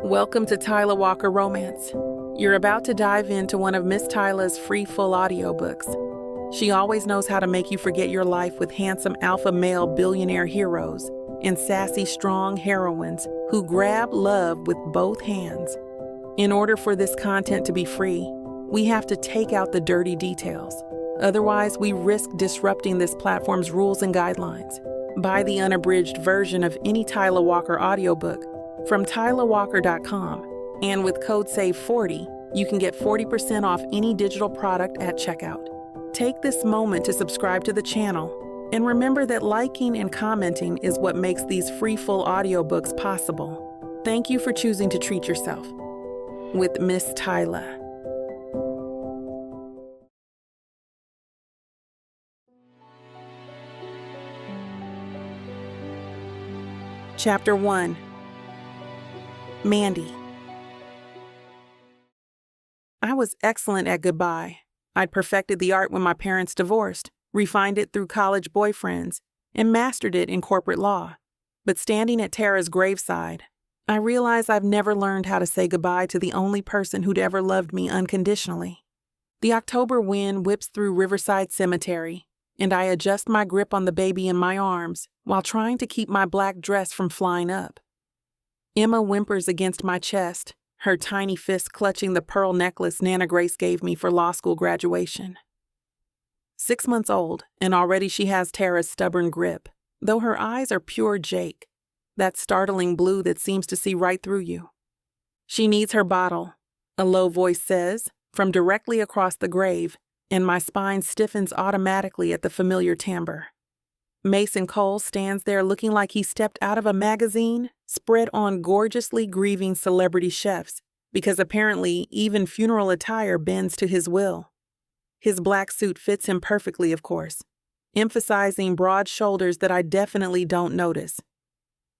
Welcome to Tyler Walker Romance. You're about to dive into one of Miss Tyler's free full audiobooks. She always knows how to make you forget your life with handsome alpha male billionaire heroes and sassy strong heroines who grab love with both hands. In order for this content to be free, we have to take out the dirty details. Otherwise, we risk disrupting this platform's rules and guidelines. Buy the unabridged version of any Tyler Walker audiobook from tylerwalker.com, and with code SAVE40, you can get 40% off any digital product at checkout. Take this moment to subscribe to the channel, and remember that liking and commenting is what makes these free full audiobooks possible. Thank you for choosing to treat yourself with Miss Tyler. Chapter 1. Mandy. I was excellent at goodbye. I'd perfected the art when my parents divorced, refined it through college boyfriends, and mastered it in corporate law. But standing at Tara's graveside, I realized I've never learned how to say goodbye to the only person who'd ever loved me unconditionally. The October wind whips through Riverside Cemetery, and I adjust my grip on the baby in my arms while trying to keep my black dress from flying up. Emma whimpers against my chest, her tiny fist clutching the pearl necklace Nana Grace gave me for law school graduation. 6 months old, and already she has Tara's stubborn grip, though her eyes are pure Jake, that startling blue that seems to see right through you. She needs her bottle, a low voice says, from directly across the grave, and my spine stiffens automatically at the familiar timbre. Mason Cole stands there looking like he stepped out of a magazine spread on gorgeously grieving celebrity chefs, because apparently even funeral attire bends to his will. His black suit fits him perfectly, of course, emphasizing broad shoulders that I definitely don't notice.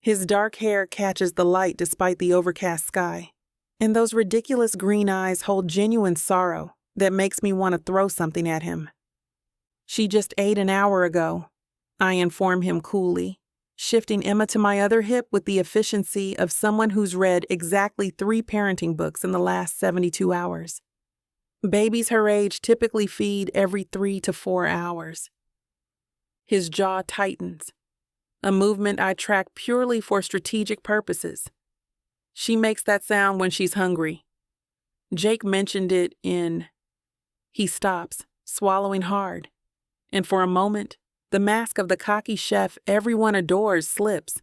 His dark hair catches the light despite the overcast sky, and those ridiculous green eyes hold genuine sorrow that makes me want to throw something at him. She just ate an hour ago, I inform him coolly, shifting Emma to my other hip with the efficiency of someone who's read exactly 3 parenting books in the last 72 hours. Babies her age typically feed every 3 to 4 hours. His jaw tightens, a movement I track purely for strategic purposes. She makes that sound when she's hungry. Jake mentioned it in... He stops, swallowing hard, and for a moment, the mask of the cocky chef everyone adores slips.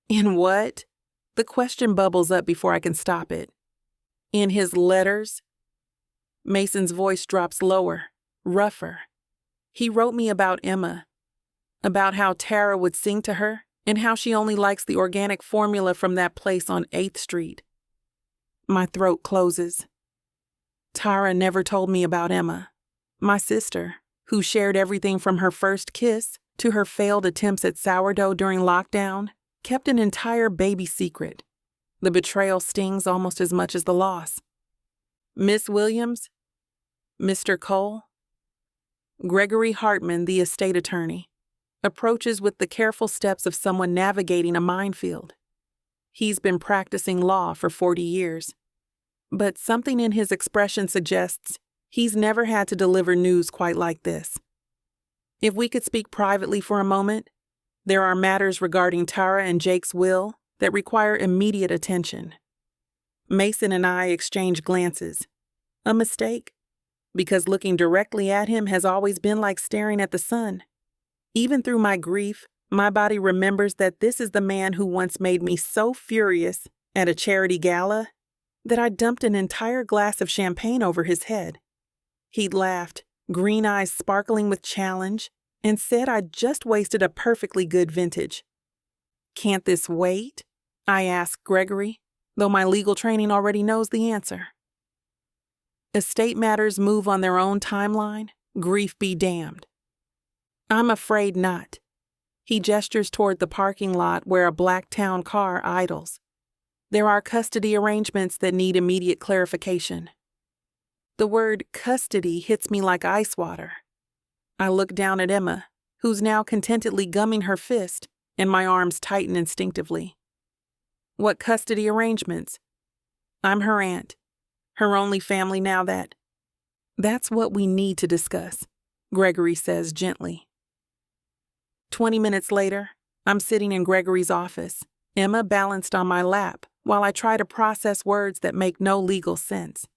In what? The question bubbles up before I can stop it. In his letters? Mason's voice drops lower, rougher. He wrote me about Emma, about how Tara would sing to her and how she only likes the organic formula from that place on 8th Street. My throat closes. Tara never told me about Emma, my sister, who shared everything from her first kiss to her failed attempts at sourdough during lockdown, kept an entire baby secret. The betrayal stings almost as much as the loss. Miss Williams? Mr. Cole? Gregory Hartman, the estate attorney, approaches with the careful steps of someone navigating a minefield. He's been practicing law for 40 years, but something in his expression suggests he's never had to deliver news quite like this. If we could speak privately for a moment, there are matters regarding Tara and Jake's will that require immediate attention. Mason and I exchange glances. A mistake? Because looking directly at him has always been like staring at the sun. Even through my grief, my body remembers that this is the man who once made me so furious at a charity gala that I dumped an entire glass of champagne over his head. He'd laughed, green eyes sparkling with challenge, and said I'd just wasted a perfectly good vintage. Can't this wait? I asked Gregory, though my legal training already knows the answer. Estate matters move on their own timeline, grief be damned. I'm afraid not. He gestures toward the parking lot where a black town car idles. There are custody arrangements that need immediate clarification. The word custody hits me like ice water. I look down at Emma, who's now contentedly gumming her fist, and my arms tighten instinctively. What custody arrangements? I'm her aunt. Her only family now that. That's what we need to discuss, Gregory says gently. 20 minutes later, I'm sitting in Gregory's office, Emma balanced on my lap while I try to process words that make no legal sense.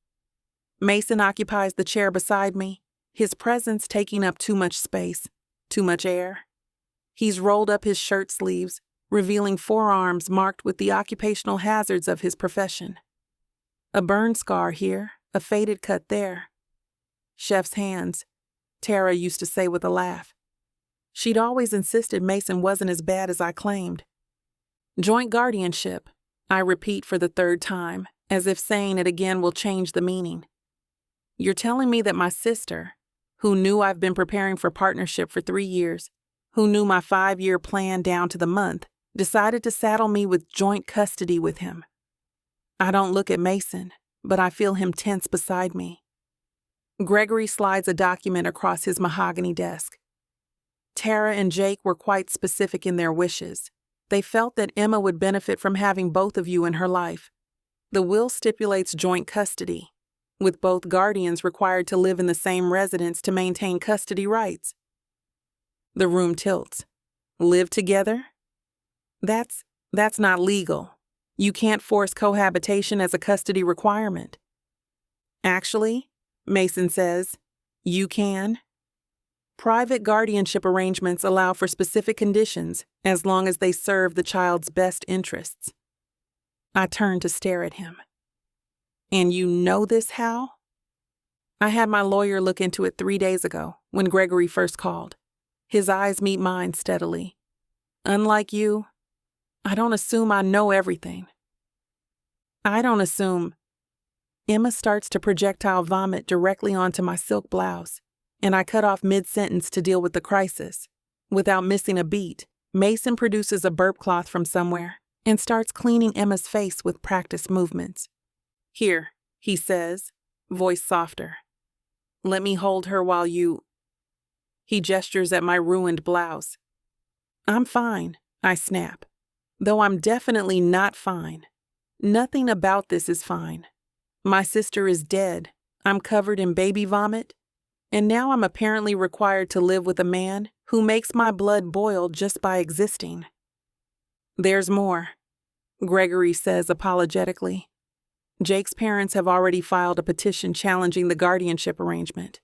Mason occupies the chair beside me, his presence taking up too much space, too much air. He's rolled up his shirt sleeves, revealing forearms marked with the occupational hazards of his profession. A burn scar here, a faded cut there. Chef's hands, Tara used to say with a laugh. She'd always insisted Mason wasn't as bad as I claimed. Joint guardianship, I repeat for the third time, as if saying it again will change the meaning. You're telling me that my sister, who knew I've been preparing for partnership for 3 years, who knew my 5-year plan down to the month, decided to saddle me with joint custody with him. I don't look at Mason, but I feel him tense beside me. Gregory slides a document across his mahogany desk. Tara and Jake were quite specific in their wishes. They felt that Emma would benefit from having both of you in her life. The will stipulates joint custody, with both guardians required to live in the same residence to maintain custody rights. The room tilts. Live together? That's not legal. You can't force cohabitation as a custody requirement. Actually, Mason says, you can. Private guardianship arrangements allow for specific conditions as long as they serve the child's best interests. I turn to stare at him. And you know this, Hal? I had my lawyer look into it 3 days ago when Gregory first called. His eyes meet mine steadily. Unlike you, I don't assume I know everything. I don't assume. Emma starts to projectile vomit directly onto my silk blouse, and I cut off mid-sentence to deal with the crisis. Without missing a beat, Mason produces a burp cloth from somewhere and starts cleaning Emma's face with practiced movements. Here, he says, voice softer. Let me hold her while you... He gestures at my ruined blouse. I'm fine, I snap. Though I'm definitely not fine. Nothing about this is fine. My sister is dead. I'm covered in baby vomit. And now I'm apparently required to live with a man who makes my blood boil just by existing. There's more, Gregory says apologetically. Jake's parents have already filed a petition challenging the guardianship arrangement.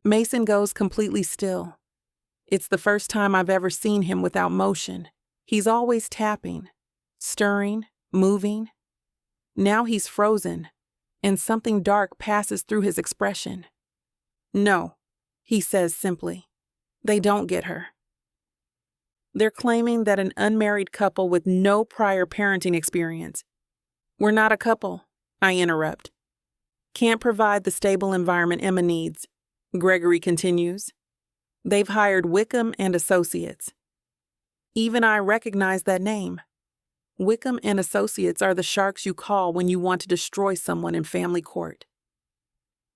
Mason goes completely still. It's the first time I've ever seen him without motion. He's always tapping, stirring, moving. Now he's frozen, and something dark passes through his expression. No, he says simply. They don't get her. They're claiming that an unmarried couple with no prior parenting experience. We're not a couple, I interrupt. Can't provide the stable environment Emma needs, Gregory continues. They've hired Wickham and Associates. Even I recognize that name. Wickham and Associates are the sharks you call when you want to destroy someone in family court.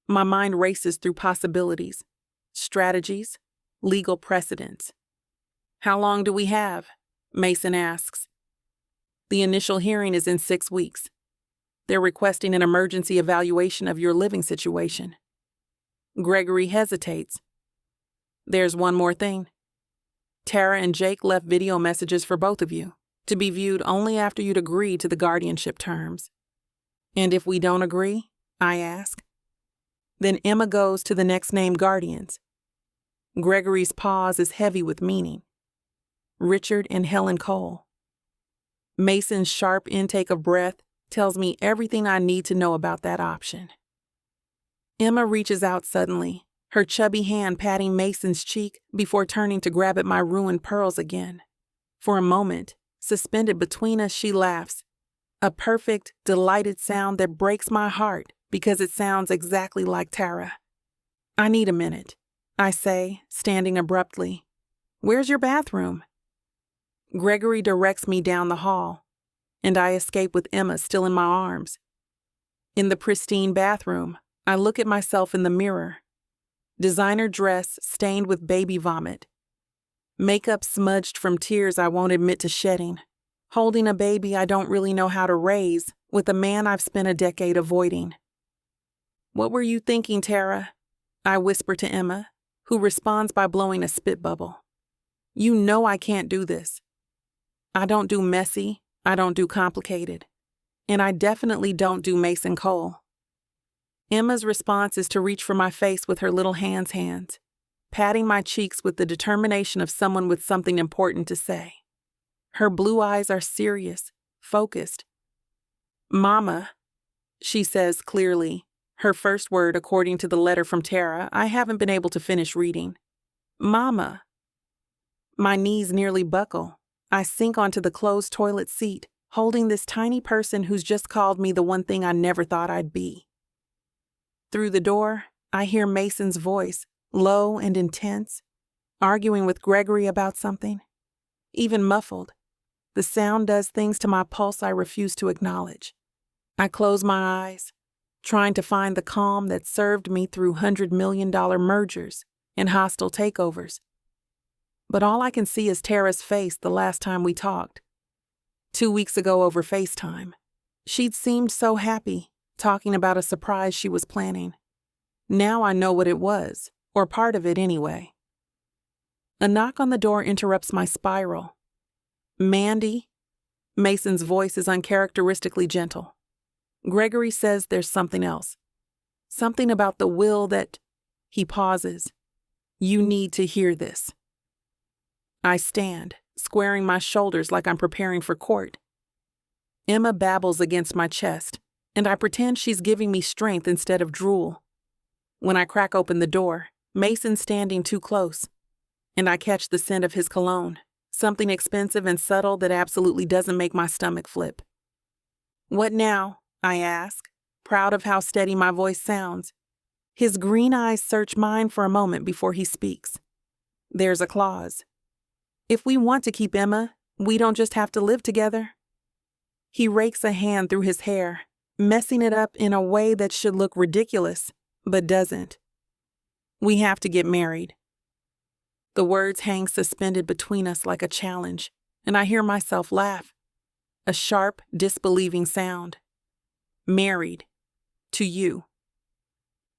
My mind races through possibilities, strategies, legal precedents. How long do we have? Mason asks. The initial hearing is in 6 weeks. They're requesting an emergency evaluation of your living situation. Gregory hesitates. There's one more thing. Tara and Jake left video messages for both of you, to be viewed only after you'd agree to the guardianship terms. And if we don't agree, I ask, then Emma goes to the next named guardians. Gregory's pause is heavy with meaning. Richard and Helen Cole. Mason's sharp intake of breath tells me everything I need to know about that option. Emma reaches out suddenly, her chubby hand patting Mason's cheek before turning to grab at my ruined pearls again. For a moment, suspended between us, she laughs. A perfect, delighted sound that breaks my heart because it sounds exactly like Tara. I need a minute, I say, standing abruptly. Where's your bathroom? Gregory directs me down the hall, and I escape with Emma still in my arms. In the pristine bathroom, I look at myself in the mirror. Designer dress stained with baby vomit. Makeup smudged from tears I won't admit to shedding. holding a baby I don't really know how to raise with a man I've spent a decade avoiding. "What were you thinking, Tara?" I whisper to Emma, who responds by blowing a spit bubble. "You know I can't do this. I don't do messy, I don't do complicated, and I definitely don't do Mason Cole." Emma's response is to reach for my face with her little hands, patting my cheeks with the determination of someone with something important to say. Her blue eyes are serious, focused. "Mama," she says clearly, her first word according to the letter from Tara I haven't been able to finish reading. "Mama." My knees nearly buckle. I sink onto the closed toilet seat, holding this tiny person who's just called me the one thing I never thought I'd be. Through the door, I hear Mason's voice, low and intense, arguing with Gregory about something. Even muffled, the sound does things to my pulse I refuse to acknowledge. I close my eyes, trying to find the calm that served me through $100 million mergers and hostile takeovers. But all I can see is Tara's face the last time we talked. 2 weeks ago over FaceTime. She'd seemed so happy, talking about a surprise she was planning. Now I know what it was, or part of it anyway. A knock on the door interrupts my spiral. "Mandy?" Mason's voice is uncharacteristically gentle. Gregory says there's something else. Something about the will that... He pauses. "You need to hear this." I stand, squaring my shoulders like I'm preparing for court. Emma babbles against my chest, and I pretend she's giving me strength instead of drool. When I crack open the door, Mason's standing too close, and I catch the scent of his cologne, something expensive and subtle that absolutely doesn't make my stomach flip. "What now?" I ask, proud of how steady my voice sounds. His green eyes search mine for a moment before he speaks. There's a clause. If we want to keep Emma, we don't just have to live together. He rakes a hand through his hair, messing it up in a way that should look ridiculous, but doesn't. "We have to get married." The words hang suspended between us like a challenge, and I hear myself laugh. A sharp, disbelieving sound. "Married. To you.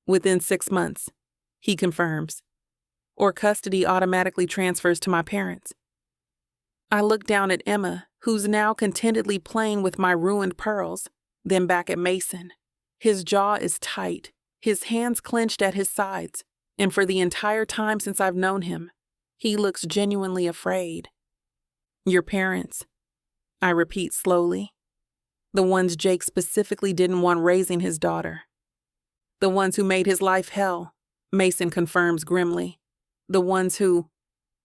Within 6 months," he confirms. "Or custody automatically transfers to my parents." I look down at Emma, who's now contentedly playing with my ruined pearls, then back at Mason. His jaw is tight, his hands clenched at his sides, and for the entire time since I've known him, he looks genuinely afraid. "Your parents," I repeat slowly. "The ones Jake specifically didn't want raising his daughter. The ones who made his life hell," Mason confirms grimly. "The ones who..."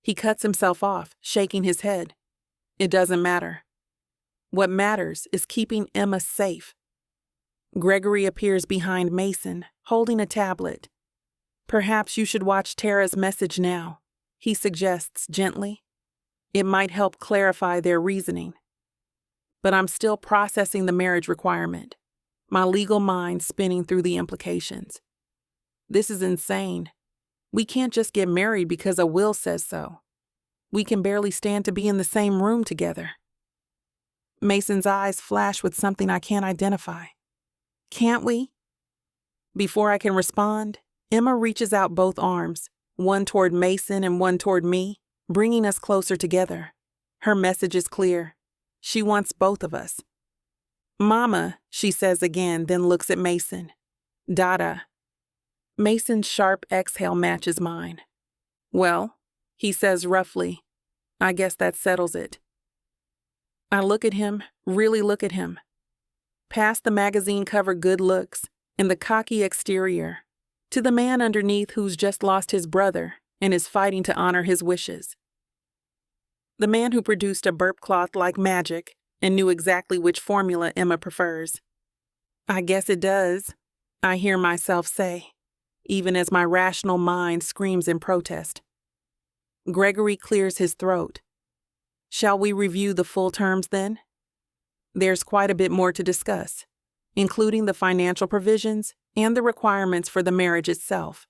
He cuts himself off, shaking his head. "It doesn't matter. What matters is keeping Emma safe." Gregory appears behind Mason, holding a tablet. "Perhaps you should watch Tara's message now," he suggests gently. "It might help clarify their reasoning." But I'm still processing the marriage requirement, my legal mind spinning through the implications. This is insane. We can't just get married because a will says so. We can barely stand to be in the same room together. Mason's eyes flash with something I can't identify. "Can't we?" Before I can respond, Emma reaches out both arms, one toward Mason and one toward me, bringing us closer together. Her message is clear. She wants both of us. "Mama," she says again, then looks at Mason. "Dada." Mason's sharp exhale matches mine. "Well," he says roughly, "I guess that settles it." I look at him, really look at him. Past the magazine cover good looks and the cocky exterior, to the man underneath who's just lost his brother and is fighting to honor his wishes. The man who produced a burp cloth like magic and knew exactly which formula Emma prefers. "I guess it does," I hear myself say, even as my rational mind screams in protest. Gregory clears his throat. "Shall we review the full terms then?" There's quite a bit more to discuss, including the financial provisions and the requirements for the marriage itself.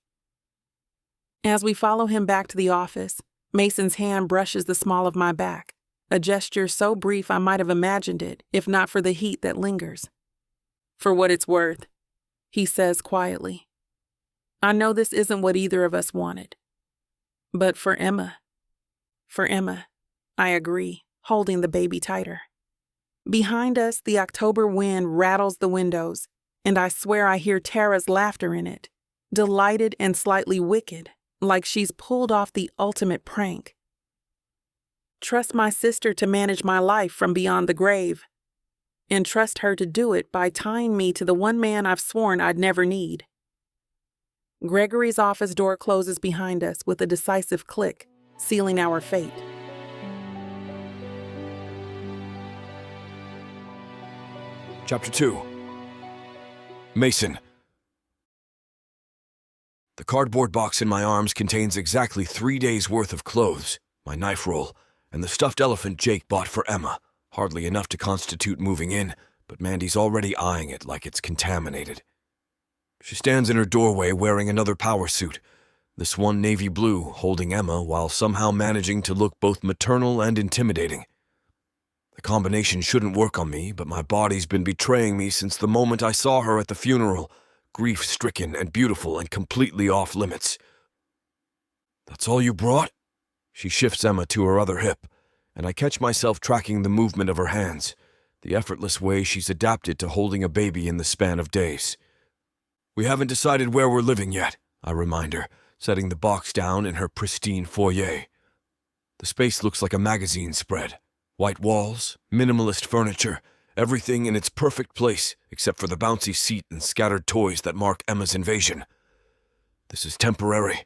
As we follow him back to the office, Mason's hand brushes the small of my back, a gesture so brief I might have imagined it, if not for the heat that lingers. "For what it's worth," he says quietly. "I know this isn't what either of us wanted. But for Emma, I agree, holding the baby tighter. Behind us, the October wind rattles the windows, and I swear I hear Tara's laughter in it, delighted and slightly wicked, like she's pulled off the ultimate prank. Trust my sister to manage my life from beyond the grave, and trust her to do it by tying me to the one man I've sworn I'd never need." Gregory's office door closes behind us with a decisive click, sealing our fate. Chapter 2. Mason. The cardboard box in my arms contains exactly 3 days' worth of clothes, my knife roll, and the stuffed elephant Jake bought for Emma. Hardly enough to constitute moving in, but Mandy's already eyeing it like it's contaminated. She stands in her doorway wearing another power suit, this one navy blue, holding Emma while somehow managing to look both maternal and intimidating. The combination shouldn't work on me, but my body's been betraying me since the moment I saw her at the funeral, grief-stricken and beautiful and completely off limits. "That's all you brought?" She shifts Emma to her other hip, and I catch myself tracking the movement of her hands, the effortless way she's adapted to holding a baby in the span of days. "We haven't decided where we're living yet," I remind her, setting the box down in her pristine foyer. The space looks like a magazine spread. White walls, minimalist furniture, everything in its perfect place except for the bouncy seat and scattered toys that mark Emma's invasion. This is temporary.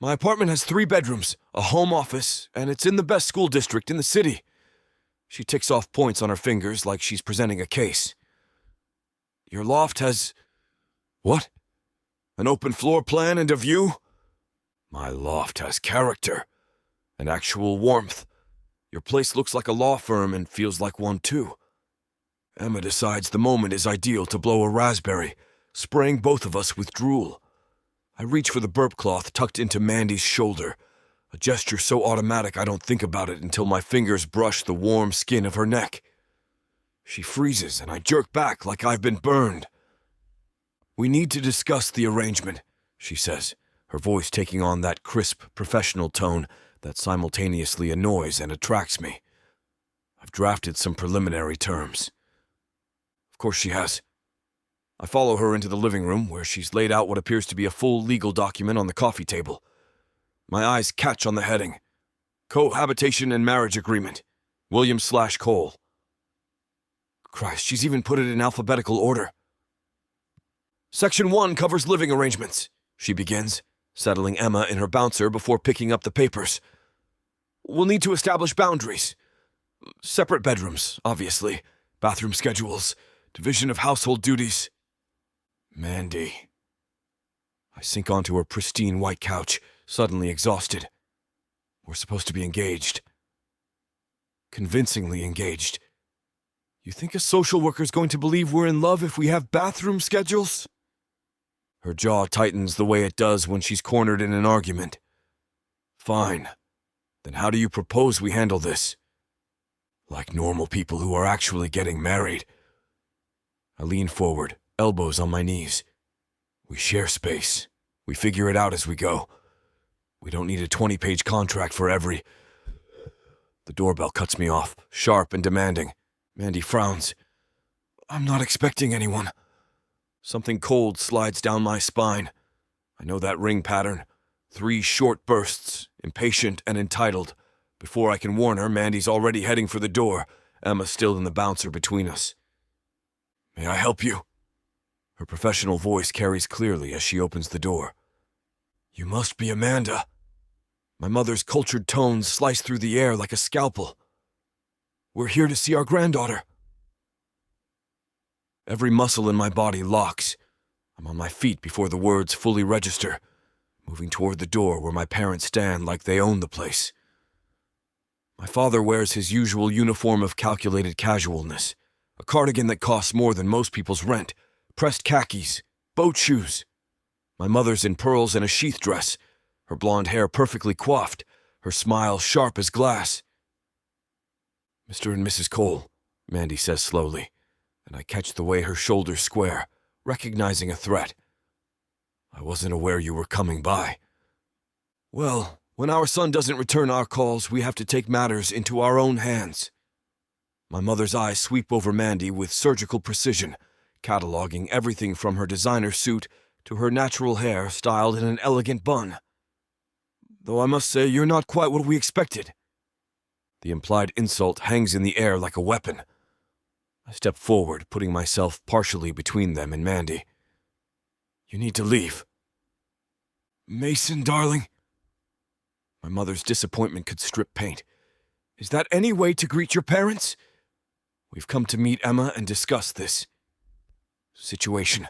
"My apartment has 3 bedrooms, a home office, and it's in the best school district in the city." She ticks off points on her fingers like she's presenting a case. "Your loft has..." "What? An open floor plan and a view?" "My loft has character and actual warmth. Your place looks like a law firm and feels like one too." Emma decides the moment is ideal to blow a raspberry, spraying both of us with drool. I reach for the burp cloth tucked into Mandy's shoulder, a gesture so automatic I don't think about it until my fingers brush the warm skin of her neck. She freezes and I jerk back like I've been burned. "We need to discuss the arrangement," she says, her voice taking on that crisp, professional tone that simultaneously annoys and attracts me. I've drafted some preliminary terms. Of course she has. I follow her into the living room where she's laid out what appears to be a full legal document on the coffee table. My eyes catch on the heading: Cohabitation and Marriage Agreement, William/Cole. Christ, she's even put it in alphabetical order. "Section 1 covers living arrangements," she begins, settling Emma in her bouncer before picking up the papers. "We'll need to establish boundaries. Separate bedrooms, obviously, bathroom schedules, division of household duties." Mandy. I sink onto her pristine white couch, suddenly exhausted. We're supposed to be engaged. Convincingly engaged. You think a social worker's going to believe we're in love if we have bathroom schedules? Her jaw tightens the way it does when she's cornered in an argument. "Fine. Then how do you propose we handle this?" "Like normal people who are actually getting married." I lean forward, elbows on my knees. "We share space. We figure it out as we go. We don't need a 20-page contract for every..." The doorbell cuts me off, sharp and demanding. Mandy frowns. "I'm not expecting anyone." Something cold slides down my spine. I know that ring pattern. 3 short bursts, impatient and entitled. Before I can warn her, Mandy's already heading for the door, Emma still in the bouncer between us. "May I help you?" Her professional voice carries clearly as she opens the door. "You must be Amanda." My mother's cultured tones slice through the air like a scalpel. "We're here to see our granddaughter." Every muscle in my body locks. I'm on my feet before the words fully register, moving toward the door where my parents stand like they own the place. My father wears his usual uniform of calculated casualness, a cardigan that costs more than most people's rent, pressed khakis, boat shoes. My mother's in pearls and a sheath dress, her blonde hair perfectly coiffed, her smile sharp as glass. Mr. and Mrs. Cole, Mandy says slowly, and I catch the way her shoulders square, recognizing a threat. I wasn't aware you were coming by. Well, when our son doesn't return our calls, we have to take matters into our own hands. My mother's eyes sweep over Mandy with surgical precision, cataloging everything from her designer suit to her natural hair styled in an elegant bun. Though I must say you're not quite what we expected. The implied insult hangs in the air like a weapon. I step forward, putting myself partially between them and Mandy. You need to leave. Mason, darling. My mother's disappointment could strip paint. Is that any way to greet your parents? We've come to meet Emma and discuss this situation.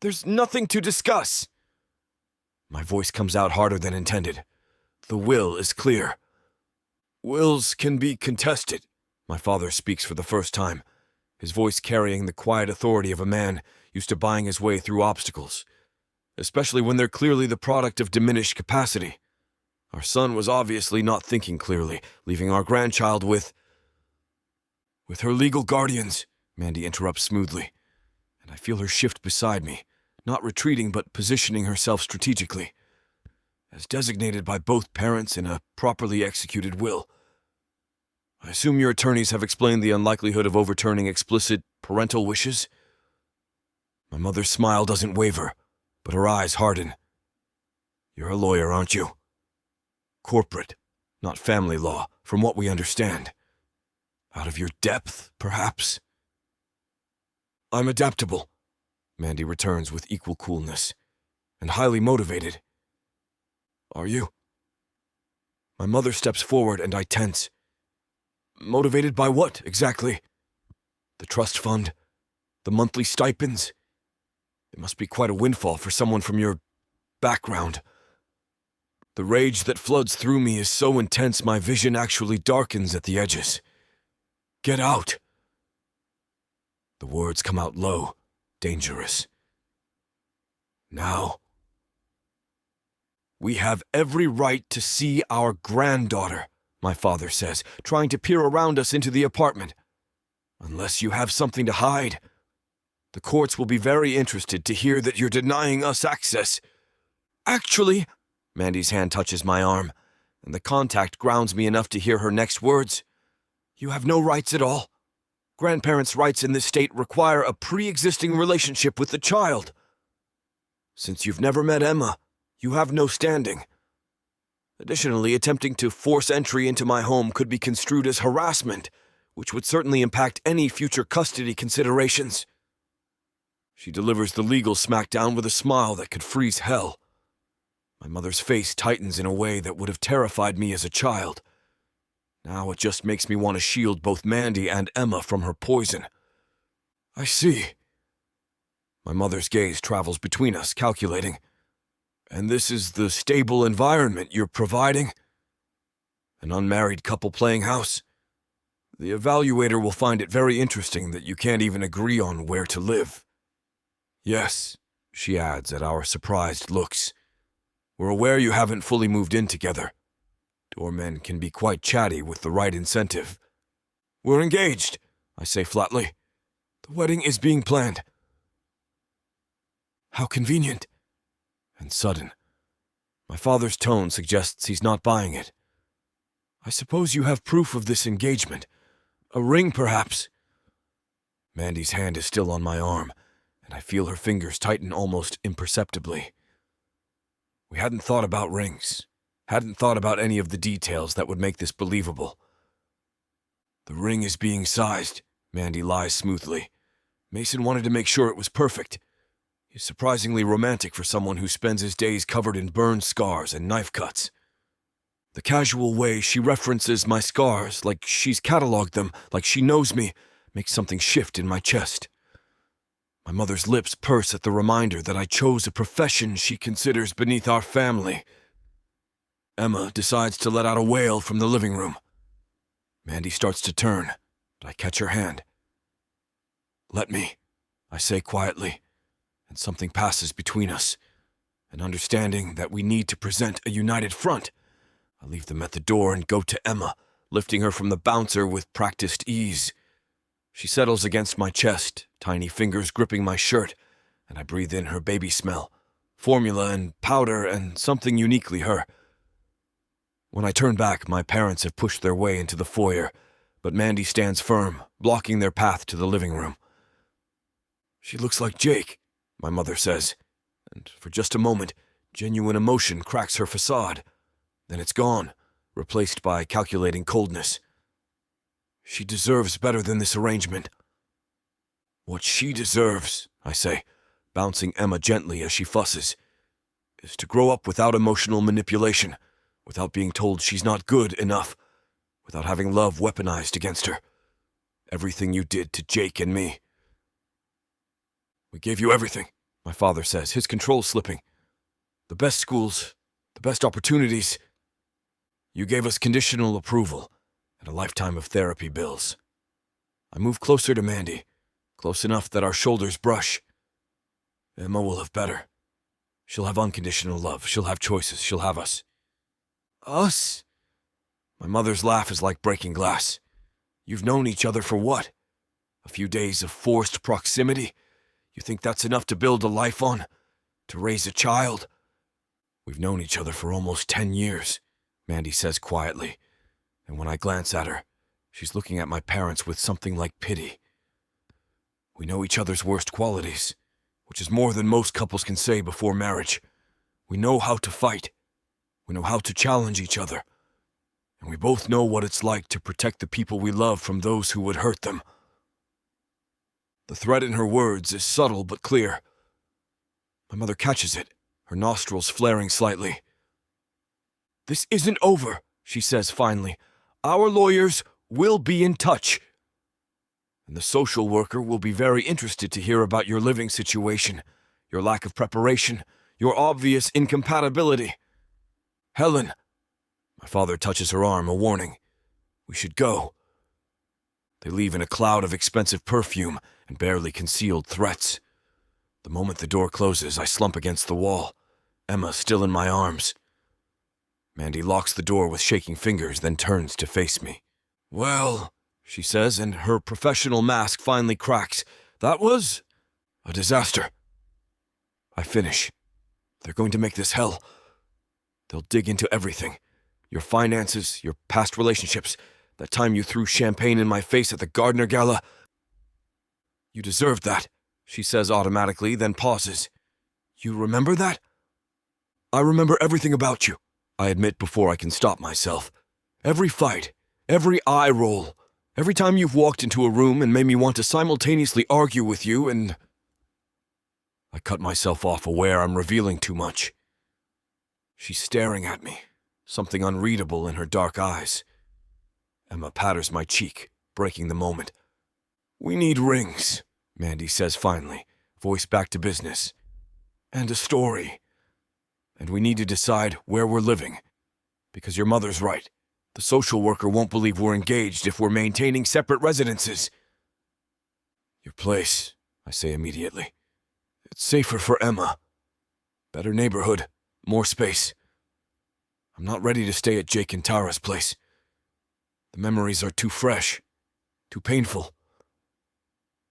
There's nothing to discuss. My voice comes out harder than intended. The will is clear. Wills can be contested. My father speaks for the first time, his voice carrying the quiet authority of a man used to buying his way through obstacles, especially when they're clearly the product of diminished capacity. Our son was obviously not thinking clearly, leaving our grandchild with her legal guardians, Mandy interrupts smoothly, and I feel her shift beside me, not retreating but positioning herself strategically. As designated by both parents in a properly executed will. I assume your attorneys have explained the unlikelihood of overturning explicit parental wishes? My mother's smile doesn't waver, but her eyes harden. You're a lawyer, aren't you? Corporate, not family law, from what we understand. Out of your depth, perhaps? I'm adaptable, Mandy returns with equal coolness, and highly motivated. Are you? My mother steps forward and I tense. Motivated by what, exactly? The trust fund? The monthly stipends? It must be quite a windfall for someone from your background. The rage that floods through me is so intense my vision actually darkens at the edges. Get out! The words come out low, dangerous. Now. We have every right to see our granddaughter, my father says, trying to peer around us into the apartment. Unless you have something to hide. The courts will be very interested to hear that you're denying us access. Actually, Mandy's hand touches my arm, and the contact grounds me enough to hear her next words. You have no rights at all. Grandparents' rights in this state require a pre-existing relationship with the child. Since you've never met Emma, you have no standing. Additionally, attempting to force entry into my home could be construed as harassment, which would certainly impact any future custody considerations. She delivers the legal smackdown with a smile that could freeze hell. My mother's face tightens in a way that would have terrified me as a child. Now it just makes me want to shield both Mandy and Emma from her poison. I see. My mother's gaze travels between us, calculating. And this is the stable environment you're providing? An unmarried couple playing house? The evaluator will find it very interesting that you can't even agree on where to live. Yes, she adds at our surprised looks. We're aware you haven't fully moved in together. Doormen can be quite chatty with the right incentive. We're engaged, I say flatly. The wedding is being planned. How convenient. And sudden. My father's tone suggests he's not buying it. I suppose you have proof of this engagement. A ring, perhaps? Mandy's hand is still on my arm, and I feel her fingers tighten almost imperceptibly. We hadn't thought about rings, hadn't thought about any of the details that would make this believable. The ring is being sized, Mandy lies smoothly. Mason wanted to make sure it was perfect. He's surprisingly romantic for someone who spends his days covered in burn scars and knife cuts. The casual way she references my scars, like she's cataloged them, like she knows me, makes something shift in my chest. My mother's lips purse at the reminder that I chose a profession she considers beneath our family. Emma decides to let out a wail from the living room. Mandy starts to turn, but I catch her hand. Let me, I say quietly, and something passes between us, an understanding that we need to present a united front. I leave them at the door and go to Emma, lifting her from the bouncer with practiced ease. She settles against my chest, tiny fingers gripping my shirt, and I breathe in her baby smell, formula and powder and something uniquely her. When I turn back, my parents have pushed their way into the foyer, but Mandy stands firm, blocking their path to the living room. "She looks like Jake," my mother says, and for just a moment, genuine emotion cracks her facade. Then it's gone, replaced by calculating coldness. "She deserves better than this arrangement." "What she deserves," I say, bouncing Emma gently as she fusses, "is to grow up without emotional manipulation, without being told she's not good enough, without having love weaponized against her. Everything you did to Jake and me." "We gave you everything," my father says, his control slipping. "The best schools, the best opportunities. You gave us conditional approval and a lifetime of therapy bills." I move closer to Mandy, close enough that our shoulders brush. "Emma will have better. She'll have unconditional love. She'll have choices. She'll have us." "Us?" My mother's laugh is like breaking glass. "You've known each other for what? A few days of forced proximity? You think that's enough to build a life on? To raise a child?" "We've known each other for almost 10 years, Mandy says quietly, and when I glance at her, she's looking at my parents with something like pity. "We know each other's worst qualities, which is more than most couples can say before marriage. We know how to fight. We know how to challenge each other. And we both know what it's like to protect the people we love from those who would hurt them." The threat in her words is subtle but clear. My mother catches it, her nostrils flaring slightly. "This isn't over," she says finally. "Our lawyers will be in touch. And the social worker will be very interested to hear about your living situation, your lack of preparation, your obvious incompatibility. Helen," my father touches her arm, a warning, "we should go." They leave in a cloud of expensive perfume and barely concealed threats. The moment the door closes, I slump against the wall, Emma still in my arms. Mandy locks the door with shaking fingers, then turns to face me. "Well," she says, and her professional mask finally cracks, "that was a disaster." I finish. "They're going to make this hell. They'll dig into everything. Your finances, your past relationships, that time you threw champagne in my face at the Gardner Gala. You deserved that," she says automatically, then pauses. "You remember that?" "I remember everything about you," I admit before I can stop myself. "Every fight, every eye roll, every time you've walked into a room and made me want to simultaneously argue with you and—" I cut myself off, aware I'm revealing too much. She's staring at me, something unreadable in her dark eyes. Emma patters my cheek, breaking the moment. "We need rings," Mandy says finally, voice back to business. "And a story. And we need to decide where we're living. Because your mother's right. The social worker won't believe we're engaged if we're maintaining separate residences." "Your place," I say immediately. "It's safer for Emma. Better neighborhood, more space. I'm not ready to stay at Jake and Tara's place. The memories are too fresh, too painful."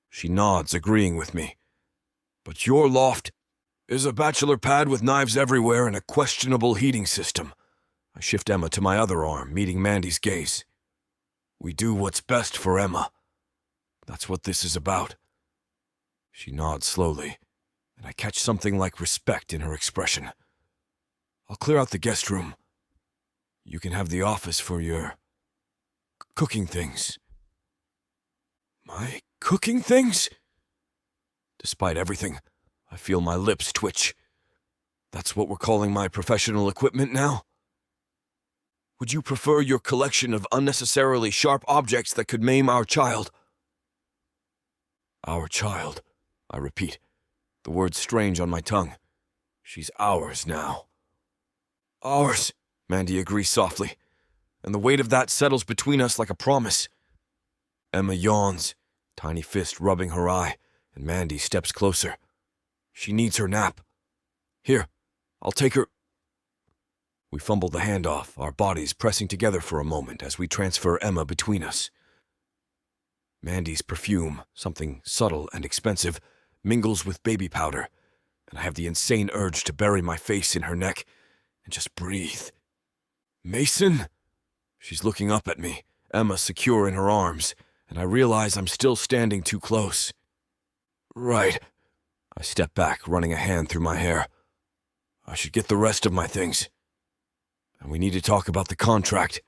She nods, agreeing with me. "But your loft is a bachelor pad with knives everywhere and a questionable heating system." I shift Emma to my other arm, meeting Mandy's gaze. "We do what's best for Emma. That's what this is about." She nods slowly, and I catch something like respect in her expression. "I'll clear out the guest room. You can have the office for your cooking things." "My cooking things?" Despite everything, I feel my lips twitch. "That's what we're calling my professional equipment now? Would you prefer your collection of unnecessarily sharp objects that could maim our child?" "Our child," I repeat, the word strange on my tongue. "She's ours now." "Ours," Mandy agrees softly, and the weight of that settles between us like a promise. Emma yawns, tiny fist rubbing her eye, and Mandy steps closer. She needs her nap. "Here, I'll take her." We fumble the handoff, our bodies pressing together for a moment as we transfer Emma between us. Mandy's perfume, something subtle and expensive, mingles with baby powder, and I have the insane urge to bury my face in her neck and just breathe. Mason? She's looking up at me, Emma secure in her arms, and I realize I'm still standing too close. Right. I step back, running a hand through my hair. I should get the rest of my things. And we need to talk about the contract.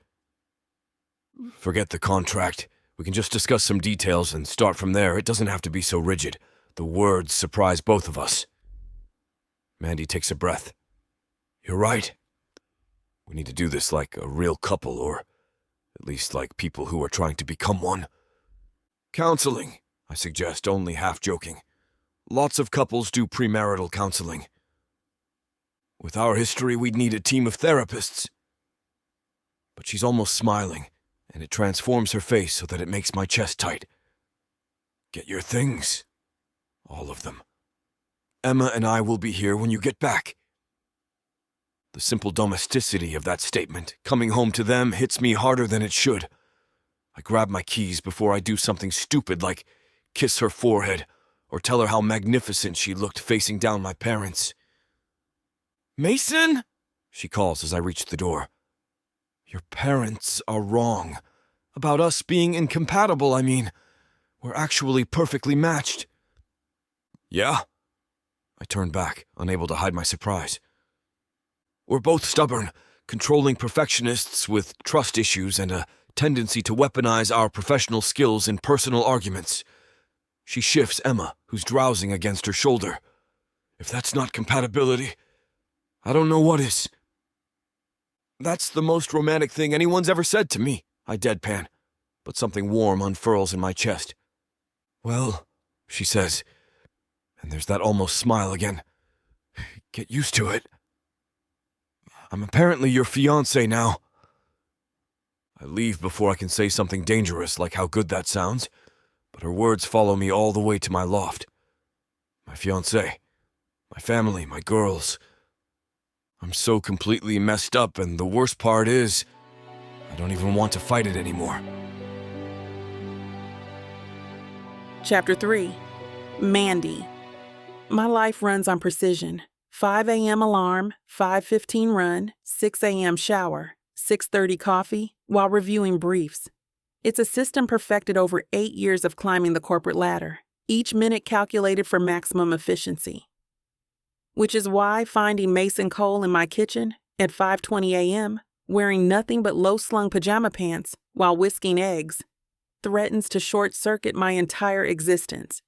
Forget the contract. We can just discuss some details and start from there. It doesn't have to be so rigid. The words surprise both of us. Mandy takes a breath. You're right. We need to do this like a real couple, or at least like people who are trying to become one. Counseling, I suggest, only half joking. Lots of couples do premarital counseling. With our history, we'd need a team of therapists. But she's almost smiling, and it transforms her face so that it makes my chest tight. Get your things. All of them. Emma and I will be here when you get back. The simple domesticity of that statement, coming home to them, hits me harder than it should. I grab my keys before I do something stupid like kiss her forehead or tell her how magnificent she looked facing down my parents. Mason? She calls as I reach the door. Your parents are wrong. About us being incompatible, I mean. We're actually perfectly matched. Yeah? I turn back, unable to hide my surprise. We're both stubborn, controlling perfectionists with trust issues and a tendency to weaponize our professional skills in personal arguments. She shifts Emma, who's drowsing against her shoulder. If that's not compatibility, I don't know what is. That's the most romantic thing anyone's ever said to me, I deadpan, but something warm unfurls in my chest. Well, she says, and there's that almost smile again. Get used to it. I'm apparently your fiancé now. I leave before I can say something dangerous like how good that sounds, but her words follow me all the way to my loft. My fiancé, my family, my girls. I'm so completely messed up, and the worst part is, I don't even want to fight it anymore. Chapter 3. Mandy. My life runs on precision. 5 a.m. alarm, 5:15 run, 6 a.m. shower, 6:30 coffee, while reviewing briefs. It's a system perfected over 8 years of climbing the corporate ladder, each minute calculated for maximum efficiency. Which is why finding Mason Cole in my kitchen at 5:20 a.m., wearing nothing but low-slung pajama pants while whisking eggs, threatens to short-circuit my entire existence.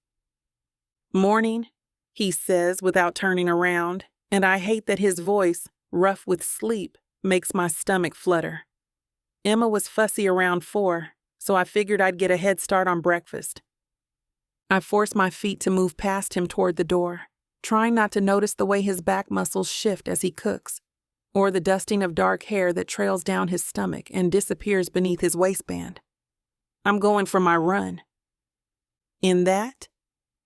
Morning, he says without turning around, and I hate that his voice, rough with sleep, makes my stomach flutter. Emma was fussy around 4, so I figured I'd get a head start on breakfast. I force my feet to move past him toward the door, trying not to notice the way his back muscles shift as he cooks, or the dusting of dark hair that trails down his stomach and disappears beneath his waistband. I'm going for my run. In that,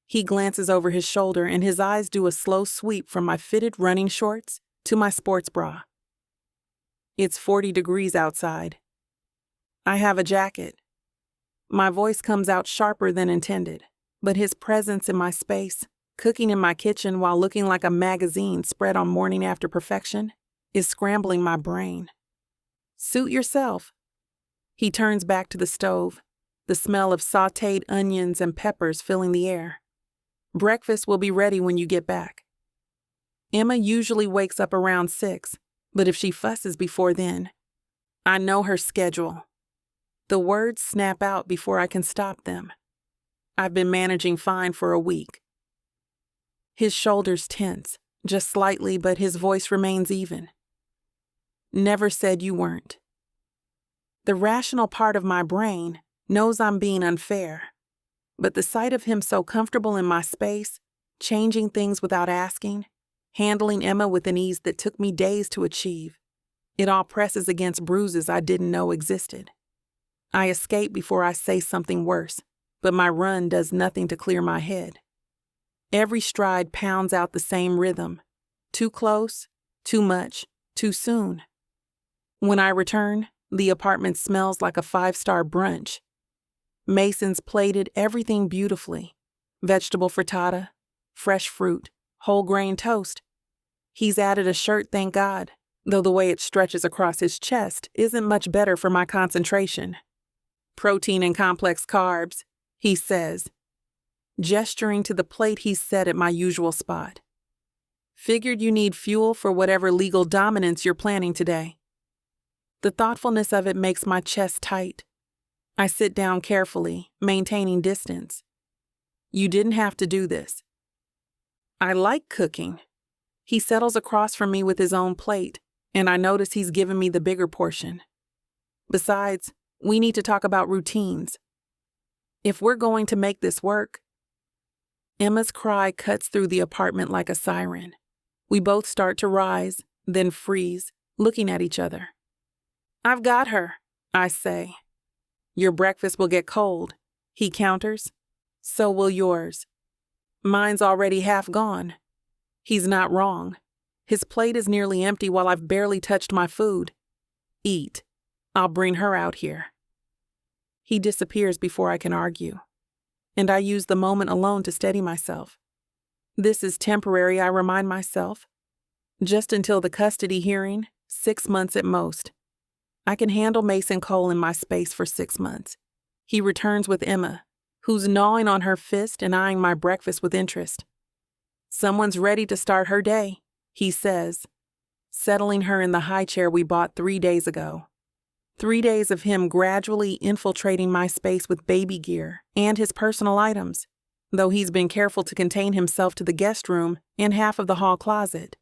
he glances over his shoulder and his eyes do a slow sweep from my fitted running shorts to my sports bra. It's 40 degrees outside. I have a jacket. My voice comes out sharper than intended, but his presence in my space, cooking in my kitchen while looking like a magazine spread on Morning After Perfection, is scrambling my brain. Suit yourself. He turns back to the stove, the smell of sautéed onions and peppers filling the air. Breakfast will be ready when you get back. Emma usually wakes up around 6, but if she fusses before then, I know her schedule. The words snap out before I can stop them. I've been managing fine for a week. His shoulders tense, just slightly, but his voice remains even. Never said you weren't. The rational part of my brain knows I'm being unfair, but the sight of him so comfortable in my space, changing things without asking, handling Emma with an ease that took me days to achieve, it all presses against bruises I didn't know existed. I escape before I say something worse, but my run does nothing to clear my head. Every stride pounds out the same rhythm. Too close, too much, too soon, When I return, the apartment smells like a 5-star brunch. Mason's plated everything beautifully. Vegetable frittata, fresh fruit, whole grain toast. He's added a shirt, thank God, though the way it stretches across his chest isn't much better for my concentration. Protein and complex carbs, he says, gesturing to the plate he's set at my usual spot. Figured you need fuel for whatever legal dominance you're planning today. The thoughtfulness of it makes my chest tight. I sit down carefully, maintaining distance. You didn't have to do this. I like cooking. He settles across from me with his own plate, and I notice he's given me the bigger portion. Besides, we need to talk about routines. If we're going to make this work. Emma's cry cuts through the apartment like a siren. We both start to rise, then freeze, looking at each other. I've got her, I say. Your breakfast will get cold, he counters. So will yours. Mine's already half gone. He's not wrong. His plate is nearly empty while I've barely touched my food. Eat. I'll bring her out here. He disappears before I can argue, and I use the moment alone to steady myself. This is temporary, I remind myself. Just until the custody hearing, 6 months at most. I can handle Mason Cole in my space for 6 months. He returns with Emma, who's gnawing on her fist and eyeing my breakfast with interest. Someone's ready to start her day, he says, settling her in the high chair we bought 3 days ago. 3 days of him gradually infiltrating my space with baby gear and his personal items, though he's been careful to contain himself to the guest room and half of the hall closet.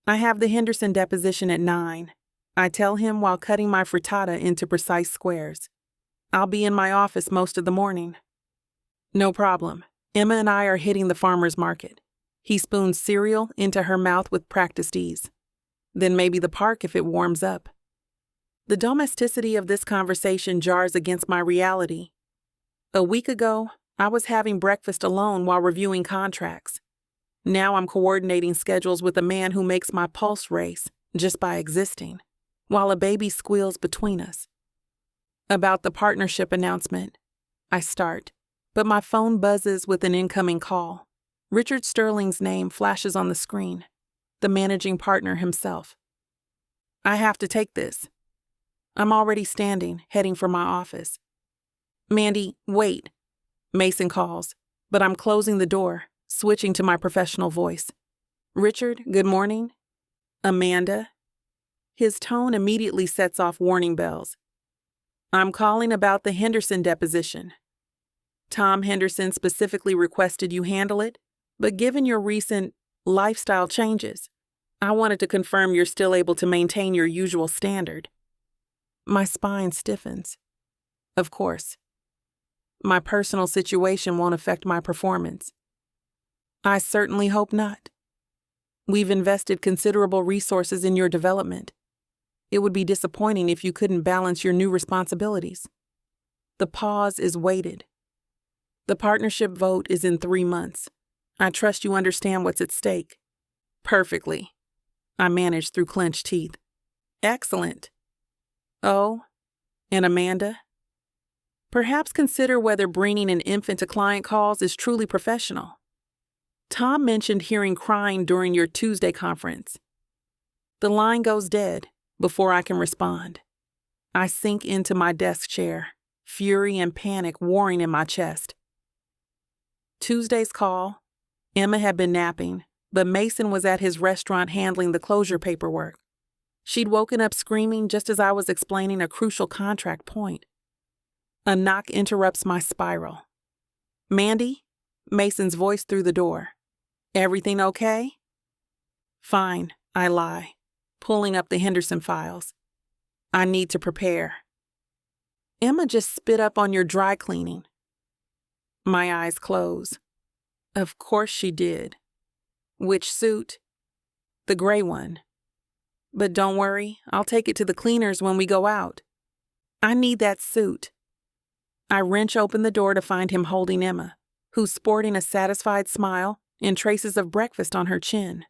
I have the Henderson deposition at 9. I tell him while cutting my frittata into precise squares. I'll be in my office most of the morning. No problem. Emma and I are hitting the farmer's market. He spoons cereal into her mouth with practiced ease. Then maybe the park if it warms up. The domesticity of this conversation jars against my reality. A week ago, I was having breakfast alone while reviewing contracts. Now I'm coordinating schedules with a man who makes my pulse race just by existing, while a baby squeals between us. About the partnership announcement, I start, but my phone buzzes with an incoming call. Richard Sterling's name flashes on the screen, the managing partner himself. I have to take this. I'm already standing, heading for my office. Mandy, wait, Mason calls, but I'm closing the door, switching to my professional voice. Richard, good morning. Amanda. His tone immediately sets off warning bells. I'm calling about the Henderson deposition. Tom Henderson specifically requested you handle it, but given your recent lifestyle changes, I wanted to confirm you're still able to maintain your usual standard. My spine stiffens. Of course. My personal situation won't affect my performance. I certainly hope not. We've invested considerable resources in your development. It would be disappointing if you couldn't balance your new responsibilities. The pause is weighted. The partnership vote is in 3 months. I trust you understand what's at stake. Perfectly. I manage through clenched teeth. Excellent. Oh, and Amanda? Perhaps consider whether bringing an infant to client calls is truly professional. Tom mentioned hearing crying during your Tuesday conference. The line goes dead before I can respond. I sink into my desk chair, fury and panic warring in my chest. Tuesday's call. Emma had been napping, but Mason was at his restaurant handling the closure paperwork. She'd woken up screaming just as I was explaining a crucial contract point. A knock interrupts my spiral. Mandy? Mason's voice through the door. Everything okay? Fine, I lie, pulling up the Henderson files. I need to prepare. Emma just spit up on your dry cleaning. My eyes close. Of course she did. Which suit? The gray one. But don't worry, I'll take it to the cleaners when we go out. I need that suit. I wrench open the door to find him holding Emma, who's sporting a satisfied smile and traces of breakfast on her chin.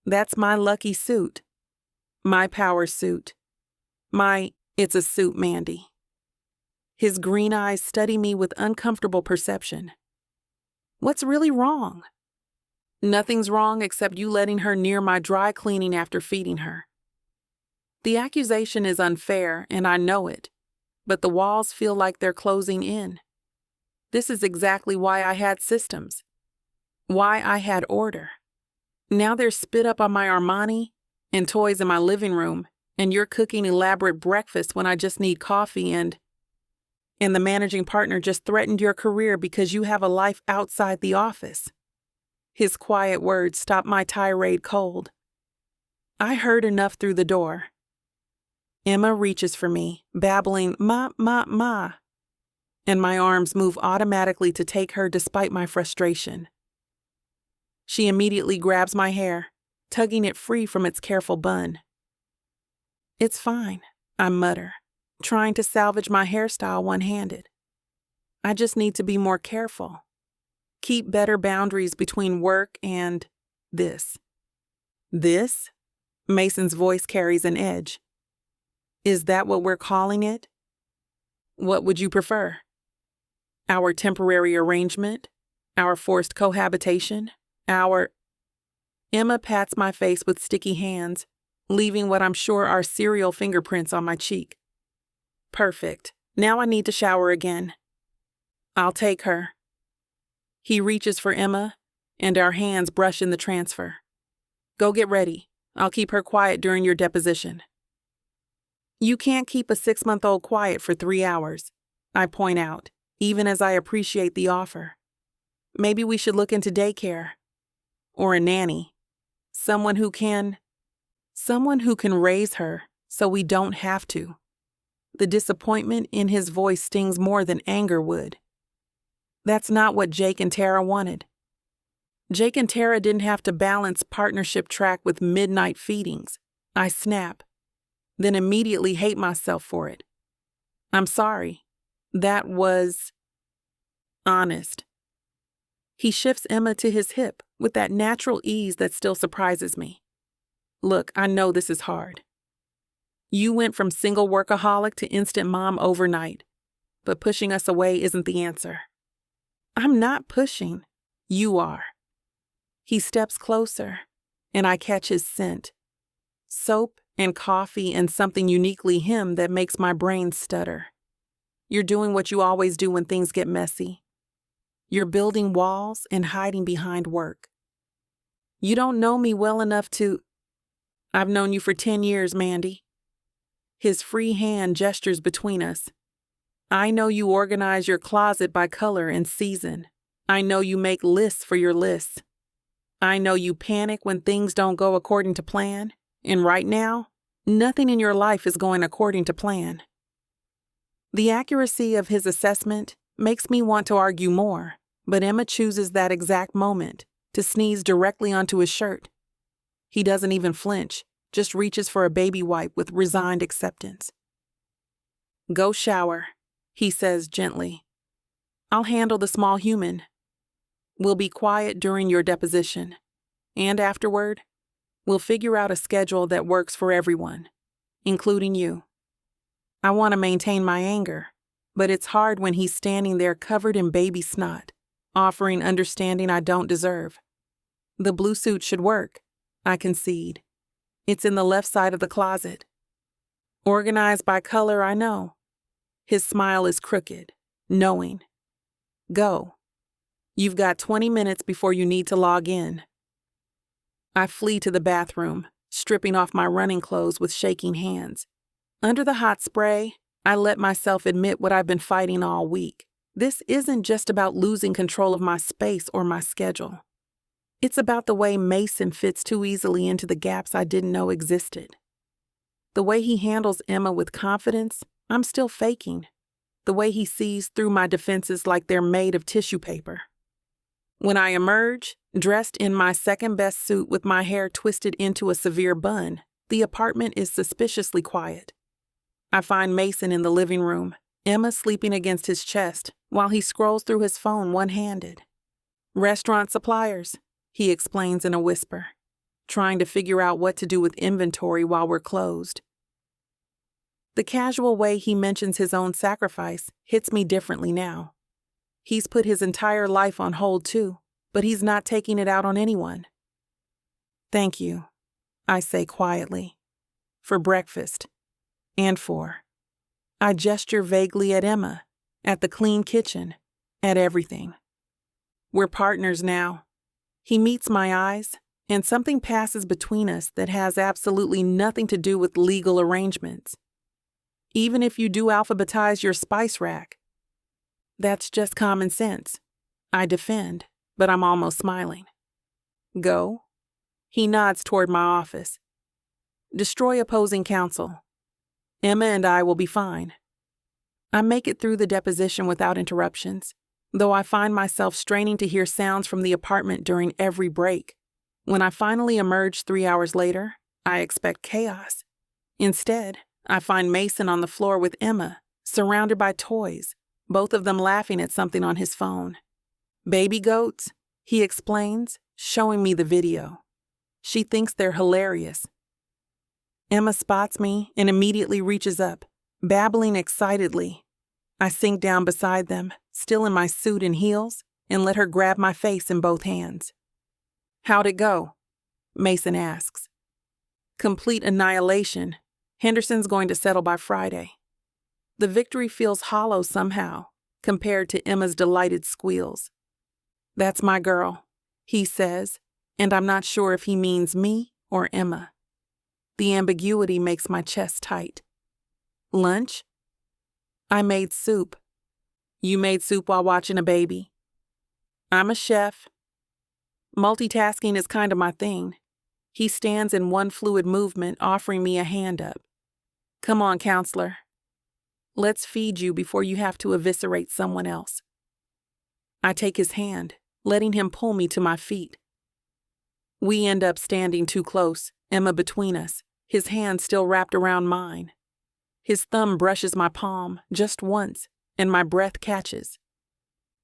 That's my lucky suit. My power suit, It's a suit, Mandy. His green eyes study me with uncomfortable perception. What's really wrong? Nothing's wrong except you letting her near my dry cleaning after feeding her. The accusation is unfair, and I know it, but the walls feel like they're closing in. This is exactly why I had systems, why I had order. Now there's spit up on my Armani and toys in my living room, and you're cooking elaborate breakfast when I just need coffee, and the managing partner just threatened your career because you have a life outside the office. His quiet words stopped my tirade cold. I heard enough through the door. Emma reaches for me, babbling, ma, and my arms move automatically to take her despite my frustration. She immediately grabs my hair, tugging it free from its careful bun. It's fine, I mutter, trying to salvage my hairstyle one-handed. I just need to be more careful. Keep better boundaries between work and this. This? Mason's voice carries an edge. Is that what we're calling it? What would you prefer? Our temporary arrangement? Our forced cohabitation? Emma pats my face with sticky hands, leaving what I'm sure are cereal fingerprints on my cheek. Perfect. Now I need to shower again. I'll take her. He reaches for Emma, and our hands brush in the transfer. Go get ready. I'll keep her quiet during your deposition. You can't keep a 6-month-old quiet for 3 hours, I point out, even as I appreciate the offer. Maybe we should look into daycare. Or a nanny. Someone who can raise her so we don't have to. The disappointment in his voice stings more than anger would. That's not what Jake and Tara wanted. Jake and Tara didn't have to balance partnership track with midnight feedings. I snap, then immediately hate myself for it. I'm sorry. That was honest. He shifts Emma to his hip with that natural ease that still surprises me. Look, I know this is hard. You went from single workaholic to instant mom overnight, but pushing us away isn't the answer. I'm not pushing. You are. He steps closer, and I catch his scent. Soap and coffee and something uniquely him that makes my brain stutter. You're doing what you always do when things get messy. You're building walls and hiding behind work. You don't know me well enough to... I've known you for 10 years, Mandy. His free hand gestures between us. I know you organize your closet by color and season. I know you make lists for your lists. I know you panic when things don't go according to plan. And right now, nothing in your life is going according to plan. The accuracy of his assessment makes me want to argue more, but Emma chooses that exact moment to sneeze directly onto his shirt. He doesn't even flinch, just reaches for a baby wipe with resigned acceptance. Go shower, he says gently. I'll handle the small human. We'll be quiet during your deposition. And afterward, we'll figure out a schedule that works for everyone, including you. I want to maintain my anger, but it's hard when he's standing there covered in baby snot, offering understanding I don't deserve. The blue suit should work, I concede. It's in the left side of the closet. Organized by color, I know. His smile is crooked, knowing. Go. You've got 20 minutes before you need to log in. I flee to the bathroom, stripping off my running clothes with shaking hands. Under the hot spray, I let myself admit what I've been fighting all week. This isn't just about losing control of my space or my schedule. It's about the way Mason fits too easily into the gaps I didn't know existed. The way he handles Emma with confidence, I'm still faking. The way he sees through my defenses like they're made of tissue paper. When I emerge, dressed in my second-best suit with my hair twisted into a severe bun, the apartment is suspiciously quiet. I find Mason in the living room, Emma sleeping against his chest while he scrolls through his phone one-handed. Restaurant suppliers, he explains in a whisper, trying to figure out what to do with inventory while we're closed. The casual way he mentions his own sacrifice hits me differently now. He's put his entire life on hold too, but he's not taking it out on anyone. Thank you, I say quietly. For breakfast. And for. I gesture vaguely at Emma, at the clean kitchen, at everything. We're partners now. He meets my eyes, and something passes between us that has absolutely nothing to do with legal arrangements. Even if you do alphabetize your spice rack. That's just common sense. I defend, but I'm almost smiling. Go? He nods toward my office. Destroy opposing counsel. Emma and I will be fine. I make it through the deposition without interruptions, though I find myself straining to hear sounds from the apartment during every break. When I finally emerge 3 hours later, I expect chaos. Instead, I find Mason on the floor with Emma, surrounded by toys, both of them laughing at something on his phone. Baby goats, he explains, showing me the video. She thinks they're hilarious. Emma spots me and immediately reaches up, babbling excitedly. I sink down beside them, still in my suit and heels, and let her grab my face in both hands. How'd it go? Mason asks. Complete annihilation. Henderson's going to settle by Friday. The victory feels hollow somehow, compared to Emma's delighted squeals. That's my girl, he says, and I'm not sure if he means me or Emma. The ambiguity makes my chest tight. Lunch? I made soup. You made soup while watching a baby? I'm a chef. Multitasking is kind of my thing. He stands in one fluid movement, offering me a hand up. Come on, counselor. Let's feed you before you have to eviscerate someone else. I take his hand, letting him pull me to my feet. We end up standing too close, Emma between us, his hand still wrapped around mine. His thumb brushes my palm just once, and my breath catches.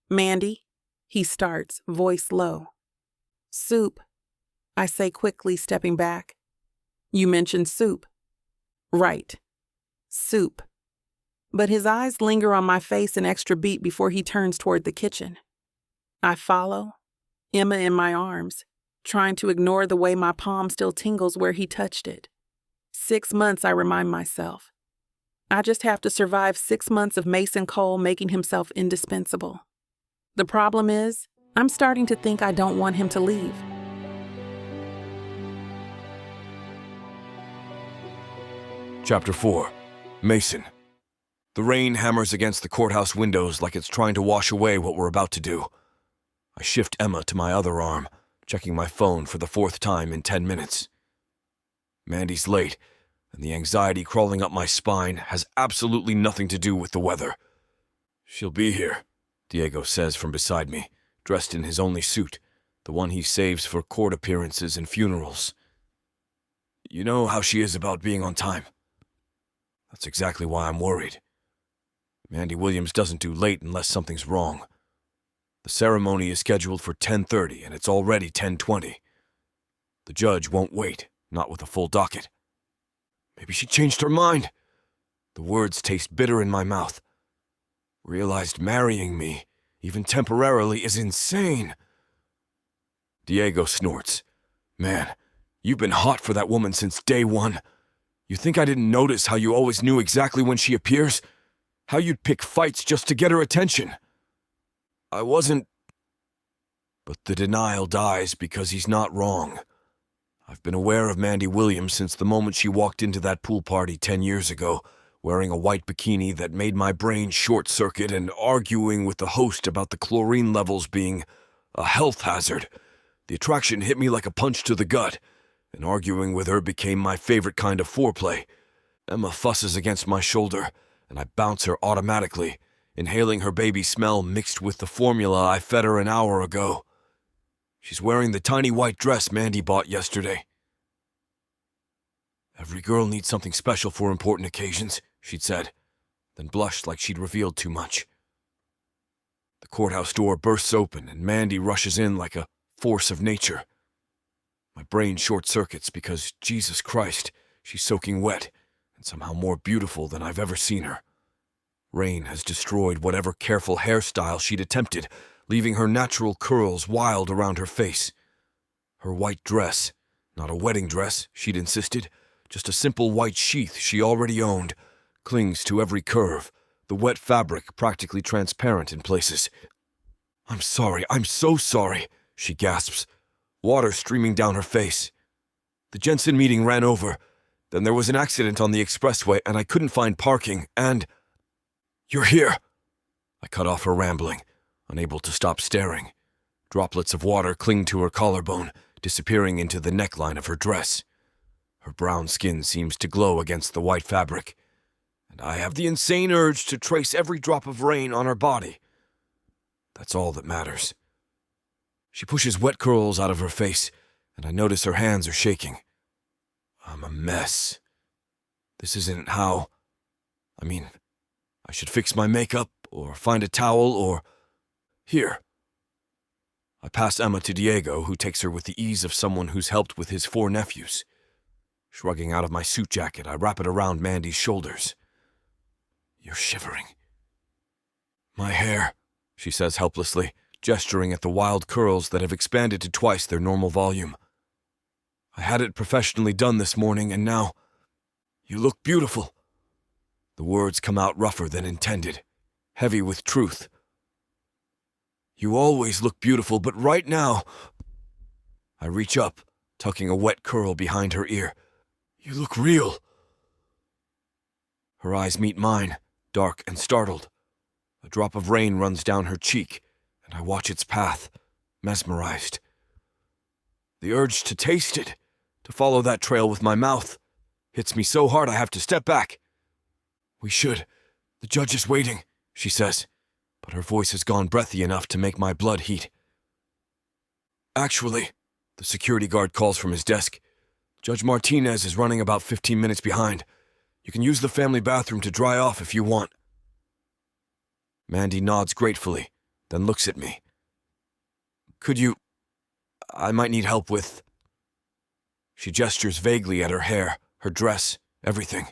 Mandy, he starts, voice low. Soup, I say quickly, stepping back. You mentioned soup. Right. Soup. But his eyes linger on my face an extra beat before he turns toward the kitchen. I follow, Emma in my arms, trying to ignore the way my palm still tingles where he touched it. 6 months, I remind myself. I just have to survive 6 months of Mason Cole making himself indispensable. The problem is, I'm starting to think I don't want him to leave. Chapter 4. Mason. The rain hammers against the courthouse windows like it's trying to wash away what we're about to do. I shift Emma to my other arm, checking my phone for the 4th time in 10 minutes. Mandy's late, and the anxiety crawling up my spine has absolutely nothing to do with the weather. She'll be here, Diego says from beside me, dressed in his only suit, the one he saves for court appearances and funerals. You know how she is about being on time. That's exactly why I'm worried. Mandy Williams doesn't do late unless something's wrong. The ceremony is scheduled for 10:30, and it's already 10:20. The judge won't wait, not with a full docket. Maybe she changed her mind. The words taste bitter in my mouth. Realized marrying me, even temporarily, is insane. Diego snorts. Man, you've been hot for that woman since day one. You think I didn't notice how you always knew exactly when she appears? How you'd pick fights just to get her attention? I wasn't... But the denial dies because he's not wrong. I've been aware of Mandy Williams since the moment she walked into that pool party 10 years ago, wearing a white bikini that made my brain short-circuit and arguing with the host about the chlorine levels being a health hazard. The attraction hit me like a punch to the gut, and arguing with her became my favorite kind of foreplay. Emma fusses against my shoulder, and I bounce her automatically, inhaling her baby smell mixed with the formula I fed her an hour ago. She's wearing the tiny white dress Mandy bought yesterday. Every girl needs something special for important occasions, she'd said, then blushed like she'd revealed too much. The courthouse door bursts open, and Mandy rushes in like a force of nature. My brain short-circuits because, Jesus Christ, she's soaking wet, and somehow more beautiful than I've ever seen her. Rain has destroyed whatever careful hairstyle she'd attempted, leaving her natural curls wild around her face. Her white dress, not a wedding dress, she'd insisted, just a simple white sheath she already owned, clings to every curve, the wet fabric practically transparent in places. "I'm sorry, I'm so sorry," she gasps, water streaming down her face. "The Jensen meeting ran over. Then there was an accident on the expressway and I couldn't find parking, and—" "You're here!" I cut off her rambling, unable to stop staring. Droplets of water cling to her collarbone, disappearing into the neckline of her dress. Her brown skin seems to glow against the white fabric, and I have the insane urge to trace every drop of rain on her body. That's all that matters. She pushes wet curls out of her face, and I notice her hands are shaking. I'm a mess. This isn't how... I should fix my makeup, or find a towel, or... Here. I pass Emma to Diego, who takes her with the ease of someone who's helped with his 4 nephews. Shrugging out of my suit jacket, I wrap it around Mandy's shoulders. "You're shivering." "My hair," she says helplessly, gesturing at the wild curls that have expanded to twice their normal volume. "I had it professionally done this morning, and now... You look beautiful." The words come out rougher than intended, heavy with truth. "You always look beautiful, but right now..." I reach up, tucking a wet curl behind her ear. "You look real." Her eyes meet mine, dark and startled. A drop of rain runs down her cheek, and I watch its path, mesmerized. The urge to taste it, to follow that trail with my mouth, hits me so hard I have to step back. "We should. The judge is waiting," she says, but her voice has gone breathy enough to make my blood heat. "Actually," the security guard calls from his desk, "Judge Martinez is running about 15 minutes behind. You can use the family bathroom to dry off if you want." Mandy nods gratefully, then looks at me. "Could you... I might need help with..." She gestures vaguely at her hair, her dress, everything.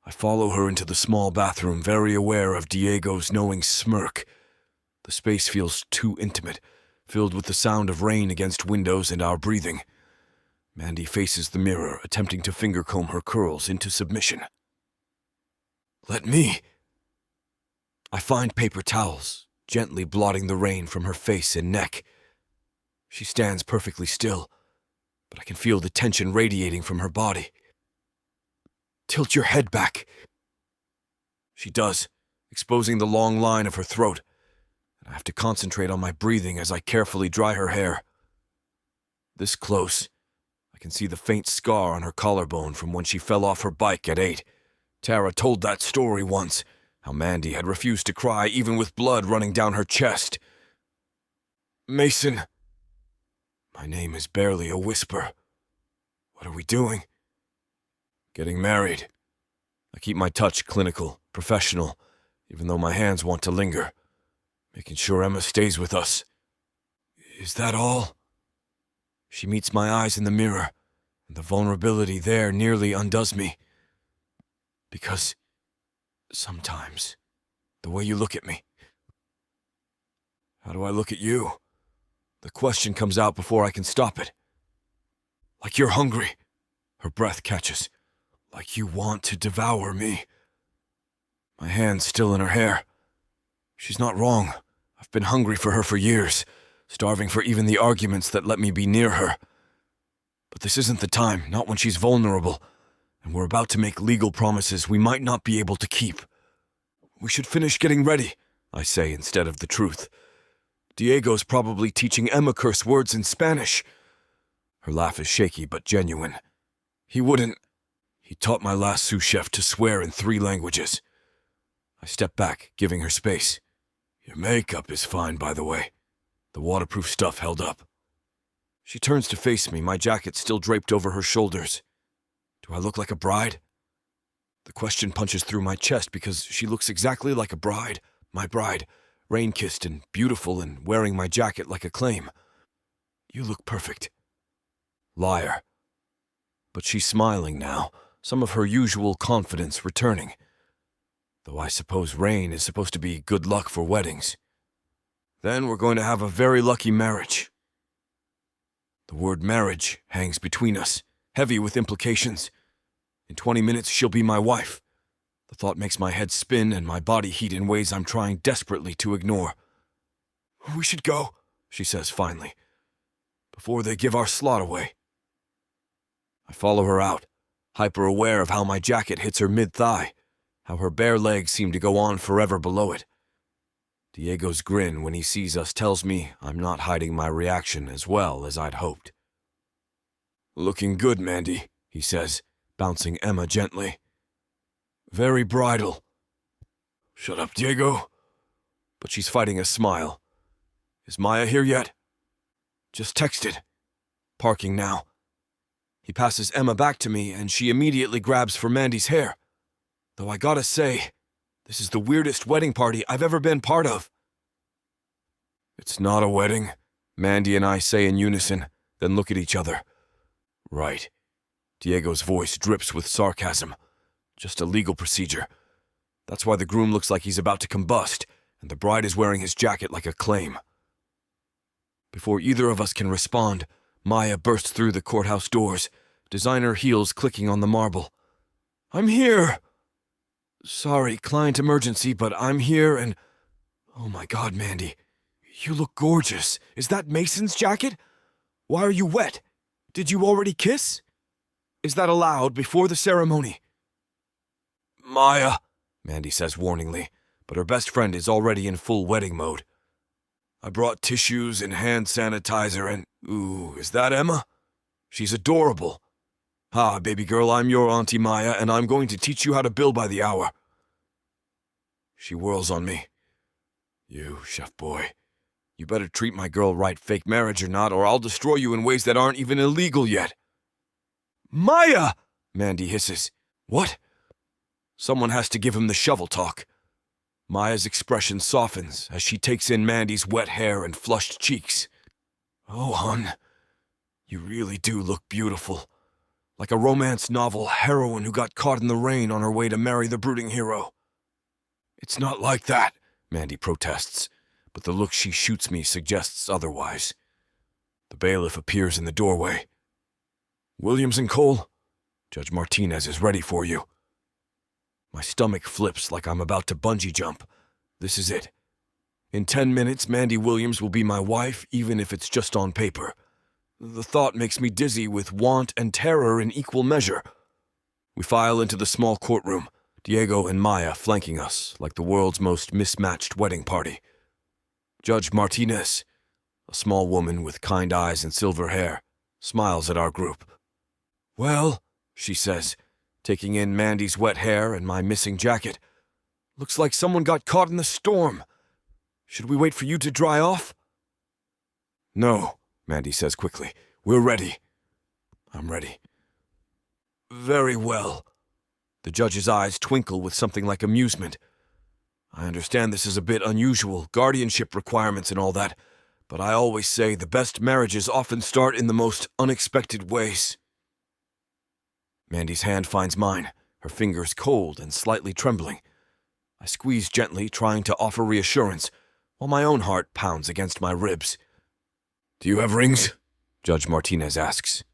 I follow her into the small bathroom, very aware of Diego's knowing smirk. The space feels too intimate, filled with the sound of rain against windows and our breathing. Mandy faces the mirror, attempting to finger-comb her curls into submission. "Let me..." I find paper towels, gently blotting the rain from her face and neck. She stands perfectly still, but I can feel the tension radiating from her body. "Tilt your head back." She does, exposing the long line of her throat, and I have to concentrate on my breathing as I carefully dry her hair. This close, I can see the faint scar on her collarbone from when she fell off her bike at 8. Tara told that story once, how Mandy had refused to cry even with blood running down her chest. "Mason." My name is barely a whisper. "What are we doing?" "Getting married." I keep my touch clinical, professional, even though my hands want to linger, making sure Emma stays with us. "Is that all?" She meets my eyes in the mirror, and the vulnerability there nearly undoes me. "Because sometimes, the way you look at me..." "How do I look at you?" The question comes out before I can stop it. "Like you're hungry." Her breath catches. "Like you want to devour me." My hand's still in her hair. She's not wrong. I've been hungry for her for years, starving for even the arguments that let me be near her. But this isn't the time, not when she's vulnerable, and we're about to make legal promises we might not be able to keep. "We should finish getting ready," I say instead of the truth. "Diego's probably teaching Emma curse words in Spanish." Her laugh is shaky but genuine. "He wouldn't. He taught my last sous chef to swear in 3 languages. I step back, giving her space. "Your makeup is fine, by the way. The waterproof stuff held up." She turns to face me, my jacket still draped over her shoulders. Do I look like a bride? The question punches through my chest because she looks exactly like a bride, my bride, rain-kissed and beautiful and wearing my jacket like a claim. "You look perfect." Liar. But she's smiling now, some of her usual confidence returning. Though I suppose rain is supposed to be good luck for weddings. Then we're going to have a very lucky marriage. The word marriage hangs between us, heavy with implications. In 20 minutes, she'll be my wife. The thought makes my head spin and my body heat in ways I'm trying desperately to ignore. "We should go," she says finally, "before they give our slot away." I follow her out, hyper-aware of how my jacket hits her mid-thigh, how her bare legs seem to go on forever below it. Diego's grin when he sees us tells me I'm not hiding my reaction as well as I'd hoped. "Looking good, Mandy," he says, bouncing Emma gently. "Very bridal." "Shut up, Diego." But she's fighting a smile. "Is Maya here yet?" "Just texted." Parking now. He passes Emma back to me, and she immediately grabs for Mandy's hair. Though I gotta say, this is the weirdest wedding party I've ever been part of. "It's not a wedding," Mandy and I say in unison, then look at each other. "Right." Diego's voice drips with sarcasm. "Just a legal procedure. That's why the groom looks like he's about to combust, and the bride is wearing his jacket like a claim." Before either of us can respond, Maya bursts through the courthouse doors, designer heels clicking on the marble. "I'm here!" "Sorry, client emergency, but I'm here and... Oh my God, Mandy. You look gorgeous. Is that Mason's jacket? Why are you wet? Did you already kiss? Is that allowed before the ceremony?" "Maya," Mandy says warningly, but her best friend is already in full wedding mode. "I brought tissues and hand sanitizer and... Ooh, is that Emma? She's adorable. Hi, baby girl, I'm your Auntie Maya, and I'm going to teach you how to bill by the hour." She whirls on me. "You, chef boy, you better treat my girl right, fake marriage or not, or I'll destroy you in ways that aren't even illegal yet." "Maya!" Mandy hisses. "What?" Someone has to give him the shovel talk. Maya's expression softens as she takes in Mandy's wet hair and flushed cheeks. "Oh, hon, you really do look beautiful. Like a romance novel heroine who got caught in the rain on her way to marry the brooding hero." "It's not like that," Mandy protests, but the look she shoots me suggests otherwise. The bailiff appears in the doorway. "Williams and Cole, Judge Martinez is ready for you." My stomach flips like I'm about to bungee jump. This is it. In 10 minutes, Mandy Williams will be my wife, even if it's just on paper. The thought makes me dizzy with want and terror in equal measure. We file into the small courtroom, Diego and Maya flanking us like the world's most mismatched wedding party. Judge Martinez, a small woman with kind eyes and silver hair, smiles at our group. "Well," she says, taking in Mandy's wet hair and my missing jacket, "looks like someone got caught in the storm. Should we wait for you to dry off?" "No," Mandy says quickly. "We're ready." I'm ready. "Very well." The judge's eyes twinkle with something like amusement. "I understand this is a bit unusual, guardianship requirements and all that, but I always say the best marriages often start in the most unexpected ways." Mandy's hand finds mine, her fingers cold and slightly trembling. I squeeze gently, trying to offer reassurance, while my own heart pounds against my ribs. "Do you have rings?" Judge Martinez asks.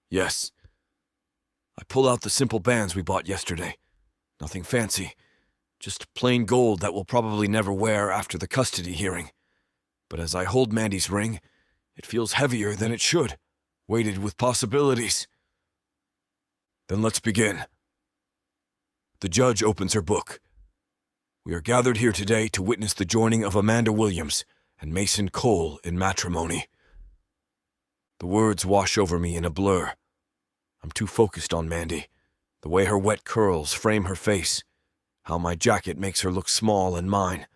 "Yes." I pull out the simple bands we bought yesterday. Nothing fancy, just plain gold that we'll probably never wear after the custody hearing. But as I hold Mandy's ring, it feels heavier than it should, weighted with possibilities. "Then let's begin." The judge opens her book. "We are gathered here today to witness the joining of Amanda Williams and Mason Cole in matrimony." The words wash over me in a blur. I'm too focused on Mandy, the way her wet curls frame her face, how my jacket makes her look small in mine,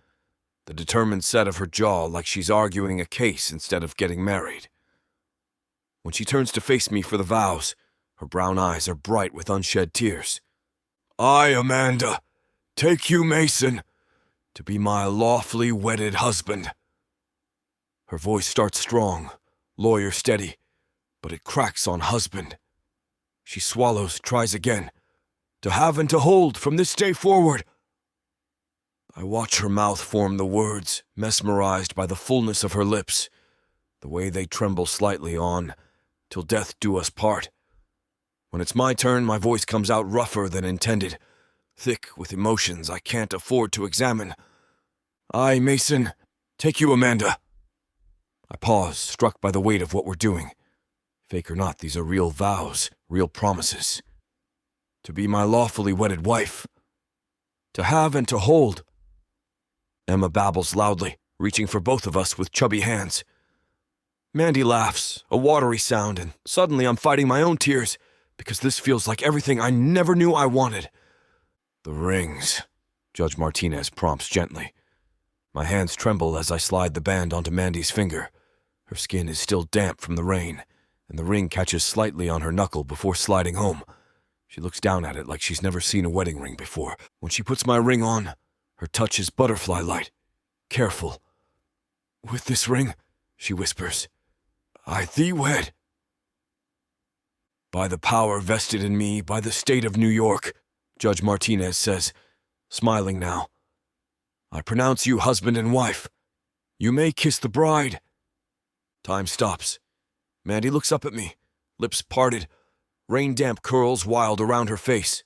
the determined set of her jaw like she's arguing a case instead of getting married. When she turns to face me for the vows, her brown eyes are bright with unshed tears. "I, Amanda, take you, Mason, to be my lawfully wedded husband." Her voice starts strong, lawyer steady, but it cracks on husband. She swallows, tries again. To have and to hold from this day forward. I watch her mouth form the words, mesmerized by the fullness of her lips, the way they tremble slightly on, till death do us part. When it's my turn, my voice comes out rougher than intended, thick with emotions I can't afford to examine. I, Mason, take you, Amanda. I pause, struck by the weight of what we're doing. Fake or not, these are real vows, real promises. To be my lawfully wedded wife. To have and to hold. Emma babbles loudly, reaching for both of us with chubby hands. Mandy laughs, a watery sound, and suddenly I'm fighting my own tears, because this feels like everything I never knew I wanted. The rings, Judge Martinez prompts gently. My hands tremble as I slide the band onto Mandy's finger. Her skin is still damp from the rain, and the ring catches slightly on her knuckle before sliding home. She looks down at it like she's never seen a wedding ring before. When she puts my ring on, her touch is butterfly-light, careful. With this ring, she whispers, I thee wed. By the power vested in me by the state of New York, Judge Martinez says, smiling now, I pronounce you husband and wife. You may kiss the bride. Time stops. Mandy looks up at me, lips parted, rain-damp curls wild around her face.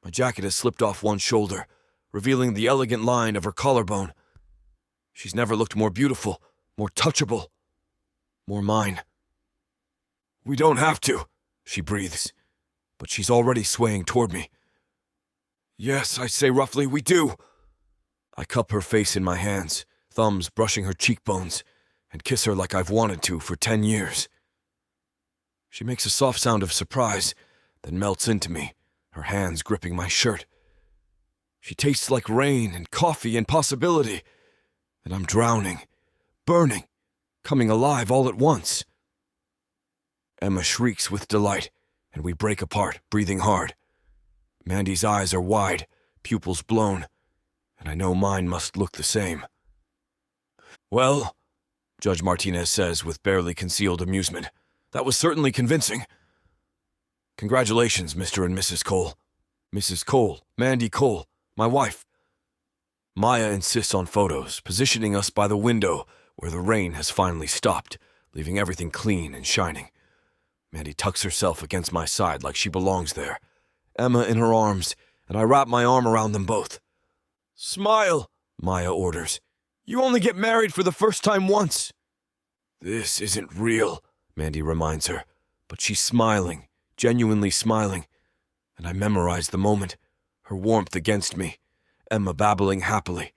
My jacket has slipped off one shoulder, revealing the elegant line of her collarbone. She's never looked more beautiful, more touchable, more mine. We don't have to, she breathes, but she's already swaying toward me. Yes, I say roughly, we do. I cup her face in my hands, thumbs brushing her cheekbones, and kiss her like I've wanted to for 10 years. She makes a soft sound of surprise, then melts into me, her hands gripping my shirt. She tastes like rain and coffee and possibility, and I'm drowning, burning, coming alive all at once. Emma shrieks with delight, and we break apart, breathing hard. Mandy's eyes are wide, pupils blown, and I know mine must look the same. Well, Judge Martinez says with barely concealed amusement, that was certainly convincing. Congratulations, Mr. and Mrs. Cole. Mrs. Cole, Mandy Cole, my wife. Maya insists on photos, positioning us by the window where the rain has finally stopped, leaving everything clean and shining. Mandy tucks herself against my side like she belongs there, Emma in her arms, and I wrap my arm around them both. Smile, Maya orders. You only get married for the first time once. This isn't real, Mandy reminds her, but she's smiling, genuinely smiling, and I memorize the moment, her warmth against me, Emma babbling happily,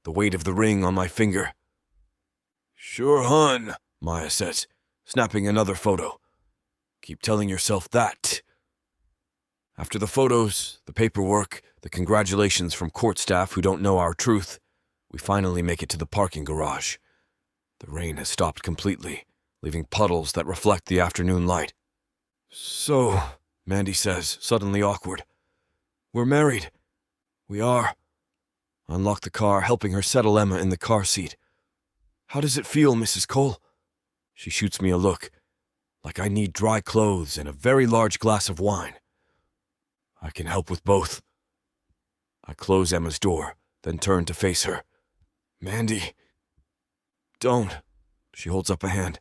the weight of the ring on my finger. Sure, hun, Maya says, snapping another photo. Keep telling yourself that. After the photos, the paperwork, the congratulations from court staff who don't know our truth, we finally make it to the parking garage. The rain has stopped completely, leaving puddles that reflect the afternoon light. So, Mandy says, suddenly awkward. We're married. We are. I unlock the car, helping her settle Emma in the car seat. How does it feel, Mrs. Cole? She shoots me a look, like I need dry clothes and a very large glass of wine. I can help with both. I close Emma's door, then turn to face her. Mandy. Don't. She holds up a hand.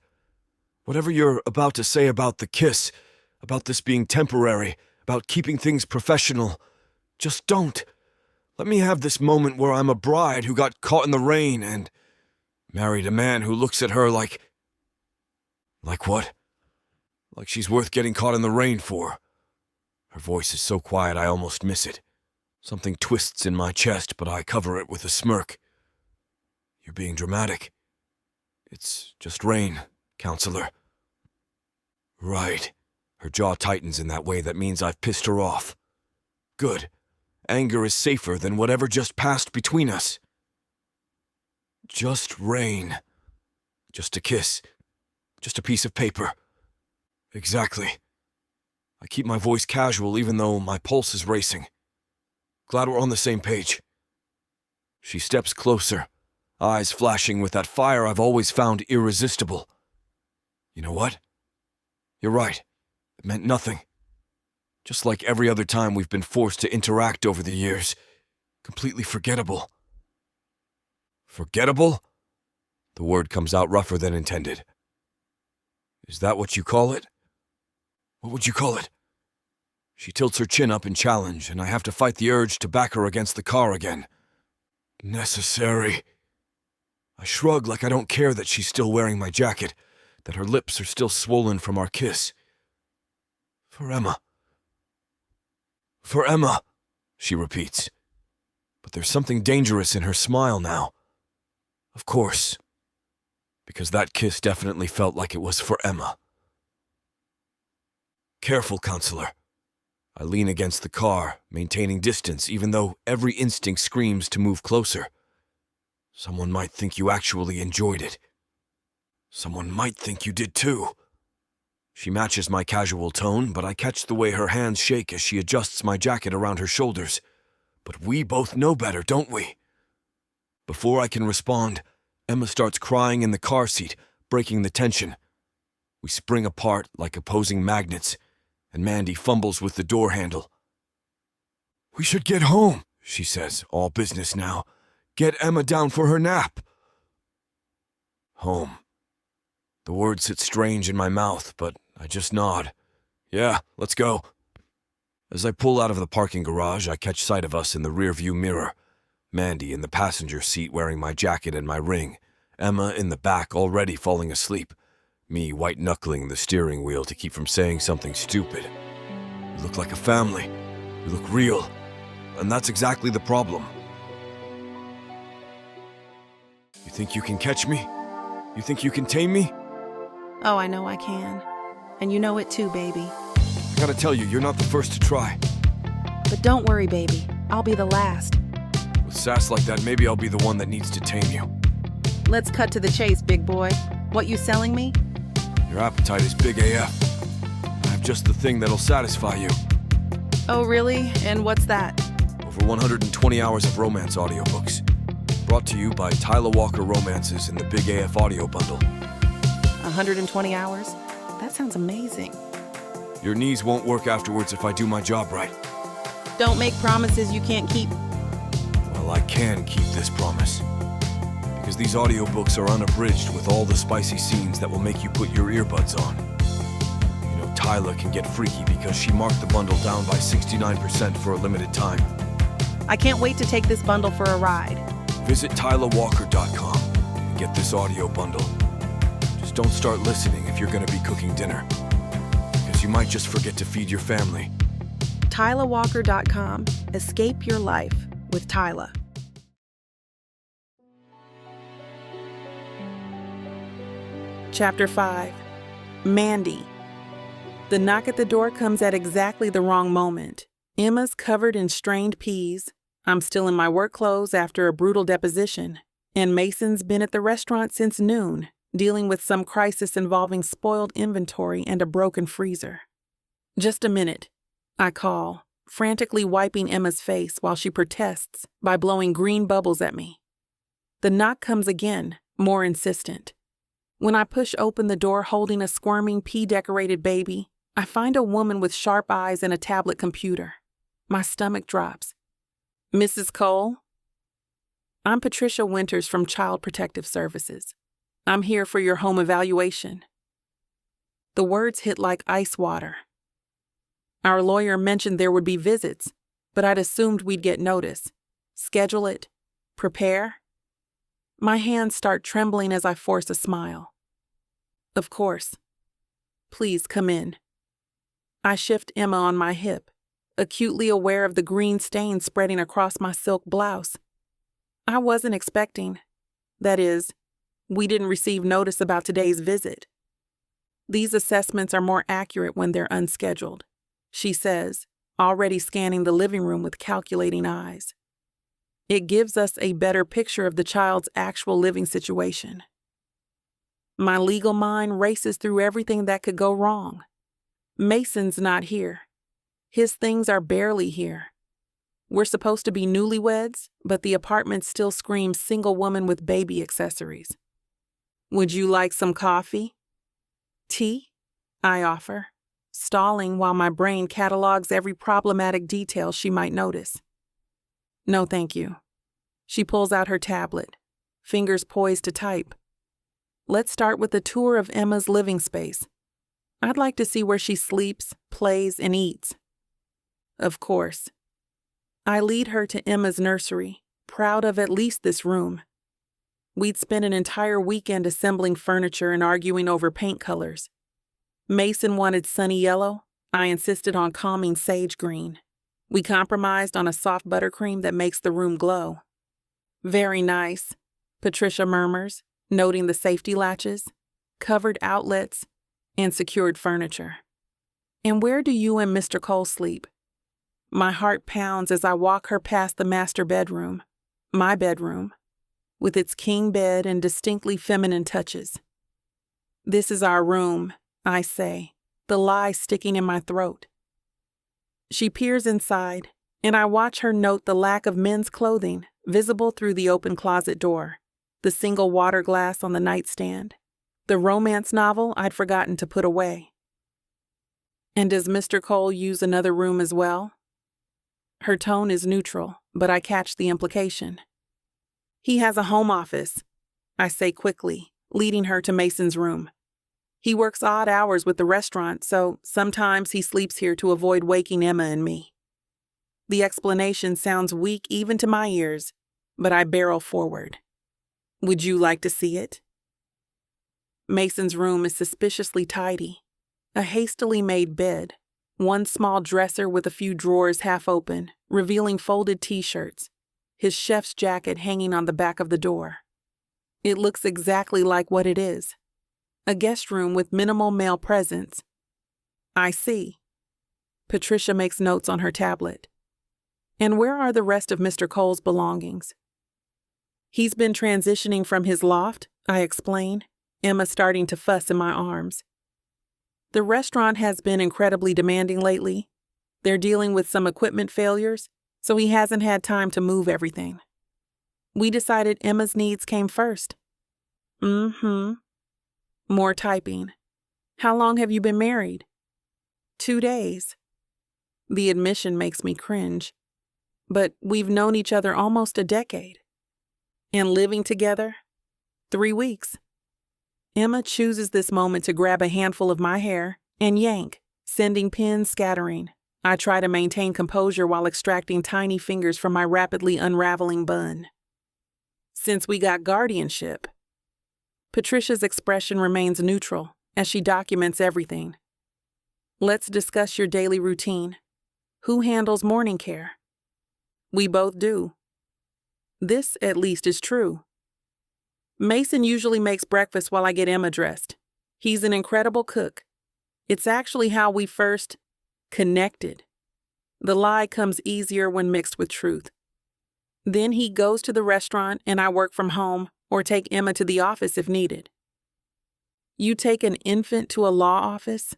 Whatever you're about to say about the kiss, about this being temporary, about keeping things professional, just don't. Let me have this moment where I'm a bride who got caught in the rain and married a man who looks at her like... Like what? Like she's worth getting caught in the rain for. Her voice is so quiet I almost miss it. Something twists in my chest, but I cover it with a smirk. You're being dramatic. It's just rain, counselor. Right. Her jaw tightens in that way that means I've pissed her off. Good. Anger is safer than whatever just passed between us. Just rain. Just a kiss. Just a piece of paper. Exactly. I keep my voice casual even though my pulse is racing. Glad we're on the same page. She steps closer, eyes flashing with that fire I've always found irresistible. You know what? You're right. It meant nothing. Just like every other time we've been forced to interact over the years. Completely forgettable. Forgettable? The word comes out rougher than intended. Is that what you call it? What would you call it? She tilts her chin up in challenge, and I have to fight the urge to back her against the car again. Necessary. I shrug like I don't care that she's still wearing my jacket, that her lips are still swollen from our kiss. For Emma. For Emma, she repeats. But there's something dangerous in her smile now. Of course. Because that kiss definitely felt like it was for Emma. Careful, counselor. I lean against the car, maintaining distance even though every instinct screams to move closer. Someone might think you actually enjoyed it. Someone might think you did too. She matches my casual tone, but I catch the way her hands shake as she adjusts my jacket around her shoulders. But we both know better, don't we? Before I can respond, Emma starts crying in the car seat, breaking the tension. We spring apart like opposing magnets, and Mandy fumbles with the door handle. We should get home, she says, all business now. Get Emma down for her nap. Home. The words sit strange in my mouth, but I just nod. Yeah, let's go. As I pull out of the parking garage, I catch sight of us in the rearview mirror. Mandy in the passenger seat wearing my jacket and my ring. Emma in the back already falling asleep. Me white-knuckling the steering wheel to keep from saying something stupid. We look like a family. We look real. And that's exactly the problem. You think you can catch me? You think you can tame me? Oh, I know I can. And you know it too, baby. I gotta tell you, you're not the first to try. But don't worry, baby. I'll be the last. With sass like that, maybe I'll be the one that needs to tame you. Let's cut to the chase, big boy. What you selling me? Your appetite is big AF. I have just the thing that'll satisfy you. Oh, really? And what's that? Over 120 hours of romance audiobooks. Brought to you by Tyler Walker Romances in the Big AF audio bundle. 120 hours? That sounds amazing. Your knees won't work afterwards if I do my job right. Don't make promises you can't keep. Well, I can keep this promise. Because these audiobooks are unabridged with all the spicy scenes that will make you put your earbuds on. You know, Tyler can get freaky because she marked the bundle down by 69% for a limited time. I can't wait to take this bundle for a ride. Visit tylerwalker.com and get this audio bundle. Just don't start listening if you're going to be cooking dinner. Because you might just forget to feed your family. tylerwalker.com. Escape your life with Tyler. Chapter 5. Mandy. The knock at the door comes at exactly the wrong moment. Emma's covered in strained peas. I'm still in my work clothes after a brutal deposition. And Mason's been at the restaurant since noon, dealing with some crisis involving spoiled inventory and a broken freezer. Just a minute, I call, frantically wiping Emma's face while she protests by blowing green bubbles at me. The knock comes again, more insistent. When I push open the door holding a squirming pea-decorated baby, I find a woman with sharp eyes and a tablet computer. My stomach drops. Mrs. Cole? I'm Patricia Winters from Child Protective Services. I'm here for your home evaluation. The words hit like ice water. Our lawyer mentioned there would be visits, but I'd assumed we'd get notice. Schedule it. Prepare. My hands start trembling as I force a smile. Of course. Please come in. I shift Emma on my hip, acutely aware of the green stain spreading across my silk blouse. I wasn't expecting. That is, we didn't receive notice about today's visit. These assessments are more accurate when they're unscheduled, she says, already scanning the living room with calculating eyes. It gives us a better picture of the child's actual living situation. My legal mind races through everything that could go wrong. Mason's not here. His things are barely here. We're supposed to be newlyweds, but the apartment still screams single woman with baby accessories. Would you like some coffee? Tea? I offer. stalling while my brain catalogs every problematic detail she might notice. No, thank you. She pulls out her tablet, fingers poised to type. Let's start with a tour of Emma's living space. I'd like to see where she sleeps, plays, and eats. Of course. I lead her to Emma's nursery, proud of at least this room. We'd spent an entire weekend assembling furniture and arguing over paint colors. Mason wanted sunny yellow. I insisted on calming sage green. We compromised on a soft buttercream that makes the room glow. Very nice, Patricia murmurs, noting the safety latches, covered outlets, and secured furniture. And where do you and Mr. Cole sleep? My heart pounds as I walk her past the master bedroom, my bedroom, with its king bed and distinctly feminine touches. This is our room, I say, the lie sticking in my throat. She peers inside, and I watch her note the lack of men's clothing visible through the open closet door, the single water glass on the nightstand, the romance novel I'd forgotten to put away. And does Mr. Cole use another room as well? Her tone is neutral, but I catch the implication. He has a home office, I say quickly, leading her to Mason's room. He works odd hours with the restaurant, so sometimes he sleeps here to avoid waking Emma and me. The explanation sounds weak even to my ears, but I barrel forward. Would you like to see it? Mason's room is suspiciously tidy. A hastily made bed, one small dresser with a few drawers half open, revealing folded t-shirts, his chef's jacket hanging on the back of the door. It looks exactly like what it is. A guest room with minimal male presence. I see. Patricia makes notes on her tablet. And where are the rest of Mr. Cole's belongings? He's been transitioning from his loft, I explain, Emma starting to fuss in my arms. The restaurant has been incredibly demanding lately. They're dealing with some equipment failures, so he hasn't had time to move everything. We decided Emma's needs came first. More typing. How long have you been married? 2 days. The admission makes me cringe. But we've known each other almost a decade. And living together? 3 weeks. Emma chooses this moment to grab a handful of my hair and yank, sending pins scattering. I try to maintain composure while extracting tiny fingers from my rapidly unraveling bun. Since we got guardianship. Patricia's expression remains neutral as she documents everything. Let's discuss your daily routine. Who handles morning care? We both do. This, at least, is true. Mason usually makes breakfast while I get Emma dressed. He's an incredible cook. It's actually how we first connected. The lie comes easier when mixed with truth. Then he goes to the restaurant and I work from home or take Emma to the office if needed. You take an infant to a law office?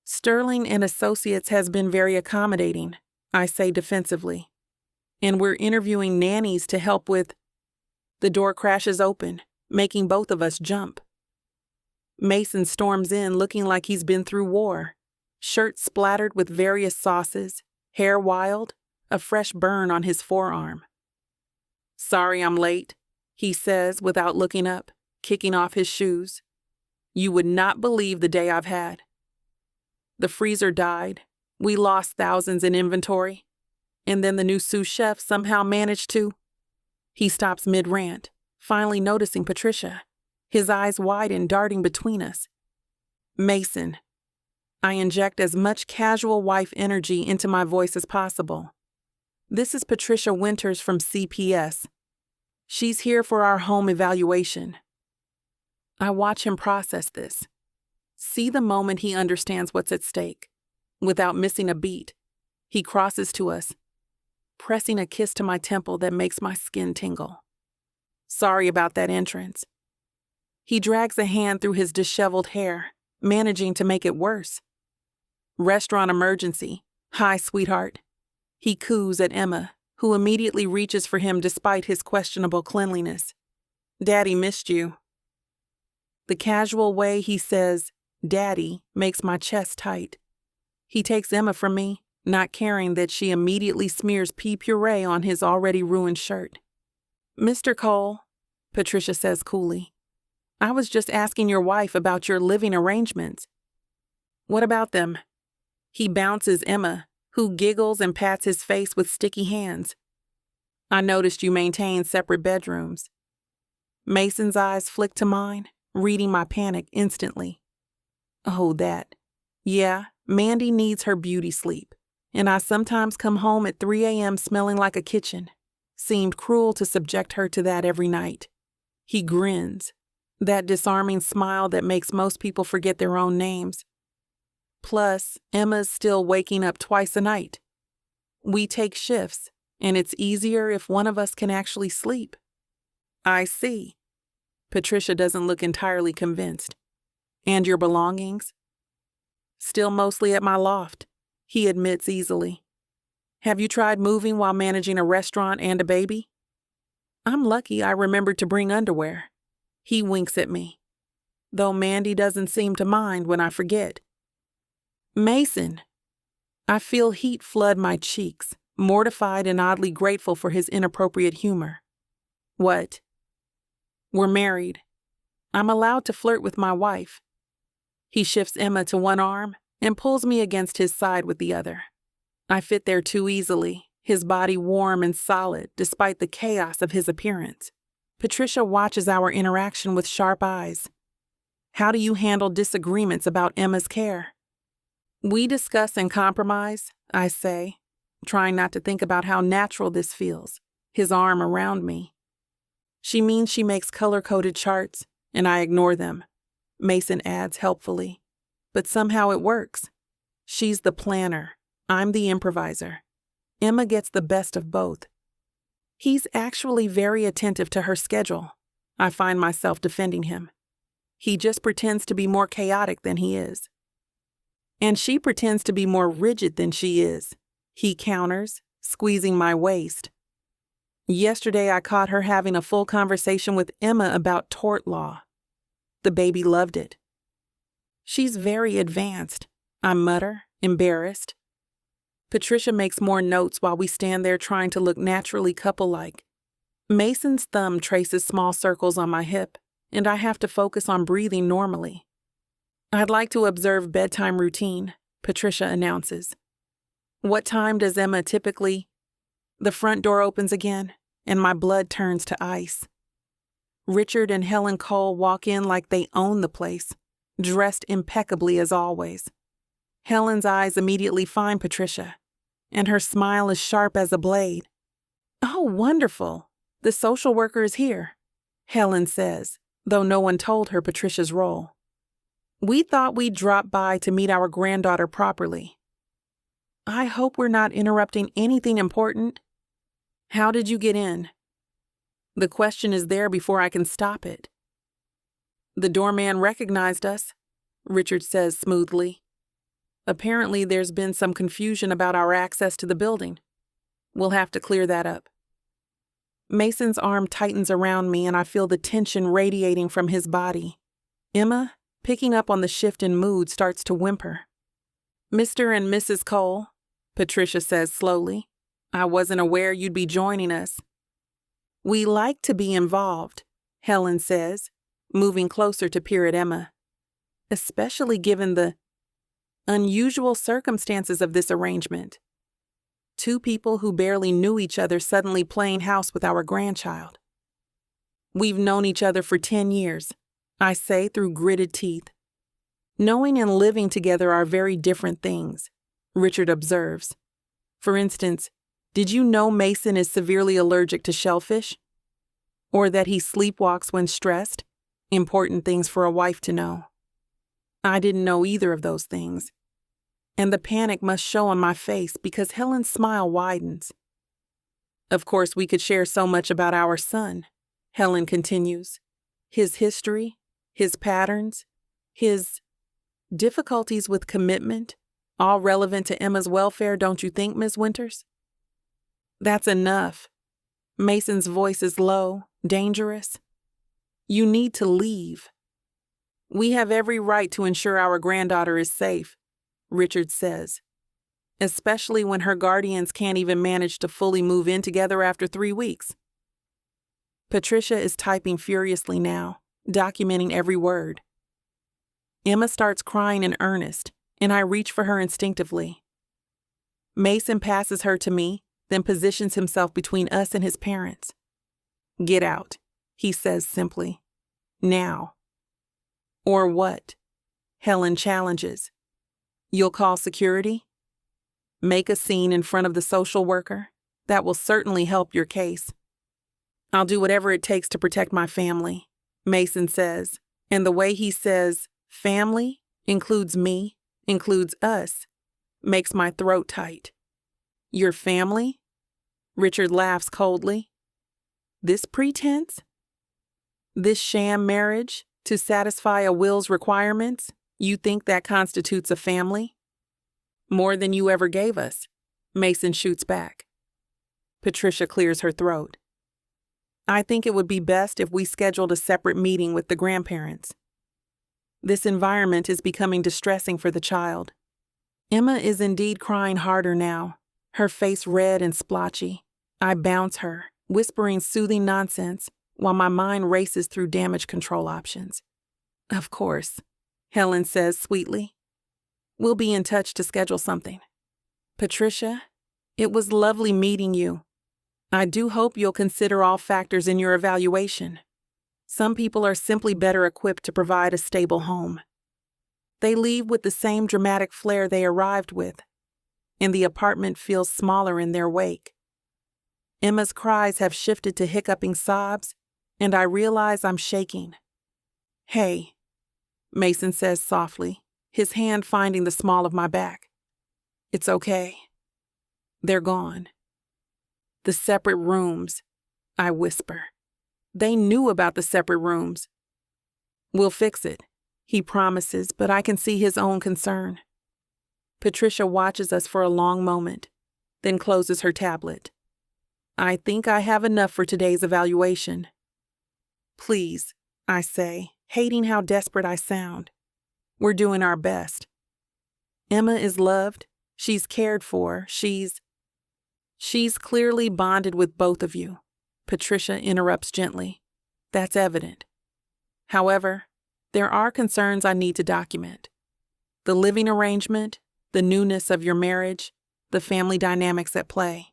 Sterling and Associates has been very accommodating, I say defensively. And we're interviewing nannies to help with... The door crashes open, making both of us jump. Mason storms in looking like he's been through war, shirt splattered with various sauces, hair wild, a fresh burn on his forearm. Sorry I'm late, he says without looking up, kicking off his shoes. You would not believe the day I've had. The freezer died. We lost thousands in inventory. And then the new sous chef somehow managed to... He stops mid-rant, finally noticing Patricia, his eyes widen, darting between us. Mason. I inject as much casual wife energy into my voice as possible. This is Patricia Winters from CPS. She's here for our home evaluation. I watch him process this. See the moment he understands what's at stake. Without missing a beat, he crosses to us, pressing a kiss to my temple that makes my skin tingle. Sorry about that entrance. He drags a hand through his disheveled hair, managing to make it worse. Restaurant emergency. Hi, sweetheart. He coos at Emma, who immediately reaches for him despite his questionable cleanliness. Daddy missed you. The casual way he says, Daddy makes my chest tight. He takes Emma from me, not caring that she immediately smears pea puree on his already ruined shirt. Mr. Cole, Patricia says coolly, I was just asking your wife about your living arrangements. What about them? He bounces Emma, who giggles and pats his face with sticky hands. I noticed you maintain separate bedrooms. Mason's eyes flick to mine, reading my panic instantly. Oh, that. Yeah, Mandy needs her beauty sleep, and I sometimes come home at 3 a.m. smelling like a kitchen. Seemed cruel to subject her to that every night. He grins, that disarming smile that makes most people forget their own names. Plus, Emma's still waking up twice a night. We take shifts, and it's easier if one of us can actually sleep. I see. Patricia doesn't look entirely convinced. And your belongings? Still mostly at my loft, he admits easily. Have you tried moving while managing a restaurant and a baby? I'm lucky I remembered to bring underwear. He winks at me, though Mandy doesn't seem to mind when I forget. Mason. I feel heat flood my cheeks, mortified and oddly grateful for his inappropriate humor. What? We're married. I'm allowed to flirt with my wife. He shifts Emma to one arm and pulls me against his side with the other. I fit there too easily, his body warm and solid despite the chaos of his appearance. Patricia watches our interaction with sharp eyes. How do you handle disagreements about Emma's care? We discuss and compromise, I say, trying not to think about how natural this feels, his arm around me. She means she makes color-coded charts, and I ignore them, Mason adds helpfully. But somehow it works. She's the planner, I'm the improviser. Emma gets the best of both. He's actually very attentive to her schedule. I find myself defending him. He just pretends to be more chaotic than he is. And she pretends to be more rigid than she is, he counters, squeezing my waist. Yesterday I caught her having a full conversation with Emma about tort law. The baby loved it. She's very advanced, I mutter, embarrassed. Patricia makes more notes while we stand there trying to look naturally couple-like. Mason's thumb traces small circles on my hip, and I have to focus on breathing normally. I'd like to observe bedtime routine, Patricia announces. What time does Emma typically? The front door opens again, and my blood turns to ice. Richard and Helen Cole walk in like they own the place, dressed impeccably as always. Helen's eyes immediately find Patricia, and her smile is sharp as a blade. Oh, wonderful. The social worker is here, Helen says, though no one told her Patricia's role. We thought we'd drop by to meet our granddaughter properly. I hope we're not interrupting anything important. How did you get in? The question is there before I can stop it. The doorman recognized us, Richard says smoothly. Apparently there's been some confusion about our access to the building. We'll have to clear that up. Mason's arm tightens around me and I feel the tension radiating from his body. Emma, picking up on the shift in mood, starts to whimper. Mr. and Mrs. Cole, Patricia says slowly. I wasn't aware you'd be joining us. We like to be involved, Helen says, moving closer to peer at Emma. Especially given the unusual circumstances of this arrangement. Two people who barely knew each other suddenly playing house with our grandchild. We've known each other for 10 years, I say through gritted teeth. Knowing and living together are very different things, Richard observes. For instance, did you know Mason is severely allergic to shellfish? Or that he sleepwalks when stressed? Important things for a wife to know. I didn't know either of those things. And the panic must show on my face because Helen's smile widens. Of course, we could share so much about our son, Helen continues. His history, his patterns, his difficulties with commitment, all relevant to Emma's welfare, don't you think, Ms. Winters? That's enough. Mason's voice is low, dangerous. You need to leave. We have every right to ensure our granddaughter is safe, Richard says, especially when her guardians can't even manage to fully move in together after 3 weeks. Patricia is typing furiously now, documenting every word. Emma starts crying in earnest, and I reach for her instinctively. Mason passes her to me, then positions himself between us and his parents. Get out, he says simply. Now. Or what? Helen challenges. You'll call security? Make a scene in front of the social worker? That will certainly help your case. I'll do whatever it takes to protect my family, Mason says, and the way he says family includes me, includes us, makes my throat tight. Your family? Richard laughs coldly. This pretense? This sham marriage to satisfy a will's requirements? You think that constitutes a family? More than you ever gave us, Mason shoots back. Patricia clears her throat. I think it would be best if we scheduled a separate meeting with the grandparents. This environment is becoming distressing for the child. Emma is indeed crying harder now, her face red and splotchy. I bounce her, whispering soothing nonsense, while my mind races through damage control options. Of course, Helen says sweetly. We'll be in touch to schedule something. Patricia, it was lovely meeting you. I do hope you'll consider all factors in your evaluation. Some people are simply better equipped to provide a stable home. They leave with the same dramatic flair they arrived with, and the apartment feels smaller in their wake. Emma's cries have shifted to hiccuping sobs, and I realize I'm shaking. Hey, Mason says softly, his hand finding the small of my back. It's okay. They're gone. The separate rooms, I whisper. They knew about the separate rooms. We'll fix it, he promises, but I can see his own concern. Patricia watches us for a long moment, then closes her tablet. I think I have enough for today's evaluation. Please, I say, hating how desperate I sound. We're doing our best. Emma is loved. She's cared for. She's clearly bonded with both of you, Patricia interrupts gently. That's evident. However, there are concerns I need to document. The living arrangement, the newness of your marriage, the family dynamics at play.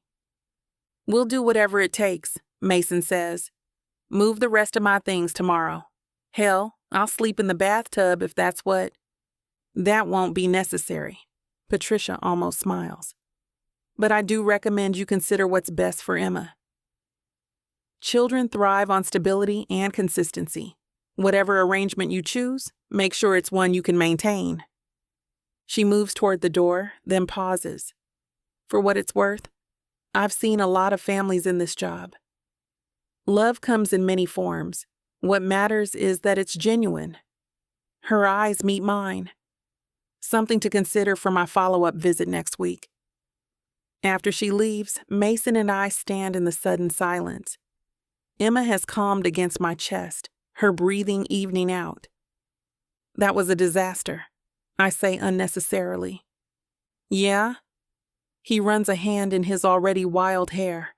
We'll do whatever it takes, Mason says. Move the rest of my things tomorrow. Hell, I'll sleep in the bathtub if that's what. That won't be necessary. Patricia almost smiles. But I do recommend you consider what's best for Emma. Children thrive on stability and consistency. Whatever arrangement you choose, make sure it's one you can maintain. She moves toward the door, then pauses. For what it's worth, I've seen a lot of families in this job. Love comes in many forms. What matters is that it's genuine. Her eyes meet mine. Something to consider for my follow-up visit next week. After she leaves, Mason and I stand in the sudden silence. Emma has calmed against my chest, her breathing evening out. That was a disaster, I say unnecessarily. Yeah? He runs a hand in his already wild hair.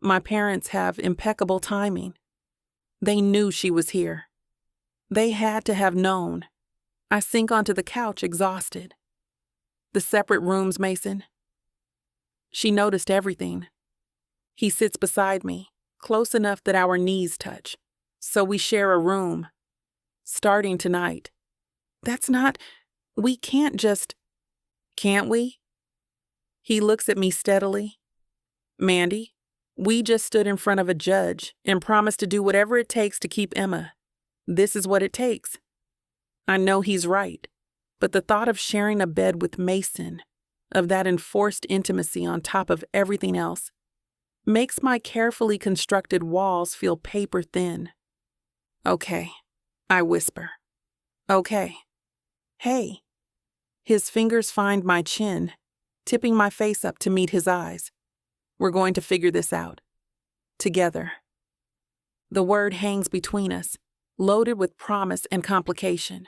My parents have impeccable timing. They knew she was here. They had to have known. I sink onto the couch exhausted. The separate rooms, Mason. She noticed everything. He sits beside me, close enough that our knees touch. So we share a room. Starting tonight. We can't just... Can't we? He looks at me steadily. Mandy, we just stood in front of a judge and promised to do whatever it takes to keep Emma. This is what it takes. I know he's right, but the thought of sharing a bed with Mason, of that enforced intimacy on top of everything else, makes my carefully constructed walls feel paper thin. Okay, I whisper. Okay. Hey. His fingers find my chin, tipping my face up to meet his eyes. We're going to figure this out. Together. The word hangs between us, loaded with promise and complication.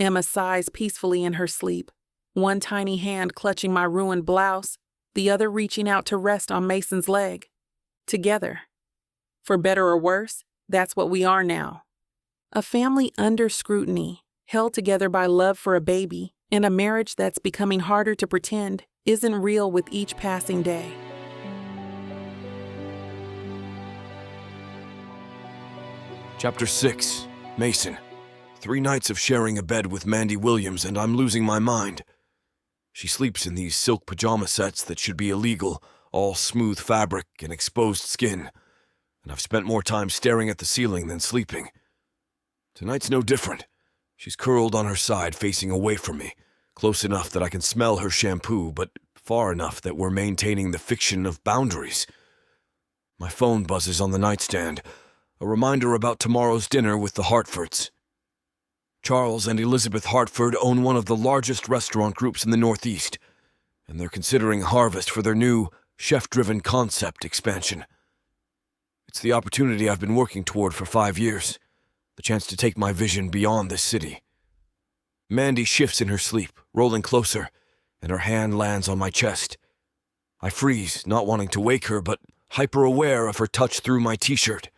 Emma sighs peacefully in her sleep, one tiny hand clutching my ruined blouse, the other reaching out to rest on Mason's leg. Together. For better or worse, that's what we are now. A family under scrutiny, held together by love for a baby, and a marriage that's becoming harder to pretend isn't real with each passing day. Chapter 6. Mason. 3 nights of sharing a bed with Mandy Williams and I'm losing my mind. She sleeps in these silk pajama sets that should be illegal, all smooth fabric and exposed skin. And I've spent more time staring at the ceiling than sleeping. Tonight's no different. She's curled on her side facing away from me, close enough that I can smell her shampoo, but far enough that we're maintaining the fiction of boundaries. My phone buzzes on the nightstand, a reminder about tomorrow's dinner with the Hartfords. Charles and Elizabeth Hartford own one of the largest restaurant groups in the Northeast, and they're considering Harvest for their new, chef-driven concept expansion. It's the opportunity I've been working toward for 5 years, the chance to take my vision beyond this city. Mandy shifts in her sleep, rolling closer, and her hand lands on my chest. I freeze, not wanting to wake her, but hyper-aware of her touch through my t-shirt.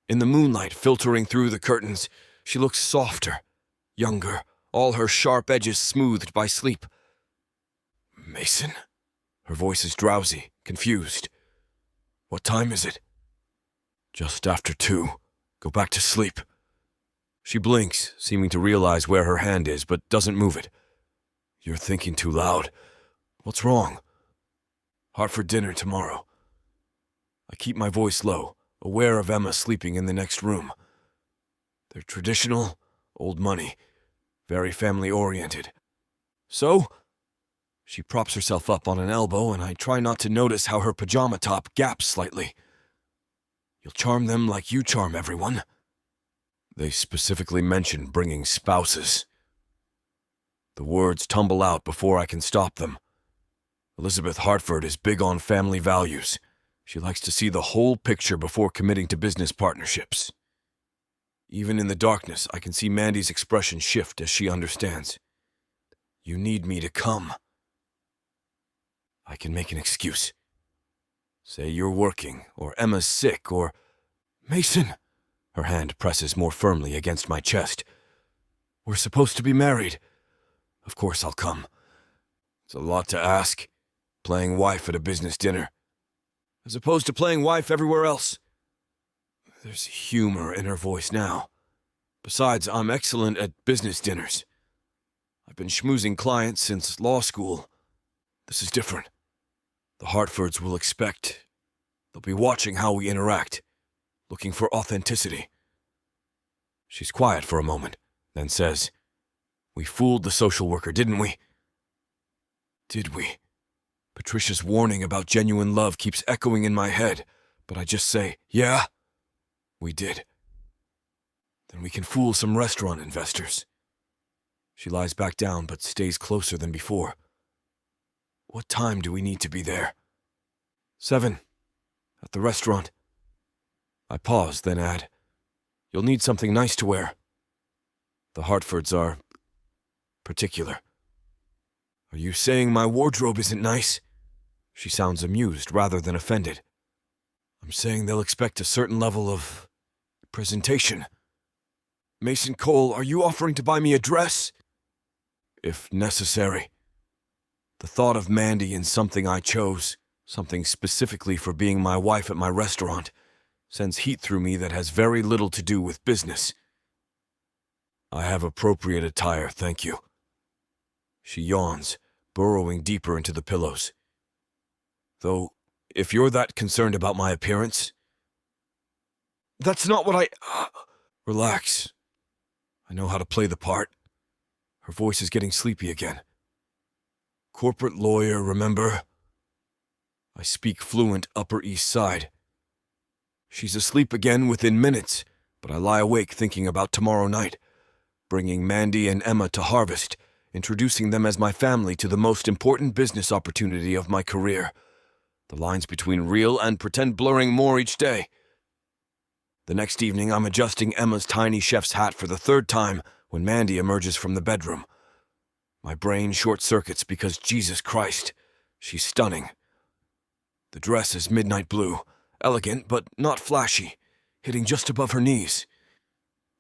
In the moonlight filtering through the curtains, she looks softer, younger, all her sharp edges smoothed by sleep. Mason? Her voice is drowsy, confused. What time is it? Just after 2. Go back to sleep. She blinks, seeming to realize where her hand is, but doesn't move it. You're thinking too loud. What's wrong? Hartford dinner tomorrow. I keep my voice low, aware of Emma sleeping in the next room. They're traditional, old money, very family-oriented. So? She props herself up on an elbow, and I try not to notice how her pajama top gaps slightly. You'll charm them like you charm everyone. They specifically mention bringing spouses. The words tumble out before I can stop them. Elizabeth Hartford is big on family values. She likes to see the whole picture before committing to business partnerships. Even in the darkness, I can see Mandy's expression shift as she understands. You need me to come. I can make an excuse. Say you're working, or Emma's sick, or... Mason! Her hand presses more firmly against my chest. We're supposed to be married. Of course I'll come. It's a lot to ask, playing wife at a business dinner, as opposed to playing wife everywhere else. There's humor in her voice now. Besides, I'm excellent at business dinners. I've been schmoozing clients since law school. This is different. The Hartfords will expect. They'll be watching how we interact, looking for authenticity. She's quiet for a moment, then says, We fooled the social worker, didn't we? Did we? Patricia's warning about genuine love keeps echoing in my head, but I just say, yeah, we did. Then we can fool some restaurant investors. She lies back down but stays closer than before. What time do we need to be there? 7. At the restaurant. I pause, then add, You'll need something nice to wear. The Hartfords are... particular. Are you saying my wardrobe isn't nice? She sounds amused rather than offended. I'm saying they'll expect a certain level of... presentation. Mason Cole, are you offering to buy me a dress? If necessary. The thought of Mandy in something I chose, something specifically for being my wife at my restaurant, sends heat through me that has very little to do with business. I have appropriate attire, thank you. She yawns, burrowing deeper into the pillows. Though, if you're that concerned about my appearance... That's not what I... Relax. I know how to play the part. Her voice is getting sleepy again. Corporate lawyer, remember? I speak fluent Upper East Side. She's asleep again within minutes, but I lie awake thinking about tomorrow night, bringing Mandy and Emma to Harvest, introducing them as my family to the most important business opportunity of my career. The lines between real and pretend blurring more each day. The next evening, I'm adjusting Emma's tiny chef's hat for the third time when Mandy emerges from the bedroom. My brain short-circuits because, Jesus Christ, she's stunning. The dress is midnight blue, elegant but not flashy, hitting just above her knees.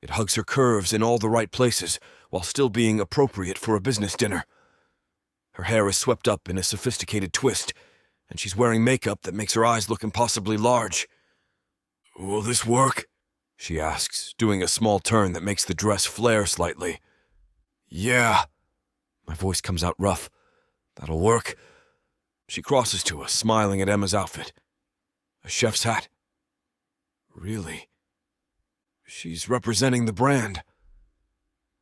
It hugs her curves in all the right places while still being appropriate for a business dinner. Her hair is swept up in a sophisticated twist, and she's wearing makeup that makes her eyes look impossibly large. "Will this work?" she asks, doing a small turn that makes the dress flare slightly. "Yeah." My voice comes out rough. "That'll work." She crosses to us, smiling at Emma's outfit. A chef's hat? Really? She's representing the brand.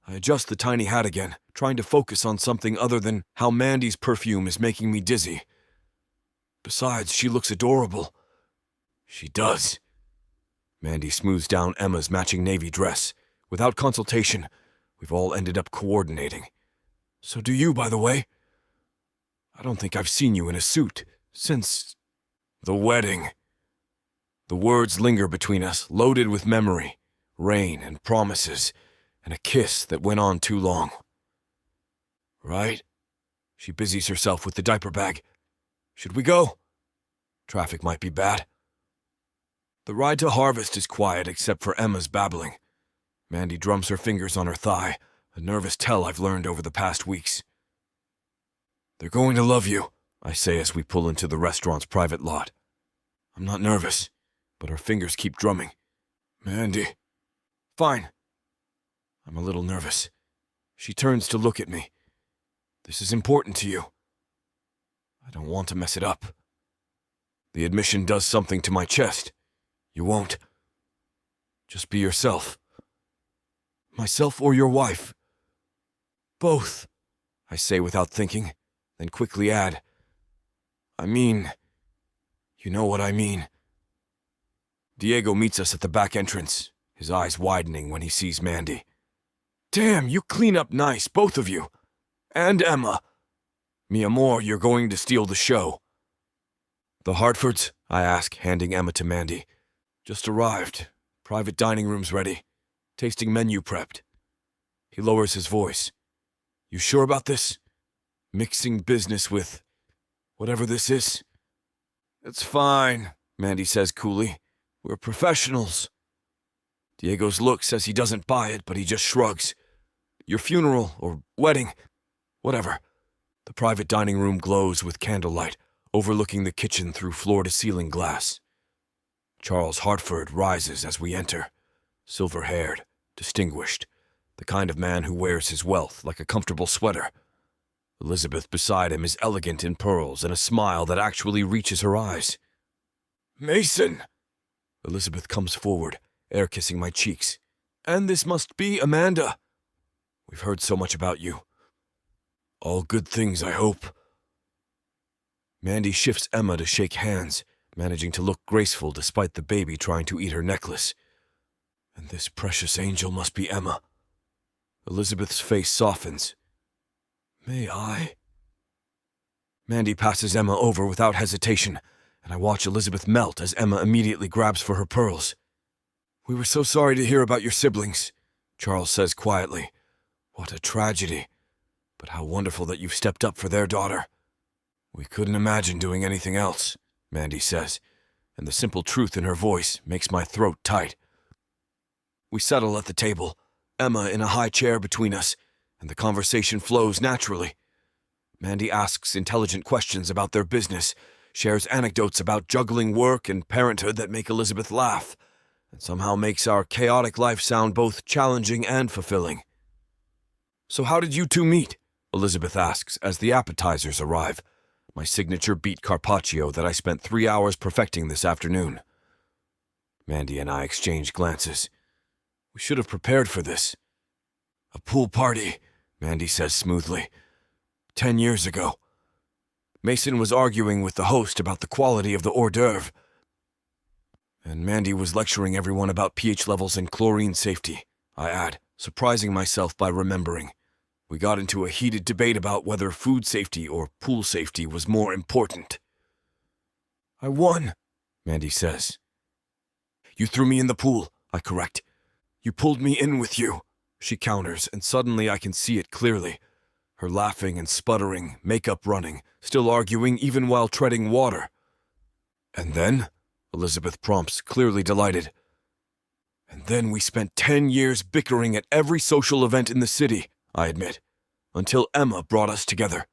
I adjust the tiny hat again, trying to focus on something other than how Mandy's perfume is making me dizzy. Besides, she looks adorable. She does. Mandy smooths down Emma's matching navy dress. Without consultation, we've all ended up coordinating. So do you, by the way. I don't think I've seen you in a suit since the wedding. The words linger between us, loaded with memory, rain and promises, and a kiss that went on too long. Right? She busies herself with the diaper bag. Should we go? Traffic might be bad. The ride to Harvest is quiet except for Emma's babbling. Mandy drums her fingers on her thigh, a nervous tell I've learned over the past weeks. They're going to love you, I say as we pull into the restaurant's private lot. I'm not nervous, but her fingers keep drumming. Mandy. Fine. I'm a little nervous. She turns to look at me. This is important to you. I don't want to mess it up. The admission does something to my chest. You won't. Just be yourself. Myself or your wife? Both, I say without thinking, then quickly add, I mean, you know what I mean. Diego meets us at the back entrance, his eyes widening when he sees Mandy. Damn, you clean up nice, both of you. And Emma. Mi amor, you're going to steal the show. The Hartfords? I ask, handing Emma to Mandy. Just arrived. Private dining room's ready. Tasting menu prepped. He lowers his voice. You sure about this? Mixing business with whatever this is? It's fine, Mandy says coolly. We're professionals. Diego's look says he doesn't buy it, but he just shrugs. Your funeral or wedding, whatever. The private dining room glows with candlelight, overlooking the kitchen through floor-to-ceiling glass. Charles Hartford rises as we enter, silver-haired, distinguished, the kind of man who wears his wealth like a comfortable sweater. Elizabeth beside him is elegant in pearls and a smile that actually reaches her eyes. Mason! Elizabeth comes forward, air-kissing my cheeks. And this must be Amanda. We've heard so much about you. All good things, I hope. Mandy shifts Emma to shake hands, managing to look graceful despite the baby trying to eat her necklace. And this precious angel must be Emma. Elizabeth's face softens. May I? Mandy passes Emma over without hesitation, and I watch Elizabeth melt as Emma immediately grabs for her pearls. We were so sorry to hear about your siblings, Charles says quietly. What a tragedy. But how wonderful that you've stepped up for their daughter. We couldn't imagine doing anything else, Mandy says, and the simple truth in her voice makes my throat tight. We settle at the table, Emma in a high chair between us, and the conversation flows naturally. Mandy asks intelligent questions about their business, shares anecdotes about juggling work and parenthood that make Elizabeth laugh, and somehow makes our chaotic life sound both challenging and fulfilling. So how did you two meet? Elizabeth asks as the appetizers arrive, my signature beet carpaccio that I spent 3 hours perfecting this afternoon. Mandy and I exchange glances. We should have prepared for this. A pool party, Mandy says smoothly. 10 years ago. Mason was arguing with the host about the quality of the hors d'oeuvre, and Mandy was lecturing everyone about pH levels and chlorine safety, I add, surprising myself by remembering. We got into a heated debate about whether food safety or pool safety was more important. I won, Mandy says. You threw me in the pool, I correct. You pulled me in with you, she counters, and suddenly I can see it clearly. Her laughing and sputtering, makeup running, still arguing even while treading water. And then? Elizabeth prompts, clearly delighted. And then we spent 10 years bickering at every social event in the city, I admit, until Emma brought us together.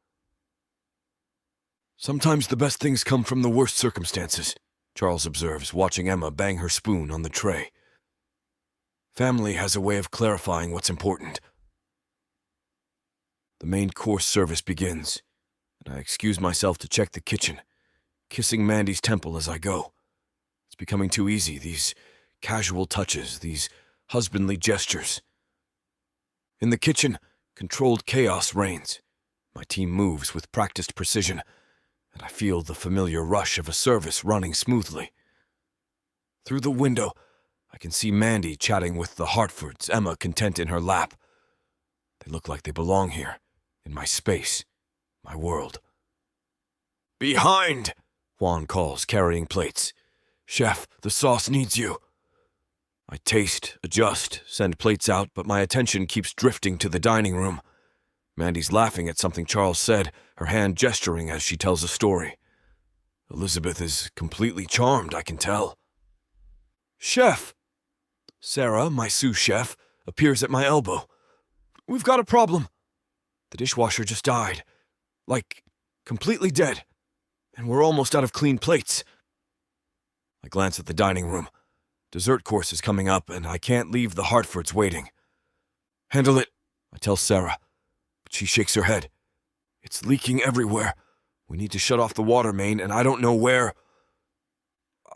Sometimes the best things come from the worst circumstances, Charles observes, watching Emma bang her spoon on the tray. Family has a way of clarifying what's important. The main course service begins, and I excuse myself to check the kitchen, kissing Mandy's temple as I go. It's becoming too easy, these casual touches, these husbandly gestures. In the kitchen, controlled chaos reigns. My team moves with practiced precision, and I feel the familiar rush of a service running smoothly. Through the window, I can see Mandy chatting with the Hartfords, Emma content in her lap. They look like they belong here, in my space, my world. Behind! Juan calls, carrying plates. Chef, the sauce needs you. I taste, adjust, send plates out, but my attention keeps drifting to the dining room. Mandy's laughing at something Charles said, her hand gesturing as she tells a story. Elizabeth is completely charmed, I can tell. Chef! Sarah, my sous chef, appears at my elbow. We've got a problem. The dishwasher just died. Like, completely dead. And we're almost out of clean plates. I glance at the dining room. Dessert course is coming up, and I can't leave the Hartfords waiting. Handle it, I tell Sarah, but she shakes her head. It's leaking everywhere. We need to shut off the water main, and I don't know where.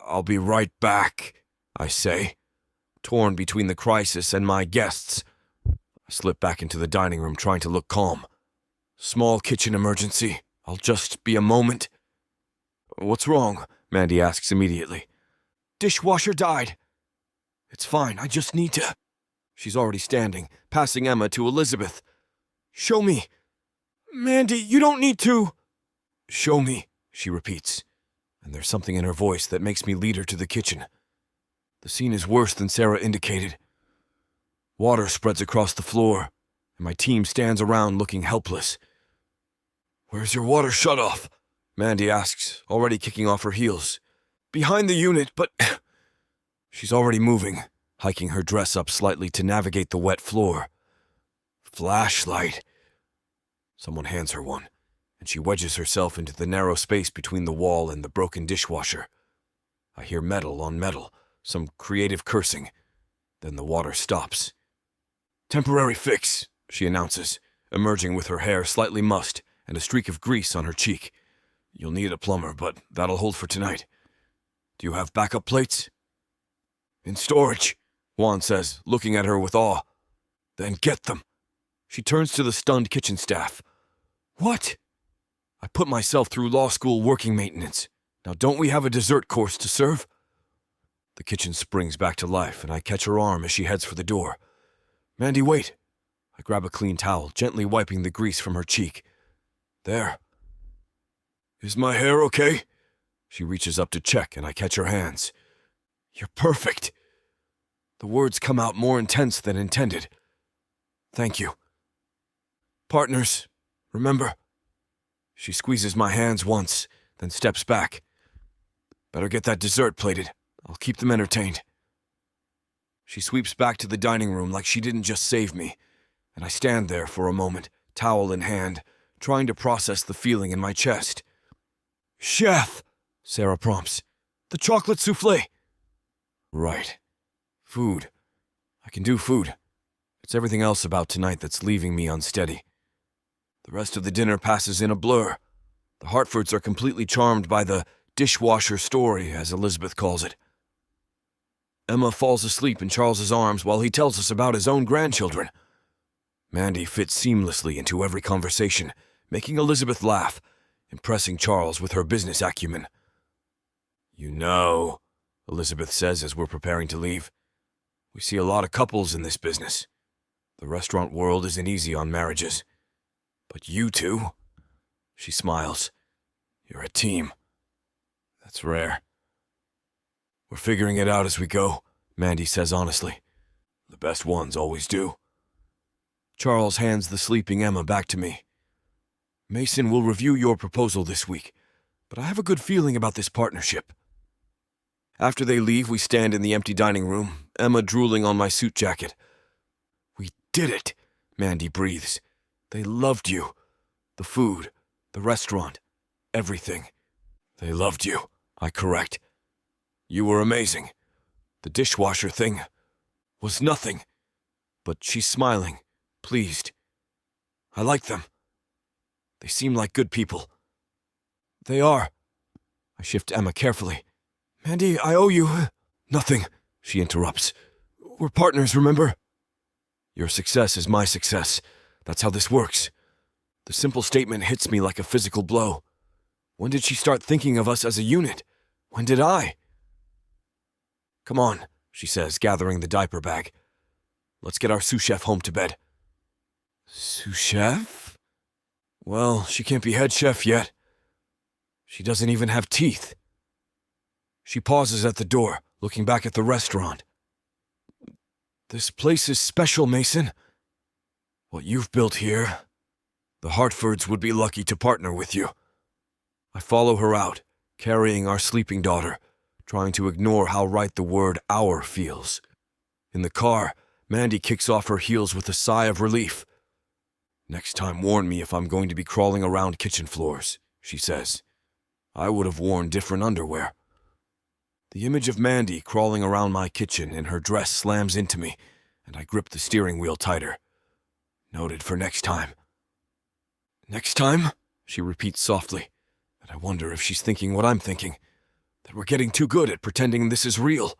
I'll be right back, I say, torn between the crisis and my guests. I slip back into the dining room, trying to look calm. Small kitchen emergency. I'll just be a moment. What's wrong? Mandy asks immediately. Dishwasher died. It's fine, I just need to... She's already standing, passing Emma to Elizabeth. Show me. Mandy, you don't need to... Show me, she repeats, and there's something in her voice that makes me lead her to the kitchen. The scene is worse than Sarah indicated. Water spreads across the floor, and my team stands around looking helpless. Where's your water shutoff? Mandy asks, already kicking off her heels. Behind the unit, but... She's already moving, hiking her dress up slightly to navigate the wet floor. Flashlight. Someone hands her one, and she wedges herself into the narrow space between the wall and the broken dishwasher. I hear metal on metal, some creative cursing. Then the water stops. Temporary fix, she announces, emerging with her hair slightly mussed and a streak of grease on her cheek. You'll need a plumber, but that'll hold for tonight. Do you have backup plates? In storage, Juan says, looking at her with awe. Then get them. She turns to the stunned kitchen staff. What? I put myself through law school working maintenance. Now don't we have a dessert course to serve? The kitchen springs back to life, and I catch her arm as she heads for the door. Mandy, wait. I grab a clean towel, gently wiping the grease from her cheek. There. Is my hair okay? She reaches up to check, and I catch her hands. You're perfect. The words come out more intense than intended. Thank you. Partners, remember? She squeezes my hands once, then steps back. Better get that dessert plated. I'll keep them entertained. She sweeps back to the dining room like she didn't just save me, and I stand there for a moment, towel in hand, trying to process the feeling in my chest. Chef, Sarah prompts. The chocolate soufflé. Right. Food. I can do food. It's everything else about tonight that's leaving me unsteady. The rest of the dinner passes in a blur. The Hartfords are completely charmed by the dishwasher story, as Elizabeth calls it. Emma falls asleep in Charles's arms while he tells us about his own grandchildren. Mandy fits seamlessly into every conversation, making Elizabeth laugh, impressing Charles with her business acumen. You know, Elizabeth says as we're preparing to leave, we see a lot of couples in this business. The restaurant world isn't easy on marriages. But you two, she smiles, you're a team. That's rare. We're figuring it out as we go, Mandy says honestly. The best ones always do. Charles hands the sleeping Emma back to me. Mason will review your proposal this week, but I have a good feeling about this partnership. After they leave, we stand in the empty dining room, Emma drooling on my suit jacket. We did it, Mandy breathes. They loved you. The food, the restaurant, everything. They loved you, I correct. You were amazing. The dishwasher thing was nothing. But she's smiling, pleased. I like them. They seem like good people. They are. I shift Emma carefully. Mandy, I owe you. Nothing, she interrupts. We're partners, remember? Your success is my success. That's how this works. The simple statement hits me like a physical blow. When did she start thinking of us as a unit? When did I? Come on, she says, gathering the diaper bag. Let's get our sous chef home to bed. Sous chef? Well, she can't be head chef yet. She doesn't even have teeth. She pauses at the door, looking back at the restaurant. This place is special, Mason. What you've built here, the Hartfords would be lucky to partner with you. I follow her out, carrying our sleeping daughter, trying to ignore how right the word "our" feels. In the car, Mandy kicks off her heels with a sigh of relief. Next time warn me if I'm going to be crawling around kitchen floors, she says. I would have worn different underwear. The image of Mandy crawling around my kitchen in her dress slams into me, and I grip the steering wheel tighter. Noted for next time. Next time? She repeats softly, and I wonder if she's thinking what I'm thinking, that we're getting too good at pretending this is real.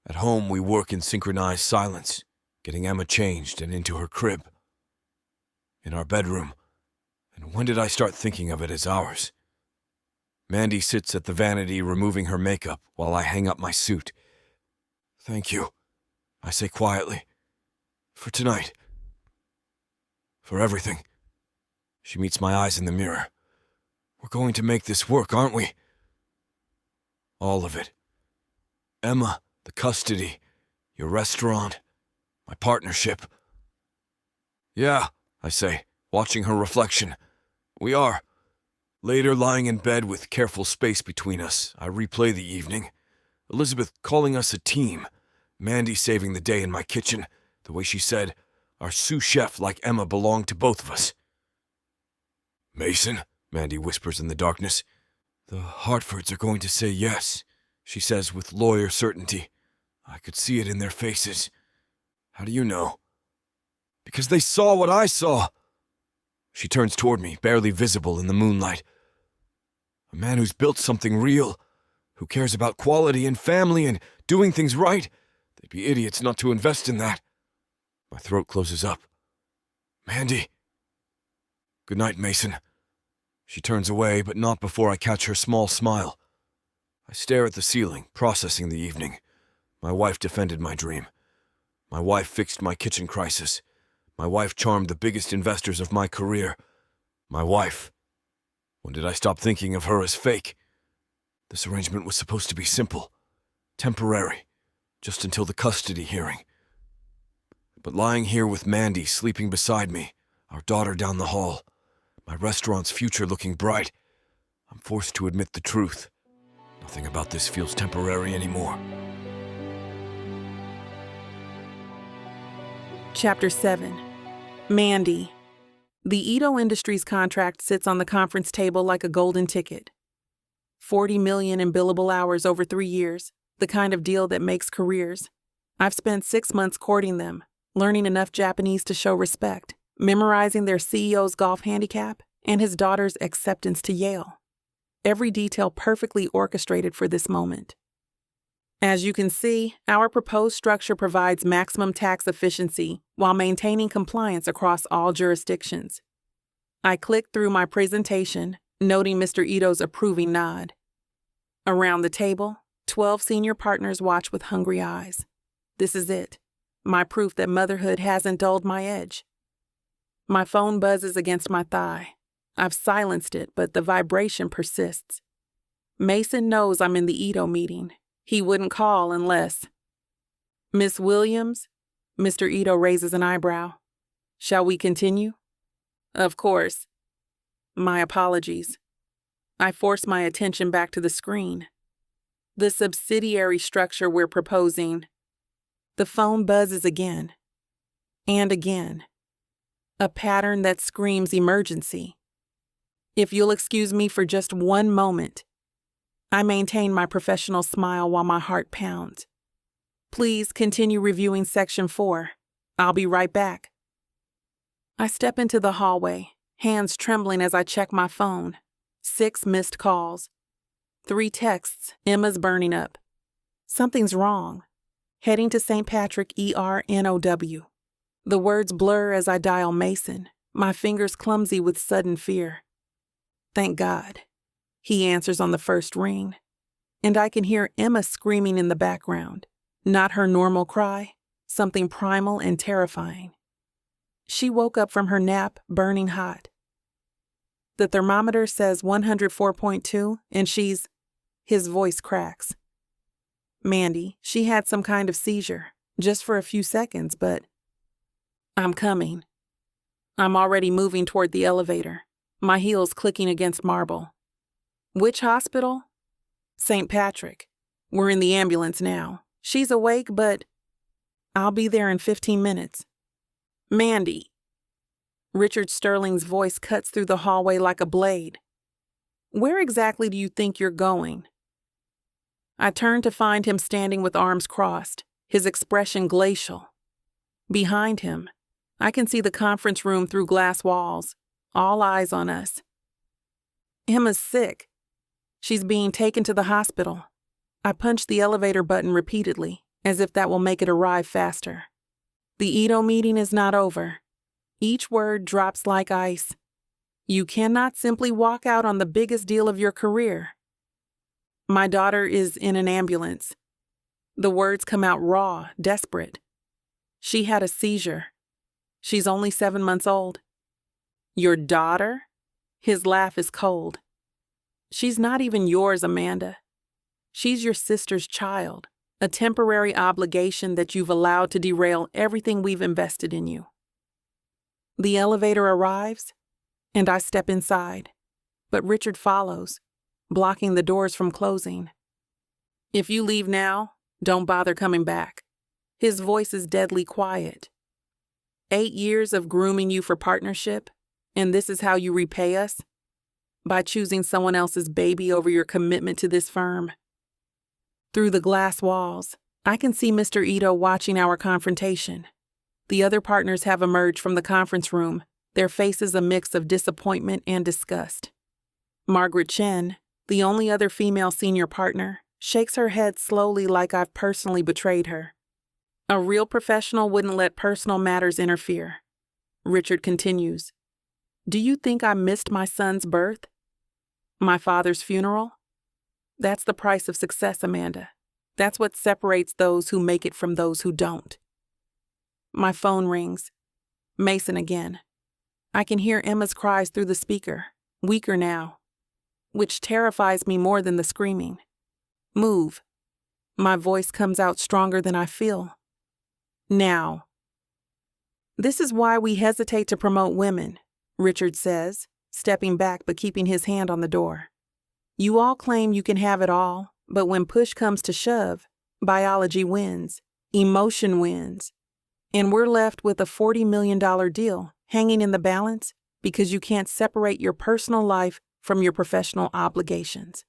At home, we work in synchronized silence, getting Emma changed and into her crib. In our bedroom, and when did I start thinking of it as ours? Mandy sits at the vanity removing her makeup while I hang up my suit. Thank you, I say quietly. For tonight. For everything. She meets my eyes in the mirror. We're going to make this work, aren't we? All of it. Emma, the custody, your restaurant, my partnership. Yeah, I say, watching her reflection. We are. Later, lying in bed with careful space between us, I replay the evening. Elizabeth calling us a team. Mandy saving the day in my kitchen, the way she said, our sous chef like Emma belonged to both of us. Mason, Mandy whispers in the darkness. The Hartfords are going to say yes, she says with lawyer certainty. I could see it in their faces. How do you know? Because they saw what I saw. She turns toward me, barely visible in the moonlight. A man who's built something real, who cares about quality and family and doing things right. They'd be idiots not to invest in that. My throat closes up. Mandy. Good night, Mason. She turns away, but not before I catch her small smile. I stare at the ceiling, processing the evening. My wife defended my dream. My wife fixed my kitchen crisis. My wife charmed the biggest investors of my career. My wife. When did I stop thinking of her as fake? This arrangement was supposed to be simple, temporary, just until the custody hearing. But lying here with Mandy sleeping beside me, our daughter down the hall, my restaurant's future looking bright, I'm forced to admit the truth. Nothing about this feels temporary anymore. Chapter 7. Mandy. The Ito Industries contract sits on the conference table like a golden ticket. 40 million in billable hours over 3 years, the kind of deal that makes careers. I've spent 6 months courting them, learning enough Japanese to show respect, memorizing their CEO's golf handicap, and his daughter's acceptance to Yale. Every detail perfectly orchestrated for this moment. As you can see, our proposed structure provides maximum tax efficiency while maintaining compliance across all jurisdictions. I clicked through my presentation, noting Mr. Ito's approving nod. Around the table, 12 senior partners watch with hungry eyes. This is it, my proof that motherhood hasn't dulled my edge. My phone buzzes against my thigh. I've silenced it, but the vibration persists. Mason knows I'm in the Ito meeting. He wouldn't call unless... Miss Williams? Mr. Ito raises an eyebrow. Shall we continue? Of course. My apologies. I force my attention back to the screen. The subsidiary structure we're proposing. The phone buzzes again. And again. A pattern that screams emergency. If you'll excuse me for just one moment. I maintain my professional smile while my heart pounds. Please continue reviewing Section 4. I'll be right back. I step into the hallway, hands trembling as I check my phone. 6 missed calls. 3 texts, Emma's burning up. Something's wrong. Heading to St. Patrick ERNOW. The words blur as I dial Mason, my fingers clumsy with sudden fear. Thank God. He answers on the first ring, and I can hear Emma screaming in the background. Not her normal cry, something primal and terrifying. She woke up from her nap burning hot. The thermometer says 104.2, and she's... His voice cracks. Mandy, she had some kind of seizure, just for a few seconds, but... I'm coming. I'm already moving toward the elevator, my heels clicking against marble. Which hospital? St. Patrick. We're in the ambulance now. She's awake, but... I'll be there in 15 minutes. Mandy. Richard Sterling's voice cuts through the hallway like a blade. Where exactly do you think you're going? I turn to find him standing with arms crossed, his expression glacial. Behind him, I can see the conference room through glass walls, all eyes on us. Emma's sick. She's being taken to the hospital. I punch the elevator button repeatedly, as if that will make it arrive faster. The Ito meeting is not over. Each word drops like ice. You cannot simply walk out on the biggest deal of your career. My daughter is in an ambulance. The words come out raw, desperate. She had a seizure. She's only 7 months old. Your daughter? His laugh is cold. She's not even yours, Amanda. She's your sister's child, a temporary obligation that you've allowed to derail everything we've invested in you. The elevator arrives, and I step inside, but Richard follows, blocking the doors from closing. If you leave now, don't bother coming back. His voice is deadly quiet. 8 years of grooming you for partnership, and this is how you repay us? By choosing someone else's baby over your commitment to this firm. Through the glass walls, I can see Mr. Ito watching our confrontation. The other partners have emerged from the conference room, their faces a mix of disappointment and disgust. Margaret Chen, the only other female senior partner, shakes her head slowly like I've personally betrayed her. A real professional wouldn't let personal matters interfere. Richard continues. Do you think I missed my son's birth? My father's funeral? That's the price of success, Amanda. That's what separates those who make it from those who don't. My phone rings. Mason again. I can hear Emma's cries through the speaker, weaker now, which terrifies me more than the screaming. Move. My voice comes out stronger than I feel. Now. This is why we hesitate to promote women, Richard says, stepping back but keeping his hand on the door. You all claim you can have it all, but when push comes to shove, biology wins, emotion wins, and we're left with a $40 million deal hanging in the balance because you can't separate your personal life from your professional obligations.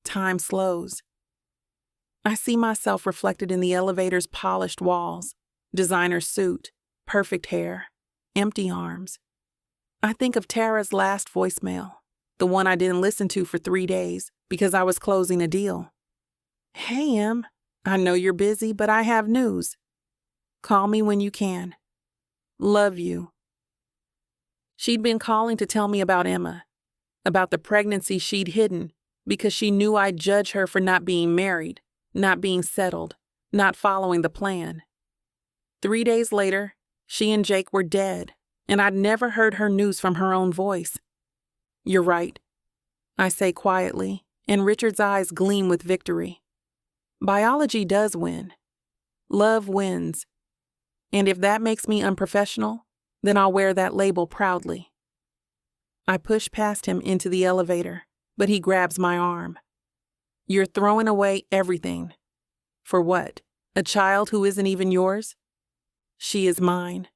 Time slows. I see myself reflected in the elevator's polished walls, designer suit, perfect hair, empty arms. I think of Tara's last voicemail, the one I didn't listen to for 3 days because I was closing a deal. Hey, Em, I know you're busy, but I have news. Call me when you can. Love you. She'd been calling to tell me about Emma, about the pregnancy she'd hidden because she knew I'd judge her for not being married, not being settled, not following the plan. 3 days later, she and Jake were dead, and I'd never heard her news from her own voice. You're right, I say quietly, and Richard's eyes gleam with victory. Biology does win. Love wins. And if that makes me unprofessional, then I'll wear that label proudly. I push past him into the elevator, but he grabs my arm. You're throwing away everything. For what? A child who isn't even yours? She is mine.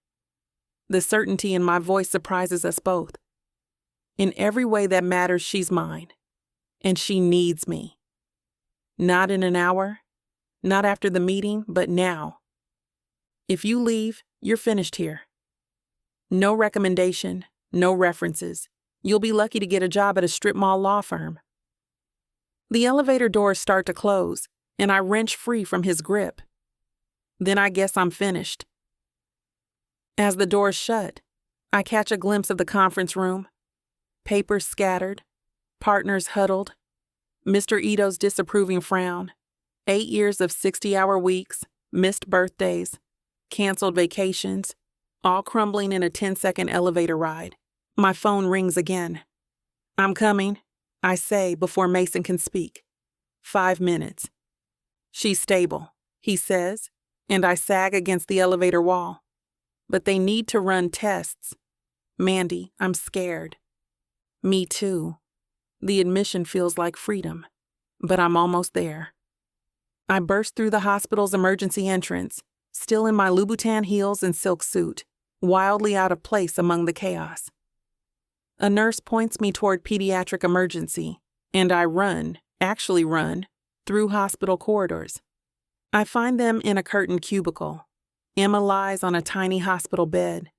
The certainty in my voice surprises us both. In every way that matters, she's mine. And she needs me. Not in an hour, not after the meeting, but now. If you leave, you're finished here. No recommendation, no references. You'll be lucky to get a job at a strip mall law firm. The elevator doors start to close, and I wrench free from his grip. Then I guess I'm finished. As the doors shut, I catch a glimpse of the conference room. Papers scattered, partners huddled, Mr. Ito's disapproving frown, 8 years of 60-hour weeks, missed birthdays, canceled vacations, all crumbling in a 10-second elevator ride. My phone rings again. I'm coming, I say before Mason can speak. 5 minutes. She's stable, he says, and I sag against the elevator wall. But they need to run tests. Mandy, I'm scared. Me too. The admission feels like freedom, but I'm almost there. I burst through the hospital's emergency entrance, still in my Louboutin heels and silk suit, wildly out of place among the chaos. A nurse points me toward pediatric emergency, and I run, through hospital corridors. I find them in a curtained cubicle. Emma lies on a tiny hospital bed,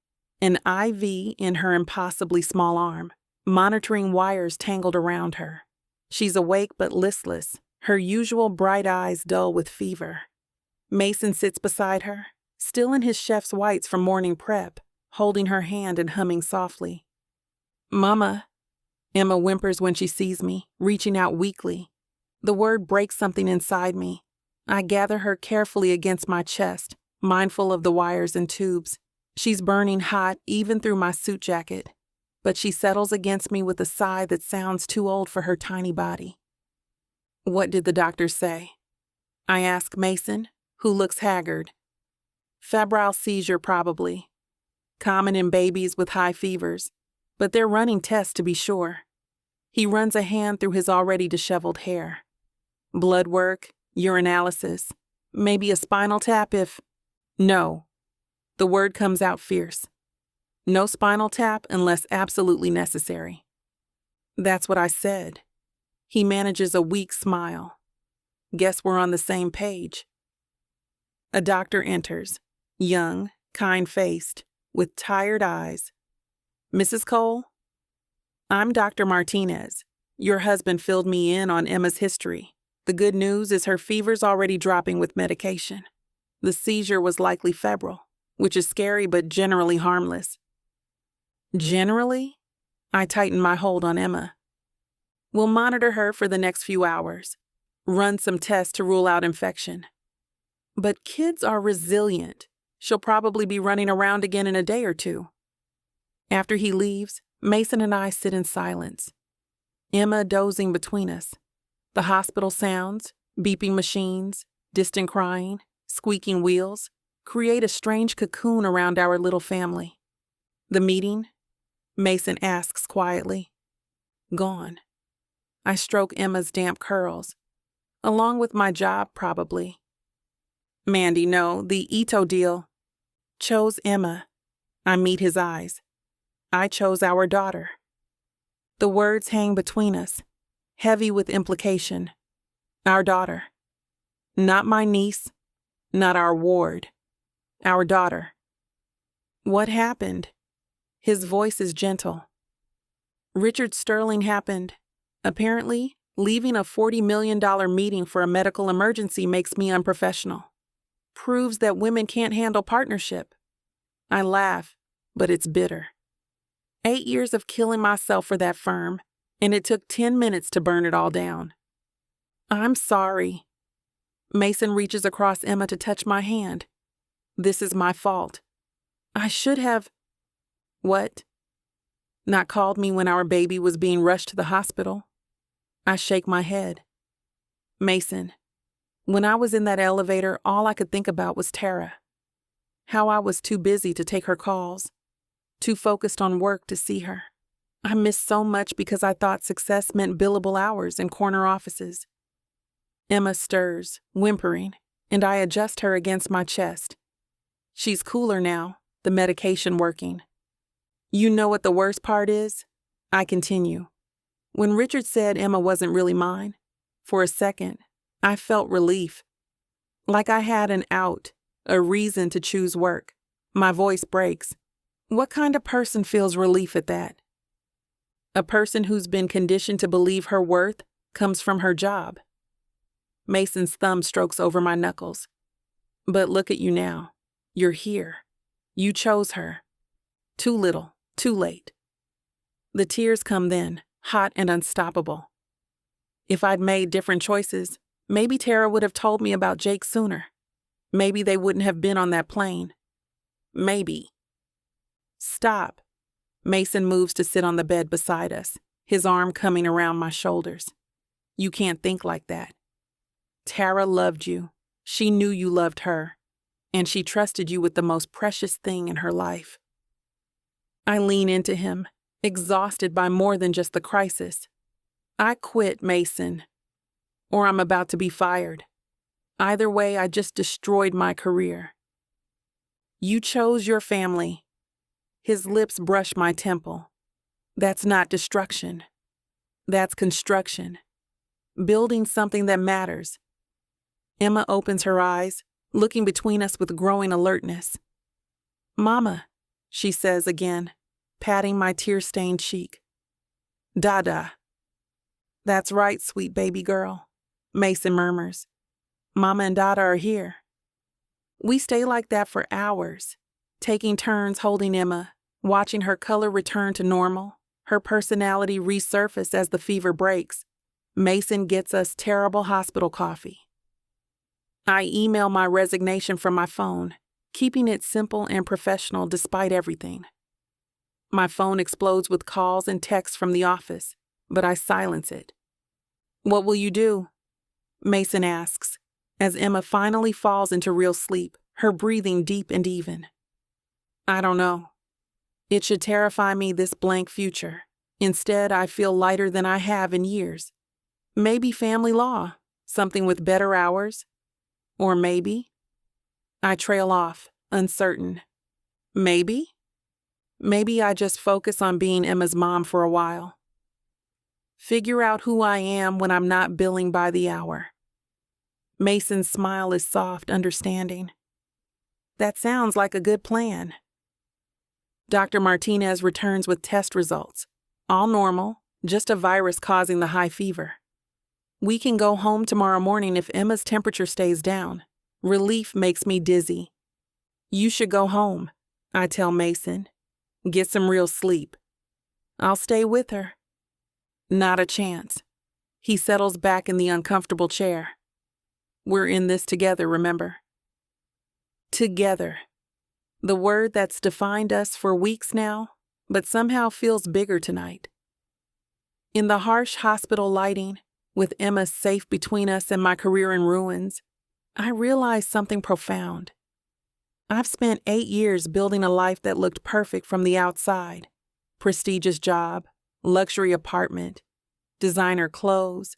an IV in her impossibly small arm, monitoring wires tangled around her. She's awake but listless, her usual bright eyes dull with fever. Mason sits beside her, still in his chef's whites from morning prep, holding her hand and humming softly. "Mama," Emma whimpers when she sees me, reaching out weakly. The word breaks something inside me. I gather her carefully against my chest, mindful of the wires and tubes. She's burning hot even through my suit jacket, but she settles against me with a sigh that sounds too old for her tiny body. "What did the doctor say?" I ask Mason, who looks haggard. "Febrile seizure probably. Common in babies with high fevers, but they're running tests to be sure." He runs a hand through his already disheveled hair. "Blood work, urinalysis, maybe a spinal tap if—" "No." The word comes out fierce. "No spinal tap unless absolutely necessary." That's what I said. He manages a weak smile. Guess we're on the same page. A doctor enters, young, kind-faced, with tired eyes. "Mrs. Cole?" "I'm Dr. Martinez. Your husband filled me in on Emma's history. The good news is her fever's already dropping with medication. The seizure was likely febrile, which is scary but generally harmless." "Generally?" I tighten my hold on Emma. "We'll monitor her for the next few hours. Run some tests to rule out infection. But kids are resilient. She'll probably be running around again in a day or two." After he leaves, Mason and I sit in silence. Emma dozing between us. The hospital sounds, beeping machines, distant crying, squeaking wheels, create a strange cocoon around our little family. "The meeting?" Mason asks quietly. "Gone." I stroke Emma's damp curls. "Along with my job, probably." "Mandy, no, the Ito deal." "Chose Emma." I meet his eyes. "I chose our daughter." The words hang between us, heavy with implication. Our daughter. Not my niece, not our ward. Our daughter. "What happened?" His voice is gentle. "Richard Sterling happened. Apparently, leaving a $40 million meeting for a medical emergency makes me unprofessional. Proves that women can't handle partnership." I laugh, but it's bitter. 8 years of killing myself for that firm, and it took 10 minutes to burn it all down. "I'm sorry." Mason reaches across Emma to touch my hand. "This is my fault. I should have—" "What?" "Not called me when our baby was being rushed to the hospital." I shake my head. "Mason, When I was in that elevator, all I could think about was Tara. How I was too busy to take her calls, too focused on work to see her. I missed so much because I thought success meant billable hours in corner offices. Emma stirs, whimpering, and I adjust her against my chest. She's cooler now, the medication working. You know what the worst part is? I continue. When Richard said Emma wasn't really mine, for a second, I felt relief. Like I had an out, a reason to choose work. My voice breaks. What kind of person feels relief at that? A person who's been conditioned to believe her worth comes from her job. Mason's thumb strokes over my knuckles. But look at you now. You're here. You chose her. Too little, too late. The tears come then, hot and unstoppable. If I'd made different choices, maybe Tara would have told me about Jake sooner. Maybe they wouldn't have been on that plane. Maybe. Stop. Mason moves to sit on the bed beside us, his arm coming around my shoulders. You can't think like that. Tara loved you. She knew you loved her. And she trusted you with the most precious thing in her life. I lean into him, exhausted by more than just the crisis. I quit, Mason. Or I'm about to be fired. Either way, I just destroyed my career. You chose your family. His lips brush my temple. That's not destruction. That's construction. Building something that matters. Emma opens her eyes, looking between us with growing alertness. Mama, she says again, patting my tear-stained cheek. Dada. That's right, sweet baby girl, Mason murmurs. Mama and Dada are here. We stay like that for hours, taking turns holding Emma, watching her color return to normal, her personality resurface as the fever breaks. Mason gets us terrible hospital coffee. I email my resignation from my phone, keeping it simple and professional despite everything. My phone explodes with calls and texts from the office, but I silence it. What will you do? Mason asks, as Emma finally falls into real sleep, her breathing deep and even. I don't know. It should terrify me, this blank future. Instead, I feel lighter than I have in years. Maybe family law, something with better hours. Or maybe. I trail off, uncertain. Maybe? Maybe I just focus on being Emma's mom for a while. Figure out who I am when I'm not billing by the hour. Mason's smile is soft, understanding. That sounds like a good plan. Dr. Martinez returns with test results. All normal, just a virus causing the high fever. We can go home tomorrow morning if Emma's temperature stays down. Relief makes me dizzy. You should go home, I tell Mason. Get some real sleep. I'll stay with her. Not a chance. He settles back in the uncomfortable chair. We're in this together, remember? Together. The word that's defined us for weeks now, but somehow feels bigger tonight. In the harsh hospital lighting, with Emma safe between us and my career in ruins, I realized something profound. I've spent 8 years building a life that looked perfect from the outside. Prestigious job, luxury apartment, designer clothes.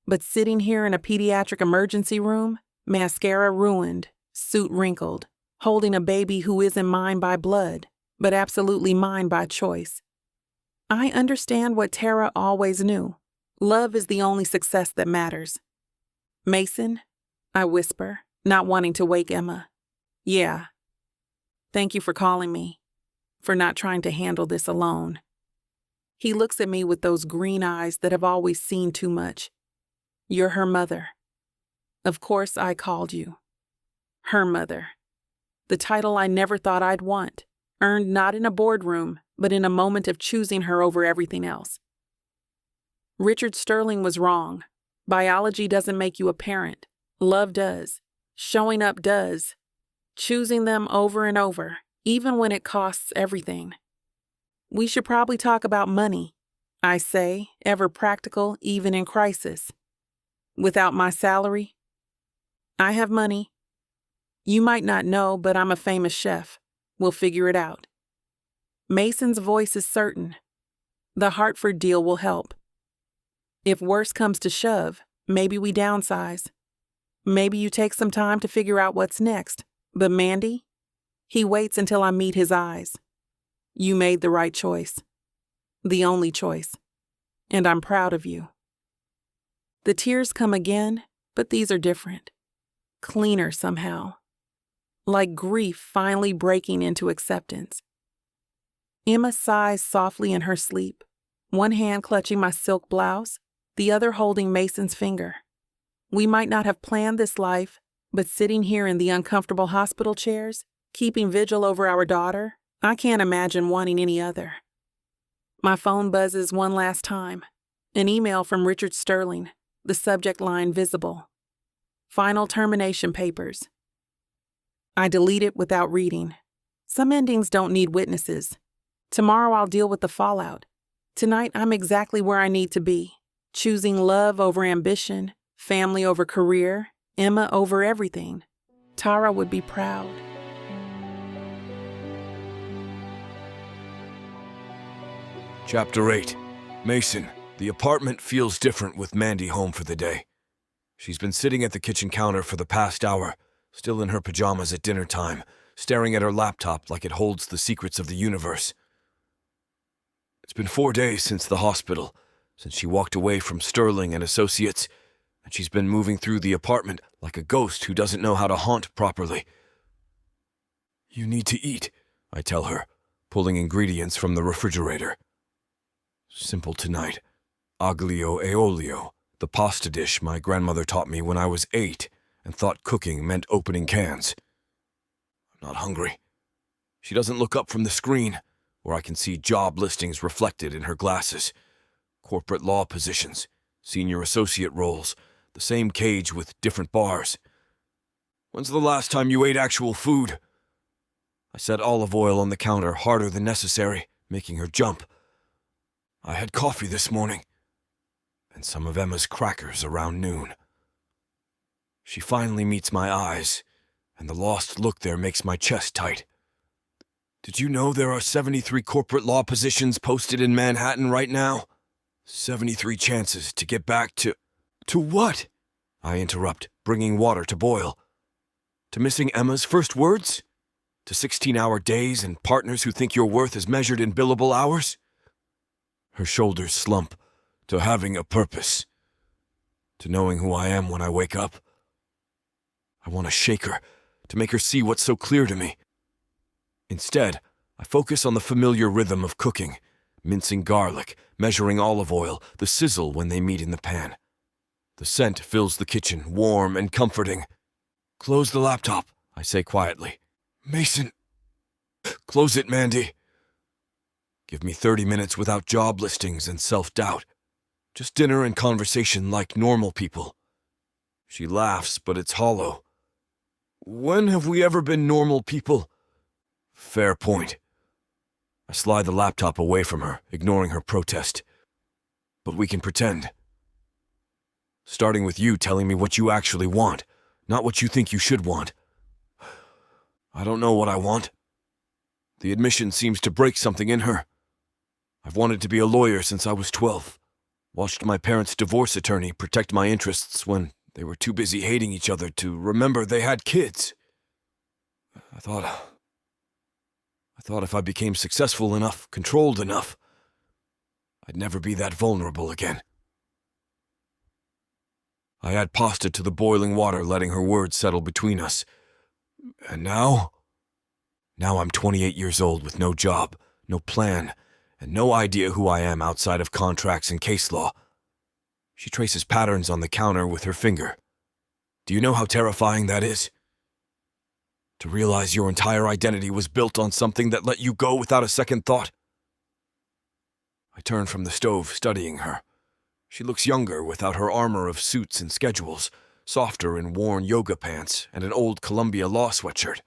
But sitting here in a pediatric emergency room, mascara ruined, suit wrinkled, holding a baby who isn't mine by blood, but absolutely mine by choice. I understand what Tara always knew. Love is the only success that matters. Mason, I whisper, not wanting to wake Emma. Yeah. Thank you for calling me, for not trying to handle this alone. He looks at me with those green eyes that have always seen too much. You're her mother. Of course I called you. Her mother. The title I never thought I'd want, earned not in a boardroom, but in a moment of choosing her over everything else. Richard Sterling was wrong. Biology doesn't make you a parent. Love does. Showing up does. Choosing them over and over, even when it costs everything. We should probably talk about money, I say, ever practical even in crisis. Without my salary? I have money. You might not know, but I'm a famous chef. We'll figure it out. Mason's voice is certain. The Hartford deal will help. If worse comes to shove, maybe we downsize. Maybe you take some time to figure out what's next. But Mandy? He waits until I meet his eyes. You made the right choice. The only choice. And I'm proud of you. The tears come again, but these are different. Cleaner somehow. Like grief finally breaking into acceptance. Emma sighs softly in her sleep, one hand clutching my silk blouse, the other holding Mason's finger. We might not have planned this life, but sitting here in the uncomfortable hospital chairs, keeping vigil over our daughter, I can't imagine wanting any other. My phone buzzes one last time. An email from Richard Sterling, the subject line visible. Final termination papers. I delete it without reading. Some endings don't need witnesses. Tomorrow I'll deal with the fallout. Tonight I'm exactly where I need to be, choosing love over ambition, family over career, Emma over everything. Tara would be proud. Chapter 8. Mason. The apartment feels different with Mandy home for the day. She's been sitting at the kitchen counter for the past hour, still in her pajamas at dinner time, staring at her laptop like it holds the secrets of the universe. It's been 4 days since the hospital, since she walked away from Sterling and Associates, and she's been moving through the apartment like a ghost who doesn't know how to haunt properly. You need to eat, I tell her, pulling ingredients from the refrigerator. Simple tonight. Aglio e olio, the pasta dish my grandmother taught me when I was 8 and thought cooking meant opening cans. I'm not hungry. She doesn't look up from the screen, where I can see job listings reflected in her glasses. Corporate law positions, senior associate roles, the same cage with different bars. When's the last time you ate actual food? I set olive oil on the counter harder than necessary, making her jump. I had coffee this morning, and some of Emma's crackers around noon. She finally meets my eyes, and the lost look there makes my chest tight. Did you know there are 73 corporate law positions posted in Manhattan right now? 73 chances to get back to... To what? I interrupt, bringing water to boil. To missing Emma's first words? To 16-hour days and partners who think your worth is measured in billable hours? Her shoulders slump. To having a purpose. To knowing who I am when I wake up. I want to shake her, to make her see what's so clear to me. Instead, I focus on the familiar rhythm of cooking, mincing garlic, measuring olive oil, the sizzle when they meet in the pan. The scent fills the kitchen, warm and comforting. Close the laptop, I say quietly. Mason. Close it, Mandy. Give me 30 minutes without job listings and self-doubt. Just dinner and conversation like normal people. She laughs, but it's hollow. When have we ever been normal people? Fair point. I slide the laptop away from her, ignoring her protest. But we can pretend. Starting with you telling me what you actually want, not what you think you should want. I don't know what I want. The admission seems to break something in her. I've wanted to be a lawyer since I was 12. Watched my parents' divorce attorney protect my interests when they were too busy hating each other to remember they had kids. I thought if I became successful enough, controlled enough, I'd never be that vulnerable again. I add pasta to the boiling water, letting her words settle between us. And now? Now I'm 28 years old with no job, no plan, and no idea who I am outside of contracts and case law. She traces patterns on the counter with her finger. Do you know how terrifying that is? To realize your entire identity was built on something that let you go without a second thought. I turn from the stove, studying her. She looks younger without her armor of suits and schedules, softer in worn yoga pants and an old Columbia law sweatshirt.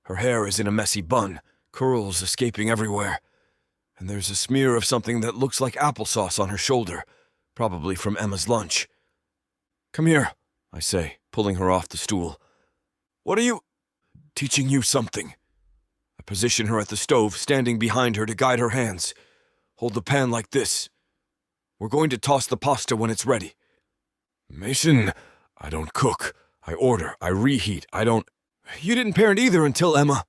Her hair is in a messy bun, curls escaping everywhere, and there's a smear of something that looks like applesauce on her shoulder, probably from Emma's lunch. Come here, I say, pulling her off the stool. What are you... Teaching you something. I position her at the stove, standing behind her to guide her hands. Hold the pan like this. We're going to toss the pasta when it's ready. Mason, I don't cook. I order. I reheat. I don't... You didn't parent either until Emma.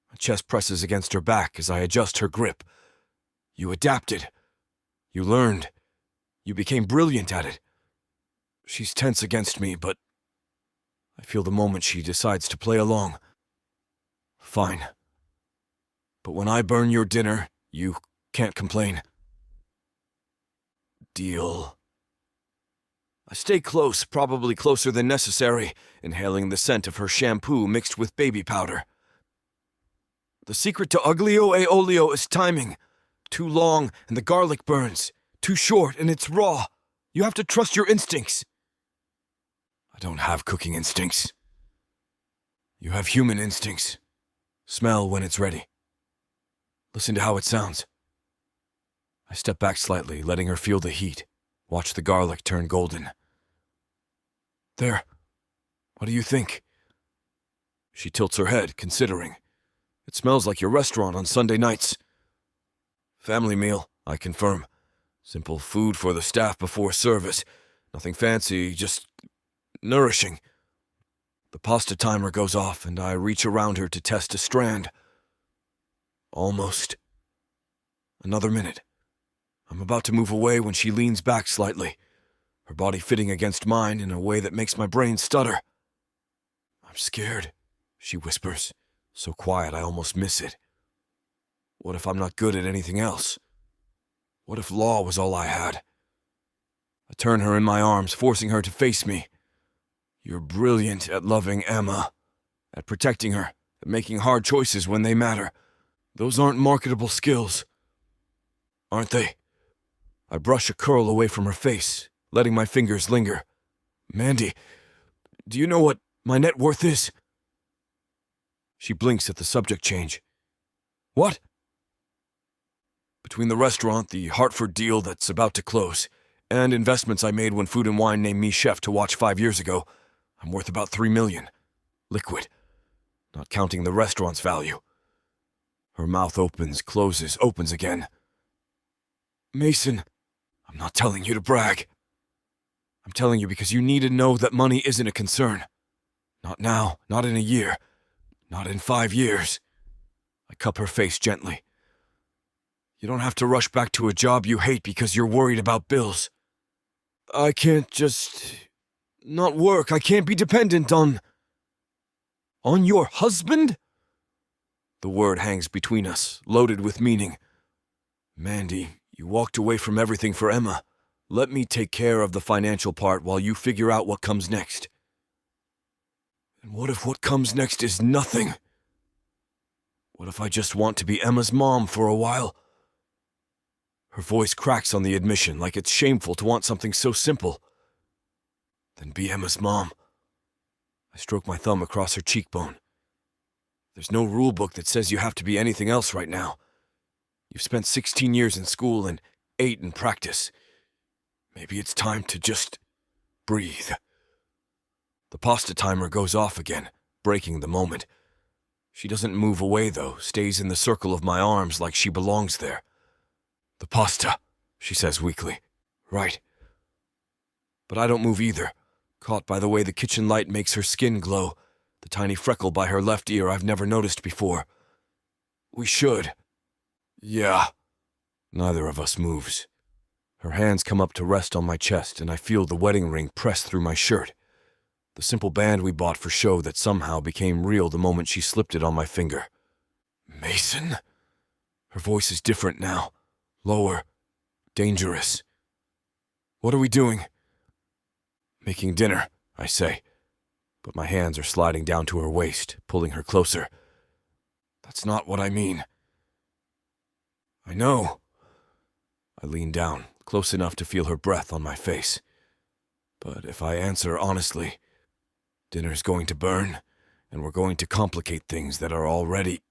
My chest presses against her back as I adjust her grip. You adapted. You learned. You became brilliant at it. She's tense against me, but I feel the moment she decides to play along. Fine. But when I burn your dinner, you can't complain. Deal. I stay close, probably closer than necessary, inhaling the scent of her shampoo mixed with baby powder. The secret to aglio e olio is timing. Too long and the garlic burns. Too short and it's raw. You have to trust your instincts. I don't have cooking instincts. You have human instincts. Smell when it's ready. Listen to how it sounds. I step back slightly, letting her feel the heat. Watch the garlic turn golden. There. What do you think? She tilts her head, considering. It smells like your restaurant on Sunday nights. Family meal, I confirm. Simple food for the staff before service. Nothing fancy, just nourishing. The pasta timer goes off, and I reach around her to test a strand. Almost. Another minute. I'm about to move away when she leans back slightly, her body fitting against mine in a way that makes my brain stutter. I'm scared, she whispers, so quiet I almost miss it. What if I'm not good at anything else? What if law was all I had? I turn her in my arms, forcing her to face me. You're brilliant at loving Emma, at protecting her, at making hard choices when they matter. Those aren't marketable skills, aren't they? I brush a curl away from her face, letting my fingers linger. Mandy, do you know what my net worth is? She blinks at the subject change. What? Between the restaurant, the Hartford deal that's about to close, and investments I made when Food and Wine named me chef to watch 5 years ago, I'm worth about $3 million. Liquid. Not counting the restaurant's value. Her mouth opens, closes, opens again. Mason, I'm not telling you to brag. I'm telling you because you need to know that money isn't a concern. Not now, not in a year, not in 5 years. I cup her face gently. You don't have to rush back to a job you hate because you're worried about bills. I can't just... not work. I can't be dependent on your husband? The word hangs between us, loaded with meaning. Mandy, you walked away from everything for Emma. Let me take care of the financial part while you figure out what comes next. And what if what comes next is nothing? What if I just want to be Emma's mom for a while? Her voice cracks on the admission, like it's shameful to want something so simple. Then be Emma's mom. I stroke my thumb across her cheekbone. There's no rule book that says you have to be anything else right now. You've spent 16 years in school and 8 in practice. Maybe it's time to just breathe. The pasta timer goes off again, breaking the moment. She doesn't move away, though, stays in the circle of my arms like she belongs there. The pasta, she says weakly. Right. But I don't move either, caught by the way the kitchen light makes her skin glow, the tiny freckle by her left ear I've never noticed before. We should. Yeah. Neither of us moves. Her hands come up to rest on my chest, and I feel the wedding ring press through my shirt. The simple band we bought for show that somehow became real the moment she slipped it on my finger. Mason? Her voice is different now. Lower. Dangerous. What are we doing? Making dinner, I say, but my hands are sliding down to her waist, pulling her closer. That's not what I mean. I know. I lean down, close enough to feel her breath on my face. But if I answer honestly, dinner's going to burn, and we're going to complicate things that are already...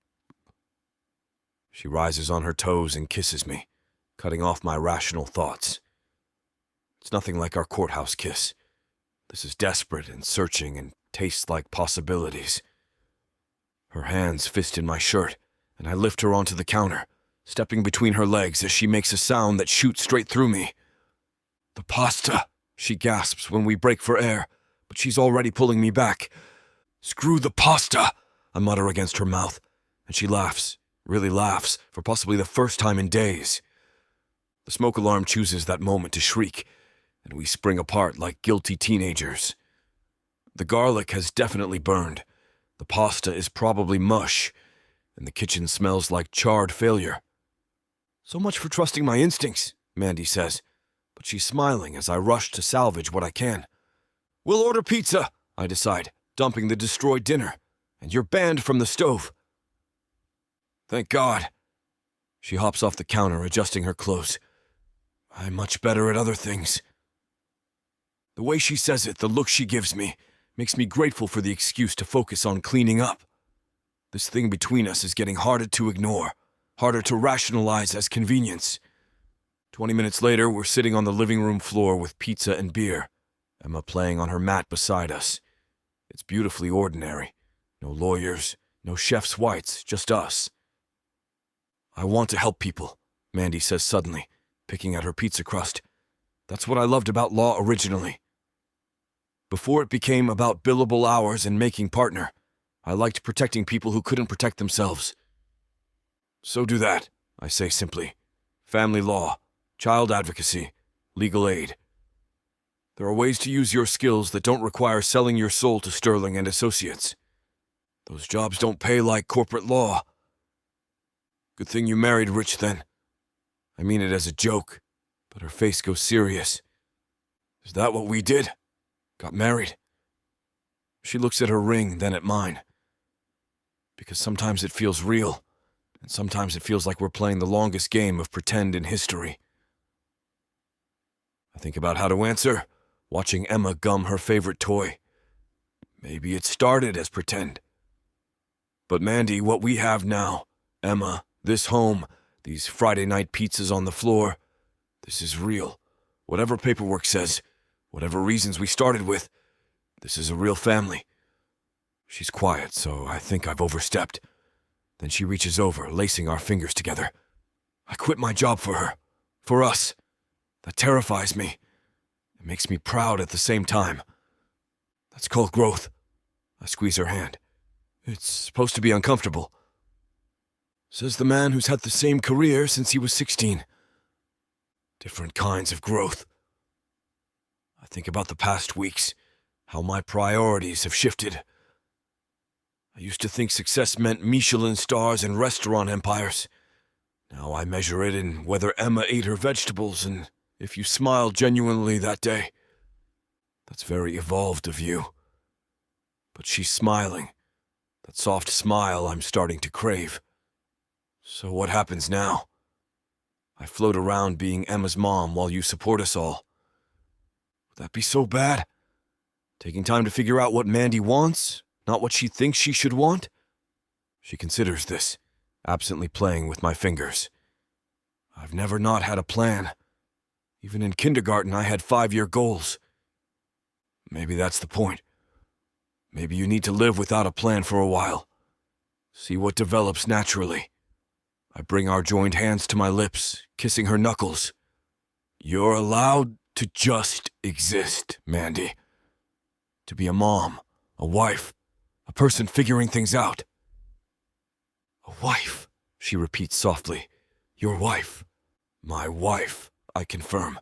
She rises on her toes and kisses me, cutting off my rational thoughts. It's nothing like our courthouse kiss. This is desperate and searching and tastes like possibilities. Her hands fist in my shirt, and I lift her onto the counter, stepping between her legs as she makes a sound that shoots straight through me. "The pasta," she gasps when we break for air, but she's already pulling me back. "Screw the pasta," I mutter against her mouth, and she laughs, really laughs, for possibly the first time in days. The smoke alarm chooses that moment to shriek, and we spring apart like guilty teenagers. The garlic has definitely burned. The pasta is probably mush, and the kitchen smells like charred failure. "So much for trusting my instincts," Mandy says, but she's smiling as I rush to salvage what I can. "We'll order pizza," I decide, dumping the destroyed dinner, "and you're banned from the stove." "Thank God." She hops off the counter, adjusting her clothes. "I'm much better at other things." The way she says it, the look she gives me, makes me grateful for the excuse to focus on cleaning up. This thing between us is getting harder to ignore, harder to rationalize as convenience. 20 minutes later, we're sitting on the living room floor with pizza and beer, Emma playing on her mat beside us. It's beautifully ordinary. No lawyers, no chef's whites, just us. "I want to help people," Mandy says suddenly, picking at her pizza crust. "That's what I loved about law originally. Before it became about billable hours and making partner, I liked protecting people who couldn't protect themselves." "So do that," I say simply. "Family law, child advocacy, legal aid. There are ways to use your skills that don't require selling your soul to Sterling and Associates. Those jobs don't pay like corporate law. Good thing you married rich then. I mean it as a joke, but her face goes serious. Is that what we did? Got married?" She looks at her ring, then at mine. Because sometimes it feels real, and sometimes it feels like we're playing the longest game of pretend in history. I think about how to answer, watching Emma gum her favorite toy. Maybe it started as pretend. But Mandy, what we have now, Emma, this home, these Friday night pizzas on the floor, this is real. Whatever paperwork says, whatever reasons we started with, this is a real family. She's quiet, so I think I've overstepped. Then she reaches over, lacing our fingers together. I quit my job for her, for us. That terrifies me. It makes me proud at the same time. That's called growth. I squeeze her hand. It's supposed to be uncomfortable. Says the man who's had the same career since he was 16. Different kinds of growth. I think about the past weeks, how my priorities have shifted. I used to think success meant Michelin stars and restaurant empires. Now I measure it in whether Emma ate her vegetables and if you smiled genuinely that day. That's very evolved of you. But she's smiling. That soft smile I'm starting to crave. So what happens now? I float around being Emma's mom while you support us all. Would that be so bad? Taking time to figure out what Mandy wants, not what she thinks she should want? She considers this, absently playing with my fingers. I've never not had a plan. Even in kindergarten, I had 5-year goals. Maybe that's the point. Maybe you need to live without a plan for a while. See what develops naturally. I bring our joined hands to my lips, kissing her knuckles. You're allowed to just exist, Mandy. To be a mom, a wife, a person figuring things out. A wife, she repeats softly. Your wife. My wife, I confirm.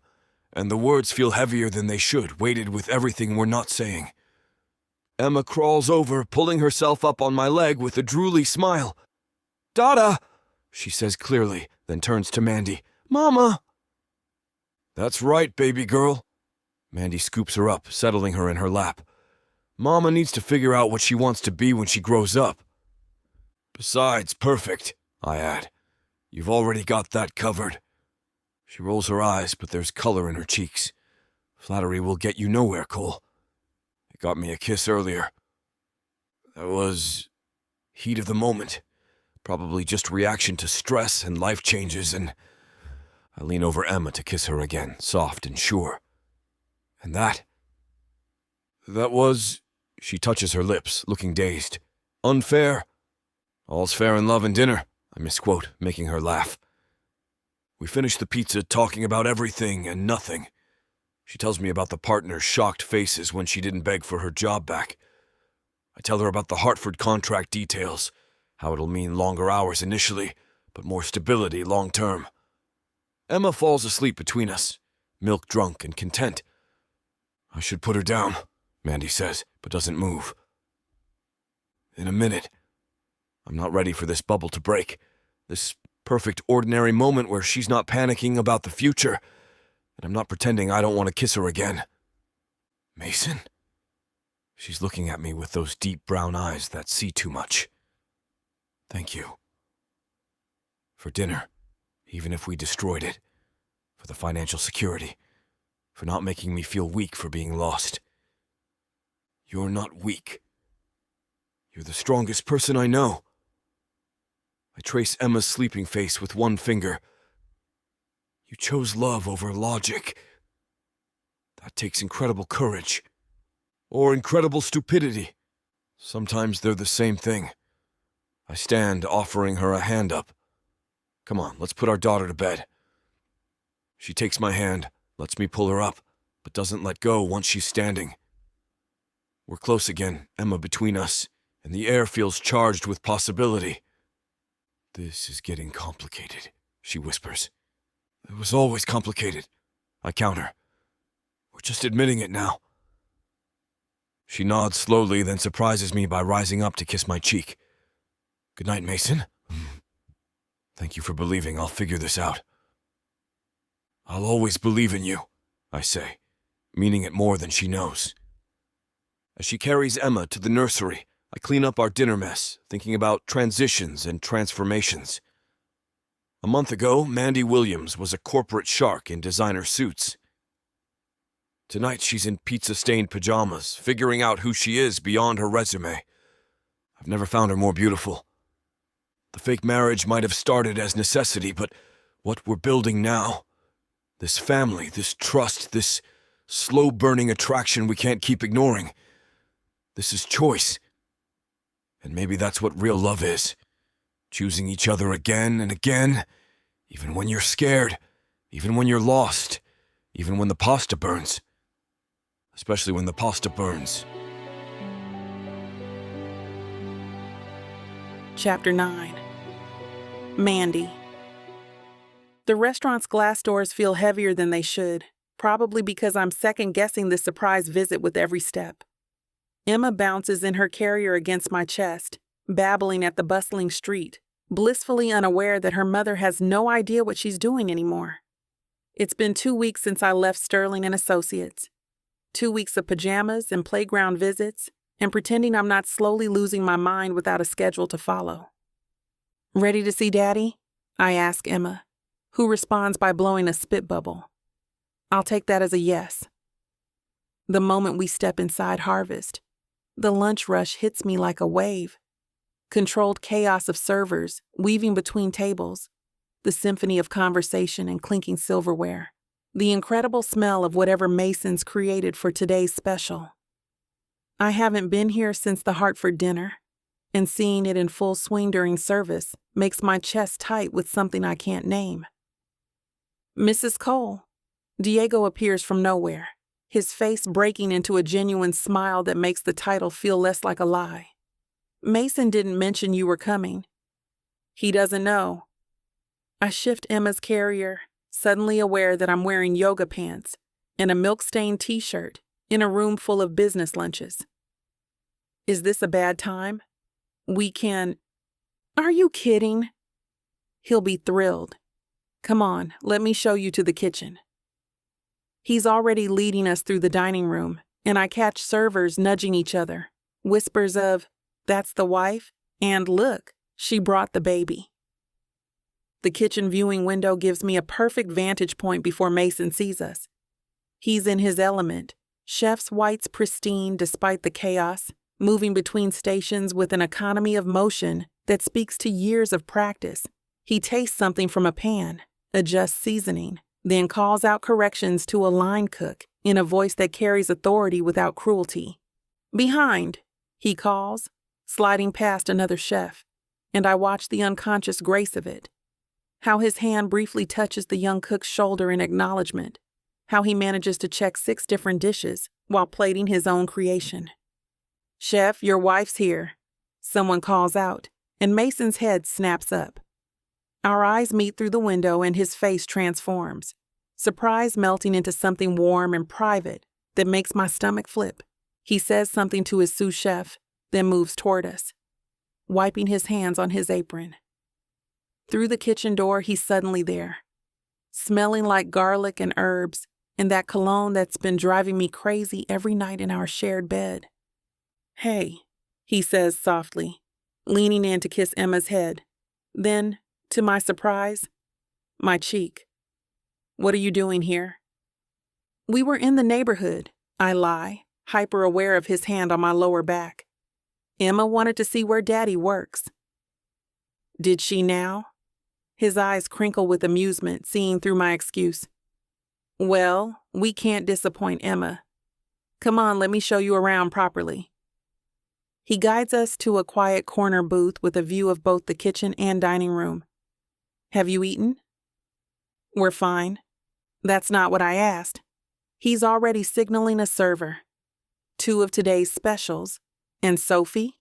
And the words feel heavier than they should, weighted with everything we're not saying. Emma crawls over, pulling herself up on my leg with a drooly smile. Dada, she says clearly, then turns to Mandy. Mama! That's right, baby girl. Mandy scoops her up, settling her in her lap. Mama needs to figure out what she wants to be when she grows up. Besides, perfect, I add. You've already got that covered. She rolls her eyes, but there's color in her cheeks. Flattery will get you nowhere, Cole. It got me a kiss earlier. That was heat of the moment. Probably just reaction to stress and life changes, and I lean over Emma to kiss her again, soft and sure. And that That was... She touches her lips, looking dazed. Unfair. All's fair in love and dinner, I misquote, making her laugh. We finish the pizza talking about everything and nothing. She tells me about the partner's shocked faces when she didn't beg for her job back. I tell her about the Hartford contract details, how it'll mean longer hours initially, but more stability long-term. Emma falls asleep between us, milk-drunk and content. I should put her down, Mandy says, but doesn't move. In a minute. I'm not ready for this bubble to break, this perfect ordinary moment where she's not panicking about the future, and I'm not pretending I don't want to kiss her again. Mason? She's looking at me with those deep brown eyes that see too much. Thank you. For dinner, even if we destroyed it. For the financial security. For not making me feel weak for being lost. You're not weak. You're the strongest person I know. I trace Emma's sleeping face with one finger. You chose love over logic. That takes incredible courage. Or incredible stupidity. Sometimes they're the same thing. I stand, offering her a hand up. Come on, let's put our daughter to bed. She takes my hand, lets me pull her up, but doesn't let go once she's standing. We're close again, Emma between us, and the air feels charged with possibility. This is getting complicated, she whispers. It was always complicated, I counter. We're just admitting it now. She nods slowly, then surprises me by rising up to kiss my cheek. Good night, Mason. Thank you for believing I'll figure this out. I'll always believe in you, I say, meaning it more than she knows. As she carries Emma to the nursery, I clean up our dinner mess, thinking about transitions and transformations. A month ago, Mandy Williams was a corporate shark in designer suits. Tonight she's in pizza-stained pajamas, figuring out who she is beyond her resume. I've never found her more beautiful. The fake marriage might have started as necessity, but what we're building now, this family, this trust, this slow-burning attraction we can't keep ignoring, this is choice. And maybe that's what real love is. Choosing each other again and again, even when you're scared, even when you're lost, even when the pasta burns. Especially when the pasta burns. Chapter 9. Mandy. The restaurant's glass doors feel heavier than they should, probably because I'm second-guessing this surprise visit with every step. Emma bounces in her carrier against my chest, babbling at the bustling street, blissfully unaware that her mother has no idea what she's doing anymore. It's been 2 weeks since I left Sterling and Associates. 2 weeks of pajamas and playground visits, and pretending I'm not slowly losing my mind without a schedule to follow. Ready to see Daddy? I ask Emma, who responds by blowing a spit bubble. I'll take that as a yes. The moment we step inside Harvest, the lunch rush hits me like a wave. Controlled chaos of servers weaving between tables, the symphony of conversation and clinking silverware, the incredible smell of whatever Mason's created for today's special. I haven't been here since the Hartford dinner, and seeing it in full swing during service makes my chest tight with something I can't name. Mrs. Cole. Diego appears from nowhere, his face breaking into a genuine smile that makes the title feel less like a lie. Mason didn't mention you were coming. He doesn't know. I shift Emma's carrier, suddenly aware that I'm wearing yoga pants and a milk-stained t-shirt in a room full of business lunches. Is this a bad time? We can... Are you kidding? He'll be thrilled. Come on, let me show you to the kitchen. He's already leading us through the dining room, and I catch servers nudging each other, whispers of, "That's the wife," and "Look, she brought the baby." The kitchen viewing window gives me a perfect vantage point before Mason sees us. He's in his element, chef's whites pristine despite the chaos, moving between stations with an economy of motion that speaks to years of practice. He tastes something from a pan, adjusts seasoning, then calls out corrections to a line cook in a voice that carries authority without cruelty. "Behind," he calls, sliding past another chef, and I watch the unconscious grace of it. How his hand briefly touches the young cook's shoulder in acknowledgement. How he manages to check 6 different dishes while plating his own creation. "Chef, your wife's here," someone calls out, and Mason's head snaps up. Our eyes meet through the window and his face transforms, surprise melting into something warm and private that makes my stomach flip. He says something to his sous chef, then moves toward us, wiping his hands on his apron. Through the kitchen door, he's suddenly there, smelling like garlic and herbs and that cologne that's been driving me crazy every night in our shared bed. "Hey," he says softly, leaning in to kiss Emma's head. Then, to my surprise, my cheek. "What are you doing here?" "We were in the neighborhood," I lie, hyper aware of his hand on my lower back. "Emma wanted to see where Daddy works." "Did she now?" His eyes crinkle with amusement, seeing through my excuse. "Well, we can't disappoint Emma. Come on, let me show you around properly." He guides us to a quiet corner booth with a view of both the kitchen and dining room. "Have you eaten?" "We're fine." That's not what I asked. He's already signaling a server. 2 of today's specials. And Sophie?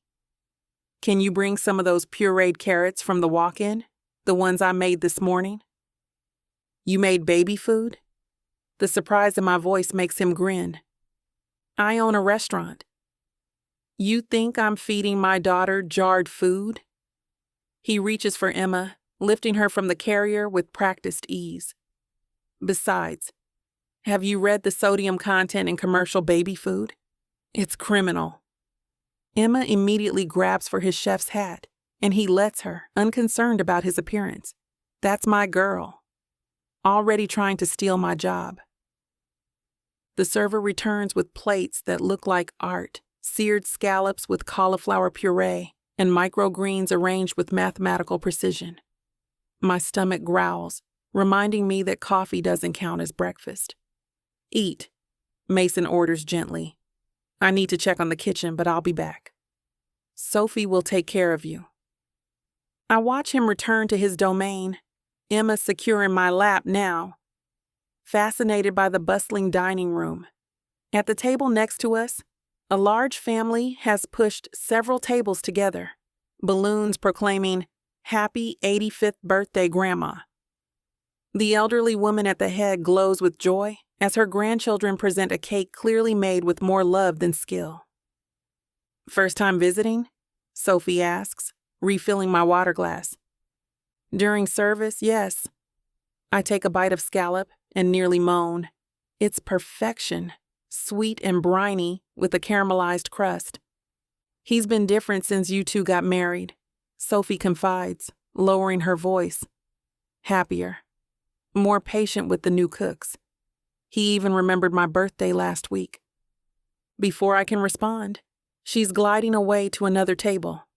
"Can you bring some of those pureed carrots from the walk-in? The ones I made this morning?" "You made baby food?" The surprise in my voice makes him grin. "I own a restaurant." "You think I'm feeding my daughter jarred food?" He reaches for Emma, lifting her from the carrier with practiced ease. "Besides, have you read the sodium content in commercial baby food? It's criminal." Emma immediately grabs for his chef's hat, and he lets her, unconcerned about his appearance. That's my girl, already trying to steal my job. The server returns with plates that look like art, seared scallops with cauliflower puree, and microgreens arranged with mathematical precision. My stomach growls, reminding me that coffee doesn't count as breakfast. "Eat," Mason orders gently. "I need to check on the kitchen, but I'll be back." "Sophie will take care of you." I watch him return to his domain, Emma secure in my lap now, fascinated by the bustling dining room. At the table next to us, a large family has pushed several tables together, balloons proclaiming, "Happy 85th birthday, Grandma." The elderly woman at the head glows with joy as her grandchildren present a cake clearly made with more love than skill. "First time visiting?" Sophie asks, refilling my water glass. "During service, yes." I take a bite of scallop and nearly moan. It's perfection, sweet and briny with a caramelized crust. "He's been different since you 2 got married," Sophie confides, lowering her voice. "Happier. More patient with the new cooks. He even remembered my birthday last week." Before I can respond, she's gliding away to another table.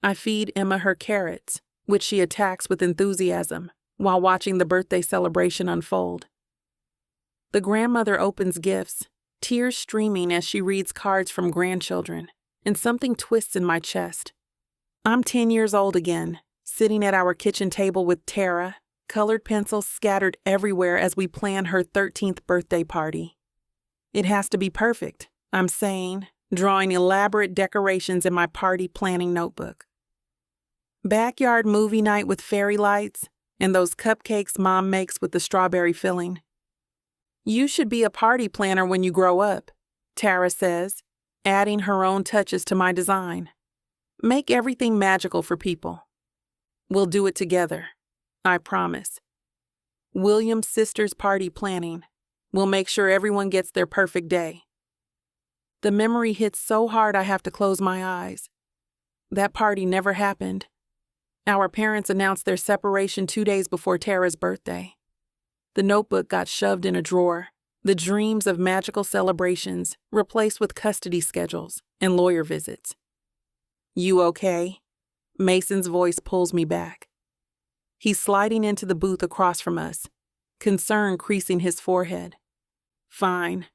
I feed Emma her carrots, which she attacks with enthusiasm, while watching the birthday celebration unfold. The grandmother opens gifts, tears streaming as she reads cards from grandchildren, and something twists in my chest. I'm 10 years old again, sitting at our kitchen table with Tara, colored pencils scattered everywhere as we plan her 13th birthday party. It has to be perfect, I'm saying, drawing elaborate decorations in my party planning notebook. Backyard movie night with fairy lights and those cupcakes Mom makes with the strawberry filling. "You should be a party planner when you grow up," Tara says, adding her own touches to my design. "Make everything magical for people." "We'll do it together, I promise. William's sister's party planning. We'll make sure everyone gets their perfect day." The memory hits so hard I have to close my eyes. That party never happened. Our parents announced their separation 2 days before Tara's birthday. The notebook got shoved in a drawer, the dreams of magical celebrations replaced with custody schedules and lawyer visits. "You okay?" Mason's voice pulls me back. He's sliding into the booth across from us, concern creasing his forehead. "Fine."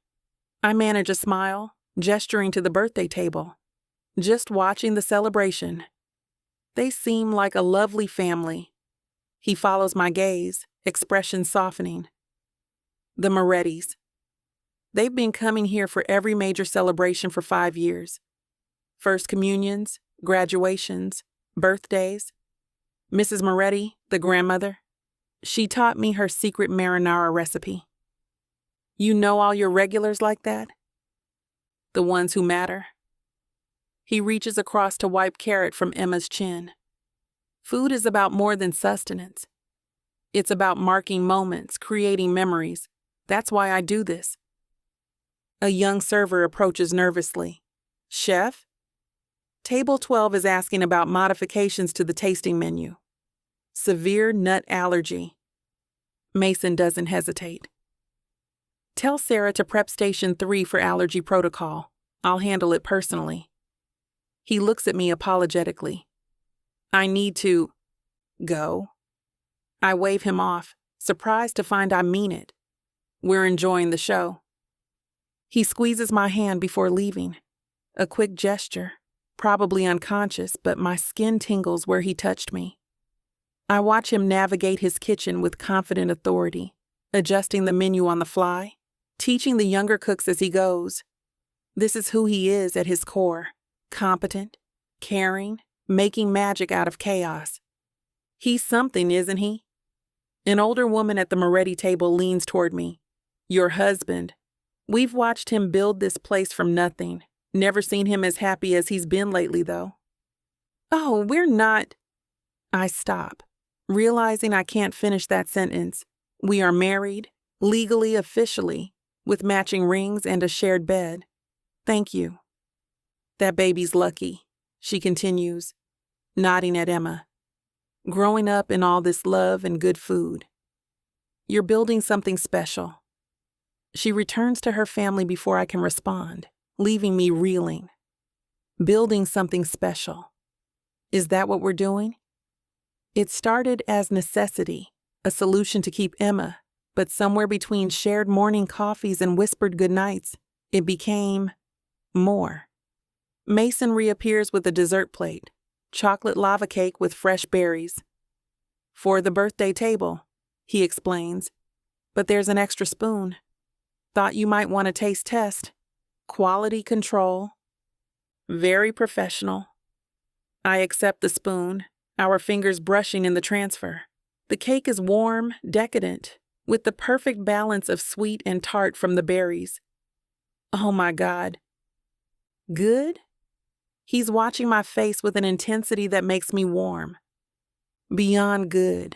I manage a smile, gesturing to the birthday table, just watching the celebration. They seem like a lovely family. He follows my gaze, expression softening. The Morettis. They've been coming here for every major celebration for 5 years. First communions, graduations, birthdays. Mrs. Moretti, the grandmother, she taught me her secret marinara recipe. You know all your regulars like that? The ones who matter. He reaches across to wipe carrot from Emma's chin. Food is about more than sustenance. It's about marking moments, creating memories. That's why I do this. A young server approaches nervously. Chef? Table 12 is asking about modifications to the tasting menu. Severe nut allergy. Mason doesn't hesitate. Tell Sarah to prep Station 3 for allergy protocol. I'll handle it personally. He looks at me apologetically. I need to go. I wave him off, surprised to find I mean it. We're enjoying the show. He squeezes my hand before leaving. A quick gesture, probably unconscious, but my skin tingles where he touched me. I watch him navigate his kitchen with confident authority, adjusting the menu on the fly, teaching the younger cooks as he goes. This is who he is at his core, competent, caring, making magic out of chaos. He's something, isn't he? An older woman at the Moretti table leans toward me. Your husband. We've watched him build this place from nothing. Never seen him as happy as he's been lately, though. Oh, we're not. I stop, realizing I can't finish that sentence. We are married, legally, officially, with matching rings and a shared bed. Thank you. That baby's lucky, she continues, nodding at Emma. Growing up in all this love and good food. You're building something special. She returns to her family before I can respond, leaving me reeling. Building something special. Is that what we're doing? It started as necessity, a solution to keep Emma, but somewhere between shared morning coffees and whispered goodnights, it became more. Mason reappears with a dessert plate, chocolate lava cake with fresh berries. For the birthday table, he explains, but there's an extra spoon. Thought you might want a taste test. Quality control. Very professional. I accept the spoon, our fingers brushing in the transfer. The cake is warm, decadent, with the perfect balance of sweet and tart from the berries. Oh my God. Good? He's watching my face with an intensity that makes me warm. Beyond good.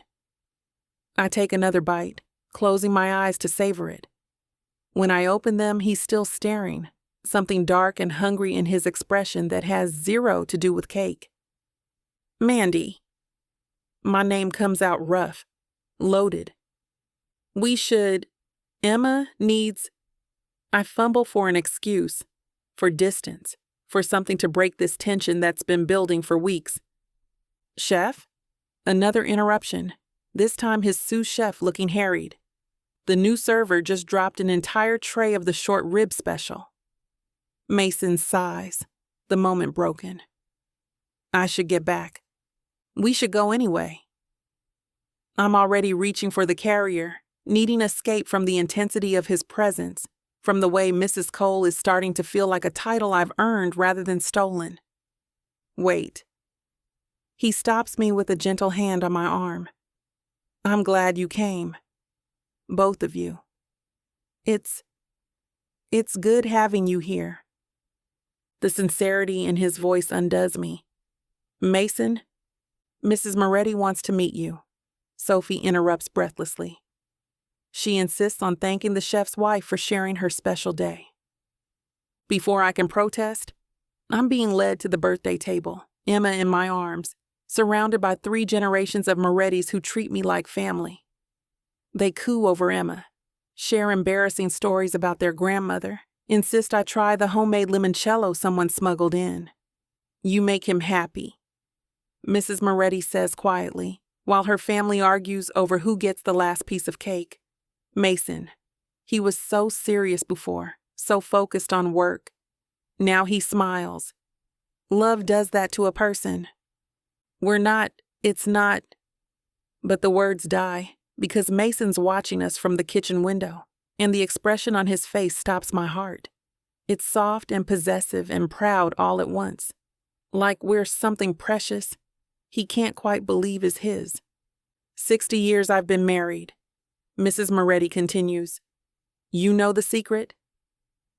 I take another bite, closing my eyes to savor it. When I open them, he's still staring, something dark and hungry in his expression that has zero to do with cake. Mandy. My name comes out rough, loaded. Emma needs. I fumble for an excuse, for distance, for something to break this tension that's been building for weeks. Chef? Another interruption, this time his sous chef looking harried. The new server just dropped an entire tray of the short rib special. Mason sighs, the moment broken. I should get back. We should go anyway. I'm already reaching for the carrier, needing escape from the intensity of his presence, from the way Mrs. Cole is starting to feel like a title I've earned rather than stolen. Wait. He stops me with a gentle hand on my arm. I'm glad you came. Both of you. It's good having you here. The sincerity in his voice undoes me. Mason, Mrs. Moretti wants to meet you. Sophie interrupts breathlessly. She insists on thanking the chef's wife for sharing her special day. Before I can protest, I'm being led to the birthday table, Emma in my arms, surrounded by 3 generations of Morettis who treat me like family. They coo over Emma, share embarrassing stories about their grandmother, insist I try the homemade limoncello someone smuggled in. You make him happy, Mrs. Moretti says quietly, while her family argues over who gets the last piece of cake. Mason. He was so serious before, so focused on work. Now he smiles. Love does that to a person. It's not. But the words die because Mason's watching us from the kitchen window, and the expression on his face stops my heart. It's soft and possessive and proud all at once, like we're something precious he can't quite believe is his. 60 years I've been married. Mrs. Moretti continues. You know the secret?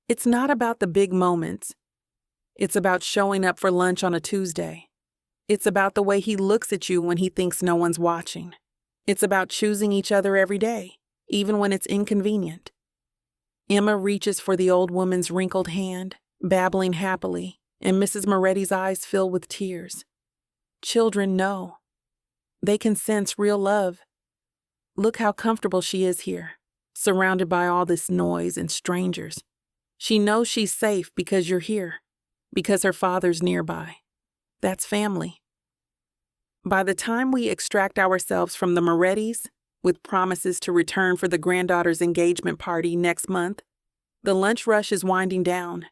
It's not about the big moments. It's about showing up for lunch on a Tuesday. It's about the way he looks at you when he thinks no one's watching. It's about choosing each other every day, even when it's inconvenient. Emma reaches for the old woman's wrinkled hand, babbling happily, and Mrs. Moretti's eyes fill with tears. Children know. They can sense real love. Look how comfortable she is here, surrounded by all this noise and strangers. She knows she's safe because you're here, because her father's nearby. That's family. By the time we extract ourselves from the Morettis, with promises to return for the granddaughter's engagement party next month, the lunch rush is winding down.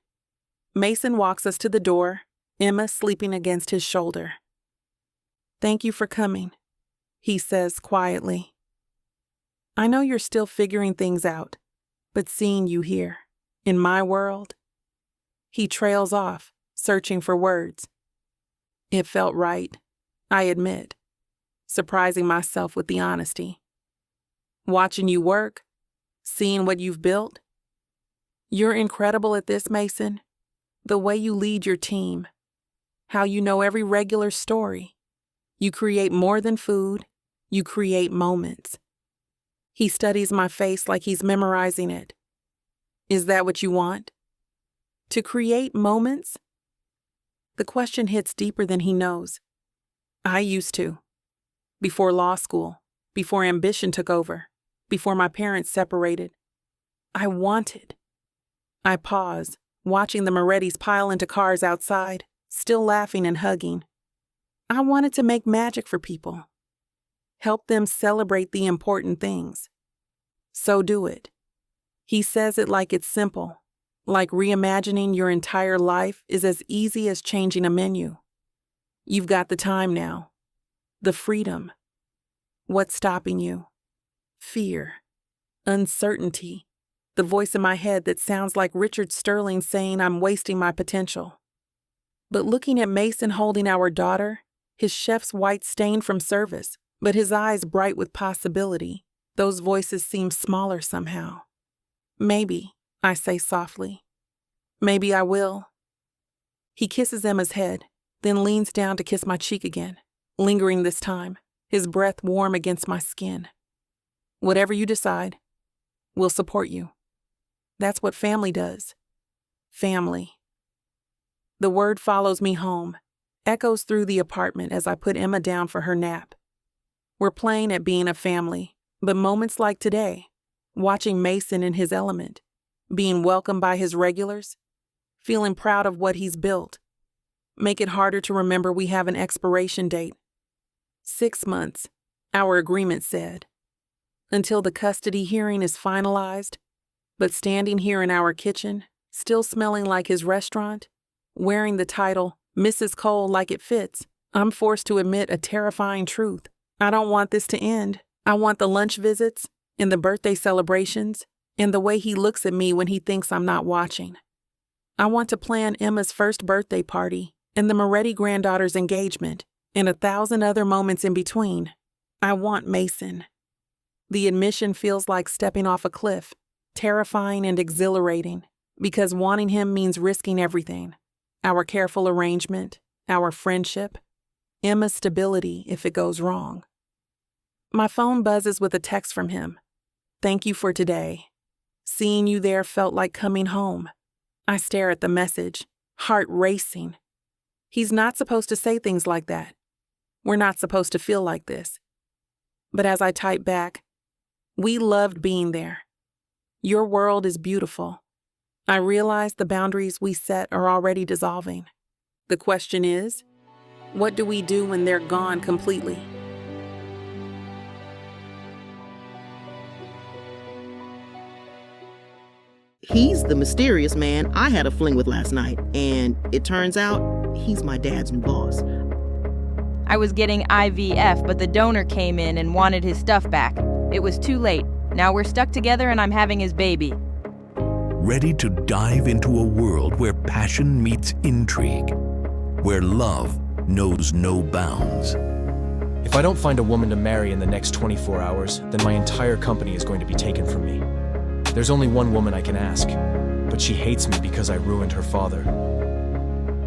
Mason walks us to the door, Emma sleeping against his shoulder. Thank you for coming, he says quietly. I know you're still figuring things out, but seeing you here, in my world. He trails off, searching for words. It felt right, I admit, surprising myself with the honesty. Watching you work, seeing what you've built. You're incredible at this, Mason. The way you lead your team, how you know every regular story. You create more than food, you create moments. He studies my face like he's memorizing it. Is that what you want? To create moments? The question hits deeper than he knows. I used to. Before law school, before ambition took over, before my parents separated. I wanted. I pause, watching the Morettis pile into cars outside, still laughing and hugging. I wanted to make magic for people. Help them celebrate the important things. So do it. He says it like it's simple, like reimagining your entire life is as easy as changing a menu. You've got the time now. The freedom. What's stopping you? Fear. Uncertainty. The voice in my head that sounds like Richard Sterling saying I'm wasting my potential. But looking at Mason holding our daughter, his chef's white stained from service, but his eyes bright with possibility, those voices seem smaller somehow. Maybe, I say softly. Maybe I will. He kisses Emma's head, then leans down to kiss my cheek again, lingering this time, his breath warm against my skin. Whatever you decide, we'll support you. That's what family does. Family. The word follows me home, echoes through the apartment as I put Emma down for her nap. We're playing at being a family, but moments like today, watching Mason in his element, being welcomed by his regulars, feeling proud of what he's built, make it harder to remember we have an expiration date. 6 months, our agreement said. Until the custody hearing is finalized, but standing here in our kitchen, still smelling like his restaurant, wearing the title Mrs. Cole like it fits, I'm forced to admit a terrifying truth. I don't want this to end. I want the lunch visits, and the birthday celebrations, and the way he looks at me when he thinks I'm not watching. I want to plan Emma's first birthday party, and the Moretti granddaughter's engagement, and 1,000 other moments in between. I want Mason. The admission feels like stepping off a cliff, terrifying and exhilarating, because wanting him means risking everything. Our careful arrangement, our friendship, Emma's stability if it goes wrong. My phone buzzes with a text from him. Thank you for today. Seeing you there felt like coming home. I stare at the message, heart racing. He's not supposed to say things like that. We're not supposed to feel like this. But as I type back, we loved being there. Your world is beautiful. I realize the boundaries we set are already dissolving. The question is, what do we do when they're gone completely? He's the mysterious man I had a fling with last night, and it turns out he's my dad's new boss. I was getting IVF, but the donor came in and wanted his stuff back. It was too late. Now we're stuck together and I'm having his baby. Ready to dive into a world where passion meets intrigue, where love knows no bounds. If I don't find a woman to marry in the next 24 hours, then my entire company is going to be taken from me. There's only one woman I can ask, but she hates me because I ruined her father.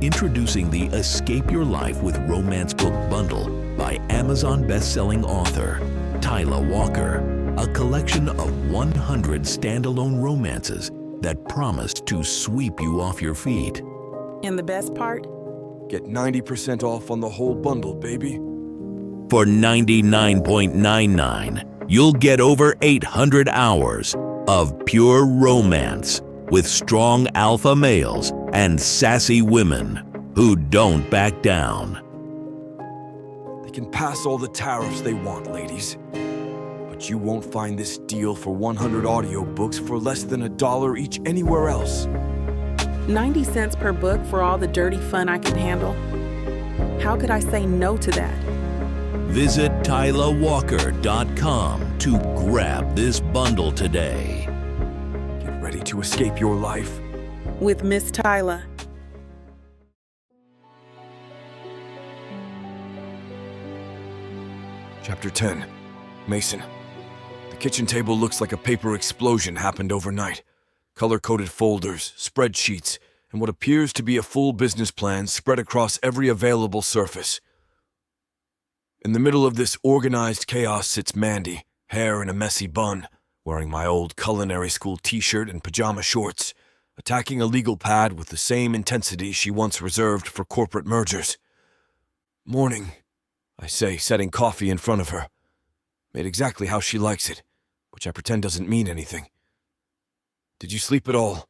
Introducing the Escape Your Life with Romance Book Bundle by Amazon best-selling author Tyler Walker, a collection of 100 standalone romances that promised to sweep you off your feet. And the best part? Get 90% off on the whole bundle, baby. For $99.99, you'll get over 800 hours of pure romance with strong alpha males and sassy women who don't back down. They can pass all the tariffs they want, ladies. But you won't find this deal for 100 audiobooks for less than $1 each anywhere else. 90 cents per book for all the dirty fun I can handle? How could I say no to that? Visit TylerWalker.com to grab this bundle today. Get ready to escape your life With Miss Tyler. Chapter 10. Mason. The kitchen table looks like a paper explosion happened overnight. Color-coded folders, spreadsheets, and what appears to be a full business plan spread across every available surface. In the middle of this organized chaos sits Mandy, hair in a messy bun, wearing my old culinary school t-shirt and pajama shorts, attacking a legal pad with the same intensity she once reserved for corporate mergers. "Morning," I say, setting coffee in front of her. Made exactly how she likes it, which I pretend doesn't mean anything. "Did you sleep at all?"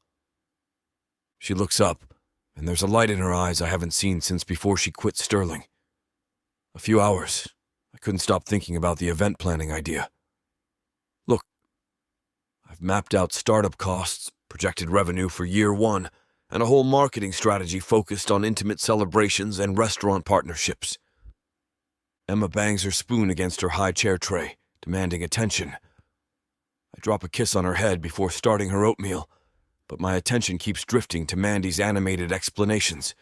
She looks up, and there's a light in her eyes I haven't seen since before she quit Sterling. "A few hours. I couldn't stop thinking about the event planning idea. Look, I've mapped out startup costs, projected revenue for year one, and a whole marketing strategy focused on intimate celebrations and restaurant partnerships." Emma bangs her spoon against her high chair tray, demanding attention. I drop a kiss on her head before starting her oatmeal, but my attention keeps drifting to Mandy's animated explanations.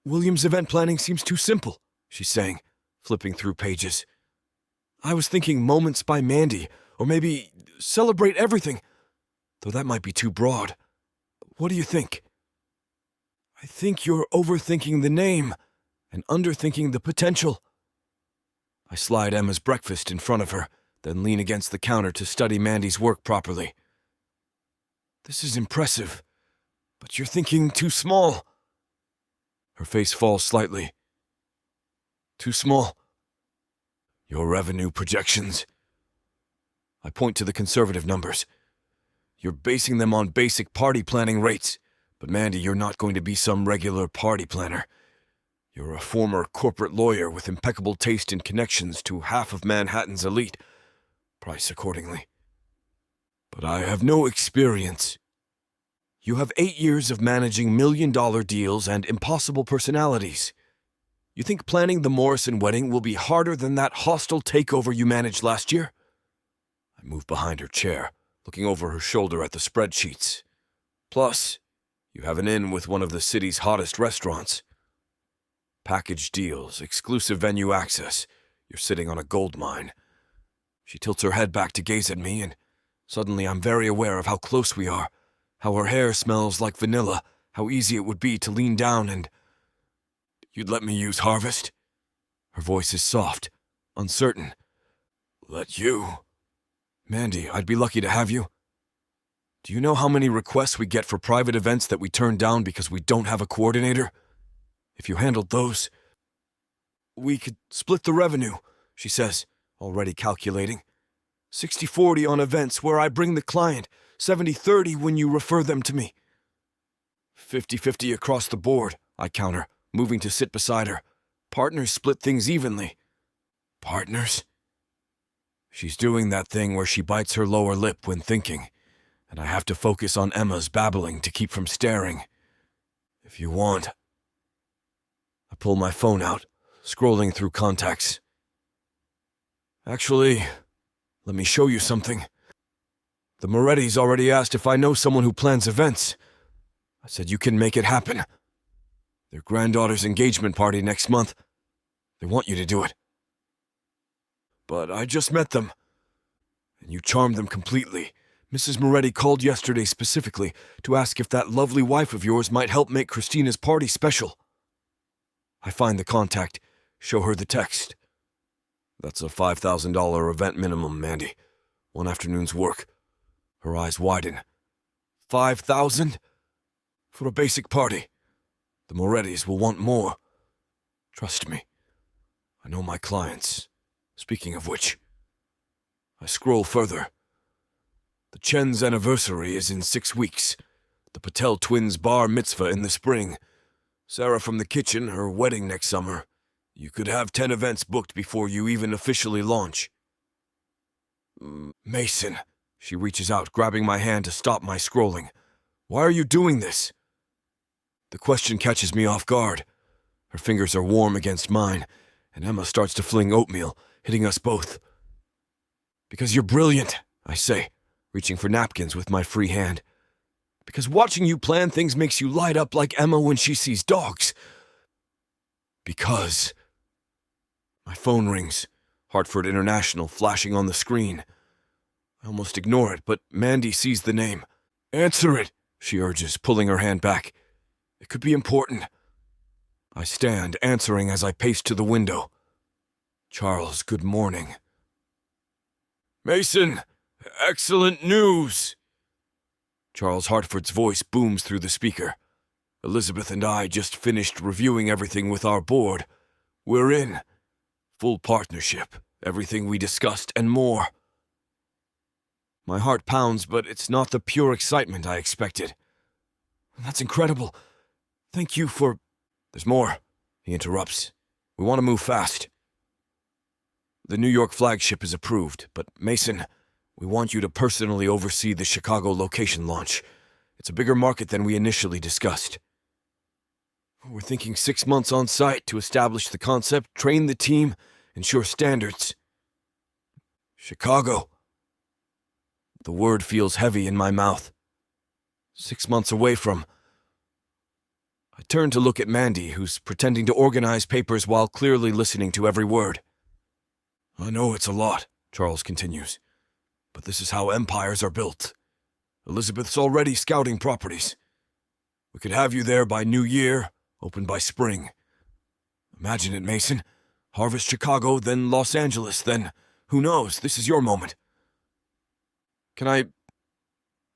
"William's event planning seems too simple," she's saying, flipping through pages. "I was thinking Moments by Mandy, or maybe Celebrate Everything, though that might be too broad. What do you think?" "I think you're overthinking the name and underthinking the potential." I slide Emma's breakfast in front of her, then lean against the counter to study Mandy's work properly. "This is impressive, but you're thinking too small." Her face falls slightly. "Too small? Your revenue projections?" I point to the conservative numbers. "You're basing them on basic party planning rates, but Mandy, you're not going to be some regular party planner. You're a former corporate lawyer with impeccable taste and connections to half of Manhattan's elite. Price accordingly. But I have no experience. You have 8 years of managing million-dollar deals and impossible personalities. You think planning the Morrison wedding will be harder than that hostile takeover you managed last year?" I move behind her chair, looking over her shoulder at the spreadsheets. "Plus, you have an in with one of the city's hottest restaurants. Package deals, exclusive venue access. You're sitting on a gold mine." She tilts her head back to gaze at me, and suddenly I'm very aware of how close we are, how her hair smells like vanilla, how easy it would be to lean down and... "You'd let me use Harvest?" Her voice is soft, uncertain. "Let you?" "Mandy, I'd be lucky to have you. Do you know how many requests we get for private events that we turn down because we don't have a coordinator? If you handled those, we could split the revenue," she says, already calculating. 60-40 on events where I bring the client, 70-30 when you refer them to me. 50-50 across the board, I counter, moving to sit beside her. Partners split things evenly. Partners? She's doing that thing where she bites her lower lip when thinking, and I have to focus on Emma's babbling to keep from staring. If you want. I pull my phone out, scrolling through contacts. Actually, let me show you something. The Morettis already asked if I know someone who plans events. I said you can make it happen. Their granddaughter's engagement party next month. They want you to do it. But I just met them, and you charmed them completely. Mrs. Moretti called yesterday specifically to ask if that lovely wife of yours might help make Christina's party special. I find the contact, show her the text. That's a $5,000 event minimum, Mandy. One afternoon's work. Her eyes widen. 5,000? For a basic party. The Morettis will want more. Trust me. I know my clients. Speaking of which, I scroll further. The Chen's anniversary is in 6 weeks. The Patel twins' bar mitzvah in the spring. Sarah from the kitchen, her wedding next summer. You could have 10 events booked before you even officially launch. Mason, she reaches out, grabbing my hand to stop my scrolling. Why are you doing this? The question catches me off guard. Her fingers are warm against mine, and Emma starts to fling oatmeal, hitting us both. Because you're brilliant, I say, reaching for napkins with my free hand. Because watching you plan things makes you light up like Emma when she sees dogs. Because... My phone rings. Hartford International flashing on the screen. I almost ignore it, but Mandy sees the name. Answer it, she urges, pulling her hand back. It could be important. I stand, answering as I pace to the window. Charles, good morning. Mason, excellent news! Charles Hartford's voice booms through the speaker. Elizabeth and I just finished reviewing everything with our board. We're in. Full partnership, everything we discussed and more. My heart pounds, but it's not the pure excitement I expected. That's incredible. Thank you for... There's more, he interrupts. We want to move fast. The New York flagship is approved, but Mason, we want you to personally oversee the Chicago location launch. It's a bigger market than we initially discussed. We're thinking 6 months on site to establish the concept, train the team, ensure standards. Chicago. The word feels heavy in my mouth. 6 months away from... I turn to look at Mandy, who's pretending to organize papers while clearly listening to every word. I know it's a lot, Charles continues, but this is how empires are built. Elizabeth's already scouting properties. We could have you there by New Year, open by spring. Imagine it, Mason. Harvest Chicago, then Los Angeles, then... Who knows? This is your moment. I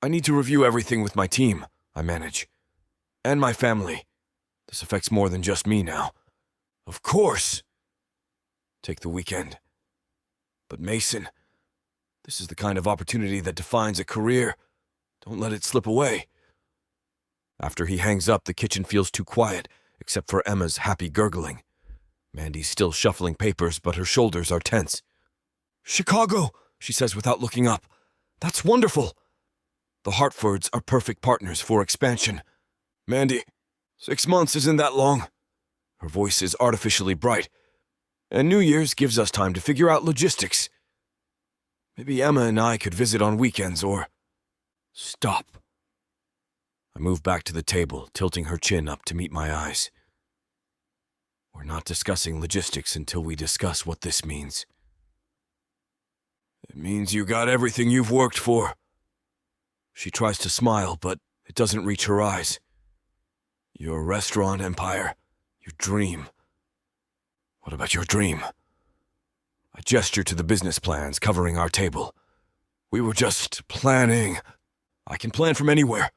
need to review everything with my team, I manage. And my family. This affects more than just me now. Of course! Take the weekend. But Mason, this is the kind of opportunity that defines a career. Don't let it slip away. After he hangs up, the kitchen feels too quiet, except for Emma's happy gurgling. Mandy's still shuffling papers, but her shoulders are tense. Chicago, she says without looking up. That's wonderful. The Hartfords are perfect partners for expansion. Mandy, 6 months isn't that long. Her voice is artificially bright. And New Year's gives us time to figure out logistics. Maybe Emma and I could visit on weekends or... Stop. I move back to the table, tilting her chin up to meet my eyes. We're not discussing logistics until we discuss what this means. It means you got everything you've worked for. She tries to smile, but it doesn't reach her eyes. Your restaurant empire, your dream. What about your dream? I gesture to the business plans covering our table. We were just planning. I can plan from anywhere.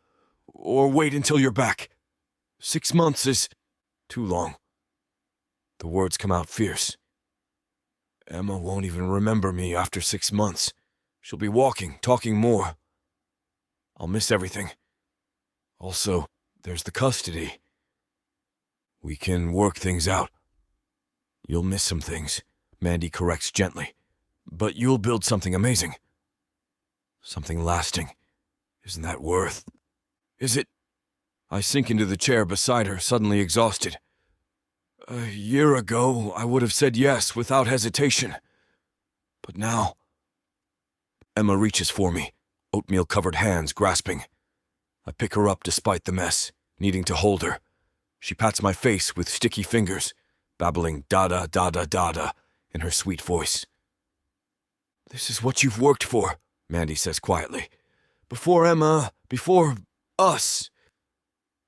Or wait until you're back. 6 months is too long. The words come out fierce. Emma won't even remember me after 6 months. She'll be walking, talking more. I'll miss everything. Also, there's the custody. We can work things out. You'll miss some things, Mandy corrects gently. But you'll build something amazing. Something lasting. Isn't that worth? Is it? I sink into the chair beside her, suddenly exhausted. A year ago, I would have said yes without hesitation. But now... Emma reaches for me, oatmeal-covered hands grasping. I pick her up despite the mess, needing to hold her. She pats my face with sticky fingers, babbling da-da, da-da, da-da in her sweet voice. This is what you've worked for, Mandy says quietly. Before Emma, before us.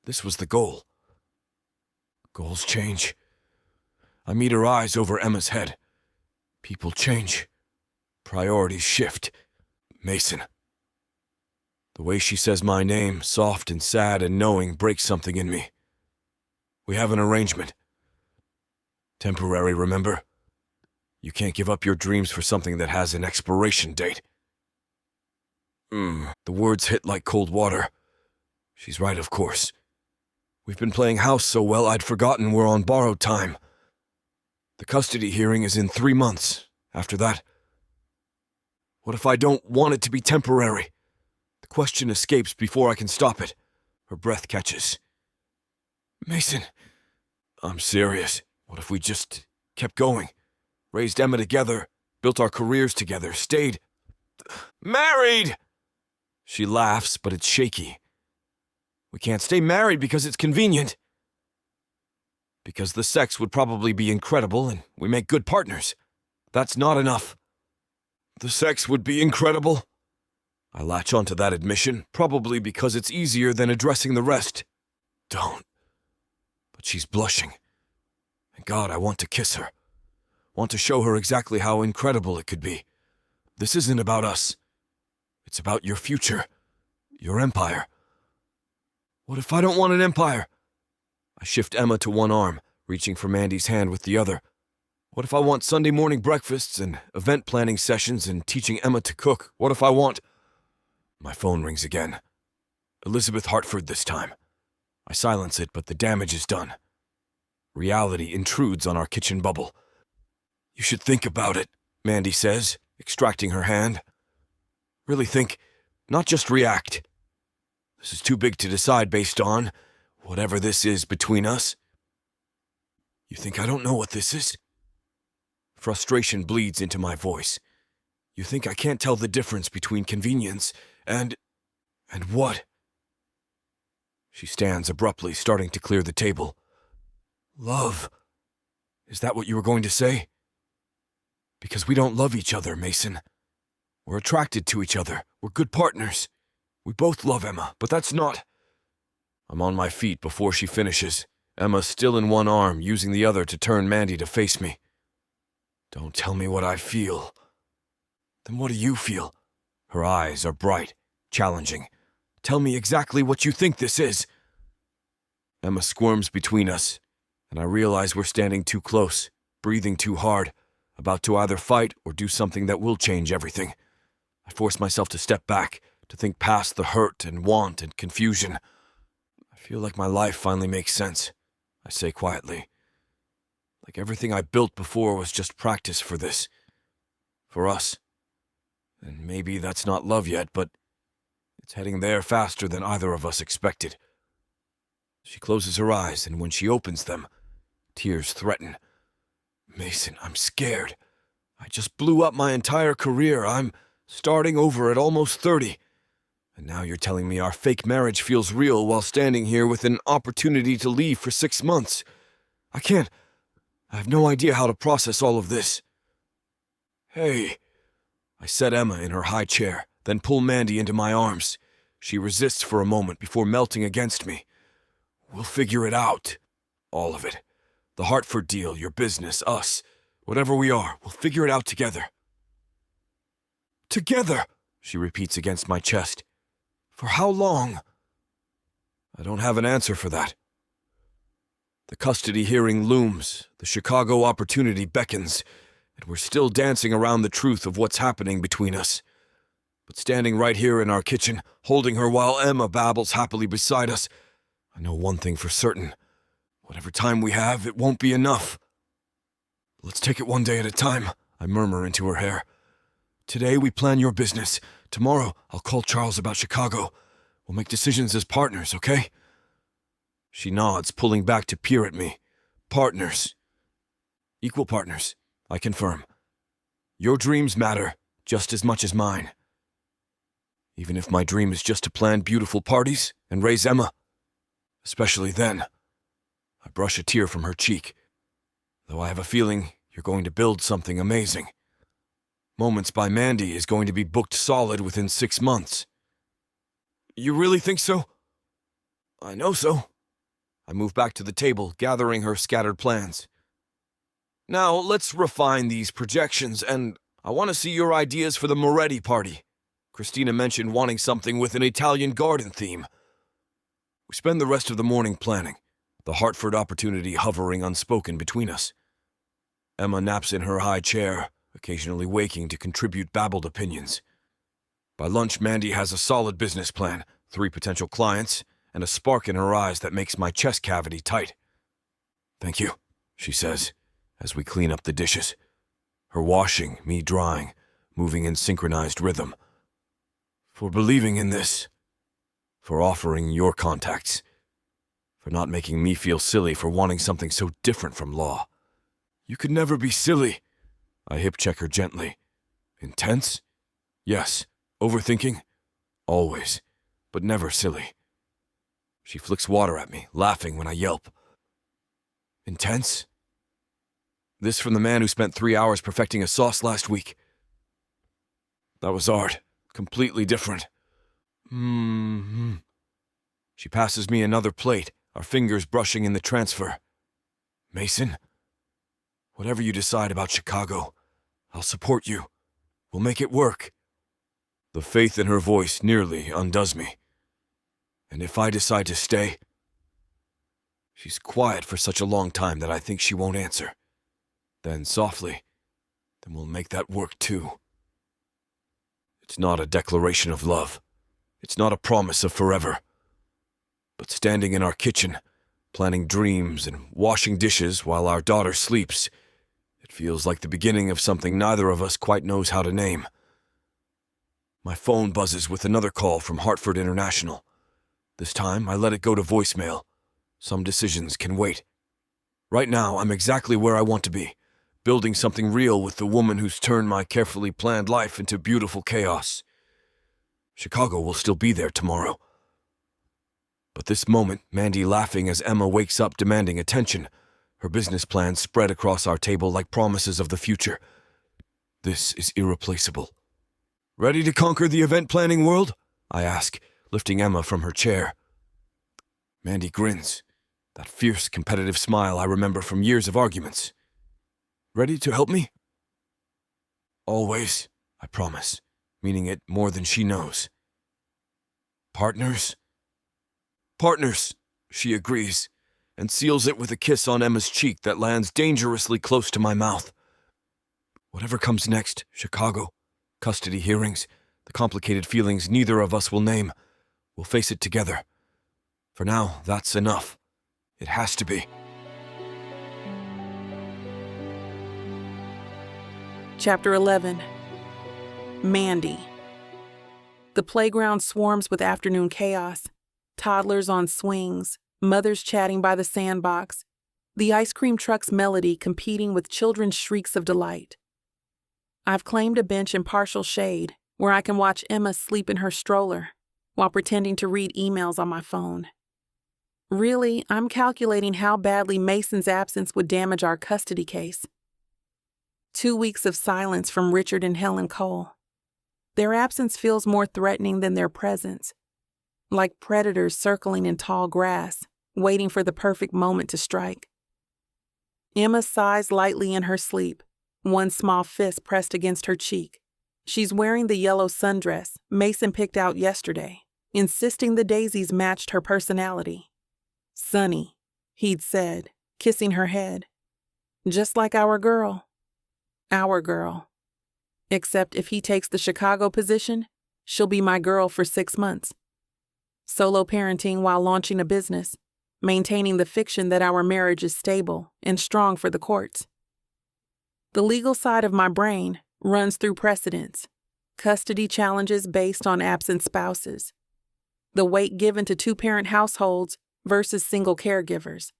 This was the goal. Goals change. I meet her eyes over Emma's head. People change. Priorities shift. Mason. The way she says my name, soft and sad and knowing, breaks something in me. We have an arrangement. Temporary, remember? You can't give up your dreams for something that has an expiration date. The words hit like cold water. She's right, of course. We've been playing house so well I'd forgotten we're on borrowed time. The custody hearing is in 3 months. After that... What if I don't want it to be temporary? The question escapes before I can stop it. Her breath catches. Mason, I'm serious. What if we just kept going? Raised Emma together, built our careers together, stayed... Married! She laughs, but it's shaky. We can't stay married because it's convenient. Because the sex would probably be incredible and we make good partners. That's not enough. The sex would be incredible. I latch onto that admission, probably because it's easier than addressing the rest. Don't. But she's blushing. And God, I want to kiss her. Want to show her exactly how incredible it could be. This isn't about us. It's about your future. Your empire. What if I don't want an empire? I shift Emma to one arm, reaching for Mandy's hand with the other. What if I want Sunday morning breakfasts and event planning sessions and teaching Emma to cook? What if I want... My phone rings again. Elizabeth Hartford this time. I silence it, but the damage is done. Reality intrudes on our kitchen bubble. You should think about it, Mandy says, extracting her hand. Really think, not just react. This is too big to decide based on whatever this is between us. You think I don't know what this is? Frustration bleeds into my voice. You think I can't tell the difference between convenience and what? She stands abruptly, starting to clear the table. Love. Is that what you were going to say? Because we don't love each other, Mason. We're attracted to each other. We're good partners. We both love Emma, but that's not... I'm on my feet before she finishes. Emma still in one arm, using the other to turn Mandy to face me. Don't tell me what I feel. Then what do you feel? Her eyes are bright, challenging. Tell me exactly what you think this is. Emma squirms between us, and I realize we're standing too close, breathing too hard, about to either fight or do something that will change everything. I force myself to step back, to think past the hurt and want and confusion. I feel like my life finally makes sense, I say quietly. Like everything I built before was just practice for this. For us. And maybe that's not love yet, but it's heading there faster than either of us expected. She closes her eyes, and when she opens them, tears threaten. Mason, I'm scared. I just blew up my entire career. I'm starting over at almost 30. And now you're telling me our fake marriage feels real while standing here with an opportunity to leave for 6 months. I can't. I have no idea how to process all of this. Hey. I set Emma in her high chair, then pull Mandy into my arms. She resists for a moment before melting against me. We'll figure it out. All of it. The Hartford deal, your business, us. Whatever we are, we'll figure it out together. Together, she repeats against my chest. For how long? I don't have an answer for that. The custody hearing looms, the Chicago opportunity beckons, and we're still dancing around the truth of what's happening between us. But standing right here in our kitchen, holding her while Emma babbles happily beside us, I know one thing for certain. Whatever time we have, it won't be enough. Let's take it one day at a time, I murmur into her hair. Today we plan your business. Tomorrow I'll call Charles about Chicago. We'll make decisions as partners, okay? She nods, pulling back to peer at me. Partners. Equal partners, I confirm. Your dreams matter just as much as mine. Even if my dream is just to plan beautiful parties and raise Emma. Especially then. I brush a tear from her cheek, though I have a feeling you're going to build something amazing. Moments by Mandy is going to be booked solid within 6 months. You really think so? I know so. I move back to the table, gathering her scattered plans. Now, let's refine these projections, and I want to see your ideas for the Moretti party. Christina mentioned wanting something with an Italian garden theme. We spend the rest of the morning planning, the Hartford opportunity hovering unspoken between us. Emma naps in her high chair, occasionally waking to contribute babbled opinions. By lunch, Mandy has a solid business plan, 3 potential clients, and a spark in her eyes that makes my chest cavity tight. Thank you, she says, as we clean up the dishes. Her washing, me drying, moving in synchronized rhythm. For believing in this. For offering your contacts. For not making me feel silly for wanting something so different from law. You could never be silly. I hip-check her gently. Intense? Yes. Overthinking? Always. But never silly. She flicks water at me, laughing when I yelp. Intense? This from the man who spent 3 hours perfecting a sauce last week. That was art. Completely different. She passes me another plate, our fingers brushing in the transfer. Mason? Whatever you decide about Chicago, I'll support you. We'll make it work. The faith in her voice nearly undoes me. And if I decide to stay... She's quiet for such a long time that I think she won't answer. Then softly, then we'll make that work too. It's not a declaration of love. It's not a promise of forever. But standing in our kitchen, planning dreams and washing dishes while our daughter sleeps, it feels like the beginning of something neither of us quite knows how to name. My phone buzzes with another call from Hartford International. This time, I let it go to voicemail. Some decisions can wait. Right now, I'm exactly where I want to be, building something real with the woman who's turned my carefully planned life into beautiful chaos. Chicago will still be there tomorrow. But this moment, Mandy laughing as Emma wakes up demanding attention, her business plans spread across our table like promises of the future. This is irreplaceable. Ready to conquer the event planning world? I ask, lifting Emma from her chair. Mandy grins, that fierce competitive smile I remember from years of arguments. Ready to help me? Always, I promise, meaning it more than she knows. Partners? Partners, she agrees, and seals it with a kiss on Emma's cheek that lands dangerously close to my mouth. Whatever comes next, Chicago, custody hearings, the complicated feelings neither of us will name, we'll face it together. For now, that's enough. It has to be. Chapter 11. Mandy. The playground swarms with afternoon chaos. Toddlers on swings, mothers chatting by the sandbox, the ice cream truck's melody competing with children's shrieks of delight. I've claimed a bench in partial shade where I can watch Emma sleep in her stroller while pretending to read emails on my phone. Really, I'm calculating how badly Mason's absence would damage our custody case. 2 weeks of silence from Richard and Helen Cole. Their absence feels more threatening than their presence, like predators circling in tall grass, waiting for the perfect moment to strike. Emma sighs lightly in her sleep, one small fist pressed against her cheek. She's wearing the yellow sundress Mason picked out yesterday, insisting the daisies matched her personality. Sunny, he'd said, kissing her head. Just like our girl. Our girl. Except if he takes the Chicago position, she'll be my girl for 6 months. Solo parenting while launching a business, maintaining the fiction that our marriage is stable and strong for the courts. The legal side of my brain runs through precedents, custody challenges based on absent spouses. the weight given to two-parent households versus single caregivers.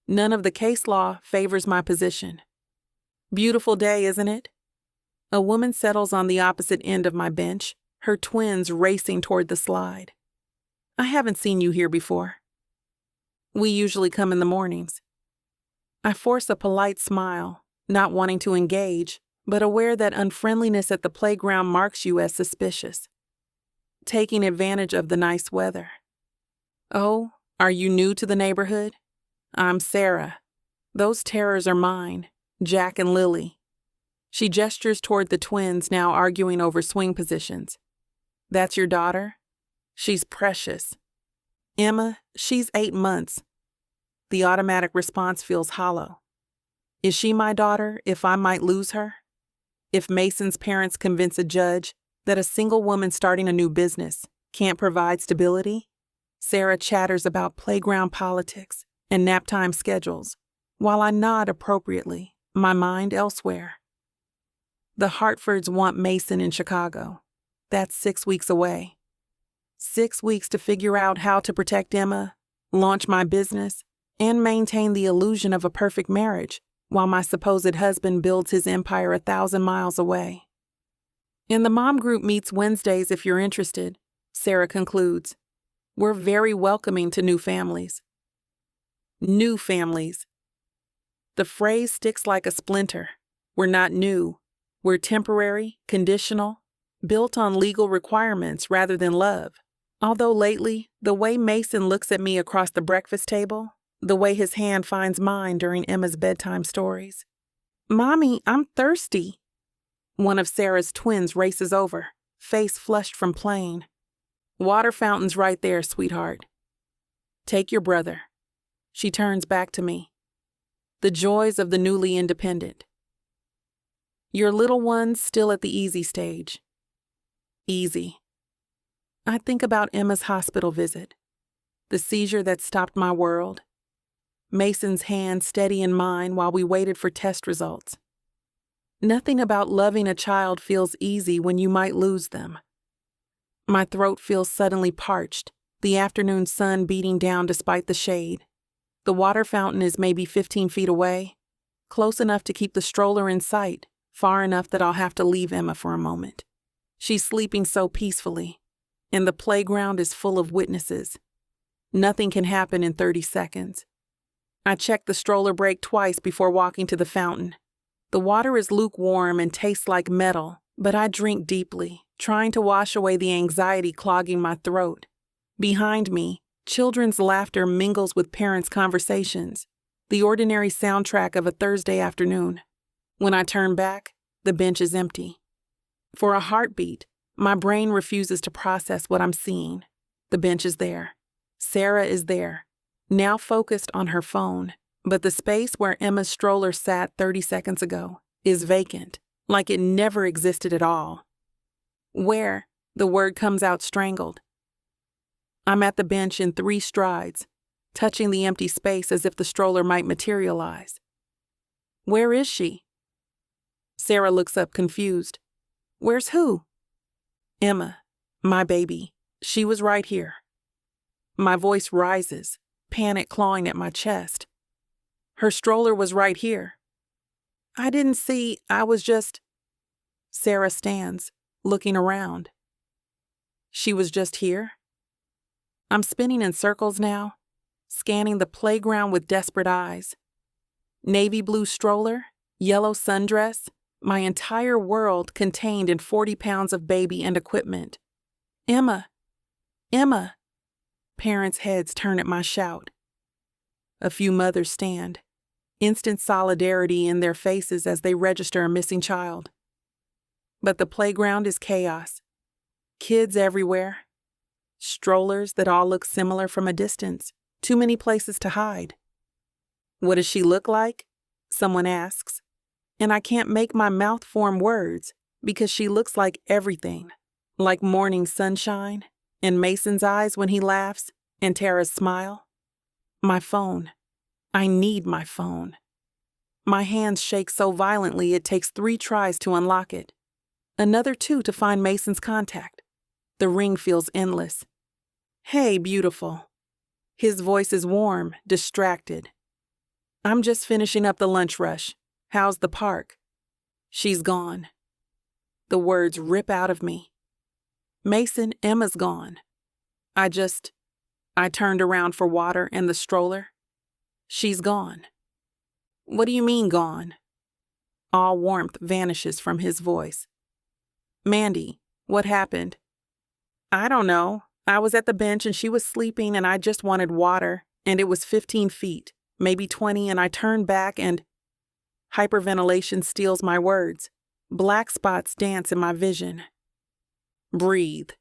None of the case law favors my position. Beautiful day, isn't it? A woman settles on the opposite end of my bench, her twins racing toward the slide. I haven't seen you here before. We usually come in the mornings. I force a polite smile, not wanting to engage, but aware that unfriendliness at the playground marks you as suspicious. Taking advantage of the nice weather. Oh, are you new to the neighborhood? I'm Sarah. Those terrors are mine, Jack and Lily. She gestures toward the twins now arguing over swing positions. That's your daughter? She's precious. Emma, she's 8 months. The automatic response feels hollow. Is she my daughter if I might lose her? If Mason's parents convince a judge that a single woman starting a new business can't provide stability? Sarah chatters about playground politics and naptime schedules, while I nod appropriately, my mind elsewhere. The Hartfords want Mason in Chicago. That's 6 weeks away. 6 weeks to figure out how to protect Emma, launch my business, and maintain the illusion of a perfect marriage while my supposed husband builds his empire 1,000 miles away. And the mom group meets Wednesdays if you're interested, Sarah concludes. We're very welcoming to new families. New families. The phrase sticks like a splinter. We're not new. We're temporary, conditional, built on legal requirements rather than love. Although lately, the way Mason looks at me across the breakfast table, the way his hand finds mine during Emma's bedtime stories. Mommy, I'm thirsty. One of Sarah's twins races over, face flushed from playing. Water fountain's right there, sweetheart. Take your brother. She turns back to me. The joys of the newly independent. Your little one's still at the easy stage. Easy. I think about Emma's hospital visit, the seizure that stopped my world, Mason's hand steady in mine while we waited for test results. Nothing about loving a child feels easy when you might lose them. My throat feels suddenly parched, the afternoon sun beating down despite the shade. The water fountain is maybe 15 feet away, close enough to keep the stroller in sight, far enough that I'll have to leave Emma for a moment. She's sleeping so peacefully, and the playground is full of witnesses. Nothing can happen in 30 seconds. I check the stroller brake twice before walking to the fountain. The water is lukewarm and tastes like metal, but I drink deeply, trying to wash away the anxiety clogging my throat. Behind me, children's laughter mingles with parents' conversations, the ordinary soundtrack of a Thursday afternoon. When I turn back, the bench is empty. For a heartbeat, my brain refuses to process what I'm seeing. The bench is there. Sarah is there, now focused on her phone, but the space where Emma's stroller sat 30 seconds ago is vacant, like it never existed at all. Where? The word comes out strangled. I'm at the bench in 3 strides, touching the empty space as if the stroller might materialize. Where is she? Sarah looks up confused. Where's who? Emma, my baby. She was right here. My voice rises, panic clawing at my chest. Her stroller was right here. I didn't see, I was just... Sarah stands, looking around. She was just here? I'm spinning in circles now, scanning the playground with desperate eyes. Navy blue stroller, yellow sundress, my entire world contained in 40 pounds of baby and equipment. Emma! Emma! Parents' heads turn at my shout. A few mothers stand, instant solidarity in their faces as they register a missing child. But the playground is chaos. Kids everywhere. Strollers that all look similar from a distance. Too many places to hide. What does she look like? Someone asks. And I can't make my mouth form words because she looks like everything. Like morning sunshine, and Mason's eyes when he laughs, and Tara's smile. My phone. I need my phone. My hands shake so violently it takes 3 tries to unlock it. Another 2 to find Mason's contact. The ring feels endless. Hey, beautiful. His voice is warm, distracted. I'm just finishing up the lunch rush. How's the park? She's gone. The words rip out of me. Mason, Emma's gone. I turned around for water and the stroller. She's gone. What do you mean gone? All warmth vanishes from his voice. Mandy, what happened? I don't know. I was at the bench and she was sleeping and I just wanted water and it was 15 feet, maybe 20, and I turned back and... Hyperventilation steals my words. Black spots dance in my vision. Breathe.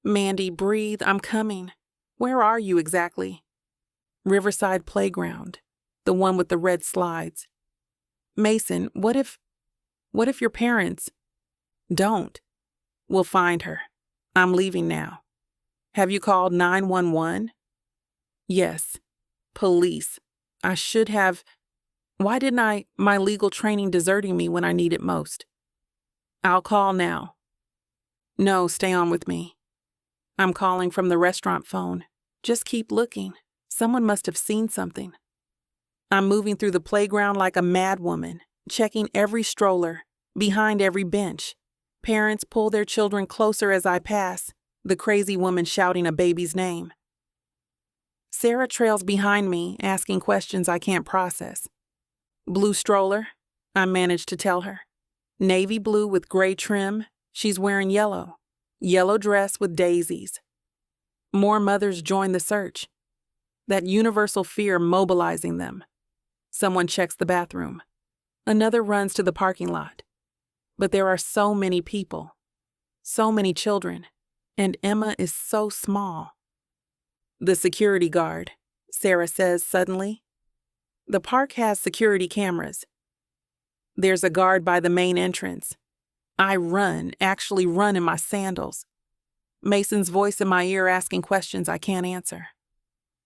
Mandy, breathe. I'm coming. Where are you exactly? Riverside Playground. The one with the red slides. Mason, what if your parents... Don't. We'll find her. I'm leaving now. Have you called 911? Yes. Police. I should have... Why didn't I... My legal training deserting me when I need it most. I'll call now. No, stay on with me. I'm calling from the restaurant phone. Just keep looking. Someone must have seen something. I'm moving through the playground like a madwoman, checking every stroller, behind every bench. Parents pull their children closer as I pass, the crazy woman shouting a baby's name. Sarah trails behind me, asking questions I can't process. Blue stroller, I managed to tell her. Navy blue with gray trim, she's wearing yellow. Yellow dress with daisies. More mothers join the search. That universal fear mobilizing them. Someone checks the bathroom. Another runs to the parking lot. But there are so many people. So many children. And Emma is so small. The security guard, Sarah says suddenly. The park has security cameras. There's a guard by the main entrance. I run, actually run in my sandals. Mason's voice in my ear asking questions I can't answer.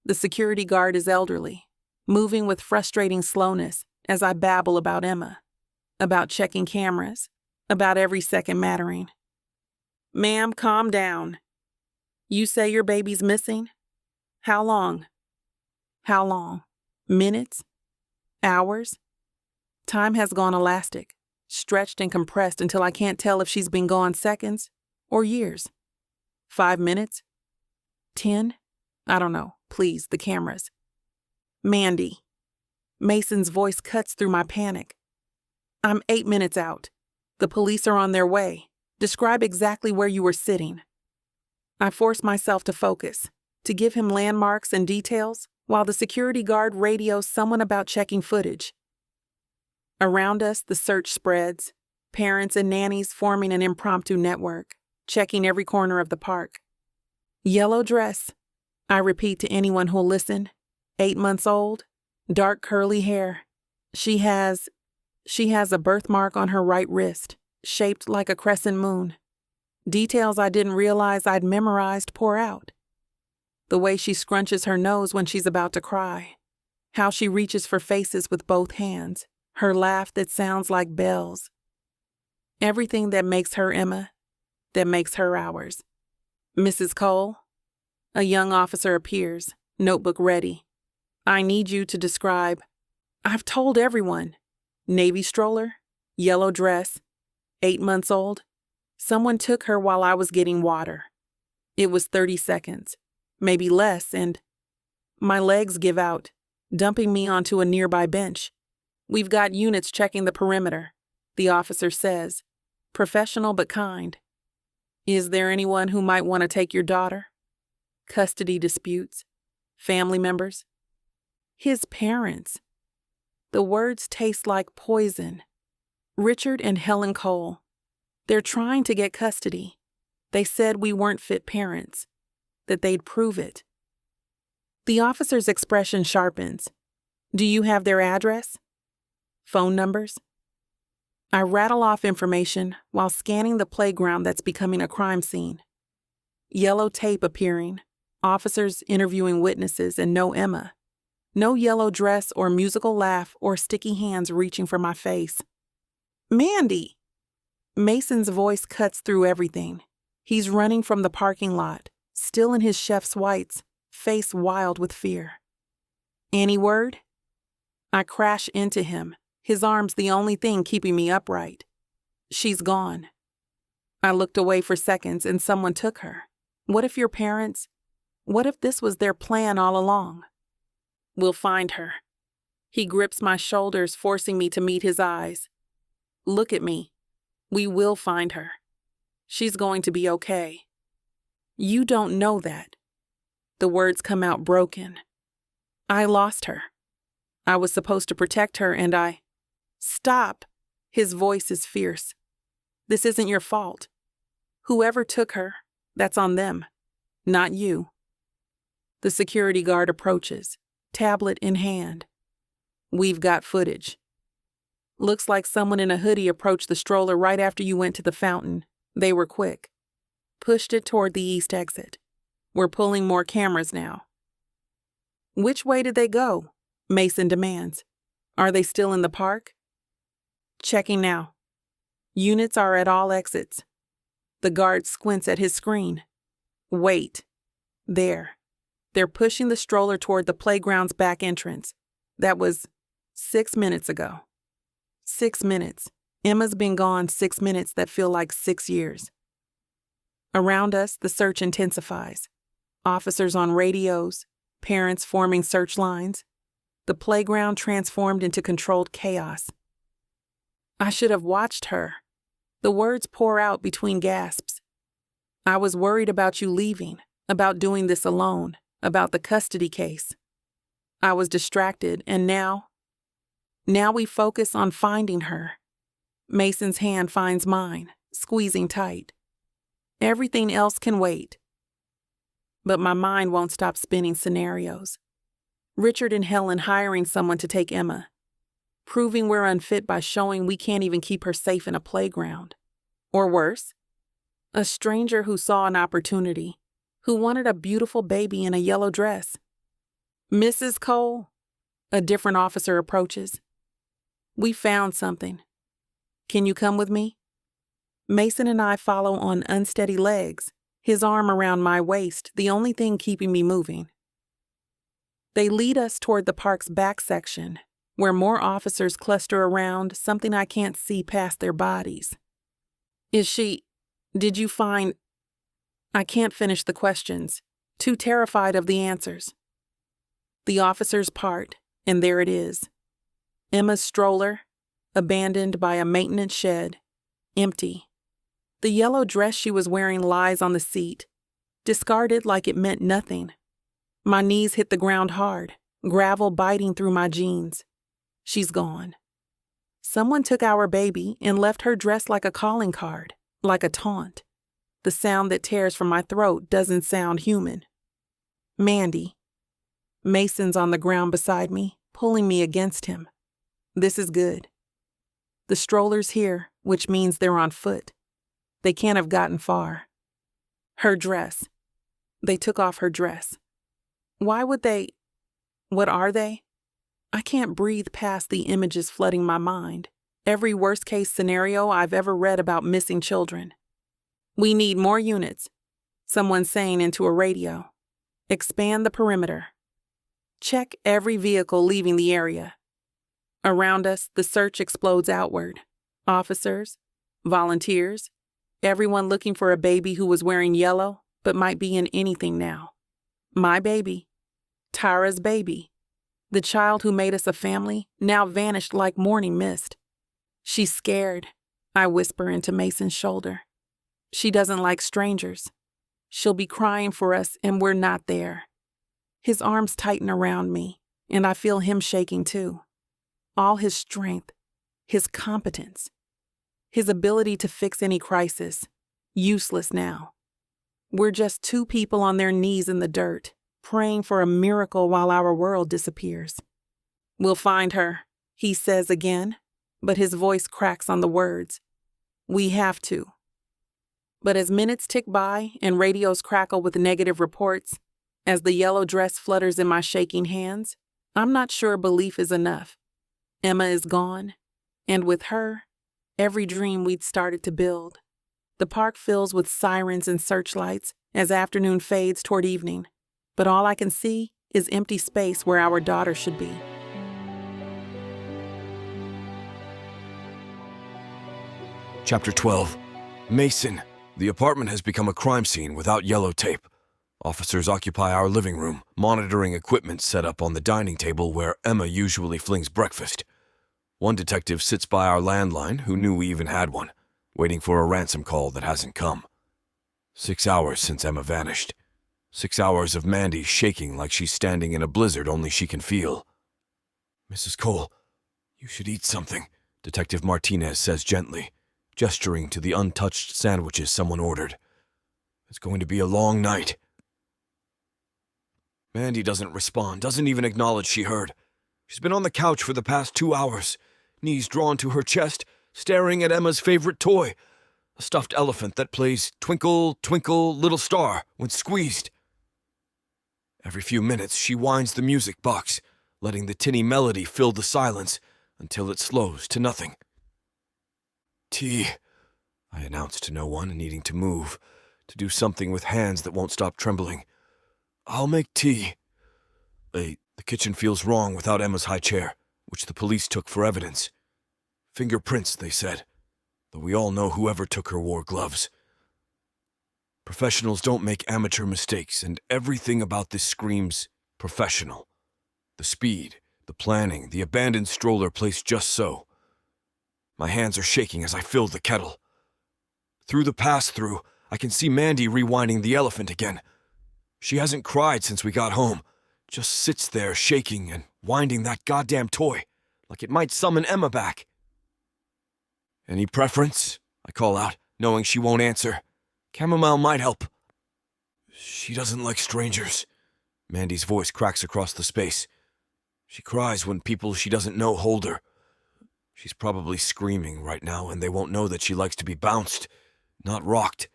The security guard is elderly, moving with frustrating slowness as I babble about Emma, about checking cameras, about every second mattering. Ma'am, calm down. You say your baby's missing? How long? How long? Minutes? Hours? Time has gone elastic, stretched and compressed until I can't tell if she's been gone seconds or years. 5 minutes? 10? I don't know. Please, the cameras. Mandy. Mason's voice cuts through my panic. I'm 8 minutes out. The police are on their way. Describe exactly where you were sitting. I force myself to focus, to give him landmarks and details, while the security guard radios someone about checking footage. Around us, the search spreads, parents and nannies forming an impromptu network, checking every corner of the park. Yellow dress, I repeat to anyone who'll listen, 8 months old, dark curly hair. She has a birthmark on her right wrist, shaped like a crescent moon. Details I didn't realize I'd memorized pour out. The way she scrunches her nose when she's about to cry. How she reaches for faces with both hands. Her laugh that sounds like bells. Everything that makes her Emma, that makes her ours. Mrs. Cole? A young officer appears, notebook ready. I need you to describe. I've told everyone. Navy stroller, yellow dress, 8 months old. Someone took her while I was getting water. It was 30 seconds, maybe less, and my legs give out, dumping me onto a nearby bench. We've got units checking the perimeter, the officer says, professional but kind. Is there anyone who might want to take your daughter? Custody disputes, family members. His parents. The words taste like poison. Richard and Helen Cole. They're trying to get custody. They said we weren't fit parents, that they'd prove it. The officer's expression sharpens. Do you have their address? Phone numbers? I rattle off information while scanning the playground that's becoming a crime scene. Yellow tape appearing, officers interviewing witnesses, and no Emma. No yellow dress or musical laugh or sticky hands reaching for my face. Mandy! Mason's voice cuts through everything. He's running from the parking lot, still in his chef's whites, face wild with fear. Any word? I crash into him, his arms the only thing keeping me upright. She's gone. I looked away for seconds and someone took her. What if your parents? What if this was their plan all along? We'll find her. He grips my shoulders, forcing me to meet his eyes. Look at me. We will find her. She's going to be okay. You don't know that. The words come out broken. I lost her. I was supposed to protect her and I... Stop! His voice is fierce. This isn't your fault. Whoever took her, that's on them, not you. The security guard approaches, tablet in hand. We've got footage. Looks like someone in a hoodie approached the stroller right after you went to the fountain. They were quick. Pushed it toward the east exit. We're pulling more cameras now. Which way did they go? Mason demands. Are they still in the park? Checking now. Units are at all exits. The guard squints at his screen. Wait. There. They're pushing the stroller toward the playground's back entrance. That was 6 minutes ago. 6 minutes. Emma's been gone 6 minutes that feel like 6 years. Around us, the search intensifies. Officers on radios, parents forming search lines. The playground transformed into controlled chaos. I should have watched her. The words pour out between gasps. I was worried about you leaving, about doing this alone, about the custody case. I was distracted, and now we focus on finding her. Mason's hand finds mine, squeezing tight. Everything else can wait. But my mind won't stop spinning scenarios. Richard and Helen hiring someone to take Emma. Proving we're unfit by showing we can't even keep her safe in a playground. Or worse, a stranger who saw an opportunity, who wanted a beautiful baby in a yellow dress. Mrs. Cole, a different officer approaches. We found something. Can you come with me? Mason and I follow on unsteady legs, his arm around my waist, the only thing keeping me moving. They lead us toward the park's back section, where more officers cluster around, something I can't see past their bodies. Did you find... I can't finish the questions, too terrified of the answers. The officers part, and there it is. Emma's stroller, abandoned by a maintenance shed, empty. The yellow dress she was wearing lies on the seat, discarded like it meant nothing. My knees hit the ground hard, gravel biting through my jeans. She's gone. Someone took our baby and left her dressed like a calling card, like a taunt. The sound that tears from my throat doesn't sound human. Mandy. Mason's on the ground beside me, pulling me against him. This is good. The stroller's here, which means they're on foot. They can't have gotten far. Her dress. They took off her dress. Why would they? What are they? I can't breathe past the images flooding my mind. Every worst-case scenario I've ever read about missing children. We need more units. Someone's saying into a radio. Expand the perimeter. Check every vehicle leaving the area. Around us, the search explodes outward. Officers, volunteers, everyone looking for a baby who was wearing yellow, but might be in anything now. My baby. Tara's baby. The child who made us a family, now vanished like morning mist. She's scared, I whisper into Mason's shoulder. She doesn't like strangers. She'll be crying for us and we're not there. His arms tighten around me, and I feel him shaking too. All his strength, his competence, his ability to fix any crisis, useless now. We're just two people on their knees in the dirt, praying for a miracle while our world disappears. We'll find her, he says again, but his voice cracks on the words. We have to. But as minutes tick by and radios crackle with negative reports, as the yellow dress flutters in my shaking hands, I'm not sure belief is enough. Emma is gone, and with her, every dream we'd started to build. The park fills with sirens and searchlights, as afternoon fades toward evening, but all I can see is empty space where our daughter should be. Chapter 12. Mason. The apartment has become a crime scene without yellow tape. Officers occupy our living room, monitoring equipment set up on the dining table where Emma usually flings breakfast. One detective sits by our landline, who knew we even had one, waiting for a ransom call that hasn't come. 6 hours since Emma vanished. 6 hours of Mandy shaking like she's standing in a blizzard only she can feel. "Mrs. Cole, you should eat something," Detective Martinez says gently, gesturing to the untouched sandwiches someone ordered. "It's going to be a long night." Mandy doesn't respond, doesn't even acknowledge she heard. She's been on the couch for the past 2 hours, knees drawn to her chest, staring at Emma's favorite toy, a stuffed elephant that plays Twinkle, Twinkle, Little Star when squeezed. Every few minutes, she winds the music box, letting the tinny melody fill the silence until it slows to nothing. "Tea," I announce to no one, needing to move, to do something with hands that won't stop trembling. "I'll make tea." The kitchen feels wrong without Emma's high chair, which the police took for evidence. Fingerprints, they said, though we all know whoever took her wore gloves. Professionals don't make amateur mistakes, and everything about this screams professional. The speed, the planning, the abandoned stroller placed just so. My hands are shaking as I fill the kettle. Through the pass-through, I can see Mandy rewinding the elephant again. She hasn't cried since we got home, just sits there shaking and winding that goddamn toy, like it might summon Emma back. "Any preference?" I call out, knowing she won't answer. "Chamomile might help." "She doesn't like strangers." Mandy's voice cracks across the space. She cries when people she doesn't know hold her. She's probably screaming right now, and they won't know that she likes to be bounced, not rocked.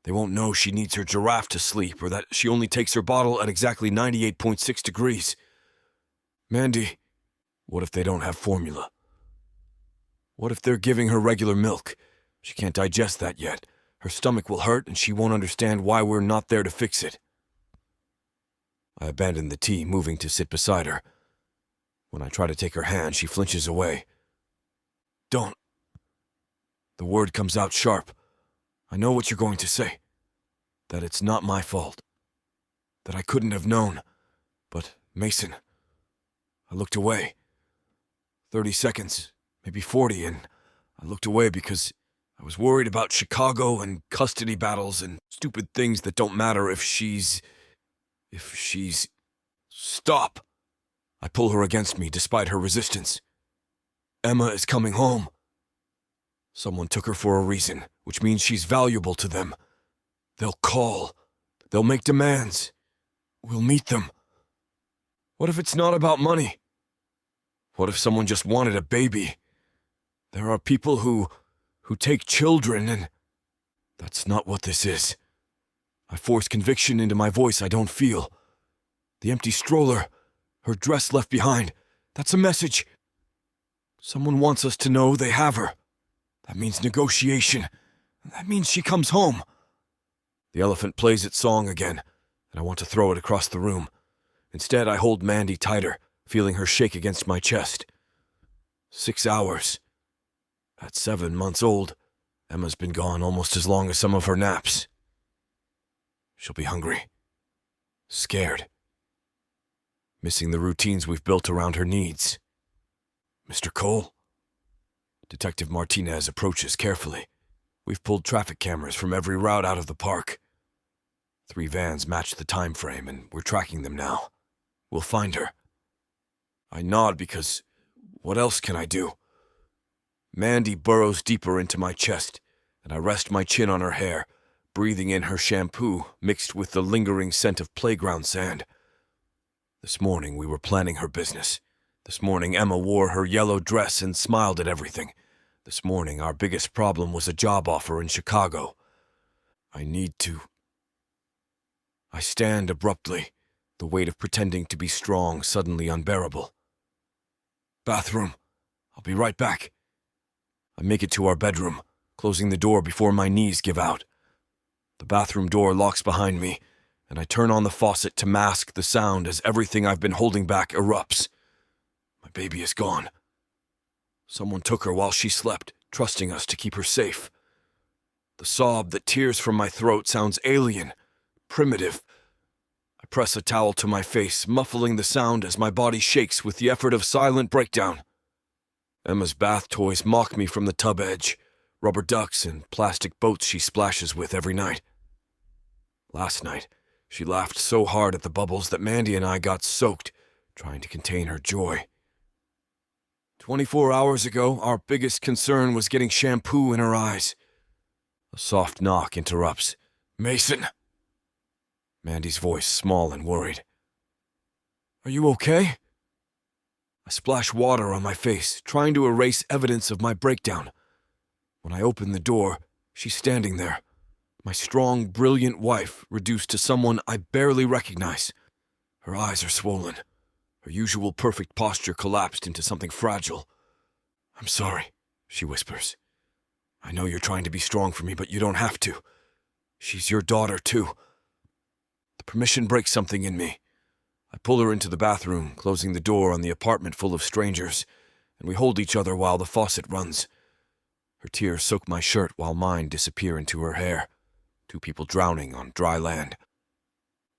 They won't know she needs her giraffe to sleep, or that she only takes her bottle at exactly 98.6 degrees. "Mandy, what if they don't have formula? What if they're giving her regular milk? She can't digest that yet. Her stomach will hurt, and she won't understand why we're not there to fix it." I abandon the tea, moving to sit beside her. When I try to take her hand, she flinches away. "Don't." The word comes out sharp. I know what you're going to say. That it's not my fault. That I couldn't have known. But, Mason, I looked away. 30 seconds, maybe 40, and I looked away because I was worried about Chicago and custody battles and stupid things that don't matter if she's... Stop! I pull her against me despite her resistance. Emma is coming home. Someone took her for a reason, which means she's valuable to them. They'll call. They'll make demands. We'll meet them. What if it's not about money? What if someone just wanted a baby? There are people who take children, and that's not what this is. I force conviction into my voice I don't feel. The empty stroller, her dress left behind, that's a message. Someone wants us to know they have her. That means negotiation. That means she comes home. The elephant plays its song again, and I want to throw it across the room. Instead, I hold Mandy tighter, feeling her shake against my chest. 6 hours. At 7 months old, Emma's been gone almost as long as some of her naps. She'll be hungry. Scared. Missing the routines we've built around her needs. "Mr. Cole?" Detective Martinez approaches carefully. We've pulled traffic cameras from every route out of the park. 3 vans match the time frame, and we're tracking them now. We'll find her. I nod because what else can I do? Mandy burrows deeper into my chest, and I rest my chin on her hair, breathing in her shampoo mixed with the lingering scent of playground sand. This morning we were planning her business. This morning Emma wore her yellow dress and smiled at everything. This morning our biggest problem was a job offer in Chicago. I stand abruptly, the weight of pretending to be strong suddenly unbearable. "Bathroom. I'll be right back." I make it to our bedroom, closing the door before my knees give out. The bathroom door locks behind me, and I turn on the faucet to mask the sound as everything I've been holding back erupts. My baby is gone. Someone took her while she slept, trusting us to keep her safe. The sob that tears from my throat sounds alien, primitive. I press a towel to my face, muffling the sound as my body shakes with the effort of silent breakdown. Emma's bath toys mock me from the tub edge, rubber ducks and plastic boats she splashes with every night. Last night, she laughed so hard at the bubbles that Mandy and I got soaked, trying to contain her joy. 24 hours ago, our biggest concern was getting shampoo in her eyes. A soft knock interrupts. "Mason!" Mandy's voice small and worried. "Are you okay?" I splash water on my face, trying to erase evidence of my breakdown. When I open the door, she's standing there, my strong, brilliant wife reduced to someone I barely recognize. Her eyes are swollen. Her usual perfect posture collapsed into something fragile. "I'm sorry," she whispers. "I know you're trying to be strong for me, but you don't have to. She's your daughter, too." The permission breaks something in me. I pull her into the bathroom, closing the door on the apartment full of strangers, and we hold each other while the faucet runs. Her tears soak my shirt while mine disappear into her hair. Two people drowning on dry land.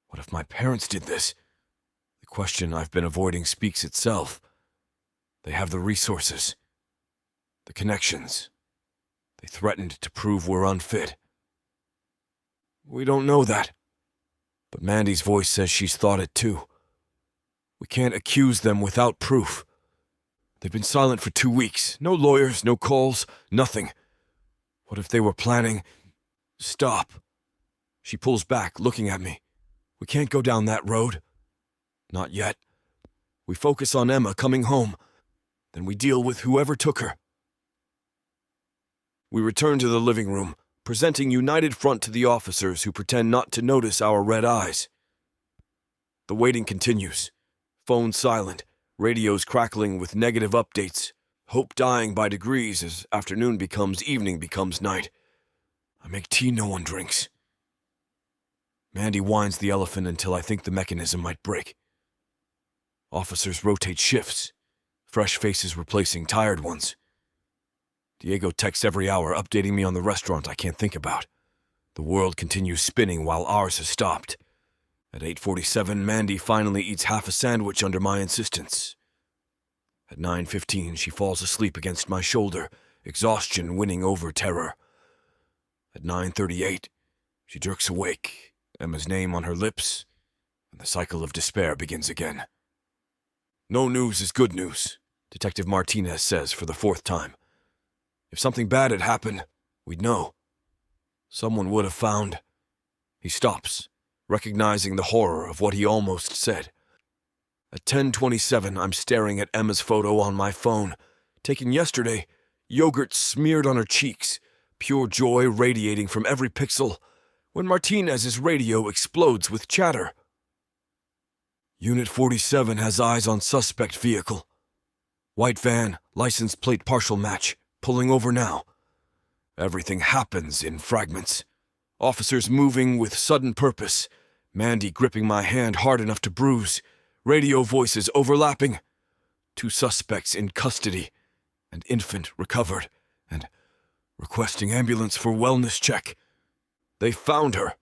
What if my parents did this? The question I've been avoiding speaks itself. They have the resources, the connections. They threatened to prove we're unfit. We don't know that. But Mandy's voice says she's thought it too. We can't accuse them without proof. They've been silent for 2 weeks. No lawyers, no calls, nothing. What if they were planning? Stop. She pulls back, looking at me. We can't go down that road. Not yet. We focus on Emma coming home. Then we deal with whoever took her. We return to the living room, presenting united front to the officers who pretend not to notice our red eyes. The waiting continues. Phone silent, radios crackling with negative updates, hope dying by degrees as afternoon becomes evening becomes night. I make tea no one drinks. Mandy winds the elephant until I think the mechanism might break. Officers rotate shifts, fresh faces replacing tired ones. Diego texts every hour, updating me on the restaurant I can't think about. The world continues spinning while ours has stopped. At 8:47, Mandy finally eats half a sandwich under my insistence. At 9:15, she falls asleep against my shoulder, exhaustion winning over terror. At 9:38, she jerks awake, Emma's name on her lips, and the cycle of despair begins again. No news is good news, Detective Martinez says for the 4th time. If something bad had happened, we'd know. Someone would have found. He stops, recognizing the horror of what he almost said. At 10:27, I'm staring at Emma's photo on my phone, taken yesterday, yogurt smeared on her cheeks, pure joy radiating from every pixel, when Martinez's radio explodes with chatter. Unit 47 has eyes on suspect vehicle. White van, license plate partial match, pulling over now. Everything happens in fragments. Officers moving with sudden purpose, Mandy gripping my hand hard enough to bruise, radio voices overlapping. 2 suspects in custody, an infant recovered, and requesting ambulance for wellness check. They found her.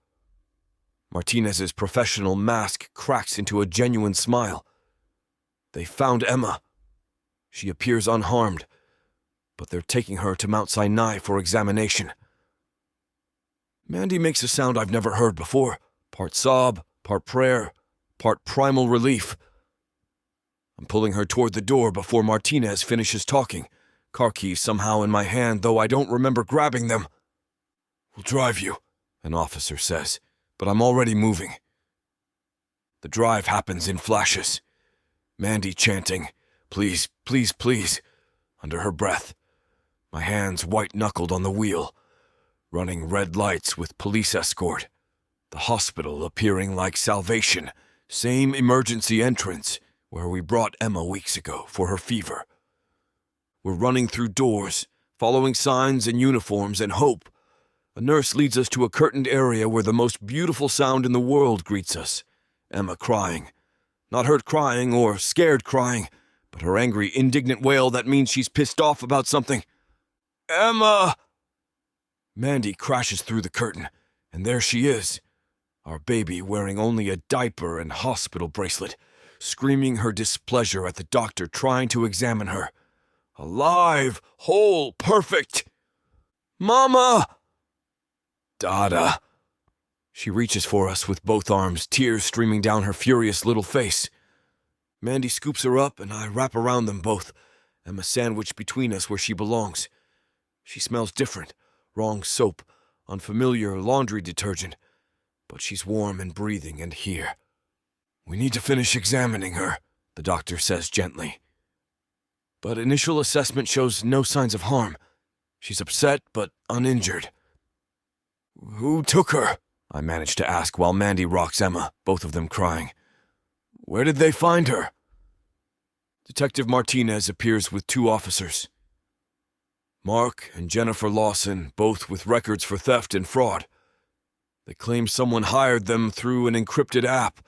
Martinez's professional mask cracks into a genuine smile. They found Emma. She appears unharmed, but they're taking her to Mount Sinai for examination. Mandy makes a sound I've never heard before, part sob, part prayer, part primal relief. I'm pulling her toward the door before Martinez finishes talking, car keys somehow in my hand, though I don't remember grabbing them. "We'll drive you," an officer says, but I'm already moving. The drive happens in flashes. Mandy chanting, "Please, please, please," under her breath. My hands white-knuckled on the wheel, running red lights with police escort. The hospital appearing like salvation, same emergency entrance where we brought Emma weeks ago for her fever. We're running through doors, following signs and uniforms and hope, A nurse leads us to a curtained area where the most beautiful sound in the world greets us. Emma crying. Not hurt crying or scared crying, but her angry, indignant wail that means she's pissed off about something. Emma! Mandy crashes through the curtain, and there she is. Our baby wearing only a diaper and hospital bracelet, screaming her displeasure at the doctor trying to examine her. Alive, whole, perfect. Mama! Dada. She reaches for us with both arms, tears streaming down her furious little face. Mandy scoops her up, and I wrap around them both, Emma sandwiched between us where she belongs. She smells different, wrong soap, unfamiliar laundry detergent, but she's warm and breathing and here. We need to finish examining her, the doctor says gently. But initial assessment shows no signs of harm. She's upset, but uninjured. Who took her? I manage to ask while Mandy rocks Emma, both of them crying. Where did they find her? Detective Martinez appears with 2 officers. Mark and Jennifer Lawson, both with records for theft and fraud. They claim someone hired them through an encrypted app.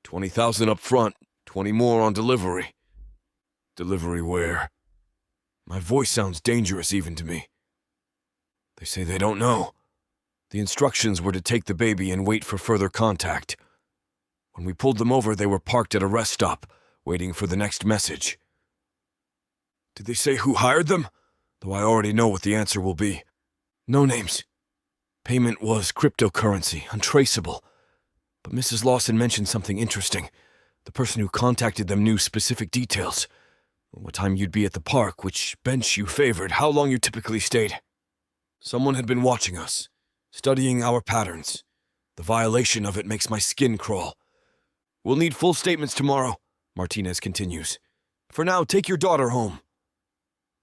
$20,000 up front, 20 more on delivery. Delivery where? My voice sounds dangerous even to me. They say they don't know. The instructions were to take the baby and wait for further contact. When we pulled them over, they were parked at a rest stop, waiting for the next message. Did they say who hired them? Though I already know what the answer will be. No names. Payment was cryptocurrency, untraceable. But Mrs. Lawson mentioned something interesting. The person who contacted them knew specific details. What time you'd be at the park, which bench you favored, how long you typically stayed. Someone had been watching us, studying our patterns. The violation of it makes my skin crawl. We'll need full statements tomorrow, Martinez continues. For now, take your daughter home.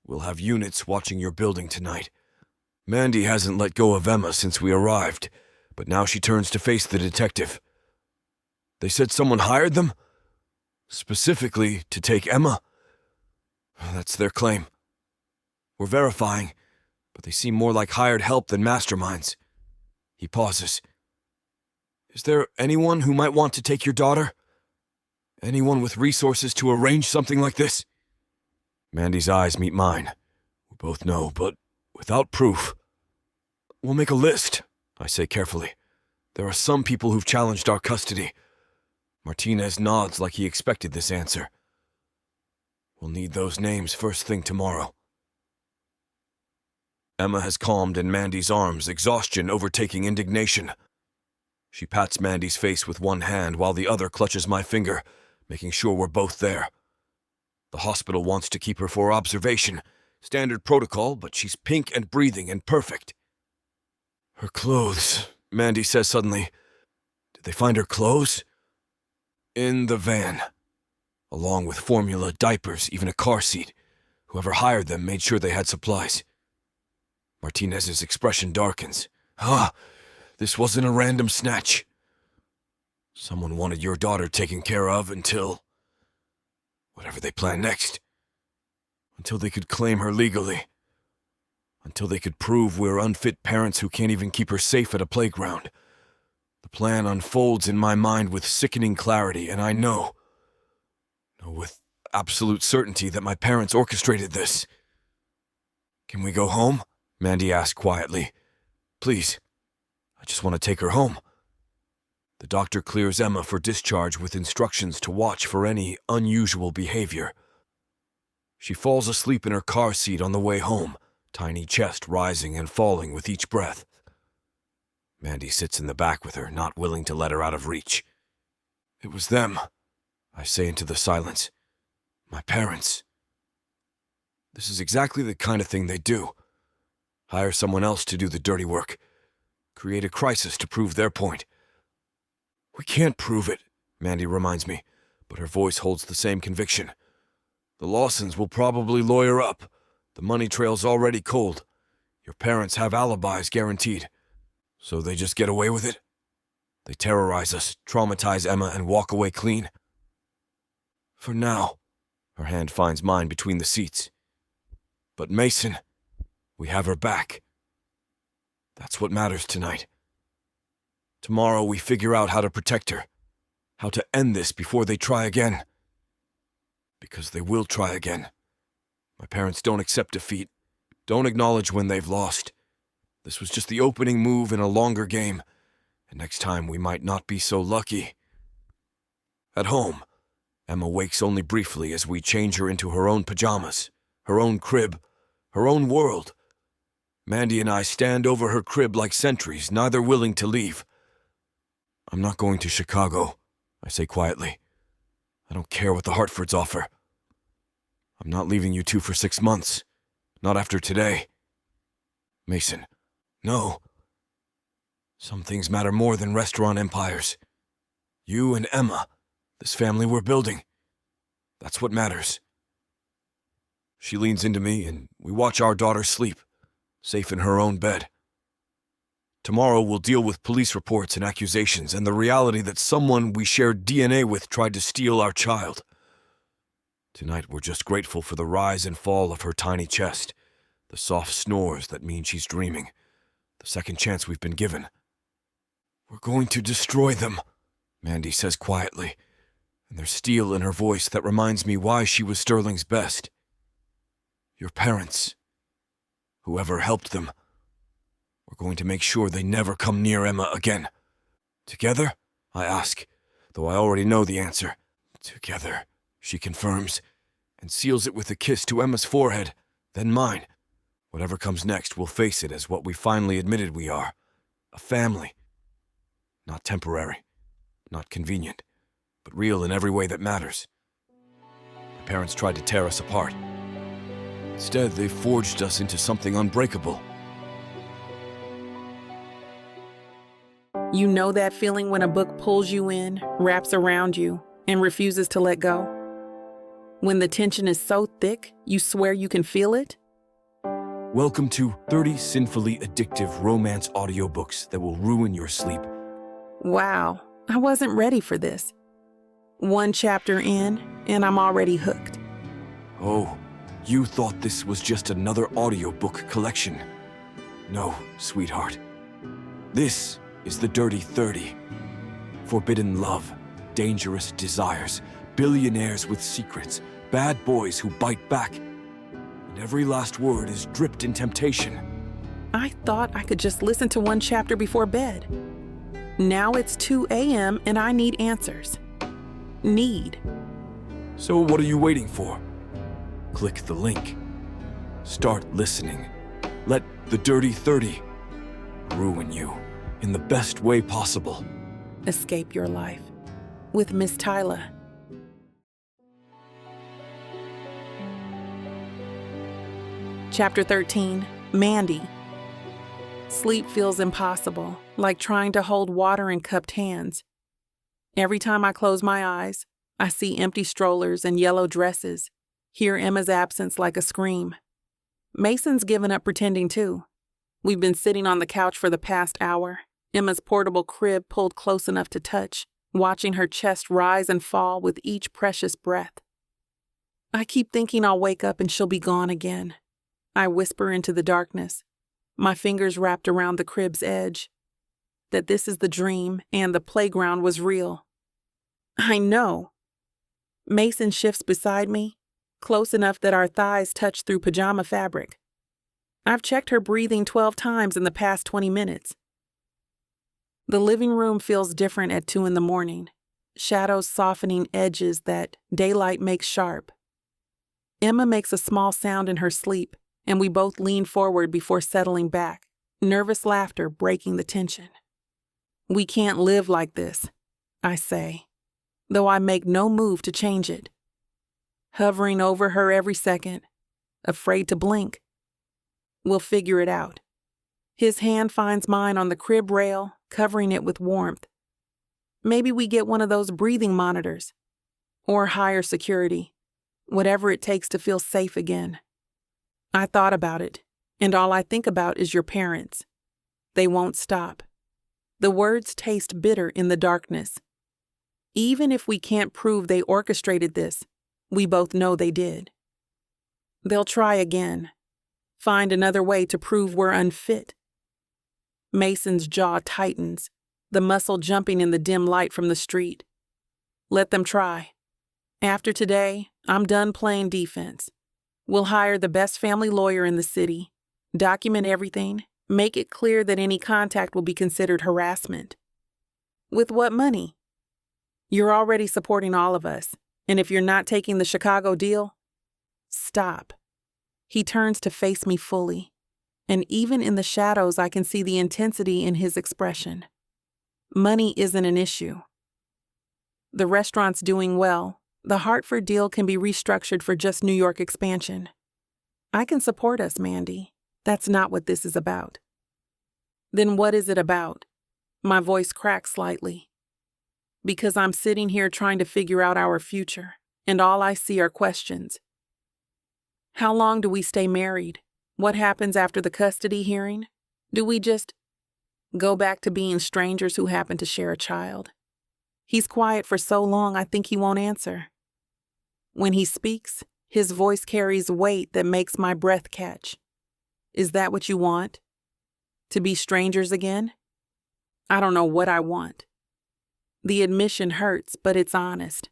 We'll have units watching your building tonight. Mandy hasn't let go of Emma since we arrived, but now she turns to face the detective. They said someone hired them? Specifically to take Emma? That's their claim. We're verifying, but they seem more like hired help than masterminds. He pauses. Is there anyone who might want to take your daughter? Anyone with resources to arrange something like this? Mandy's eyes meet mine. We both know, but without proof. We'll make a list, I say carefully. There are some people who've challenged our custody. Martinez nods like he expected this answer. We'll need those names first thing tomorrow. Emma has calmed in Mandy's arms, exhaustion overtaking indignation. She pats Mandy's face with one hand while the other clutches my finger, making sure we're both there. The hospital wants to keep her for observation. Standard protocol, but she's pink and breathing and perfect. Her clothes, Mandy says suddenly. Did they find her clothes? In the van. Along with formula, diapers, even a car seat. Whoever hired them made sure they had supplies. Martinez's expression darkens. This wasn't a random snatch. Someone wanted your daughter taken care of until... whatever they plan next. Until they could claim her legally. Until they could prove we're unfit parents who can't even keep her safe at a playground. The plan unfolds in my mind with sickening clarity, and I know with absolute certainty that my parents orchestrated this. Can we go home? Mandy asked quietly. Please. I just want to take her home. The doctor clears Emma for discharge with instructions to watch for any unusual behavior. She falls asleep in her car seat on the way home, tiny chest rising and falling with each breath. Mandy sits in the back with her, not willing to let her out of reach. It was them, I say into the silence. My parents. This is exactly the kind of thing they do. Hire someone else to do the dirty work. Create a crisis to prove their point. We can't prove it, Mandy reminds me, but her voice holds the same conviction. The Lawsons will probably lawyer up. The money trail's already cold. Your parents have alibis guaranteed. So they just get away with it? They terrorize us, traumatize Emma, and walk away clean? For now. Her hand finds mine between the seats. But Mason, we have her back. That's what matters tonight. Tomorrow we figure out how to protect her, how to end this before they try again. Because they will try again. My parents don't accept defeat, don't acknowledge when they've lost. This was just the opening move in a longer game, and next time we might not be so lucky. At home, Emma wakes only briefly as we change her into her own pajamas, her own crib, her own world. Mandy and I stand over her crib like sentries, neither willing to leave. I'm not going to Chicago, I say quietly. I don't care what the Hartfords offer. I'm not leaving you two for 6 months. Not after today. Mason, no. Some things matter more than restaurant empires. You and Emma, this family we're building. That's what matters. She leans into me and we watch our daughter sleep, safe in her own bed. Tomorrow we'll deal with police reports and accusations and the reality that someone we shared DNA with tried to steal our child. Tonight we're just grateful for the rise and fall of her tiny chest, the soft snores that mean she's dreaming, the second chance we've been given. We're going to destroy them, Mandy says quietly, and there's steel in her voice that reminds me why she was Sterling's best. Your parents, whoever helped them, we're going to make sure they never come near Emma again. Together? I ask, though I already know the answer. Together, she confirms, and seals it with a kiss to Emma's forehead, then mine. Whatever comes next, we'll face it as what we finally admitted we are. A family. Not temporary, not convenient, but real in every way that matters. My parents tried to tear us apart. Instead, they forged us into something unbreakable. You know that feeling when a book pulls you in, wraps around you, and refuses to let go? When the tension is so thick, you swear you can feel it? Welcome to 30 sinfully addictive romance audiobooks that will ruin your sleep. Wow, I wasn't ready for this. 1 chapter in, and I'm already hooked. Oh, you thought this was just another audiobook collection. No, sweetheart. This is the Dirty 30. Forbidden love, dangerous desires, billionaires with secrets, bad boys who bite back. And every last word is dripped in temptation. I thought I could just listen to 1 chapter before bed. Now it's 2 a.m. and I need answers. Need. So what are you waiting for? Click the link. Start listening. Let the Dirty 30 ruin you in the best way possible. Escape your life with Miss Tyla. Chapter 13, Mandy. Sleep feels impossible, like trying to hold water in cupped hands. Every time I close my eyes, I see empty strollers and yellow dresses, hear Emma's absence like a scream. Mason's given up pretending too. We've been sitting on the couch for the past hour, Emma's portable crib pulled close enough to touch, watching her chest rise and fall with each precious breath. I keep thinking I'll wake up and she'll be gone again. I whisper into the darkness, my fingers wrapped around the crib's edge, that this is the dream and the playground was real. I know. Mason shifts beside me, close enough that our thighs touch through pajama fabric. I've checked her breathing 12 times in the past 20 minutes. The living room feels different at 2 a.m, shadows softening edges that daylight makes sharp. Emma makes a small sound in her sleep, and we both lean forward before settling back, nervous laughter breaking the tension. We can't live like this, I say, though I make no move to change it. Hovering over her every second, afraid to blink. We'll figure it out. His hand finds mine on the crib rail, covering it with warmth. Maybe we get one of those breathing monitors, or higher security, whatever it takes to feel safe again. I thought about it, and all I think about is your parents. They won't stop. The words taste bitter in the darkness. Even if we can't prove they orchestrated this, we both know they did. They'll try again, find another way to prove we're unfit. Mason's jaw tightens, the muscle jumping in the dim light from the street. Let them try. After today, I'm done playing defense. We'll hire the best family lawyer in the city, document everything, make it clear that any contact will be considered harassment. With what money? You're already supporting all of us, and if you're not taking the Chicago deal, stop. He turns to face me fully, and even in the shadows I can see the intensity in his expression. Money isn't an issue. The restaurant's doing well. The Hartford deal can be restructured for just New York expansion. I can support us, Mandy. That's not what this is about. Then what is it about? My voice cracks slightly. Because I'm sitting here trying to figure out our future, and all I see are questions. How long do we stay married? What happens after the custody hearing? Do we just go back to being strangers who happen to share a child? He's quiet for so long I think he won't answer. When he speaks, his voice carries weight that makes my breath catch. Is that what you want? To be strangers again? I don't know what I want. The admission hurts, but it's honest.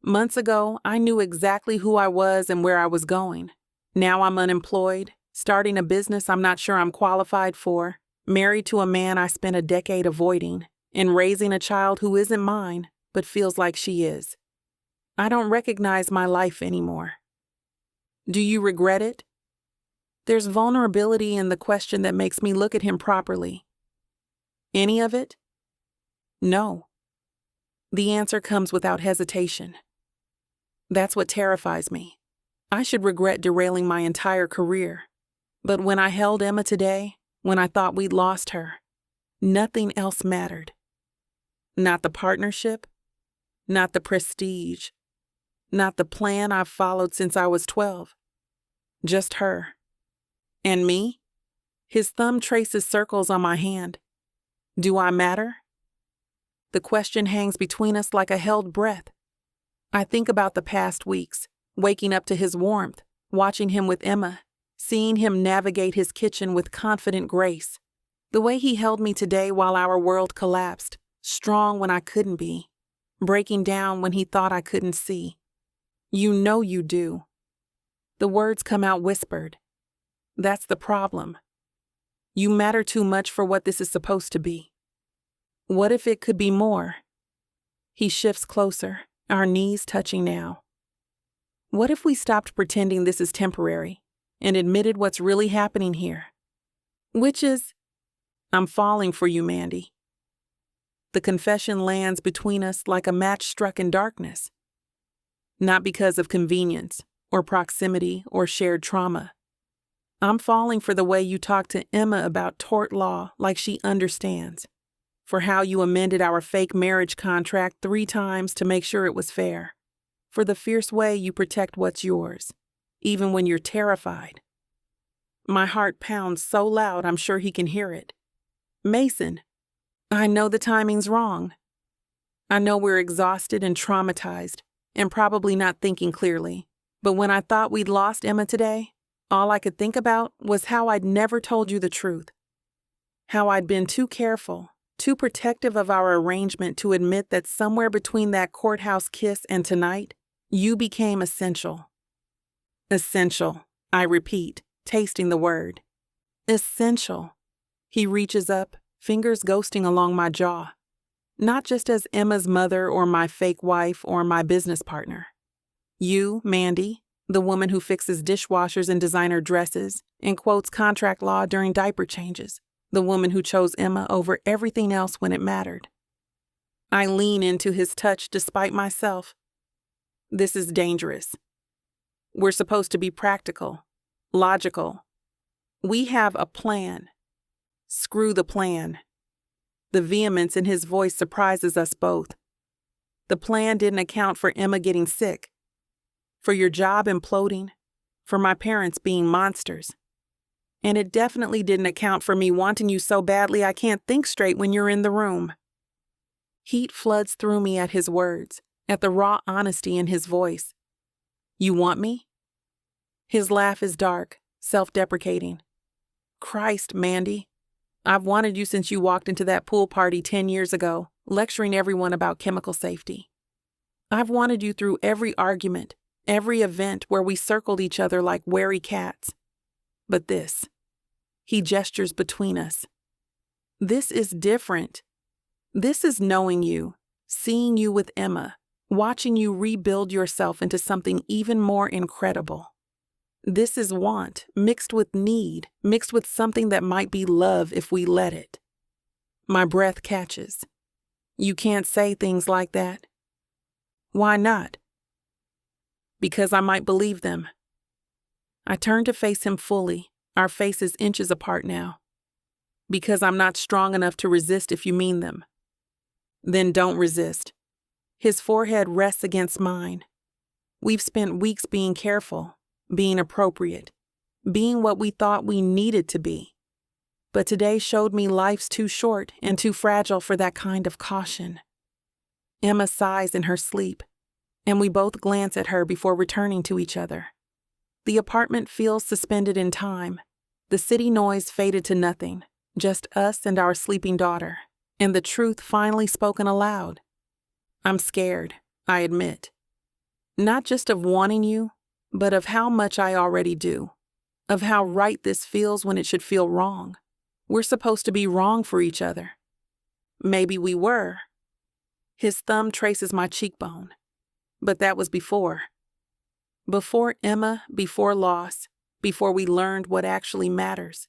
Months ago, I knew exactly who I was and where I was going. Now I'm unemployed, starting a business I'm not sure I'm qualified for, married to a man I spent a decade avoiding, and raising a child who isn't mine, but feels like she is. I don't recognize my life anymore. Do you regret it? There's vulnerability in the question that makes me look at him properly. Any of it? No. The answer comes without hesitation. That's what terrifies me. I should regret derailing my entire career. But when I held Emma today, when I thought we'd lost her, nothing else mattered. Not the partnership, not the prestige, not the plan I've followed since I was 12. Just her. And me? His thumb traces circles on my hand. Do I matter? The question hangs between us like a held breath. I think about the past weeks, waking up to his warmth, watching him with Emma, seeing him navigate his kitchen with confident grace. The way he held me today while our world collapsed, strong when I couldn't be, breaking down when he thought I couldn't see. You know you do. The words come out whispered. That's the problem. You matter too much for what this is supposed to be. What if it could be more? He shifts closer, our knees touching now. What if we stopped pretending this is temporary and admitted what's really happening here? Which is, I'm falling for you, Mandy. The confession lands between us like a match struck in darkness. Not because of convenience or proximity or shared trauma. I'm falling for the way you talk to Emma about tort law like she understands. For how you amended our fake marriage contract 3 times to make sure it was fair. For the fierce way you protect what's yours, even when you're terrified. My heart pounds so loud I'm sure he can hear it. Mason, I know the timing's wrong. I know we're exhausted and traumatized, and probably not thinking clearly. But when I thought we'd lost Emma today, all I could think about was how I'd never told you the truth. How I'd been too careful, too protective of our arrangement to admit that somewhere between that courthouse kiss and tonight, you became essential. Essential, I repeat, tasting the word. Essential. He reaches up, fingers ghosting along my jaw. Not just as Emma's mother or my fake wife or my business partner. You, Mandy, the woman who fixes dishwashers and designer dresses and quotes contract law during diaper changes. The woman who chose Emma over everything else when it mattered. I lean into his touch despite myself. This is dangerous. We're supposed to be practical, logical. We have a plan. Screw the plan. The vehemence in his voice surprises us both. The plan didn't account for Emma getting sick, for your job imploding, for my parents being monsters. And it definitely didn't account for me wanting you so badly I can't think straight when you're in the room. Heat floods through me at his words, at the raw honesty in his voice. You want me? His laugh is dark, self-deprecating. Christ, Mandy. I've wanted you since you walked into that pool party 10 years ago, lecturing everyone about chemical safety. I've wanted you through every argument, every event where we circled each other like wary cats. But this, he gestures between us. This is different. This is knowing you, seeing you with Emma, watching you rebuild yourself into something even more incredible. This is want, mixed with need, mixed with something that might be love if we let it. My breath catches. You can't say things like that. Why not? Because I might believe them. I turn to face him fully, our faces inches apart now. Because I'm not strong enough to resist if you mean them. Then don't resist. His forehead rests against mine. We've spent weeks being careful, being appropriate, being what we thought we needed to be. But today showed me life's too short and too fragile for that kind of caution. Emma sighs in her sleep, and we both glance at her before returning to each other. The apartment feels suspended in time. The city noise faded to nothing, just us and our sleeping daughter, and the truth finally spoken aloud. I'm scared, I admit. Not just of wanting you, but of how much I already do, of how right this feels when it should feel wrong. We're supposed to be wrong for each other. Maybe we were. His thumb traces my cheekbone. But that was before. Before Emma, before loss, before we learned what actually matters.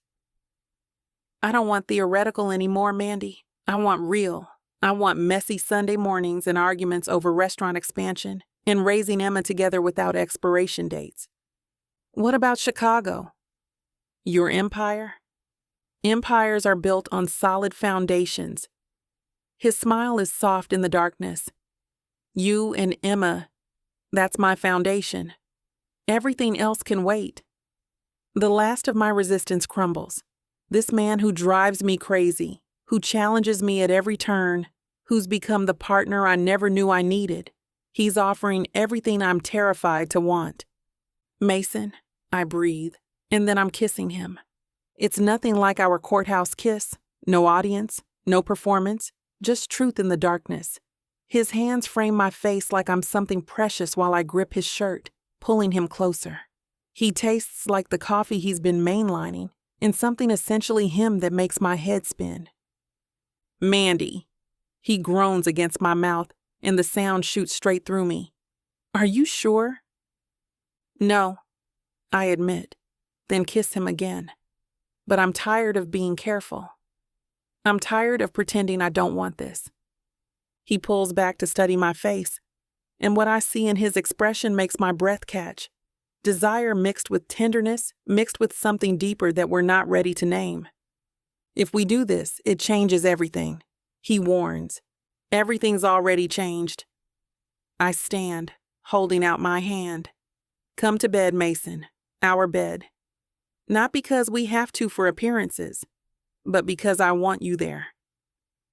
I don't want theoretical anymore, Mandy. I want real. I want messy Sunday mornings and arguments over restaurant expansion and raising Emma together without expiration dates. What about Chicago? Your empire? Empires are built on solid foundations. His smile is soft in the darkness. You and Emma, that's my foundation. Everything else can wait. The last of my resistance crumbles. This man who drives me crazy, who challenges me at every turn, who's become the partner I never knew I needed. He's offering everything I'm terrified to want. Mason, I breathe, and then I'm kissing him. It's nothing like our courthouse kiss, no audience, no performance, just truth in the darkness. His hands frame my face like I'm something precious while I grip his shirt, pulling him closer. He tastes like the coffee he's been mainlining, and something essentially him that makes my head spin. Mandy. He groans against my mouth, and the sound shoots straight through me. Are you sure? No, I admit, then kiss him again. But I'm tired of being careful. I'm tired of pretending I don't want this. He pulls back to study my face, and what I see in his expression makes my breath catch. Desire mixed with tenderness, mixed with something deeper that we're not ready to name. If we do this, it changes everything. He warns. Everything's already changed. I stand, holding out my hand. Come to bed, Mason. Our bed. Not because we have to for appearances, but because I want you there.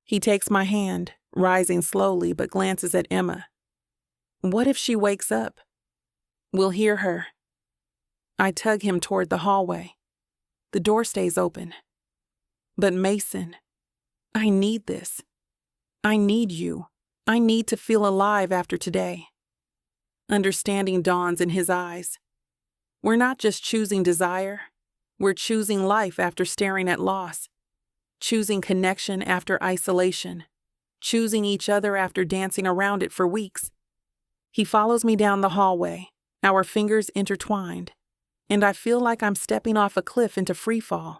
He takes my hand, rising slowly, but glances at Emma. What if she wakes up? We'll hear her. I tug him toward the hallway. The door stays open. But Mason, I need this. I need you. I need to feel alive after today. Understanding dawns in his eyes. We're not just choosing desire. We're choosing life after staring at loss. Choosing connection after isolation. Choosing each other after dancing around it for weeks. He follows me down the hallway, our fingers intertwined, and I feel like I'm stepping off a cliff into freefall.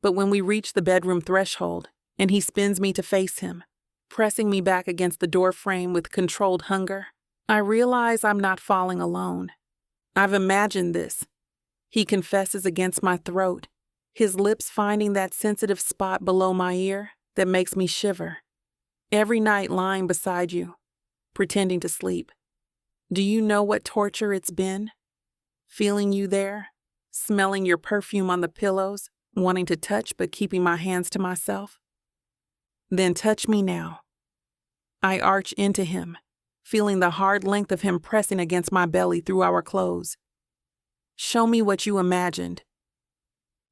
But when we reach the bedroom threshold, and he spins me to face him, pressing me back against the door frame with controlled hunger, I realize I'm not falling alone. I've imagined this. He confesses against my throat, his lips finding that sensitive spot below my ear that makes me shiver. Every night lying beside you, pretending to sleep. Do you know what torture it's been? Feeling you there, smelling your perfume on the pillows, wanting to touch but keeping my hands to myself? Then touch me now. I arch into him, feeling the hard length of him pressing against my belly through our clothes. Show me what you imagined.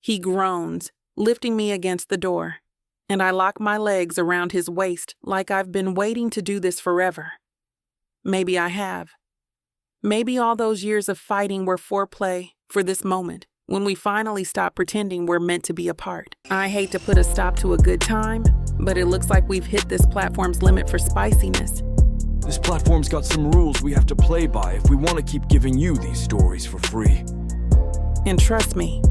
He groans, lifting me against the door, and I lock my legs around his waist like I've been waiting to do this forever. Maybe I have. Maybe all those years of fighting were foreplay for this moment, when we finally stop pretending we're meant to be apart. I hate to put a stop to a good time, but it looks like we've hit this platform's limit for spiciness. This platform's got some rules we have to play by if we want to keep giving you these stories for free. And trust me,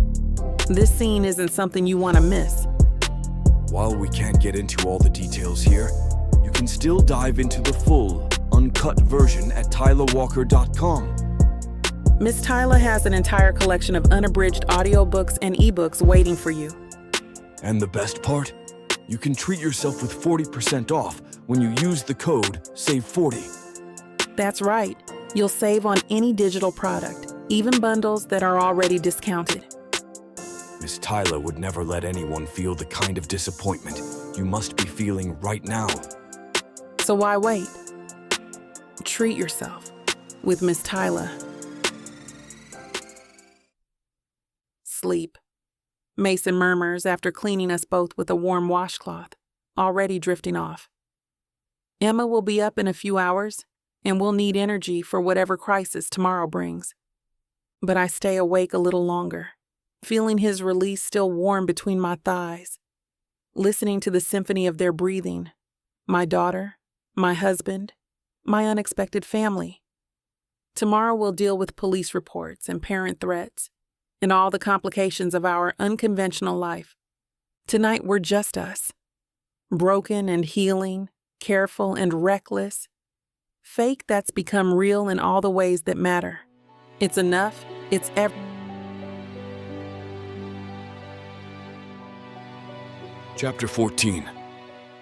this scene isn't something you want to miss. While we can't get into all the details here, you can still dive into the full, uncut version at TylaWalker.com. Miss Tyla has an entire collection of unabridged audiobooks and ebooks waiting for you. And the best part? You can treat yourself with 40% off when you use the code SAVE40. That's right. You'll save on any digital product, even bundles that are already discounted. Miss Tyla would never let anyone feel the kind of disappointment you must be feeling right now. So why wait? Treat yourself with Miss Tyla. Sleep, Mason murmurs after cleaning us both with a warm washcloth, already drifting off. Emma will be up in a few hours, and we'll need energy for whatever crisis tomorrow brings. But I stay awake a little longer, feeling his release still warm between my thighs, listening to the symphony of their breathing, my daughter, my husband, my unexpected family. Tomorrow we'll deal with police reports and parent threats, and all the complications of our unconventional life. Tonight we're just us, broken and healing, careful and reckless. Fake that's become real in all the ways that matter. It's enough, it's Chapter 14.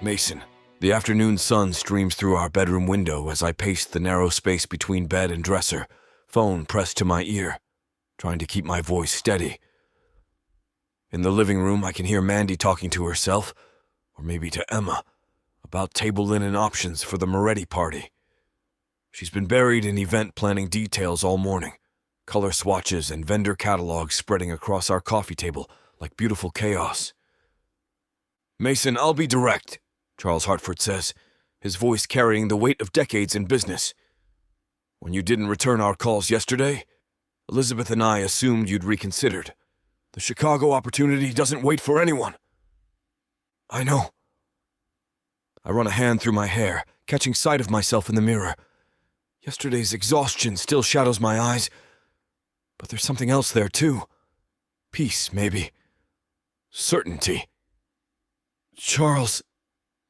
Mason. The afternoon sun streams through our bedroom window as I pace the narrow space between bed and dresser, phone pressed to my ear, trying to keep my voice steady. In the living room, I can hear Mandy talking to herself, or maybe to Emma, about table linen options for the Moretti party. She's been buried in event planning details all morning, color swatches and vendor catalogs spreading across our coffee table like beautiful chaos. Mason, I'll be direct, Charles Hartford says, his voice carrying the weight of decades in business. When you didn't return our calls yesterday, Elizabeth and I assumed you'd reconsidered. The Chicago opportunity doesn't wait for anyone. I know. I run a hand through my hair, catching sight of myself in the mirror. Yesterday's exhaustion still shadows my eyes, but there's something else there too. Peace, maybe. Certainty. Charles,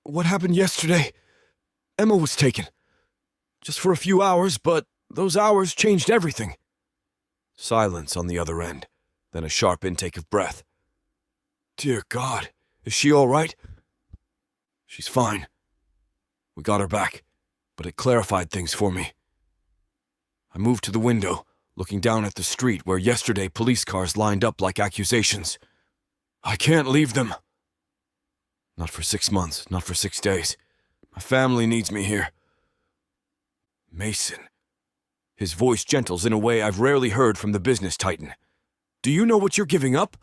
what happened yesterday? Emma was taken. Just for a few hours, but those hours changed everything. Silence on the other end, then a sharp intake of breath. Dear God, is she all right? She's fine. We got her back, but it clarified things for me. I moved to the window, looking down at the street where yesterday police cars lined up like accusations. I can't leave them. Not for 6 months, not for 6 days. My family needs me here. Mason. His voice gentles in a way I've rarely heard from the business titan. Do you know what you're giving up?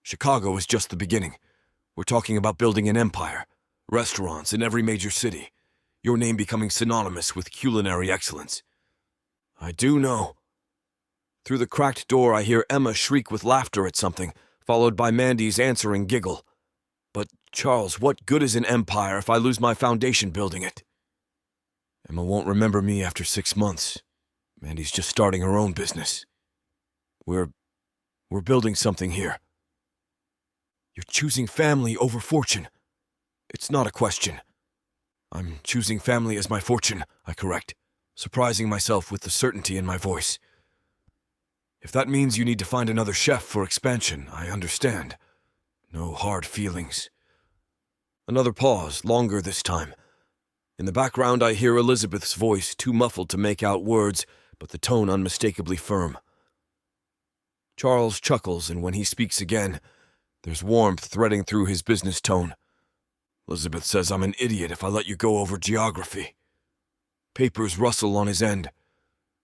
Chicago is just the beginning. We're talking about building an empire, restaurants in every major city, your name becoming synonymous with culinary excellence. I do know. Through the cracked door, I hear Emma shriek with laughter at something, followed by Mandy's answering giggle. But, Charles, what good is an empire if I lose my foundation building it? Emma won't remember me after 6 months. Mandy's just starting her own business. We're building something here. You're choosing family over fortune. It's not a question. I'm choosing family as my fortune, I correct, surprising myself with the certainty in my voice. If that means you need to find another chef for expansion, I understand. No hard feelings. Another pause, longer this time. In the background, I hear Elizabeth's voice, too muffled to make out words, but the tone unmistakably firm. Charles chuckles, and when he speaks again, there's warmth threading through his business tone. Elizabeth says I'm an idiot if I let you go over geography. Papers rustle on his end.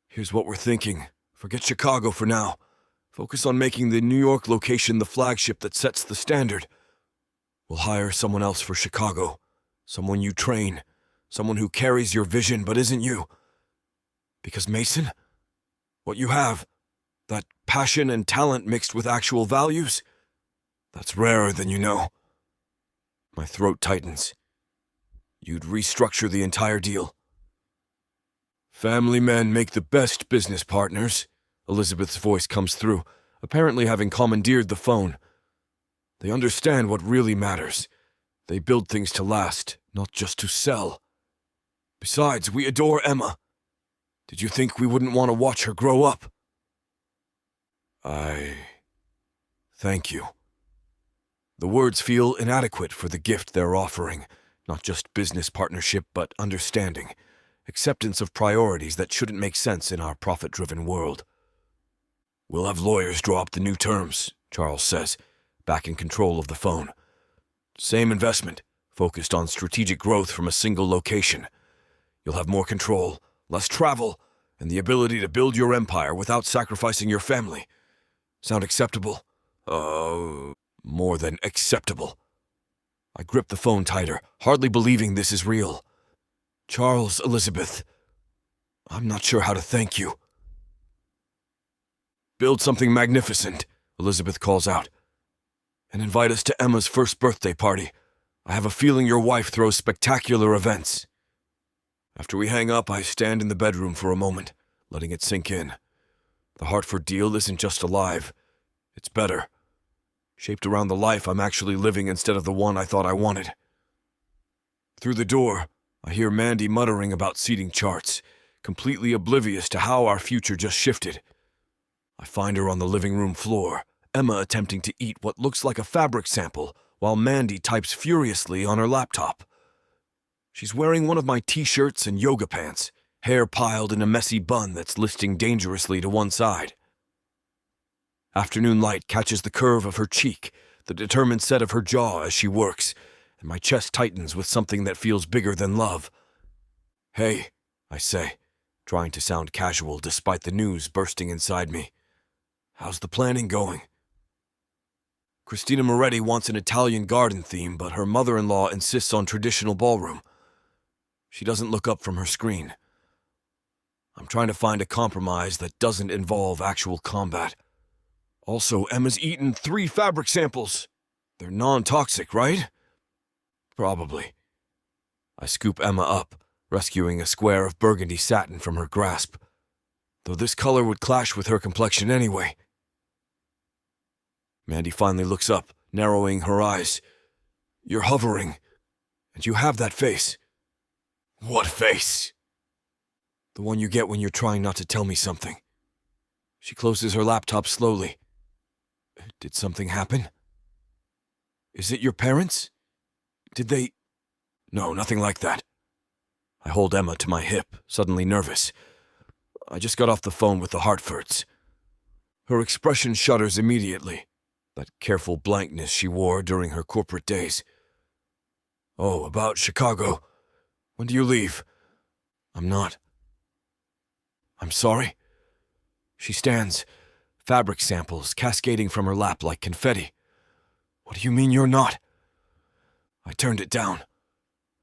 Here's what we're thinking. Forget Chicago for now. Focus on making the New York location the flagship that sets the standard. We'll hire someone else for Chicago. Someone you train. Someone who carries your vision but isn't you. Because Mason, what you have, that passion and talent mixed with actual values, that's rarer than you know. My throat tightens. You'd restructure the entire deal. Family men make the best business partners. Elizabeth's voice comes through, apparently having commandeered the phone. They understand what really matters. They build things to last, not just to sell. Besides, we adore Emma. Did you think we wouldn't want to watch her grow up? Thank you. The words feel inadequate for the gift they're offering, not just business partnership, but understanding, acceptance of priorities that shouldn't make sense in our profit-driven world. We'll have lawyers draw up the new terms, Charles says, back in control of the phone. Same investment, focused on strategic growth from a single location. You'll have more control, less travel, and the ability to build your empire without sacrificing your family. Sound acceptable? More than acceptable. I grip the phone tighter, hardly believing this is real. Charles, Elizabeth, I'm not sure how to thank you. Build something magnificent, Elizabeth calls out, and invite us to Emma's first birthday party. I have a feeling your wife throws spectacular events. After we hang up, I stand in the bedroom for a moment, letting it sink in. The Hartford deal isn't just alive, it's better. Shaped around the life I'm actually living instead of the one I thought I wanted. Through the door, I hear Mandy muttering about seating charts, completely oblivious to how our future just shifted. I find her on the living room floor, Emma attempting to eat what looks like a fabric sample, while Mandy types furiously on her laptop. She's wearing one of my t-shirts and yoga pants, hair piled in a messy bun that's listing dangerously to one side. Afternoon light catches the curve of her cheek, the determined set of her jaw as she works, and my chest tightens with something that feels bigger than love. Hey, I say, trying to sound casual despite the news bursting inside me. How's the planning going? Christina Moretti wants an Italian garden theme, but her mother-in-law insists on traditional ballroom. She doesn't look up from her screen. I'm trying to find a compromise that doesn't involve actual combat. Also, Emma's eaten 3 fabric samples. They're non-toxic, right? Probably. I scoop Emma up, rescuing a square of burgundy satin from her grasp, though this color would clash with her complexion anyway. Mandy finally looks up, narrowing her eyes. You're hovering, and you have that face. What face? The one you get when you're trying not to tell me something. She closes her laptop slowly. Did something happen? Is it your parents? Did they... No, nothing like that. I hold Emma to my hip, suddenly nervous. I just got off the phone with the Hartfords. Her expression shudders immediately, that careful blankness she wore during her corporate days. Oh, about Chicago. When do you leave? I'm sorry. She stands, fabric samples cascading from her lap like confetti. What do you mean you're not? I turned it down.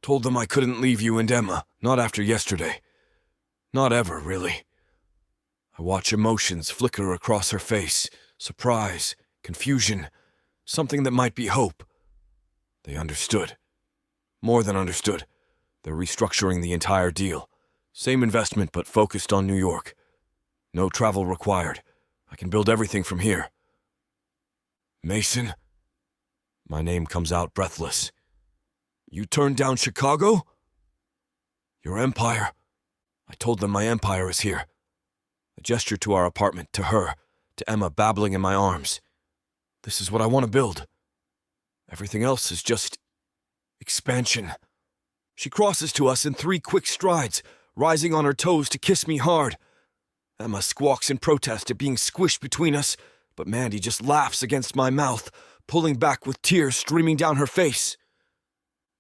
Told them I couldn't leave you and Emma, not after yesterday. Not ever, really. I watch emotions flicker across her face, surprise, confusion, something that might be hope. They understood. More than understood. They're restructuring the entire deal. Same investment, but focused on New York. No travel required. I can build everything from here. Mason? My name comes out breathless. You turned down Chicago? Your empire. I told them my empire is here. I gesture to our apartment, to her, to Emma babbling in my arms. This is what I want to build. Everything else is just expansion. She crosses to us in 3 quick strides, rising on her toes to kiss me hard. Emma squawks in protest at being squished between us, but Mandy just laughs against my mouth, pulling back with tears streaming down her face.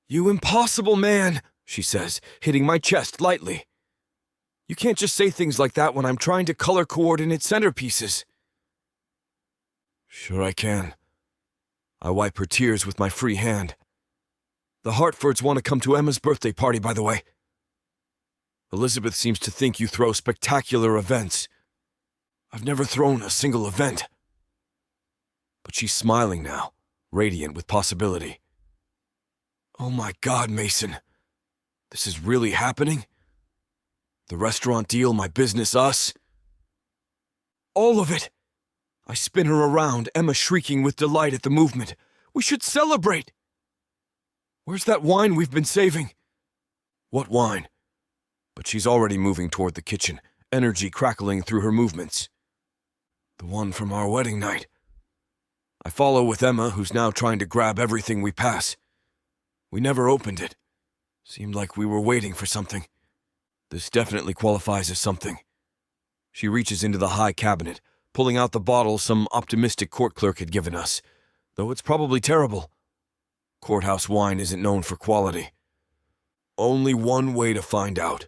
You impossible man, she says, hitting my chest lightly. You can't just say things like that when I'm trying to color coordinate centerpieces. Sure I can. I wipe her tears with my free hand. The Hartfords want to come to Emma's birthday party, by the way. Elizabeth seems to think you throw spectacular events. I've never thrown a single event. But she's smiling now, radiant with possibility. Oh my God, Mason. This is really happening? The restaurant deal, my business, us? All of it! I spin her around, Emma shrieking with delight at the movement. We should celebrate! Where's that wine we've been saving? What wine? But she's already moving toward the kitchen, energy crackling through her movements. The one from our wedding night. I follow with Emma, who's now trying to grab everything we pass. We never opened it. Seemed like we were waiting for something. This definitely qualifies as something. She reaches into the high cabinet, pulling out the bottle some optimistic court clerk had given us, though it's probably terrible. Courthouse wine isn't known for quality. Only one way to find out.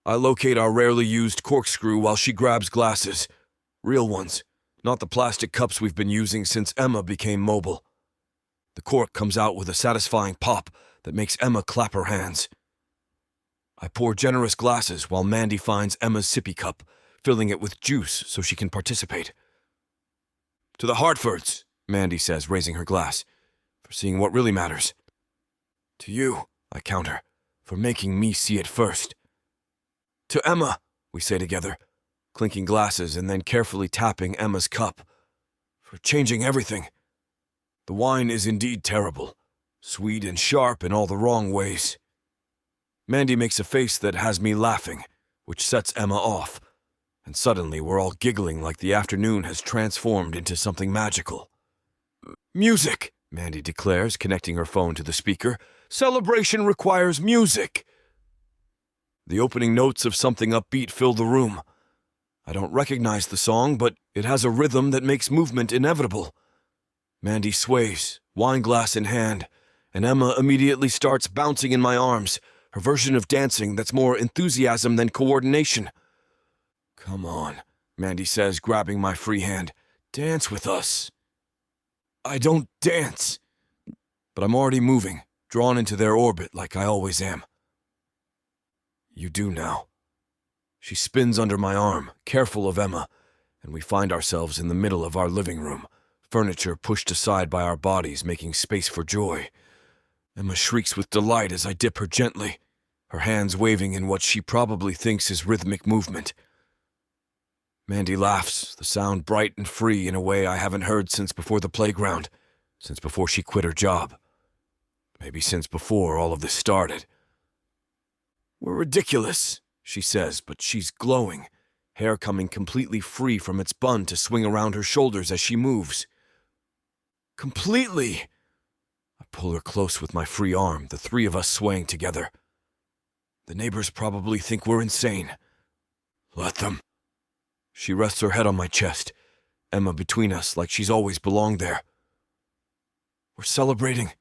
I locate our rarely used corkscrew while she grabs glasses. Real ones, not the plastic cups we've been using since Emma became mobile. The cork comes out with a satisfying pop that makes Emma clap her hands. I pour generous glasses while Mandy finds Emma's sippy cup, filling it with juice so she can participate. To the Hartfords, Mandy says, raising her glass, for seeing what really matters. To you, I counter, for making me see it first. To Emma, we say together, clinking glasses and then carefully tapping Emma's cup, for changing everything. The wine is indeed terrible, sweet and sharp in all the wrong ways. Mandy makes a face that has me laughing, which sets Emma off, and suddenly we're all giggling like the afternoon has transformed into something magical. Music, Mandy declares, connecting her phone to the speaker. Celebration requires music. The opening notes of something upbeat fill the room. I don't recognize the song, but it has a rhythm that makes movement inevitable. Mandy sways, wine glass in hand, and Emma immediately starts bouncing in my arms, her version of dancing that's more enthusiasm than coordination. Come on, Mandy says, grabbing my free hand. Dance with us. I don't dance, but I'm already moving, drawn into their orbit like I always am. You do now. She spins under my arm, careful of Emma, and we find ourselves in the middle of our living room, furniture pushed aside by our bodies, making space for joy. Emma shrieks with delight as I dip her gently, her hands waving in what she probably thinks is rhythmic movement. Mandy laughs, the sound bright and free in a way I haven't heard since before the playground, since before she quit her job. Maybe since before all of this started. We're ridiculous, she says, but she's glowing, hair coming completely free from its bun to swing around her shoulders as she moves. Completely! I pull her close with my free arm, the three of us swaying together. The neighbors probably think we're insane. Let them. She rests her head on my chest, Emma between us like she's always belonged there. We're celebrating.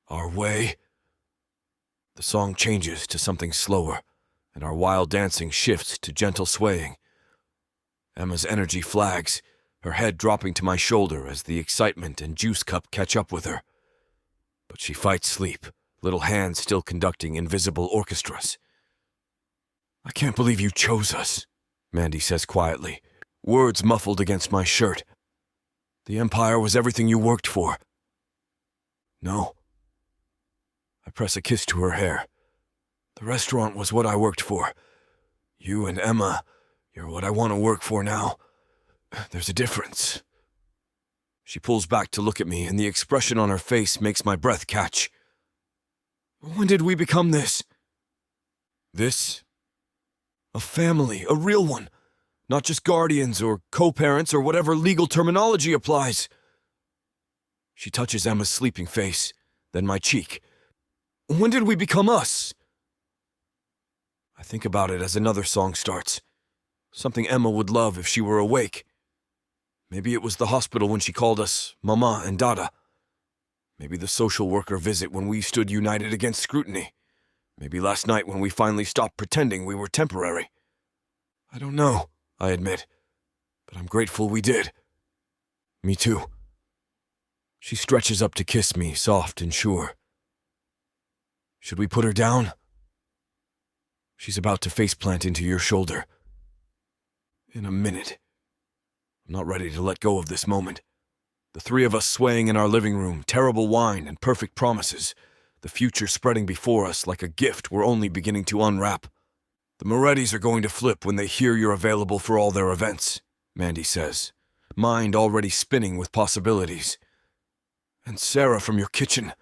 Our way. The song changes to something slower, and our wild dancing shifts to gentle swaying. Emma's energy flags, her head dropping to my shoulder as the excitement and juice cup catch up with her. But she fights sleep, little hands still conducting invisible orchestras. I can't believe you chose us, Mandy says quietly, words muffled against my shirt. The Empire was everything you worked for. No. I press a kiss to her hair. The restaurant was what I worked for. You and Emma, you're what I want to work for now. There's a difference. She pulls back to look at me, and the expression on her face makes my breath catch. When did we become this? This? A family, a real one. Not just guardians or co-parents or whatever legal terminology applies. She touches Emma's sleeping face, then my cheek. When did we become us? I think about it as another song starts. Something Emma would love if she were awake. Maybe it was the hospital when she called us Mama and Dada. Maybe the social worker visit when we stood united against scrutiny. Maybe last night when we finally stopped pretending we were temporary. I don't know, I admit. but I'm grateful we did. Me too. She stretches up to kiss me, soft and sure. Should we put her down? She's about to faceplant into your shoulder. In a minute. I'm not ready to let go of this moment. The three of us swaying in our living room, terrible wine and perfect promises, the future spreading before us like a gift we're only beginning to unwrap. The Morettis are going to flip when they hear you're available for all their events, Mandy says, mind already spinning with possibilities. And Sarah from your kitchen.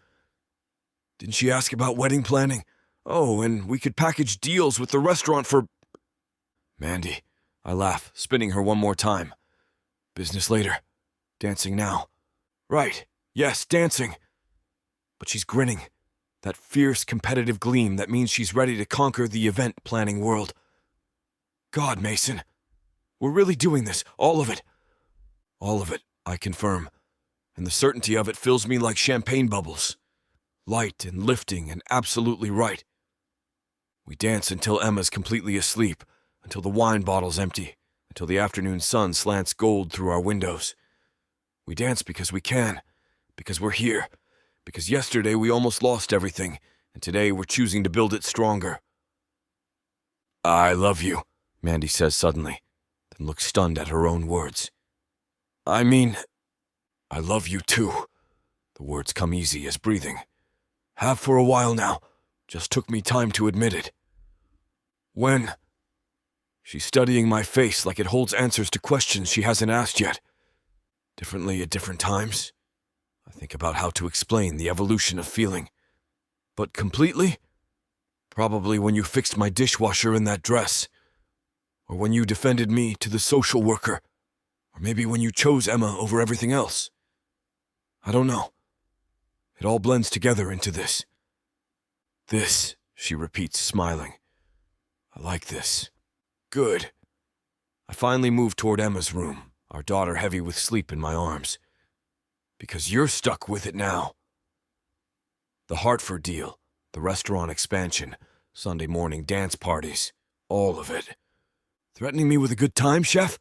Didn't she ask about wedding planning? Oh, and we could package deals with the restaurant for... Mandy, I laugh, spinning her one more time. Business later. Dancing now. Right, yes, dancing. But she's grinning. That fierce, competitive gleam that means she's ready to conquer the event-planning world. God, Mason. We're really doing this, all of it. All of it, I confirm. And the certainty of it fills me like champagne bubbles. Light and lifting and absolutely right. We dance until Emma's completely asleep, until the wine bottle's empty, until the afternoon sun slants gold through our windows. We dance because we can, because we're here, because yesterday we almost lost everything, and today we're choosing to build it stronger. I love you, Mandy says suddenly, then looks stunned at her own words. I mean, I love you too. The words come easy as breathing. Have for a while now, just took me time to admit it. When? She's studying my face like it holds answers to questions she hasn't asked yet. Differently at different times. I think about how to explain the evolution of feeling. But completely? Probably when you fixed my dishwasher in that dress. Or when you defended me to the social worker. Or maybe when you chose Emma over everything else. I don't know. It all blends together into this. This, she repeats, smiling. I like this. Good. I finally move toward Emma's room, our daughter heavy with sleep in my arms. Because you're stuck with it now. The Hartford deal, the restaurant expansion, Sunday morning dance parties, all of it. Threatening me with a good time, chef?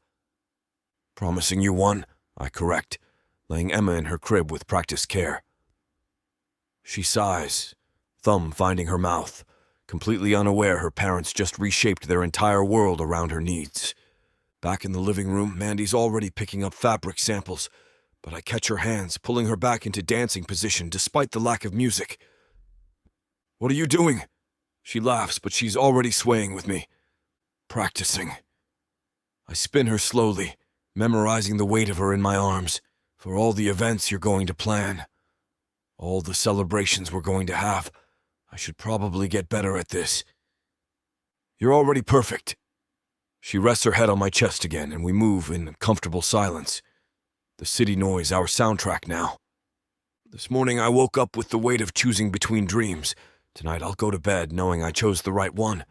Promising you one, I correct, laying Emma in her crib with practiced care. She sighs, thumb finding her mouth, completely unaware her parents just reshaped their entire world around her needs. Back in the living room, Mandy's already picking up fabric samples, but I catch her hands, pulling her back into dancing position despite the lack of music. What are you doing? She laughs, but she's already swaying with me. Practicing. I spin her slowly, memorizing the weight of her in my arms, for all the events you're going to plan. All the celebrations we're going to have. I should probably get better at this. You're already perfect. She rests her head on my chest again, and we move in comfortable silence. The city noise, our soundtrack now. This morning I woke up with the weight of choosing between dreams. Tonight I'll go to bed knowing I chose the right one.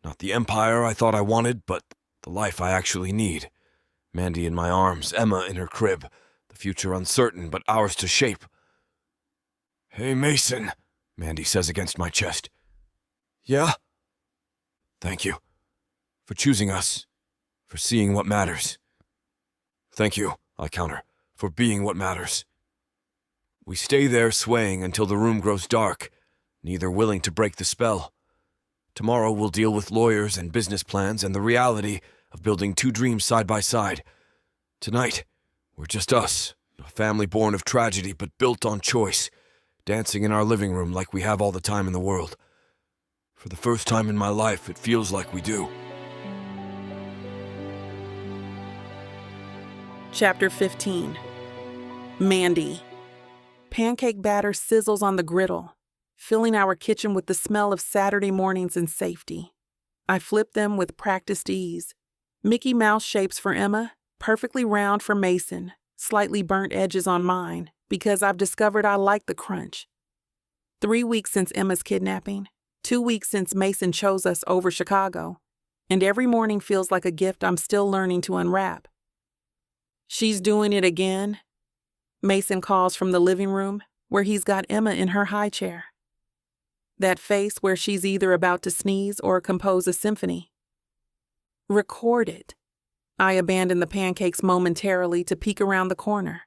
Not the empire I thought I wanted, but the life I actually need. Mandy in my arms, Emma in her crib. The future uncertain, but ours to shape. Hey, Mason, Mandy says against my chest. Yeah? Thank you. For choosing us. For seeing what matters. Thank you, I counter, for being what matters. We stay there swaying until the room grows dark, neither willing to break the spell. Tomorrow we'll deal with lawyers and business plans and the reality of building two dreams side by side. Tonight, we're just us, a family born of tragedy but built on choice, dancing in our living room like we have all the time in the world. For the first time in my life, it feels like we do. Chapter 15. Mandy. Pancake batter sizzles on the griddle, filling our kitchen with the smell of Saturday mornings and safety. I flip them with practiced ease. Mickey Mouse shapes for Emma, perfectly round for Mason, slightly burnt edges on mine, because I've discovered I like the crunch. 3 weeks since Emma's kidnapping, 2 weeks since Mason chose us over Chicago, and every morning feels like a gift I'm still learning to unwrap. She's doing it again, Mason calls from the living room, where he's got Emma in her high chair. That face where she's either about to sneeze or compose a symphony. Record it. I abandon the pancakes momentarily to peek around the corner.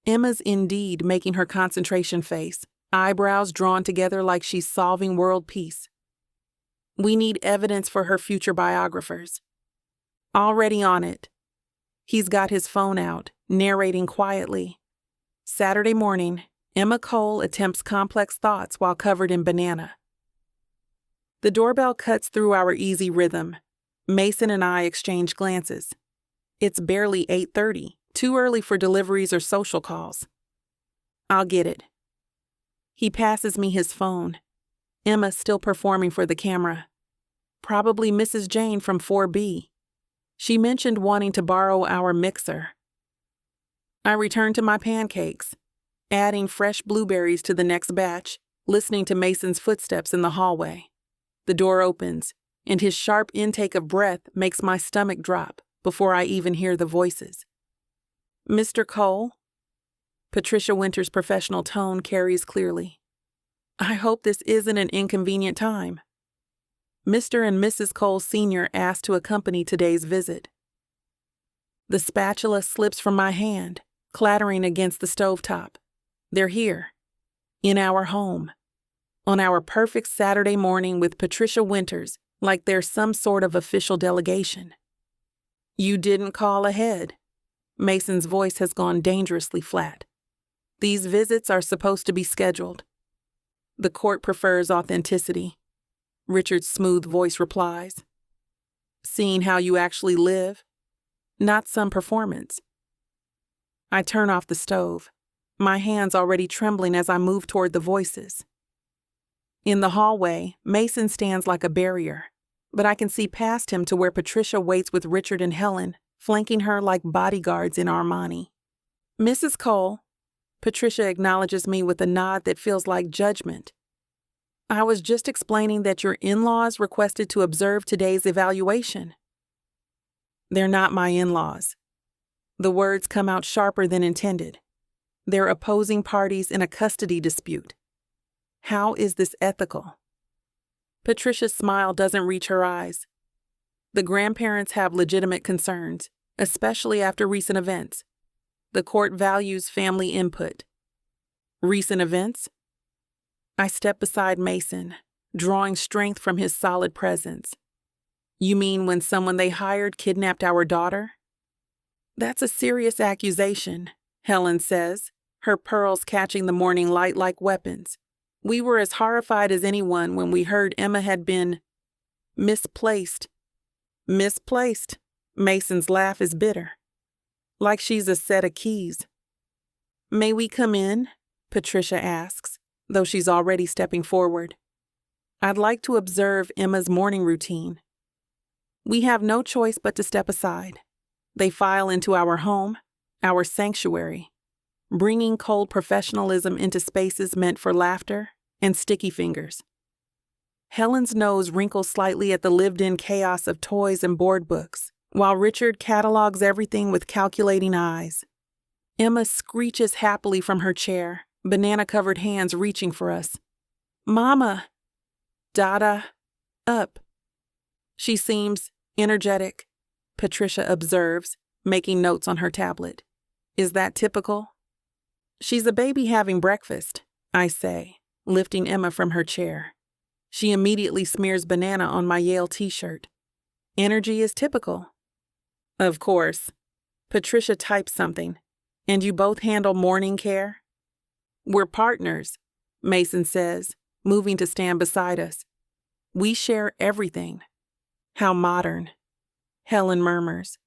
Emma's indeed making her concentration face, eyebrows drawn together like she's solving world peace. We need evidence for her future biographers. Already on it. He's got his phone out, narrating quietly. Saturday morning, Emma Cole attempts complex thoughts while covered in banana. The doorbell cuts through our easy rhythm. Mason and I exchange glances. It's barely 8:30, too early for deliveries or social calls. I'll get it. He passes me his phone. Emma still performing for the camera. Probably Mrs. Jane from 4B. She mentioned wanting to borrow our mixer. I return to my pancakes, adding fresh blueberries to the next batch, listening to Mason's footsteps in the hallway. The door opens, and his sharp intake of breath makes my stomach drop before I even hear the voices. Mr. Cole? Patricia Winter's professional tone carries clearly. I hope this isn't an inconvenient time. Mr. and Mrs. Cole Sr. asked to accompany today's visit. The spatula slips from my hand, clattering against the stovetop. They're here, in our home, on our perfect Saturday morning with Patricia Winters, like they're some sort of official delegation. You didn't call ahead. Mason's voice has gone dangerously flat. These visits are supposed to be scheduled. The court prefers authenticity. Richard's smooth voice replies. Seeing how you actually live, not some performance. I turn off the stove, my hands already trembling as I move toward the voices. In the hallway, Mason stands like a barrier, but I can see past him to where Patricia waits with Richard and Helen, flanking her like bodyguards in Armani. Mrs. Cole, Patricia acknowledges me with a nod that feels like judgment. I was just explaining that your in-laws requested to observe today's evaluation. They're not my in-laws. The words come out sharper than intended. They're opposing parties in a custody dispute. How is this ethical? Patricia's smile doesn't reach her eyes. The grandparents have legitimate concerns, especially after recent events. The court values family input. Recent events? I step beside Mason, drawing strength from his solid presence. You mean when someone they hired kidnapped our daughter? That's a serious accusation, Helen says, her pearls catching the morning light like weapons. We were as horrified as anyone when we heard Emma had been misplaced. Misplaced. Mason's laugh is bitter, like she's a set of keys. May we come in? Patricia asks, though she's already stepping forward. I'd like to observe Emma's morning routine. We have no choice but to step aside. They file into our home, our sanctuary, bringing cold professionalism into spaces meant for laughter and sticky fingers. Helen's nose wrinkles slightly at the lived-in chaos of toys and board books, while Richard catalogs everything with calculating eyes. Emma screeches happily from her chair, banana-covered hands reaching for us. Mama! Dada! Up! She seems energetic, Patricia observes, making notes on her tablet. Is that typical? She's a baby having breakfast, I say, lifting Emma from her chair. She immediately smears banana on my Yale t-shirt. Energy is typical. Of course. Patricia types something. And you both handle morning care? We're partners, Mason says, moving to stand beside us. We share everything. How modern. Helen murmurs,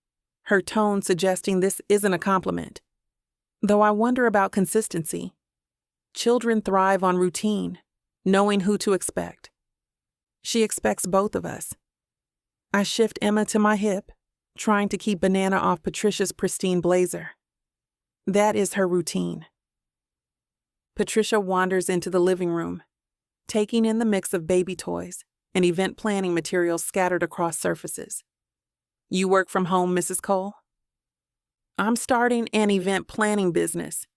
her tone suggesting this isn't a compliment. Though I wonder about consistency. Children thrive on routine, knowing who to expect. She expects both of us. I shift Emma to my hip, trying to keep banana off Patricia's pristine blazer. That is her routine. Patricia wanders into the living room, taking in the mix of baby toys and event planning materials scattered across surfaces. You work from home, Mrs. Cole? I'm starting an event planning business.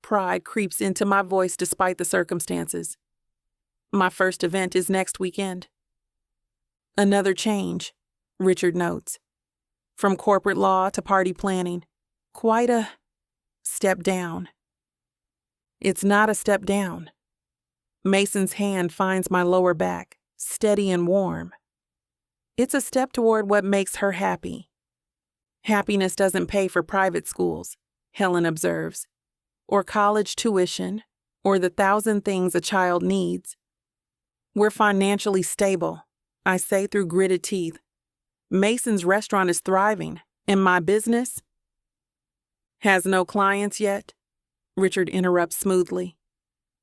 Pride creeps into my voice despite the circumstances. My first event is next weekend. Another change, Richard notes. From corporate law to party planning. Quite a step down. It's not a step down. Mason's hand finds my lower back, steady and warm. It's a step toward what makes her happy. Happiness doesn't pay for private schools, Helen observes, or college tuition, or the 1,000 things a child needs. We're financially stable, I say through gritted teeth. Mason's restaurant is thriving, and my business has no clients yet, Richard interrupts smoothly.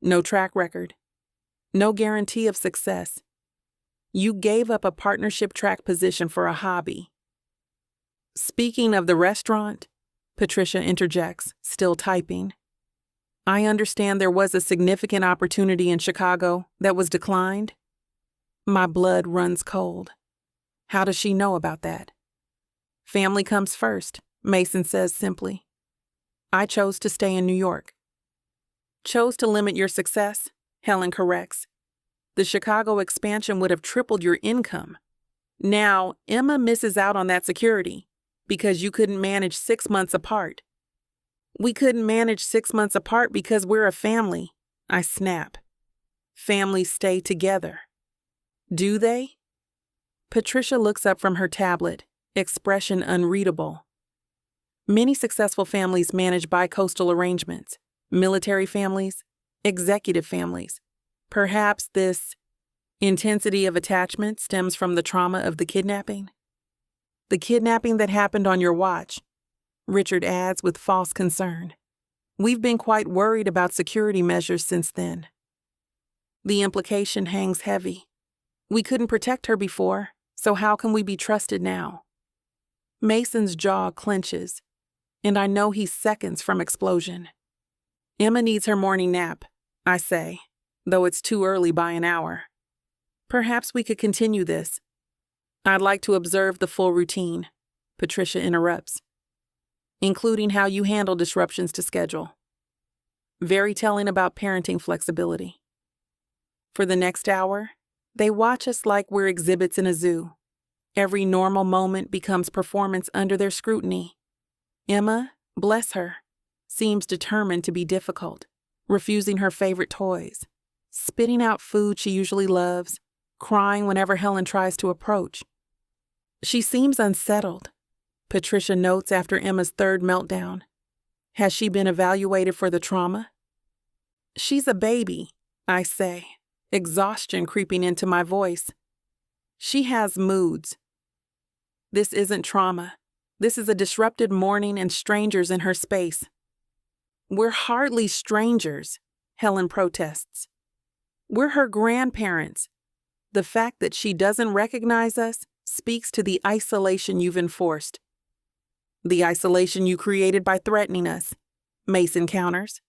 No track record. No guarantee of success. You gave up a partnership track position for a hobby. Speaking of the restaurant, Patricia interjects, still typing. I understand there was a significant opportunity in Chicago that was declined. My blood runs cold. How does she know about that? Family comes first, Mason says simply. I chose to stay in New York. Chose to limit your success, Helen corrects. The Chicago expansion would have tripled your income. Now, Emma misses out on that security because you couldn't manage 6 months apart. We couldn't manage 6 months apart because we're a family, I snap. Families stay together. Do they? Patricia looks up from her tablet, expression unreadable. Many successful families manage bi-coastal arrangements, military families, executive families. Perhaps this intensity of attachment stems from the trauma of the kidnapping? The kidnapping that happened on your watch, Richard adds with false concern. We've been quite worried about security measures since then. The implication hangs heavy. We couldn't protect her before, so how can we be trusted now? Mason's jaw clenches, and I know he's seconds from explosion. Emma needs her morning nap, I say, though it's too early by an hour. Perhaps we could continue this. I'd like to observe the full routine, Patricia interrupts, including how you handle disruptions to schedule. Very telling about parenting flexibility. For the next hour, they watch us like we're exhibits in a zoo. Every normal moment becomes performance under their scrutiny. Emma, bless her, seems determined to be difficult, refusing her favorite toys, spitting out food she usually loves, crying whenever Helen tries to approach. She seems unsettled, Patricia notes after Emma's third meltdown. Has she been evaluated for the trauma? She's a baby, I say, exhaustion creeping into my voice. She has moods. This isn't trauma. This is a disrupted morning and strangers in her space. We're hardly strangers, Helen protests. We're her grandparents. The fact that she doesn't recognize us speaks to the isolation you've enforced. The isolation you created by threatening us, Mason counters.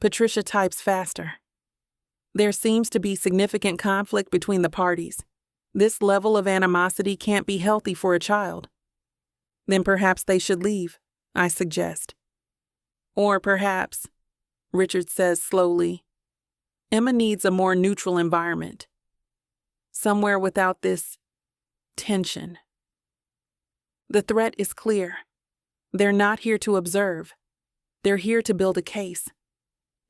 Patricia types faster. There seems to be significant conflict between the parties. This level of animosity can't be healthy for a child. Then perhaps they should leave, I suggest. Or perhaps, Richard says slowly, Emma needs a more neutral environment. Somewhere without this tension. The threat is clear. They're not here to observe. They're here to build a case.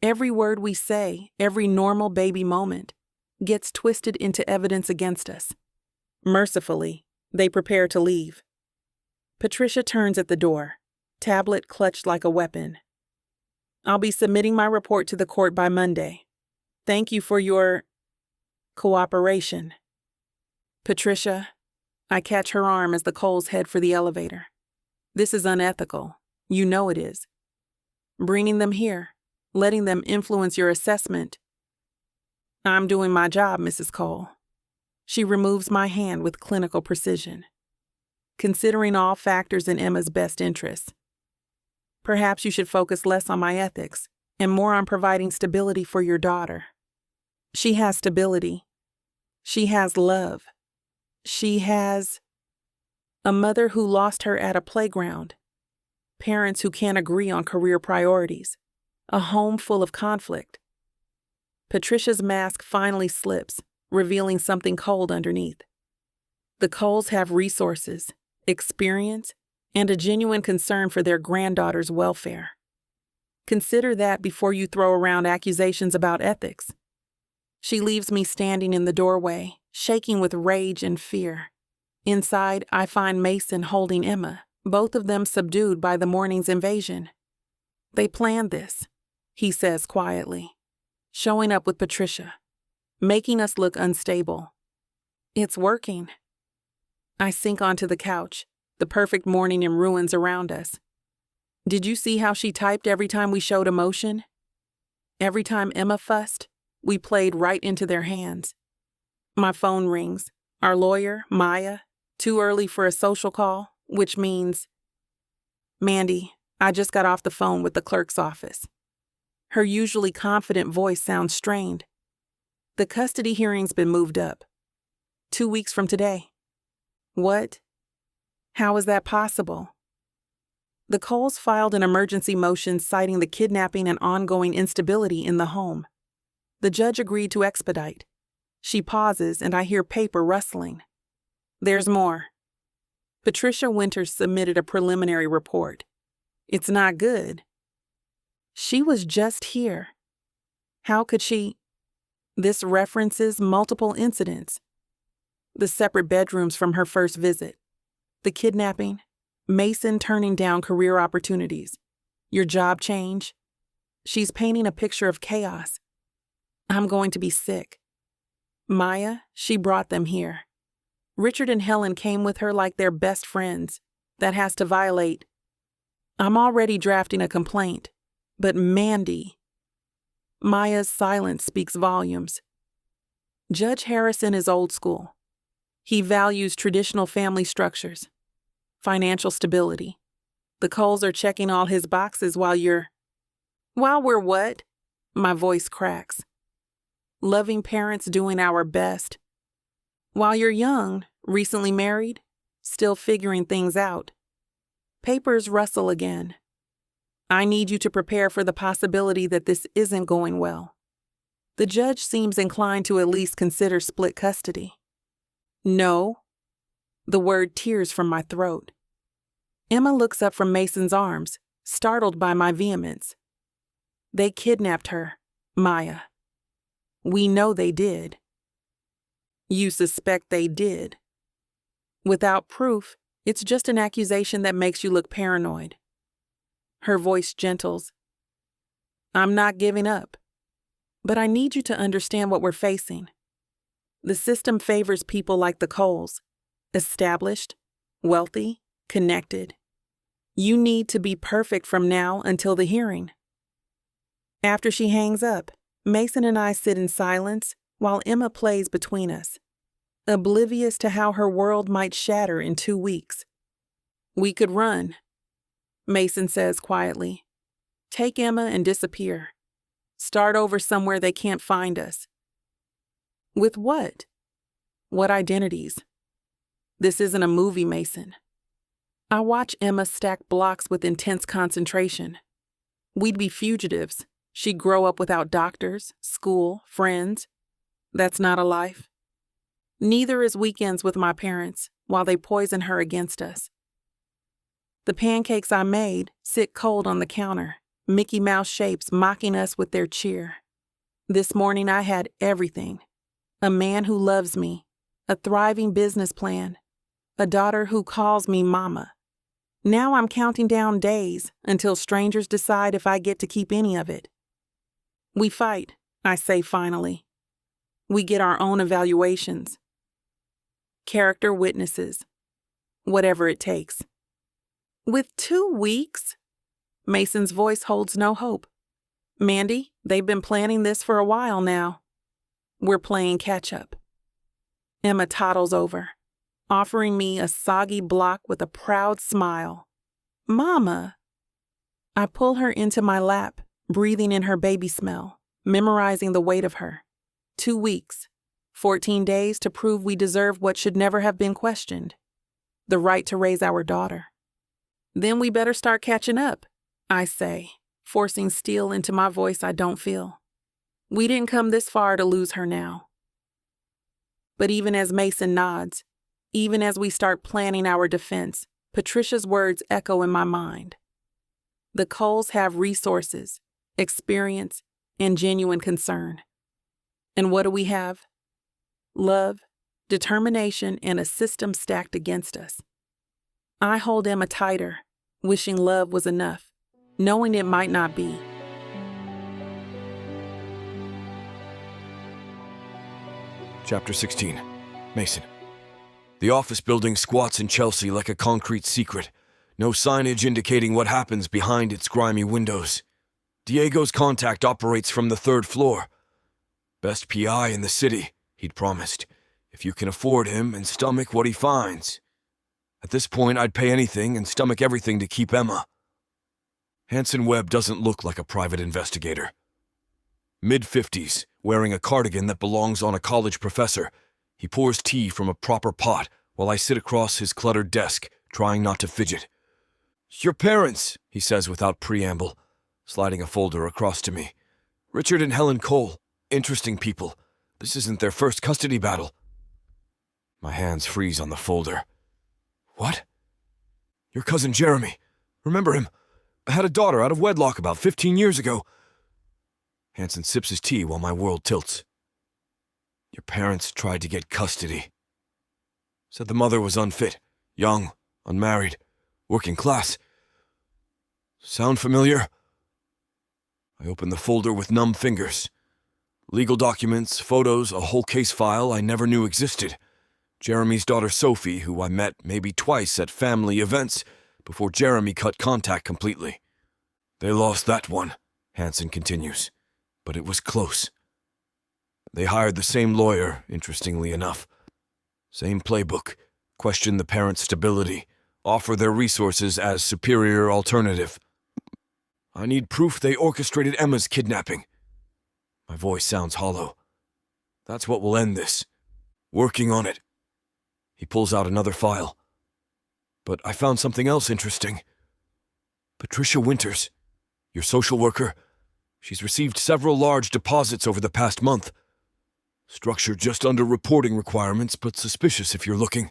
Every word we say, every normal baby moment, gets twisted into evidence against us. Mercifully, they prepare to leave. Patricia turns at the door, tablet clutched like a weapon. I'll be submitting my report to the court by Monday. Thank you for your cooperation. Patricia, I catch her arm as the Coles head for the elevator. This is unethical. You know it is. Bringing them here, letting them influence your assessment. I'm doing my job, Mrs. Cole. She removes my hand with clinical precision, considering all factors in Emma's best interests. Perhaps you should focus less on my ethics and more on providing stability for your daughter. She has stability. She has love. She has a mother who lost her at a playground, parents who can't agree on career priorities, a home full of conflict. Patricia's mask finally slips, revealing something cold underneath. The Coles have resources, experience, and a genuine concern for their granddaughter's welfare. Consider that before you throw around accusations about ethics. She leaves me standing in the doorway, shaking with rage and fear. Inside, I find Mason holding Emma, both of them subdued by the morning's invasion. They planned this, he says quietly, showing up with Patricia, making us look unstable. It's working. I sink onto the couch, the perfect morning in ruins around us. Did you see how she typed every time we showed emotion? Every time Emma fussed, we played right into their hands. My phone rings. Our lawyer, Maya, too early for a social call, which means, Mandy, I just got off the phone with the clerk's office. Her usually confident voice sounds strained. The custody hearing's been moved up. 2 weeks from today. What? How is that possible? The Coles filed an emergency motion citing the kidnapping and ongoing instability in the home. The judge agreed to expedite. She pauses and I hear paper rustling. There's more. Patricia Winters submitted a preliminary report. It's not good. She was just here. How could she? This references multiple incidents. The separate bedrooms from her first visit. The kidnapping. Mason turning down career opportunities. Your job change. She's painting a picture of chaos. I'm going to be sick. Maya, she brought them here. Richard and Helen came with her like they're best friends. That has to violate. I'm already drafting a complaint. But Mandy. Maya's silence speaks volumes. Judge Harrison is old school. He values traditional family structures. Financial stability. The Coles are checking all his boxes while we're what? My voice cracks. Loving parents doing our best. While you're young, recently married, still figuring things out. Papers rustle again. I need you to prepare for the possibility that this isn't going well. The judge seems inclined to at least consider split custody. No. The word tears from my throat. Emma looks up from Mason's arms, startled by my vehemence. They kidnapped her, Maya. We know they did. You suspect they did. Without proof, it's just an accusation that makes you look paranoid. Her voice gentles. I'm not giving up. But I need you to understand what we're facing. The system favors people like the Coles, established, wealthy, connected. You need to be perfect from now until the hearing. After she hangs up, Mason and I sit in silence while Emma plays between us, oblivious to how her world might shatter in 2 weeks. We could run, Mason says quietly. Take Emma and disappear. Start over somewhere they can't find us. With what? What identities? This isn't a movie, Mason. I watch Emma stack blocks with intense concentration. We'd be fugitives. She'd grow up without doctors, school, friends. That's not a life. Neither is weekends with my parents while they poison her against us. The pancakes I made sit cold on the counter, Mickey Mouse shapes mocking us with their cheer. This morning I had everything. A man who loves me, a thriving business plan, a daughter who calls me mama. Now I'm counting down days until strangers decide if I get to keep any of it. We fight, I say finally. We get our own evaluations. Character witnesses. Whatever it takes. With 2 weeks? Mason's voice holds no hope. Mandy, they've been planning this for a while now. We're playing catch-up. Emma toddles over, offering me a soggy block with a proud smile. Mama! I pull her into my lap, breathing in her baby smell, memorizing the weight of her. 2 weeks, 14 days to prove we deserve what should never have been questioned. The right to raise our daughter. Then we better start catching up, I say, forcing steel into my voice I don't feel. We didn't come this far to lose her now. But even as Mason nods, Even as we start planning our defense, Patricia's words echo in my mind. The Coles have resources, experience, and genuine concern. And what do we have? Love, determination, and a system stacked against us. I hold Emma tighter, wishing love was enough, knowing it might not be. Chapter 16. Mason. The office building squats in Chelsea like a concrete secret, no signage indicating what happens behind its grimy windows. Diego's contact operates from the 3rd floor. Best PI in the city, he'd promised, if you can afford him and stomach what he finds. At this point, I'd pay anything and stomach everything to keep Emma. Hanson Webb doesn't look like a private investigator. Mid-50s, wearing a cardigan that belongs on a college professor, he pours tea from a proper pot while I sit across his cluttered desk, trying not to fidget. "Your parents," he says without preamble, sliding a folder across to me. "Richard and Helen Cole. Interesting people. This isn't their first custody battle." My hands freeze on the folder. "What?" "Your cousin Jeremy. Remember him? I had a daughter out of wedlock about 15 years ago." Hanson sips his tea while my world tilts. "Your parents tried to get custody. Said the mother was unfit, young, unmarried, working class. Sound familiar?" I open the folder with numb fingers. Legal documents, photos, a whole case file I never knew existed. Jeremy's daughter Sophie, who I met maybe twice at family events before Jeremy cut contact completely. "They lost that one," Hanson continues, "but it was close. They hired the same lawyer, interestingly enough. Same playbook, question the parents' stability, offer their resources as superior alternative. I need proof they orchestrated Emma's kidnapping." My voice sounds hollow. "That's what will end this. Working on it." He pulls out another file. "But I found something else interesting. Patricia Winters, your social worker, she's received several large deposits over the past month. Structure just under reporting requirements, but suspicious if you're looking.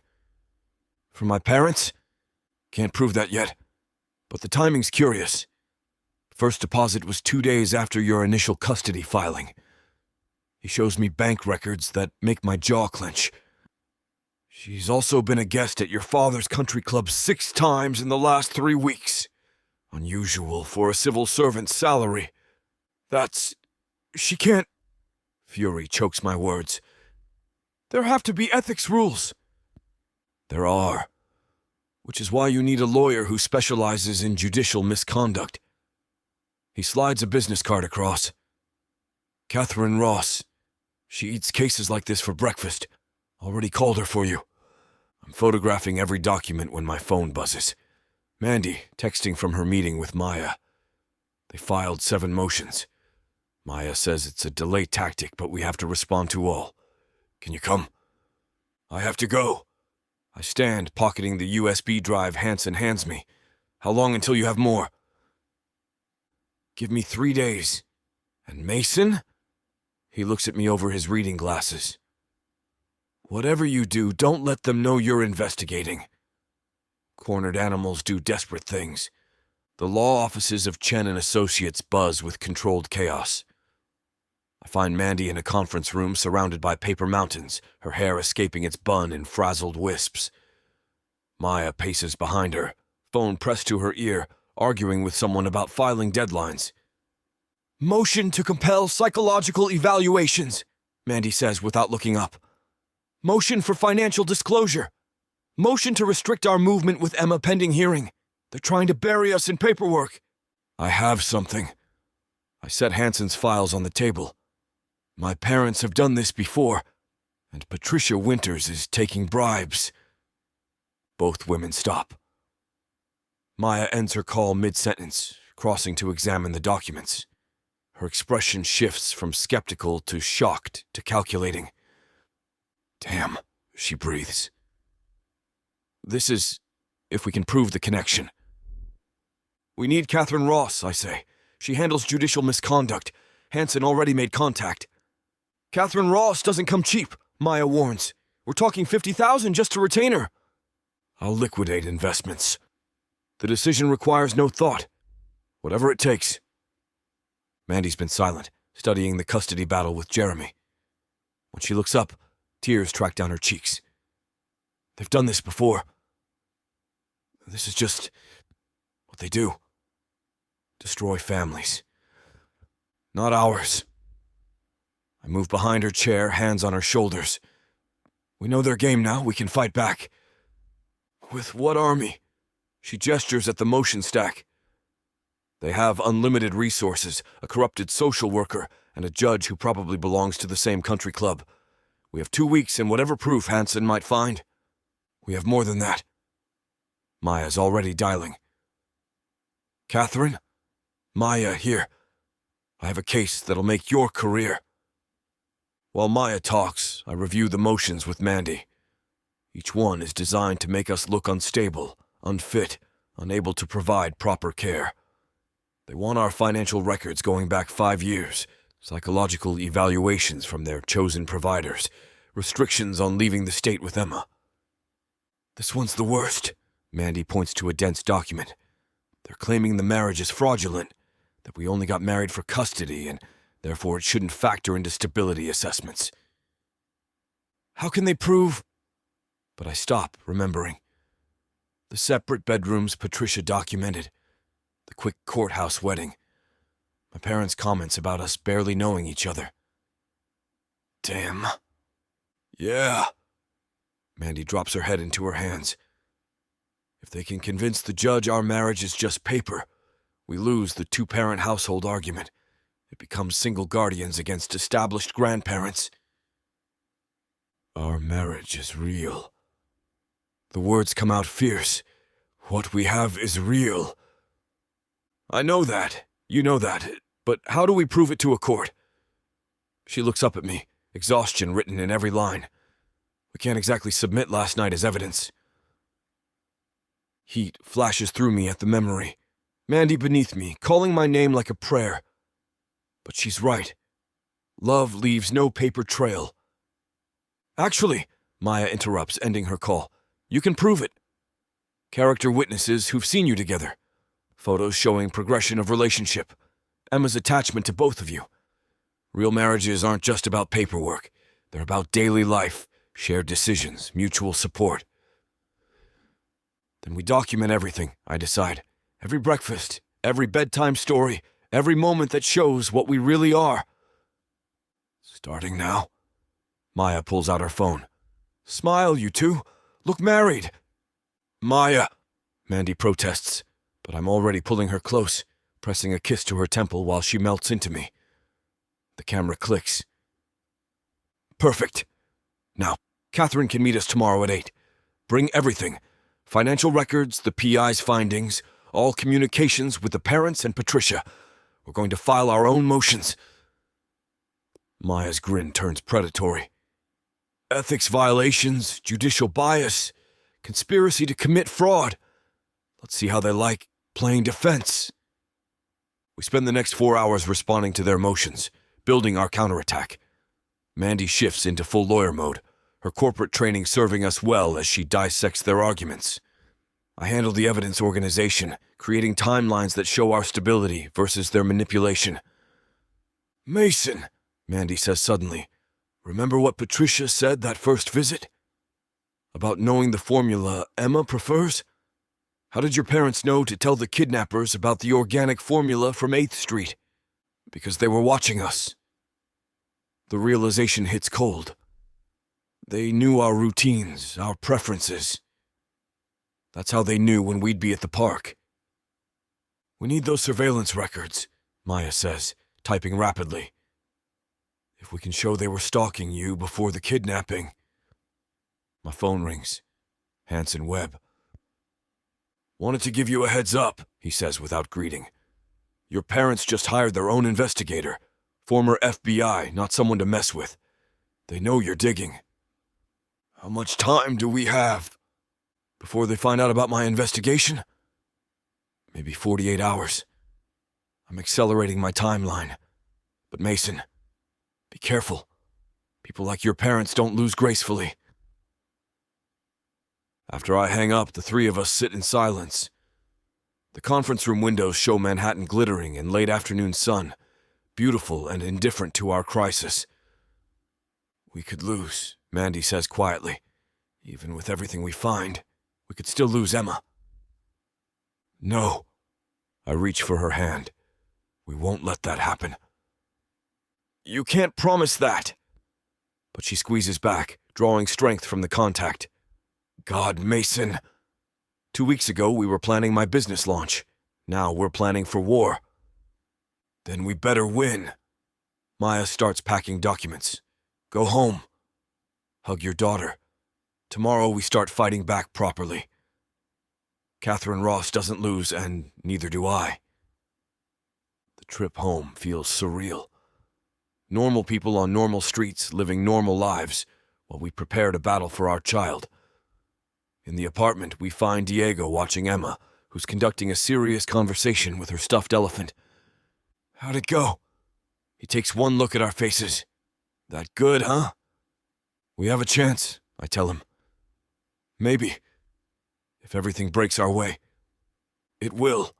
From my parents? Can't prove that yet, but the timing's curious. First deposit was 2 days after your initial custody filing. He shows me bank records that make my jaw clench. She's also been a guest at your father's country club 6 times in the last 3 weeks. Unusual for a civil servant's salary. She can't... Fury chokes my words. There have to be ethics rules. There are. Which is why you need a lawyer who specializes in judicial misconduct. He slides a business card across. Catherine Ross. She eats cases like this for breakfast. Already called her for you. I'm photographing every document when my phone buzzes. Mandy, texting from her meeting with Maya. They filed 7 motions. Maya says it's a delay tactic, but we have to respond to all. Can you come? I have to go. I stand, pocketing the USB drive Hanson hands me. How long until you have more? Give me 3 days. And Mason? He looks at me over his reading glasses. Whatever you do, don't let them know you're investigating. Cornered animals do desperate things. The law offices of Chen and Associates buzz with controlled chaos. I find Mandy in a conference room surrounded by paper mountains, her hair escaping its bun in frazzled wisps. Maya paces behind her, phone pressed to her ear, arguing with someone about filing deadlines. Motion to compel psychological evaluations, Mandy says without looking up. Motion for financial disclosure. Motion to restrict our movement with Emma pending hearing. They're trying to bury us in paperwork. I have something. I set Hanson's files on the table. My parents have done this before, and Patricia Winters is taking bribes. Both women stop. Maya ends her call mid-sentence, crossing to examine the documents. Her expression shifts from skeptical to shocked to calculating. Damn, she breathes. This is, if we can prove the connection. We need Catherine Ross, I say. She handles judicial misconduct. Hanson already made contact. Catherine Ross doesn't come cheap, Maya warns. We're talking 50,000 just to retain her. I'll liquidate investments. The decision requires no thought. Whatever it takes. Mandy's been silent, studying the custody battle with Jeremy. When she looks up, tears track down her cheeks. They've done this before. This is just what they do. Destroy families. Not ours. I move behind her chair, hands on her shoulders. We know their game now, we can fight back. With what army? She gestures at the motion stack. They have unlimited resources, a corrupted social worker, and a judge who probably belongs to the same country club. We have 2 weeks and whatever proof Hansen might find. We have more than that. Maya's already dialing. Catherine? Maya, here. I have a case that'll make your career. While Maya talks, I review the motions with Mandy. Each one is designed to make us look unstable, unfit, unable to provide proper care. They want our financial records going back 5 years, psychological evaluations from their chosen providers, restrictions on leaving the state with Emma. This one's the worst. Mandy points to a dense document. They're claiming the marriage is fraudulent, that we only got married for custody, and therefore it shouldn't factor into stability assessments. How can they prove? But I stop, remembering. The separate bedrooms Patricia documented. The quick courthouse wedding. My parents' comments about us barely knowing each other. Damn. Yeah. Mandy drops her head into her hands. If they can convince the judge our marriage is just paper, we lose the two-parent household argument. It becomes single guardians against established grandparents. Our marriage is real. The words come out fierce. What we have is real. I know that. You know that. But how do we prove it to a court? She looks up at me, exhaustion written in every line. We can't exactly submit last night as evidence. Heat flashes through me at the memory. Mandy beneath me, calling my name like a prayer. But she's right. Love leaves no paper trail. Actually, Maya interrupts, ending her call. You can prove it. Character witnesses who've seen you together. Photos showing progression of relationship. Emma's attachment to both of you. Real marriages aren't just about paperwork. They're about daily life, shared decisions, mutual support. Then we document everything, I decide. Every breakfast, every bedtime story, every moment that shows what we really are. Starting now. Maya pulls out her phone. Smile, you two. Look married. Maya, Mandy protests, but I'm already pulling her close, pressing a kiss to her temple while she melts into me. The camera clicks. Perfect. Now, Catherine can meet us tomorrow at 8. Bring everything. Financial records, the PI's findings, all communications with the parents and Patricia. We're going to file our own motions. Maya's grin turns predatory. Ethics violations, judicial bias, conspiracy to commit fraud. Let's see how they like playing defense. We spend the next 4 hours responding to their motions, building our counterattack. Mandy shifts into full lawyer mode, her corporate training serving us well as she dissects their arguments. I handle the evidence organization, creating timelines that show our stability versus their manipulation. Mason, Mandy says suddenly, remember what Patricia said that first visit? About knowing the formula Emma prefers? How did your parents know to tell the kidnappers about the organic formula from 8th Street? Because they were watching us. The realization hits cold. They knew our routines, our preferences. That's how they knew when we'd be at the park. We need those surveillance records, Maya says, typing rapidly. If we can show they were stalking you before the kidnapping. My phone rings. Hanson Webb. Wanted to give you a heads up, he says without greeting. Your parents just hired their own investigator. Former FBI, not someone to mess with. They know you're digging. How much time do we have? Before they find out about my investigation? Maybe 48 hours. I'm accelerating my timeline. But Mason, be careful. People like your parents don't lose gracefully. After I hang up, the three of us sit in silence. The conference room windows show Manhattan glittering in late afternoon sun, beautiful and indifferent to our crisis. We could lose, Mandy says quietly. Even with everything we find, we could still lose Emma. No. I reach for her hand. We won't let that happen. You can't promise that. But she squeezes back, drawing strength from the contact. God, Mason. 2 weeks ago, we were planning my business launch. Now we're planning for war. Then we better win. Maya starts packing documents. Go home. Hug your daughter. Tomorrow we start fighting back properly. Catherine Ross doesn't lose, and neither do I. The trip home feels surreal. Normal people on normal streets living normal lives while we prepare to battle for our child. In the apartment, we find Diego watching Emma, who's conducting a serious conversation with her stuffed elephant. How'd it go? He takes one look at our faces. That good, huh? We have a chance, I tell him. Maybe. If everything breaks our way. It will.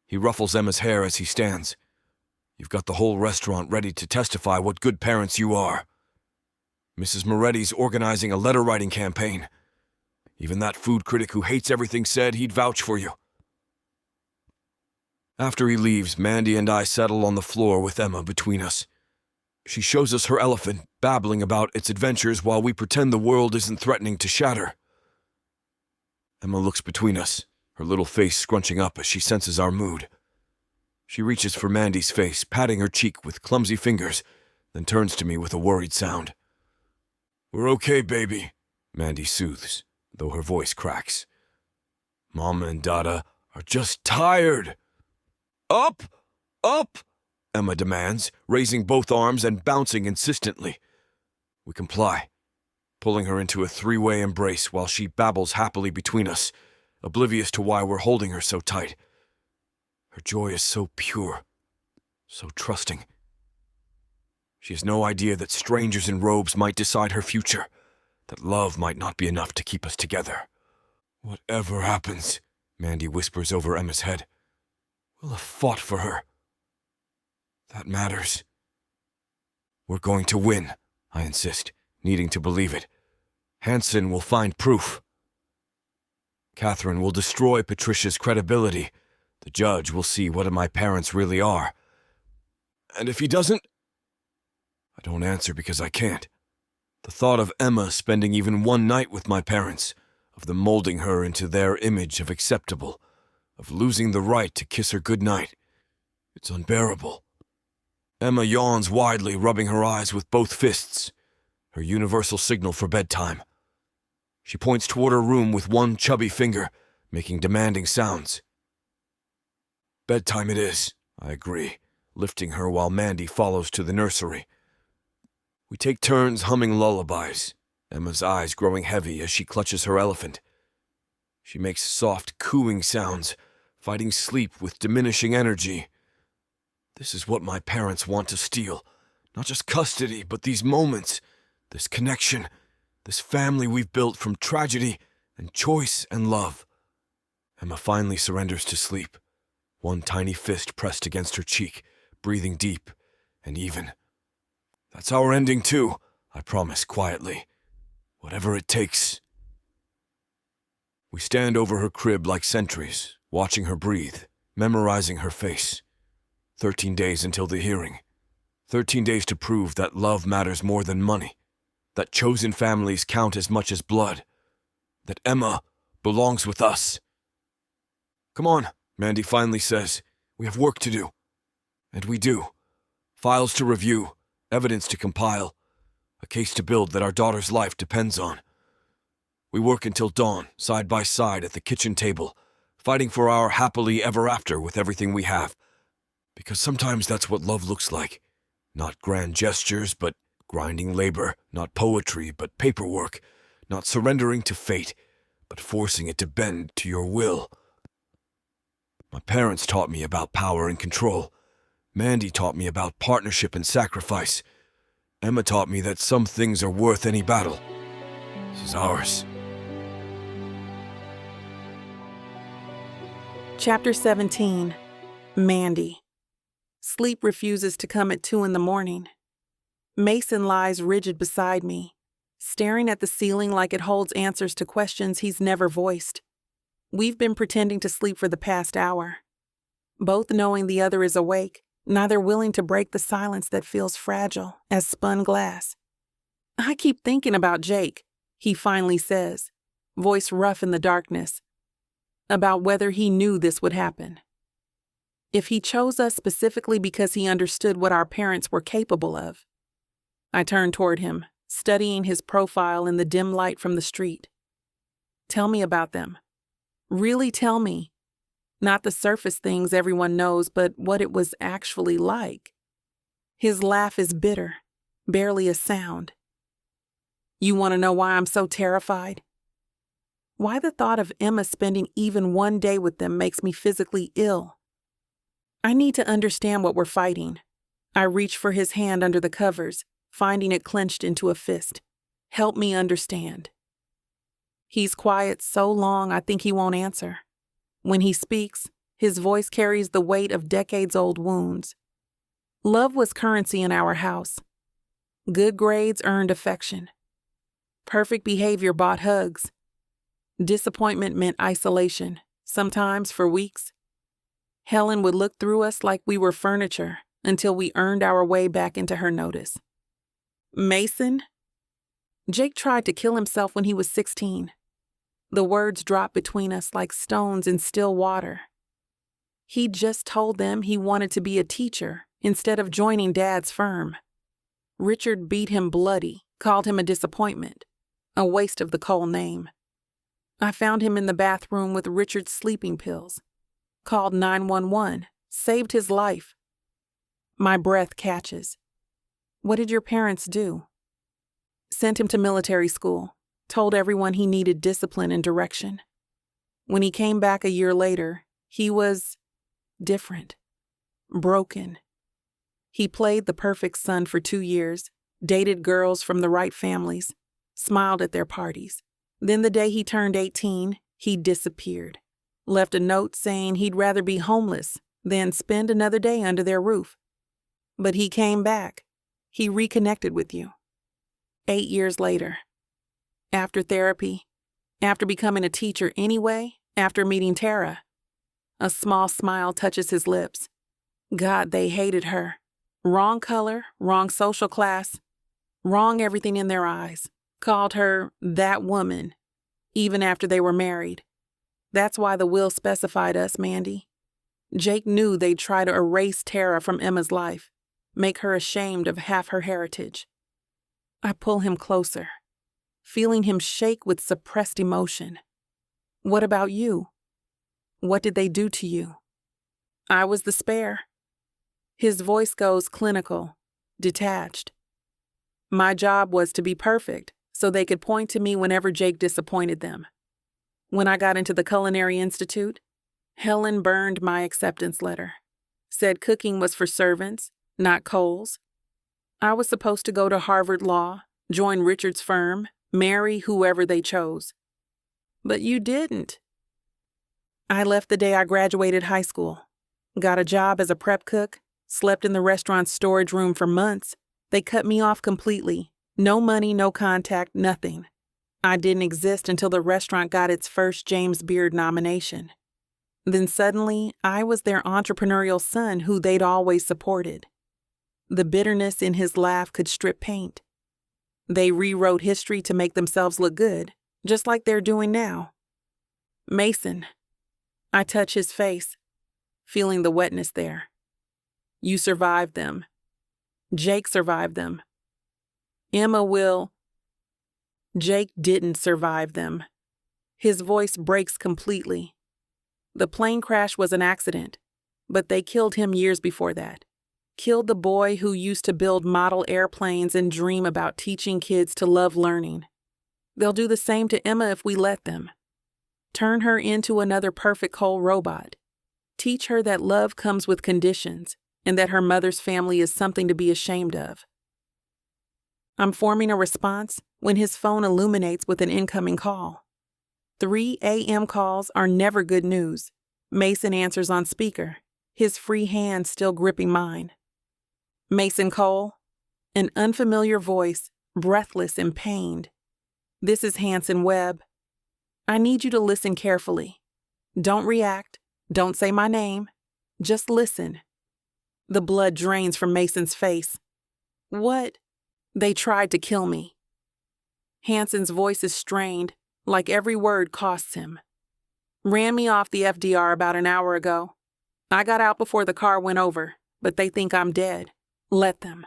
He ruffles Emma's hair as he stands. You've got the whole restaurant ready to testify what good parents you are. Mrs. Moretti's organizing a letter-writing campaign. Even that food critic who hates everything said he'd vouch for you. After he leaves, Mandy and I settle on the floor with Emma between us. She shows us her elephant, babbling about its adventures while we pretend the world isn't threatening to shatter. Emma looks between us, her little face scrunching up as she senses our mood. She reaches for Mandy's face, patting her cheek with clumsy fingers, then turns to me with a worried sound. We're okay, baby, Mandy soothes, though her voice cracks. Mama and Dada are just tired. Up! Up! Emma demands, raising both arms and bouncing insistently. We comply, pulling her into a three-way embrace while she babbles happily between us, oblivious to why we're holding her so tight. Her joy is so pure, so trusting. She has no idea that strangers in robes might decide her future, that love might not be enough to keep us together. Whatever happens, Mandy whispers over Emma's head, we'll have fought for her. That matters. We're going to win, I insist, needing to believe it. Hanson will find proof. Catherine will destroy Patricia's credibility. The judge will see what my parents really are. And if he doesn't? I don't answer because I can't. The thought of Emma spending even one night with my parents, of them molding her into their image of acceptable, of losing the right to kiss her goodnight, it's unbearable. Emma yawns widely, rubbing her eyes with both fists, her universal signal for bedtime. She points toward her room with one chubby finger, making demanding sounds. Bedtime it is, I agree, lifting her while Mandy follows to the nursery. We take turns humming lullabies, Emma's eyes growing heavy as she clutches her elephant. She makes soft, cooing sounds, fighting sleep with diminishing energy. This is what my parents want to steal. Not just custody, but these moments, this connection, this family we've built from tragedy and choice and love. Emma finally surrenders to sleep, one tiny fist pressed against her cheek, breathing deep and even. That's our ending too, I promise quietly. Whatever it takes. We stand over her crib like sentries, watching her breathe, memorizing her face. 13 days until the hearing. 13 days to prove that love matters more than money, that chosen families count as much as blood, that Emma belongs with us. Come on, Mandy finally says. We have work to do. And we do. Files to review, evidence to compile, a case to build that our daughter's life depends on. We work until dawn, side by side at the kitchen table, fighting for our happily ever after with everything we have. Because sometimes that's what love looks like. Not grand gestures, but grinding labor. Not poetry, but paperwork. Not surrendering to fate, but forcing it to bend to your will. My parents taught me about power and control. Mandy taught me about partnership and sacrifice. Emma taught me that some things are worth any battle. This is ours. Chapter 17. Mandy. Sleep refuses to come at 2 a.m. Mason lies rigid beside me, staring at the ceiling like it holds answers to questions he's never voiced. We've been pretending to sleep for the past hour, both knowing the other is awake, neither willing to break the silence that feels fragile as spun glass. "I keep thinking about Jake," he finally says, voice rough in the darkness, about whether he knew this would happen. If he chose us specifically because he understood what our parents were capable of. I turn toward him, studying his profile in the dim light from the street. "Tell me about them. Really tell me. Not the surface things everyone knows, but what it was actually like." His laugh is bitter, barely a sound. "You want to know why I'm so terrified? Why the thought of Emma spending even one day with them makes me physically ill. I need to understand what we're fighting." I reach for his hand under the covers, finding it clenched into a fist. "Help me understand." He's quiet so long I think he won't answer. When he speaks, his voice carries the weight of decades-old wounds. Love was currency in our house. Good grades earned affection. Perfect behavior bought hugs. Disappointment meant isolation, sometimes for weeks. Helen would look through us like we were furniture until we earned our way back into her notice. "Mason?" Jake tried to kill himself when he was 16. The words dropped between us like stones in still water. He just told them he wanted to be a teacher instead of joining Dad's firm. Richard beat him bloody, called him a disappointment, a waste of the Cole name. I found him in the bathroom with Richard's sleeping pills. Called 911, saved his life. My breath catches. "What did your parents do?" "Sent him to military school, told everyone he needed discipline and direction. When he came back a year later, he was different, broken. He played the perfect son for 2 years, dated girls from the right families, smiled at their parties. Then the day he turned 18, he disappeared. Left a note saying he'd rather be homeless than spend another day under their roof. But he came back. He reconnected with you. 8 years later. After therapy, after becoming a teacher anyway, after meeting Tara." A small smile touches his lips. God, they hated her. Wrong color, wrong social class, wrong everything in their eyes. Called her that woman, even after they were married. That's why the will specified us, Mandy. Jake knew they'd try to erase Tara from Emma's life, make her ashamed of half her heritage. I pull him closer, feeling him shake with suppressed emotion. "What about you? What did they do to you?" I was the spare. His voice goes clinical, detached. My job was to be perfect, so they could point to me whenever Jake disappointed them. When I got into the Culinary Institute, Helen burned my acceptance letter. Said cooking was for servants, not Cole's. I was supposed to go to Harvard Law, join Richard's firm, marry whoever they chose. But you didn't. I left the day I graduated high school. Got a job as a prep cook, slept in the restaurant's storage room for months. They cut me off completely. No money, no contact, nothing. I didn't exist until the restaurant got its first James Beard nomination. Then suddenly, I was their entrepreneurial son who they'd always supported. The bitterness in his laugh could strip paint. They rewrote history to make themselves look good, just like they're doing now. "Mason." I touch his face, feeling the wetness there. "You survived them. Jake survived them. Emma will." Jake didn't survive them. His voice breaks completely. The plane crash was an accident, but they killed him years before that. Killed the boy who used to build model airplanes and dream about teaching kids to love learning. They'll do the same to Emma if we let them. Turn her into another perfect Cole robot. Teach her that love comes with conditions and that her mother's family is something to be ashamed of. I'm forming a response when his phone illuminates with an incoming call. 3 a.m. calls are never good news, Mason answers on speaker, his free hand still gripping mine. Mason Cole? An unfamiliar voice, breathless and pained. This is Hanson Webb. I need you to listen carefully. Don't react. Don't say my name. Just listen. The blood drains from Mason's face. What? They tried to kill me. Hanson's voice is strained, like every word costs him. Ran me off the FDR about an hour ago. I got out before the car went over, but they think I'm dead. Let them.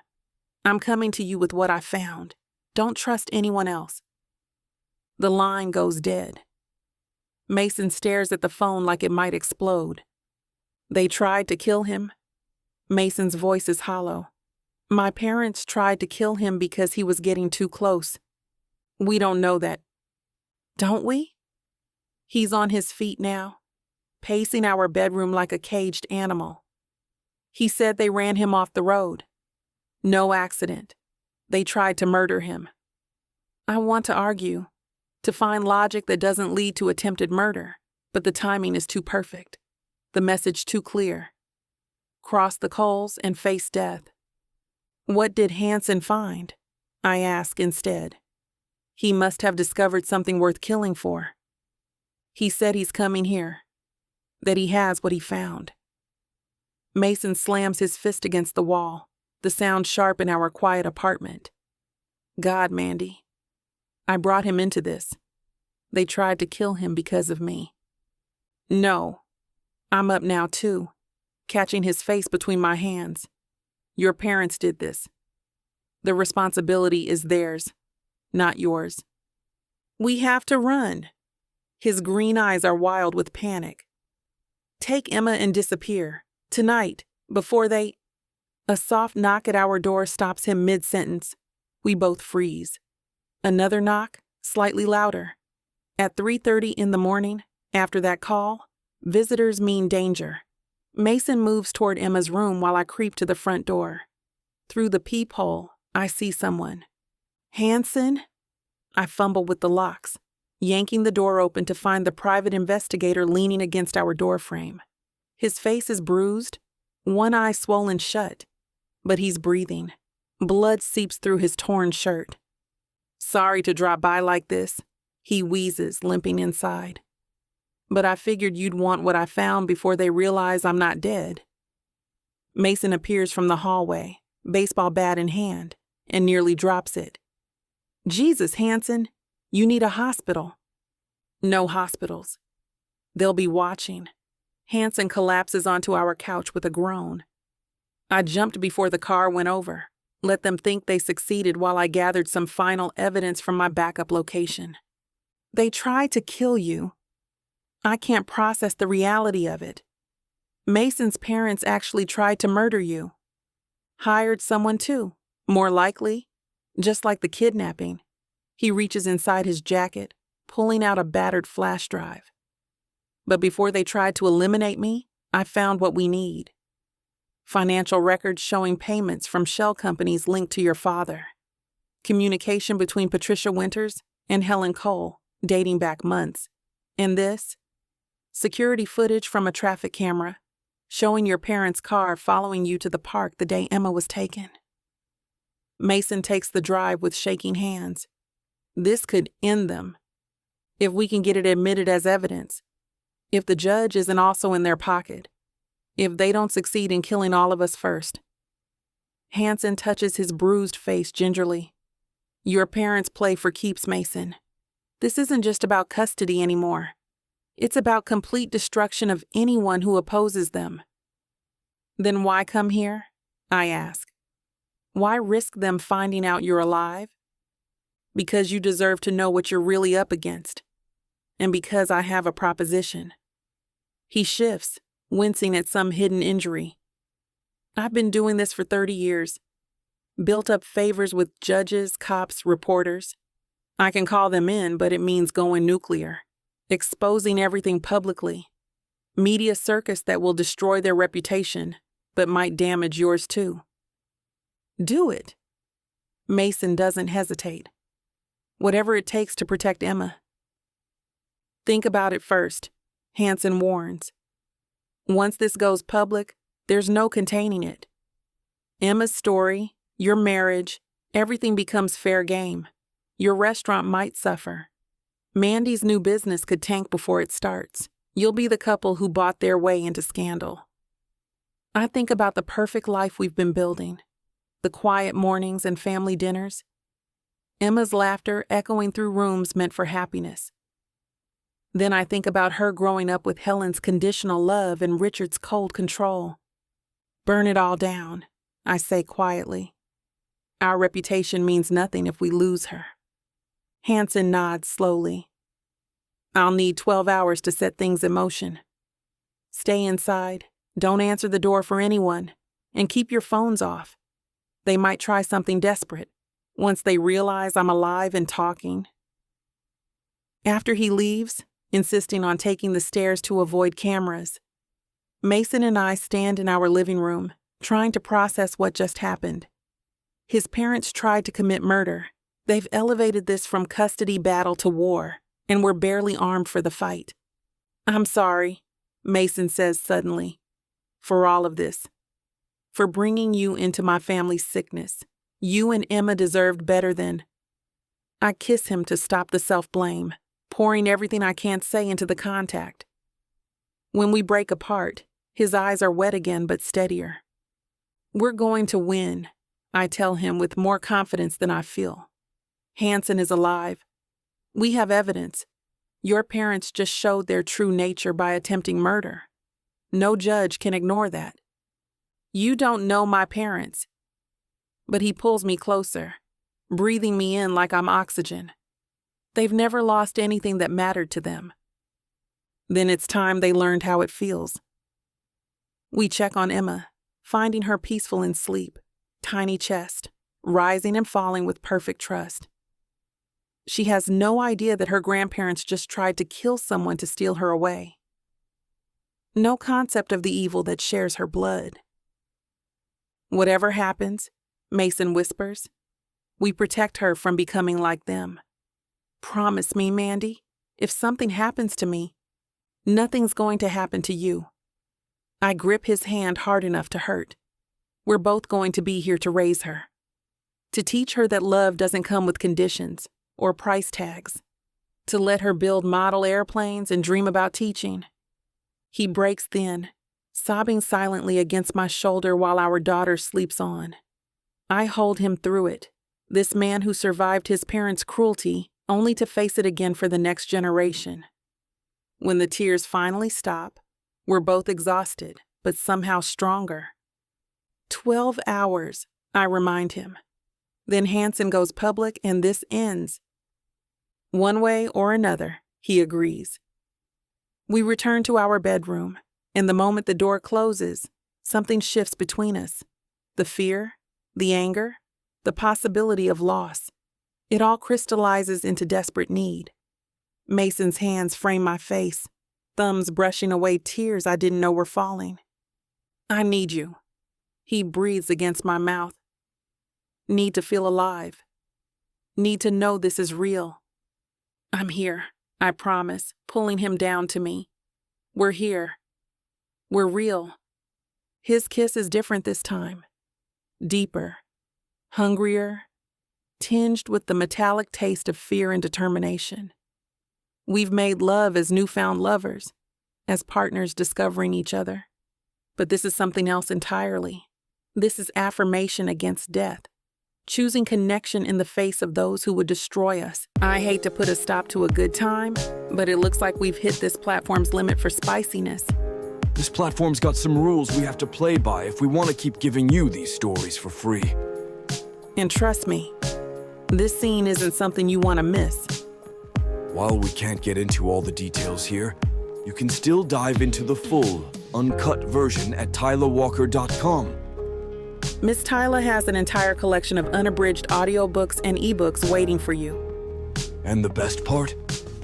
I'm coming to you with what I found. Don't trust anyone else. The line goes dead. Mason stares at the phone like it might explode. They tried to kill him. Mason's voice is hollow. My parents tried to kill him because he was getting too close. We don't know that. Don't we? He's on his feet now, pacing our bedroom like a caged animal. He said they ran him off the road. No accident. They tried to murder him. I want to argue, to find logic that doesn't lead to attempted murder, but the timing is too perfect, the message too clear. Cross the coals and face death. What did Hanson find? I ask instead. He must have discovered something worth killing for. He said he's coming here, that he has what he found. Mason slams his fist against the wall, the sound sharp in our quiet apartment. God, Mandy. I brought him into this. They tried to kill him because of me. No. I'm up now too, catching his face between my hands. Your parents did this. The responsibility is theirs, not yours. We have to run. His green eyes are wild with panic. Take Emma and disappear, tonight, before they... A soft knock at our door stops him mid-sentence. We both freeze. Another knock, slightly louder. At 3:30 in the morning, after that call, visitors mean danger. Mason moves toward Emma's room while I creep to the front door. Through the peephole, I see someone. Hanson? I fumble with the locks, yanking the door open to find the private investigator leaning against our doorframe. His face is bruised, one eye swollen shut, but he's breathing. Blood seeps through his torn shirt. Sorry to drop by like this, he wheezes, limping inside. But I figured you'd want what I found before they realize I'm not dead. Mason appears from the hallway, baseball bat in hand, and nearly drops it. Jesus, Hanson, you need a hospital. No hospitals. They'll be watching. Hanson collapses onto our couch with a groan. I jumped before the car went over, let them think they succeeded while I gathered some final evidence from my backup location. They tried to kill you. I can't process the reality of it. Mason's parents actually tried to murder you. Hired someone too, more likely, just like the kidnapping. He reaches inside his jacket, pulling out a battered flash drive. But before they tried to eliminate me, I found what we need. Financial records showing payments from shell companies linked to your father. Communication between Patricia Winters and Helen Cole, dating back months. And this? Security footage from a traffic camera, showing your parents' car following you to the park the day Emma was taken. Mason takes the drive with shaking hands. This could end them. If we can get it admitted as evidence. If the judge isn't also in their pocket. If they don't succeed in killing all of us first. Hanson touches his bruised face gingerly. Your parents play for keeps, Mason. This isn't just about custody anymore. It's about complete destruction of anyone who opposes them. Then why come here? I ask. Why risk them finding out you're alive? Because you deserve to know what you're really up against. And because I have a proposition. He shifts, wincing at some hidden injury. I've been doing this for 30 years. Built up favors with judges, cops, reporters. I can call them in, but it means going nuclear. Exposing everything publicly. Media circus that will destroy their reputation, but might damage yours too. Do it. Mason doesn't hesitate. Whatever it takes to protect Emma. Think about it first, Hanson warns. Once this goes public, there's no containing it. Emma's story, your marriage, everything becomes fair game. Your restaurant might suffer. Mandy's new business could tank before it starts. You'll be the couple who bought their way into scandal. I think about the perfect life we've been building, the quiet mornings and family dinners, Emma's laughter echoing through rooms meant for happiness. Then I think about her growing up with Helen's conditional love and Richard's cold control. Burn it all down, I say quietly. Our reputation means nothing if we lose her. Hanson nods slowly. I'll need 12 hours to set things in motion. Stay inside, don't answer the door for anyone, and keep your phones off. They might try something desperate once they realize I'm alive and talking. After he leaves, insisting on taking the stairs to avoid cameras, Mason and I stand in our living room, trying to process what just happened. His parents tried to commit murder. They've elevated this from custody battle to war, and we're barely armed for the fight. I'm sorry, Mason says suddenly, for all of this. For bringing you into my family's sickness. You and Emma deserved better than... I kiss him to stop the self-blame, pouring everything I can't say into the contact. When we break apart, his eyes are wet again but steadier. We're going to win, I tell him with more confidence than I feel. Hanson is alive. We have evidence. Your parents just showed their true nature by attempting murder. No judge can ignore that. You don't know my parents. But he pulls me closer, breathing me in like I'm oxygen. They've never lost anything that mattered to them. Then it's time they learned how it feels. We check on Emma, finding her peaceful in sleep, tiny chest, rising and falling with perfect trust. She has no idea that her grandparents just tried to kill someone to steal her away. No concept of the evil that shares her blood. Whatever happens, Mason whispers, we protect her from becoming like them. Promise me, Mandy, if something happens to me, nothing's going to happen to you. I grip his hand hard enough to hurt. We're both going to be here to raise her. To teach her that love doesn't come with conditions or price tags. To let her build model airplanes and dream about teaching. He breaks thin, sobbing silently against my shoulder while our daughter sleeps on. I hold him through it, this man who survived his parents' cruelty only to face it again for the next generation. When the tears finally stop, we're both exhausted, but somehow stronger. 12 hours, I remind him. Then Hanson goes public and this ends. One way or another, he agrees. We return to our bedroom, and the moment the door closes, something shifts between us. The fear, the anger, the possibility of loss. It all crystallizes into desperate need. Mason's hands frame my face, thumbs brushing away tears I didn't know were falling. I need you. He breathes against my mouth. Need to feel alive. Need to know this is real. I'm here, I promise, pulling him down to me. We're here. We're real. His kiss is different this time. Deeper, hungrier, tinged with the metallic taste of fear and determination. We've made love as newfound lovers, as partners discovering each other. But this is something else entirely. This is affirmation against death, choosing connection in the face of those who would destroy us. I hate to put a stop to a good time, but it looks like we've hit this platform's limit for spiciness. This platform's got some rules we have to play by if we want to keep giving you these stories for free. And trust me, this scene isn't something you want to miss. While we can't get into all the details here, you can still dive into the full, uncut version at tylerwalker.com. Miss Tyler has an entire collection of unabridged audiobooks and ebooks waiting for you. And the best part?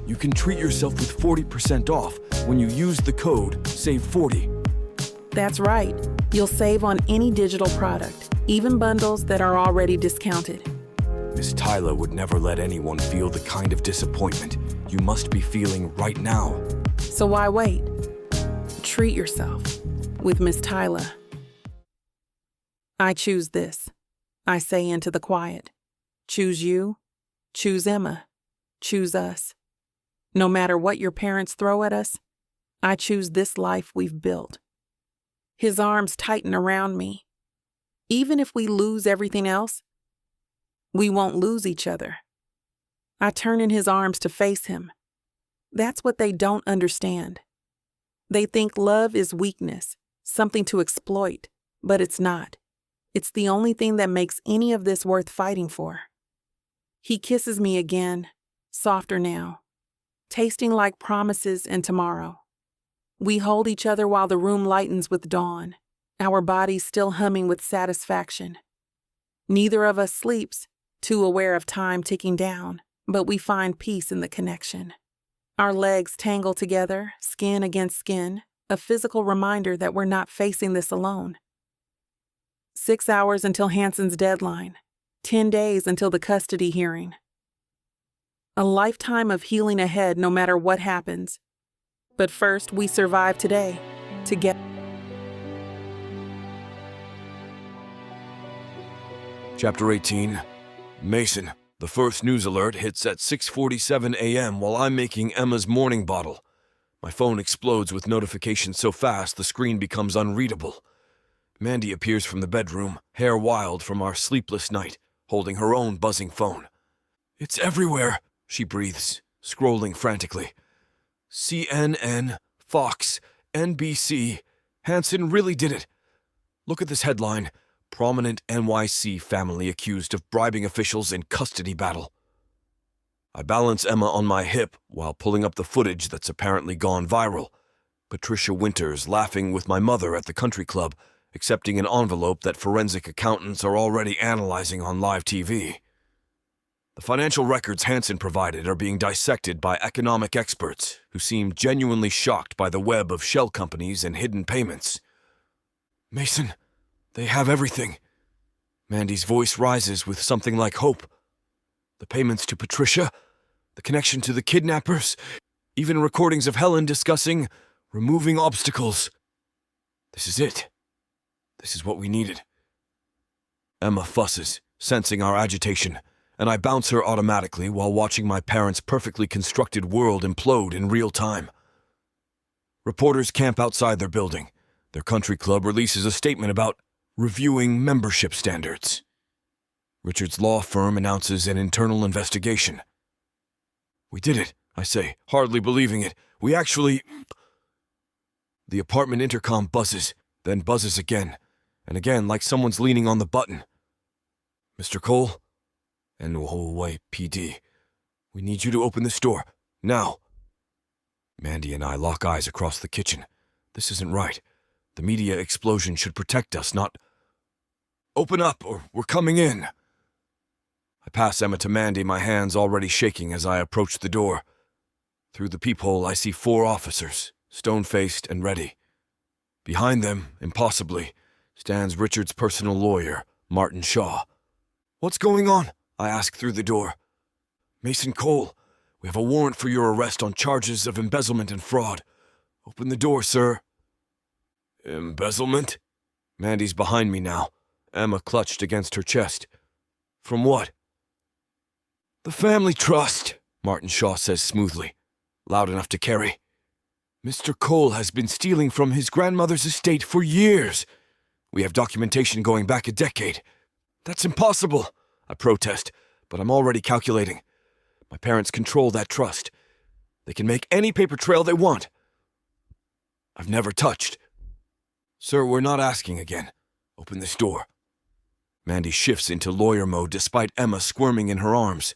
You can treat yourself with 40% off when you use the code SAVE40. That's right. You'll save on any digital product, even bundles that are already discounted. Miss Tyler would never let anyone feel the kind of disappointment you must be feeling right now. So why wait? Treat yourself with Miss Tyla. I choose this, I say into the quiet. Choose you, choose Emma, choose us. No matter what your parents throw at us, I choose this life we've built. His arms tighten around me. Even if we lose everything else, we won't lose each other. I turn in his arms to face him. That's what they don't understand. They think love is weakness, something to exploit, but it's not. It's the only thing that makes any of this worth fighting for. He kisses me again, softer now, tasting like promises and tomorrow. We hold each other while the room lightens with dawn, our bodies still humming with satisfaction. Neither of us sleeps, too aware of time ticking down, but we find peace in the connection. Our legs tangle together, skin against skin, a physical reminder that we're not facing this alone. 6 hours until Hanson's deadline, 10 days until the custody hearing. A lifetime of healing ahead no matter what happens. But first, we survive today, together. Chapter 18. Mason. The first news alert hits at 6:47 a.m. while I'm making Emma's morning bottle. My phone explodes with notifications so fast the screen becomes unreadable. Mandy appears from the bedroom, hair wild from our sleepless night, holding her own buzzing phone. "It's everywhere," she breathes, scrolling frantically. CNN, Fox, NBC. Hanson really did it. Look at this headline. Prominent NYC family accused of bribing officials in custody battle. I balance Emma on my hip while pulling up the footage that's apparently gone viral. Patricia Winters laughing with my mother at the country club, accepting an envelope that forensic accountants are already analyzing on live TV. The financial records Hanson provided are being dissected by economic experts who seem genuinely shocked by the web of shell companies and hidden payments. "Mason, they have everything." Mandy's voice rises with something like hope. The payments to Patricia, the connection to the kidnappers, even recordings of Helen discussing removing obstacles. This is it. This is what we needed. Emma fusses, sensing our agitation, and I bounce her automatically while watching my parents' perfectly constructed world implode in real time. Reporters camp outside their building. Their country club releases a statement about reviewing membership standards. Richard's law firm announces an internal investigation. "We did it," I say, hardly believing it. "We actually—" The apartment intercom buzzes, then buzzes again, and again like someone's leaning on the button. "Mr. Cole? NYPD. We need you to open this door. Now." Mandy and I lock eyes across the kitchen. This isn't right. The media explosion should protect us, not... "Open up, or we're coming in." I pass Emma to Mandy, my hands already shaking as I approach the door. Through the peephole, I see 4 officers, stone-faced and ready. Behind them, impossibly, stands Richard's personal lawyer, Martin Shaw. "What's going on?" I ask through the door. "Mason Cole, we have a warrant for your arrest on charges of embezzlement and fraud. Open the door, sir." "Embezzlement?" Mandy's behind me now, Emma clutched against her chest. "From what?" "The family trust," Martin Shaw says smoothly, loud enough to carry. "Mr. Cole has been stealing from his grandmother's estate for years. We have documentation going back a decade." "That's impossible," I protest, but I'm already calculating. My parents control that trust. They can make any paper trail they want. I've never touched. "Sir, we're not asking again. Open this door." Mandy shifts into lawyer mode despite Emma squirming in her arms.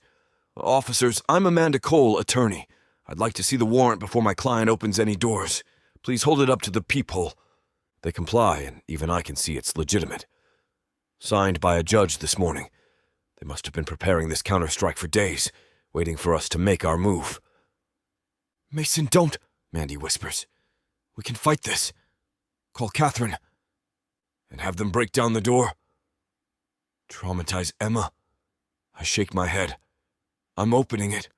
"Officers, I'm Amanda Cole, attorney. I'd like to see the warrant before my client opens any doors. Please hold it up to the peephole." They comply, and even I can see it's legitimate. Signed by a judge this morning. They must have been preparing this counterstrike for days, waiting for us to make our move. "Mason, don't," Mandy whispers. "We can fight this. Call Catherine. And have them break down the door? Traumatize Emma?" I shake my head. "I'm opening it.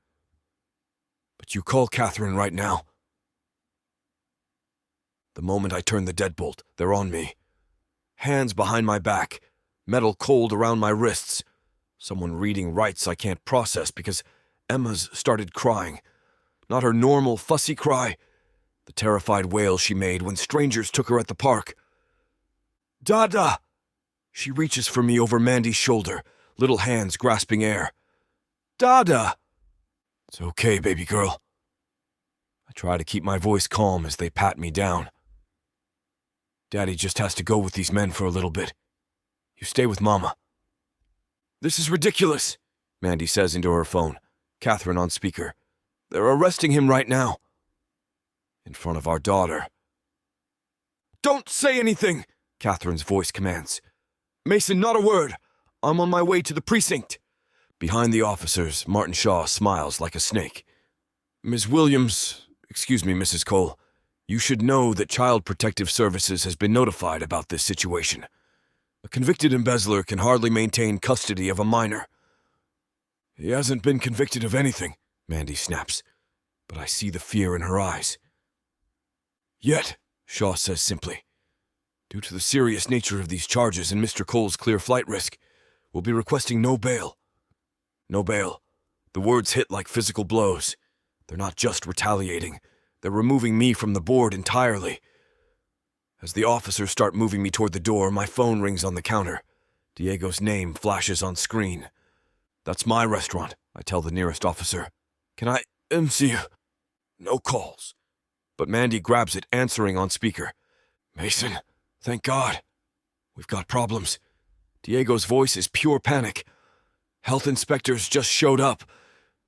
But you call Catherine right now." The moment I turn the deadbolt, they're on me. Hands behind my back, metal cold around my wrists. Someone reading rights I can't process because Emma's started crying. Not her normal, fussy cry. The terrified wail she made when strangers took her at the park. Dada! She reaches for me over Mandy's shoulder, little hands grasping air. Dada! It's okay, baby girl. I try to keep my voice calm as they pat me down. Daddy just has to go with these men for a little bit. You stay with Mama. This is ridiculous, Mandy says into her phone, Catherine on speaker. They're arresting him right now. In front of our daughter. Don't say anything, Catherine's voice commands. Mason, not a word. I'm on my way to the precinct. Behind the officers, Martin Shaw smiles like a snake. Ms. Williams, excuse me, Mrs. Cole, you should know that Child Protective Services has been notified about this situation. A convicted embezzler can hardly maintain custody of a minor. He hasn't been convicted of anything, Mandy snaps, but I see the fear in her eyes. Yet, Shaw says simply, due to the serious nature of these charges and Mr. Cole's clear flight risk, we'll be requesting no bail. No bail. The words hit like physical blows. They're not just retaliating. They're removing me from the board entirely. As the officers start moving me toward the door, my phone rings on the counter. Diego's name flashes on screen. That's my restaurant, I tell the nearest officer. Can I see you? No calls. But Mandy grabs it, answering on speaker. Mason, thank God. We've got problems. Diego's voice is pure panic. Health inspectors just showed up.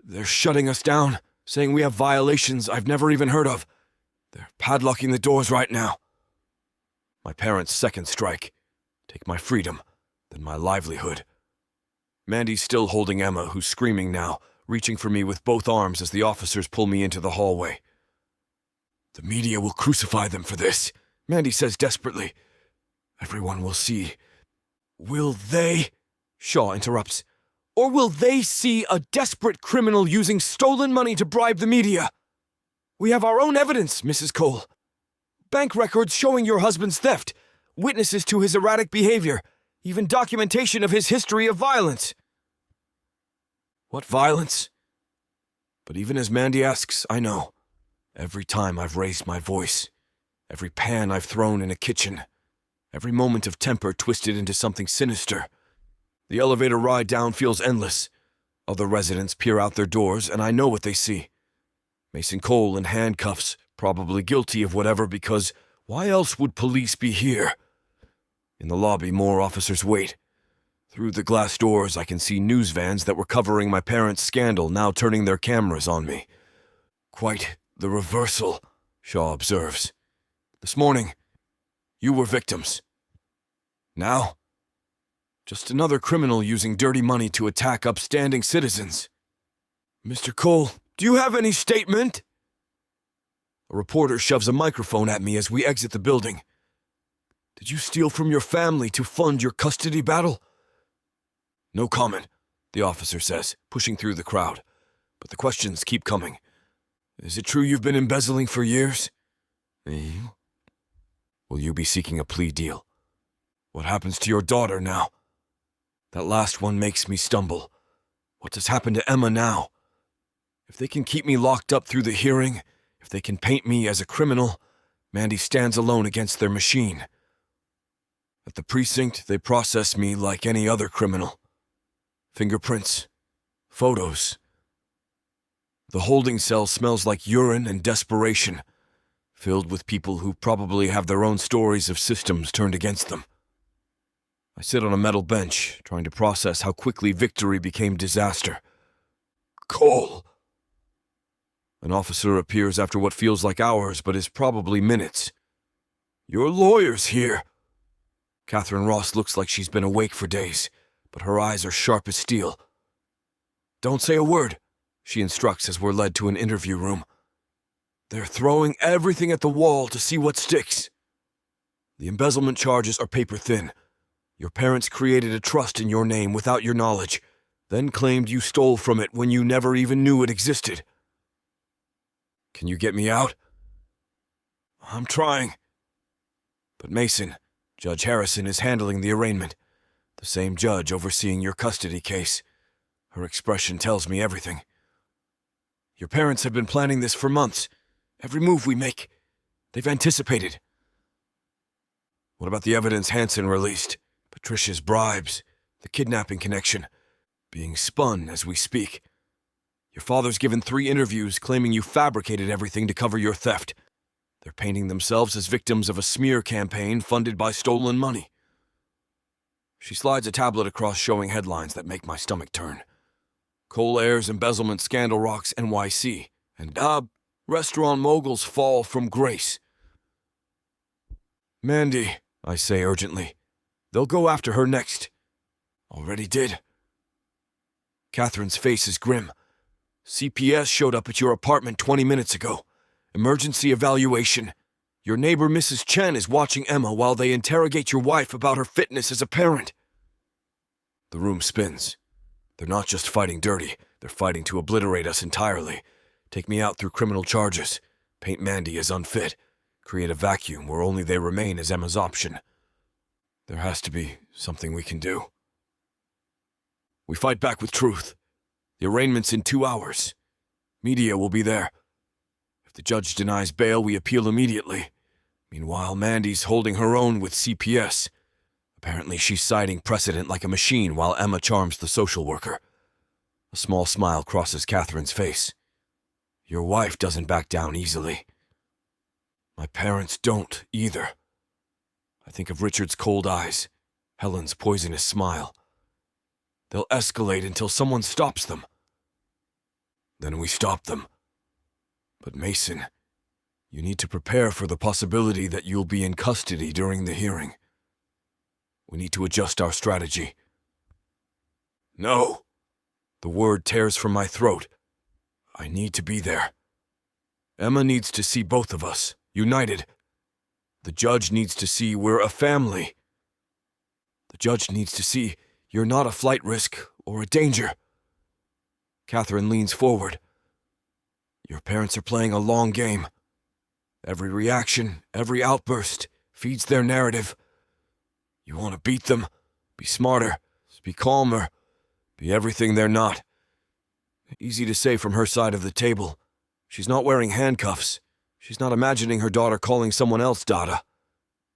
They're shutting us down, saying we have violations I've never even heard of. They're padlocking the doors right now. My parents' second strike. Take my freedom, then my livelihood. Mandy's still holding Emma, who's screaming now, reaching for me with both arms as the officers pull me into the hallway. The media will crucify them for this, Mandy says desperately. Everyone will see. Will they? Shaw interrupts. Or will they see a desperate criminal using stolen money to bribe the media? We have our own evidence, Mrs. Cole. Bank records showing your husband's theft, witnesses to his erratic behavior, even documentation of his history of violence. What violence? But even as Mandy asks, I know. Every time I've raised my voice, every pan I've thrown in a kitchen, every moment of temper twisted into something sinister. The elevator ride down feels endless. Other residents peer out their doors, and I know what they see. Mason Cole in handcuffs, probably guilty of whatever because why else would police be here? In the lobby, more officers wait. Through the glass doors, I can see news vans that were covering my parents' scandal now turning their cameras on me. Quite the reversal, Shaw observes. This morning, you were victims. Now, just another criminal using dirty money to attack upstanding citizens. Mr. Cole, do you have any statement? A reporter shoves a microphone at me as we exit the building. Did you steal from your family to fund your custody battle? No comment, the officer says, pushing through the crowd. But the questions keep coming. Is it true you've been embezzling for years? Will you be seeking a plea deal? What happens to your daughter now? That last one makes me stumble. What has happened to Emma now? If they can keep me locked up through the hearing, if they can paint me as a criminal, Mandy stands alone against their machine. At the precinct, they process me like any other criminal. Fingerprints, photos. The holding cell smells like urine and desperation, filled with people who probably have their own stories of systems turned against them. I sit on a metal bench, trying to process how quickly victory became disaster. Cole! An officer appears after what feels like hours, but is probably minutes. Your lawyer's here. Catherine Ross looks like she's been awake for days, but her eyes are sharp as steel. Don't say a word, she instructs as we're led to an interview room. They're throwing everything at the wall to see what sticks. The embezzlement charges are paper thin. Your parents created a trust in your name without your knowledge, then claimed you stole from it when you never even knew it existed. Can you get me out? I'm trying, But Mason, Judge Harrison is handling the arraignment. The same judge overseeing your custody case. Her expression tells me everything. Your parents have been planning this for months. Every move we make, they've anticipated. What about the evidence Hansen released? Patricia's bribes, the kidnapping connection, being spun as we speak. Your father's given 3 interviews claiming you fabricated everything to cover your theft. They're painting themselves as victims of a smear campaign funded by stolen money. She slides a tablet across showing headlines that make my stomach turn. Coal Air's embezzlement scandal rocks NYC, and restaurant moguls fall from grace. Mandy, I say urgently. They'll go after her next. Already did. Catherine's face is grim. CPS showed up at your apartment 20 minutes ago. Emergency evaluation. Your neighbor Mrs. Chen is watching Emma while they interrogate your wife about her fitness as a parent. The room spins. They're not just fighting dirty, they're fighting to obliterate us entirely. Take me out through criminal charges. Paint Mandy as unfit. Create a vacuum where only they remain as Emma's option. There has to be something we can do. We fight back with truth. The arraignment's in 2 hours. Media will be there. If the judge denies bail, we appeal immediately. Meanwhile, Mandy's holding her own with CPS. Apparently, she's citing precedent like a machine while Emma charms the social worker. A small smile crosses Catherine's face. Your wife doesn't back down easily. My parents don't either. I think of Richard's cold eyes, Helen's poisonous smile. They'll escalate until someone stops them. Then we stop them. But Mason, you need to prepare for the possibility that you'll be in custody during the hearing. We need to adjust our strategy. No! The word tears from my throat. I need to be there. Emma needs to see both of us, united. The judge needs to see we're a family. The judge needs to see you're not a flight risk or a danger. Catherine leans forward. Your parents are playing a long game. Every reaction, every outburst feeds their narrative. You want to beat them, be smarter, be calmer, be everything they're not. Easy to say from her side of the table. She's not wearing handcuffs. She's not imagining her daughter calling someone else Dada.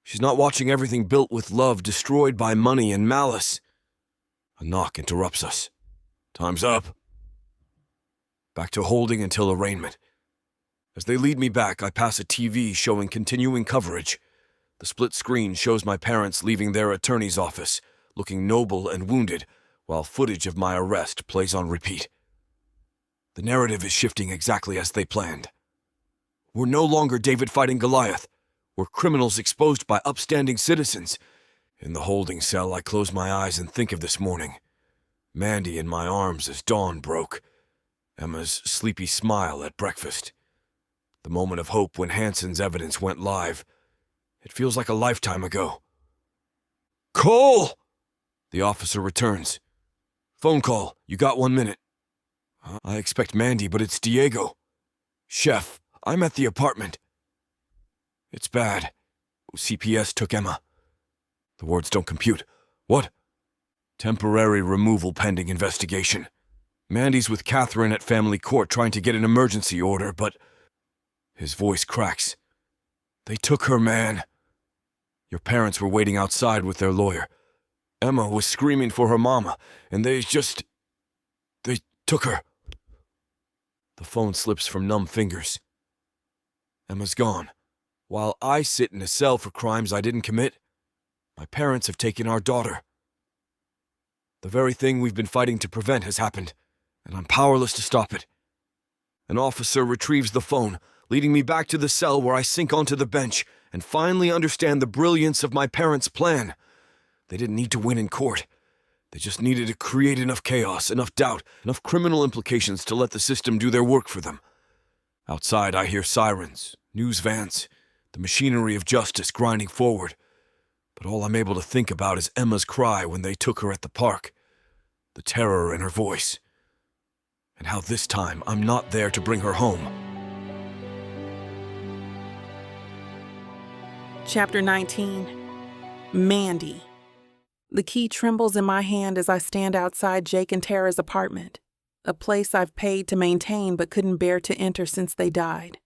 She's not watching everything built with love destroyed by money and malice. A knock interrupts us. Time's up. Back to holding until arraignment. As they lead me back, I pass a TV showing continuing coverage. The split screen shows my parents leaving their attorney's office, looking noble and wounded, while footage of my arrest plays on repeat. The narrative is shifting exactly as they planned. We're no longer David fighting Goliath. We're criminals exposed by upstanding citizens. In the holding cell, I close my eyes and think of this morning. Mandy in my arms as dawn broke. Emma's sleepy smile at breakfast. The moment of hope when Hansen's evidence went live. It feels like a lifetime ago. Cole! The officer returns. Phone call. You got 1 minute. I expect Mandy, but it's Diego. Chef, I'm at the apartment. It's bad. CPS took Emma. The words don't compute. What? Temporary removal pending investigation. Mandy's with Catherine at family court trying to get an emergency order, but... His voice cracks. They took her, man. Your parents were waiting outside with their lawyer. Emma was screaming for her mama, and they took her. The phone slips from numb fingers. Emma's gone. While I sit in a cell for crimes I didn't commit, my parents have taken our daughter. The very thing we've been fighting to prevent has happened, and I'm powerless to stop it. An officer retrieves the phone, leading me back to the cell where I sink onto the bench and finally understand the brilliance of my parents' plan. They didn't need to win in court. They just needed to create enough chaos, enough doubt, enough criminal implications to let the system do their work for them. Outside, I hear sirens, news vans, the machinery of justice grinding forward. But all I'm able to think about is Emma's cry when they took her at the park, the terror in her voice, and how this time I'm not there to bring her home. Chapter 19. Mandy. The key trembles in my hand as I stand outside Jake and Tara's apartment, a place I've paid to maintain but couldn't bear to enter since they died.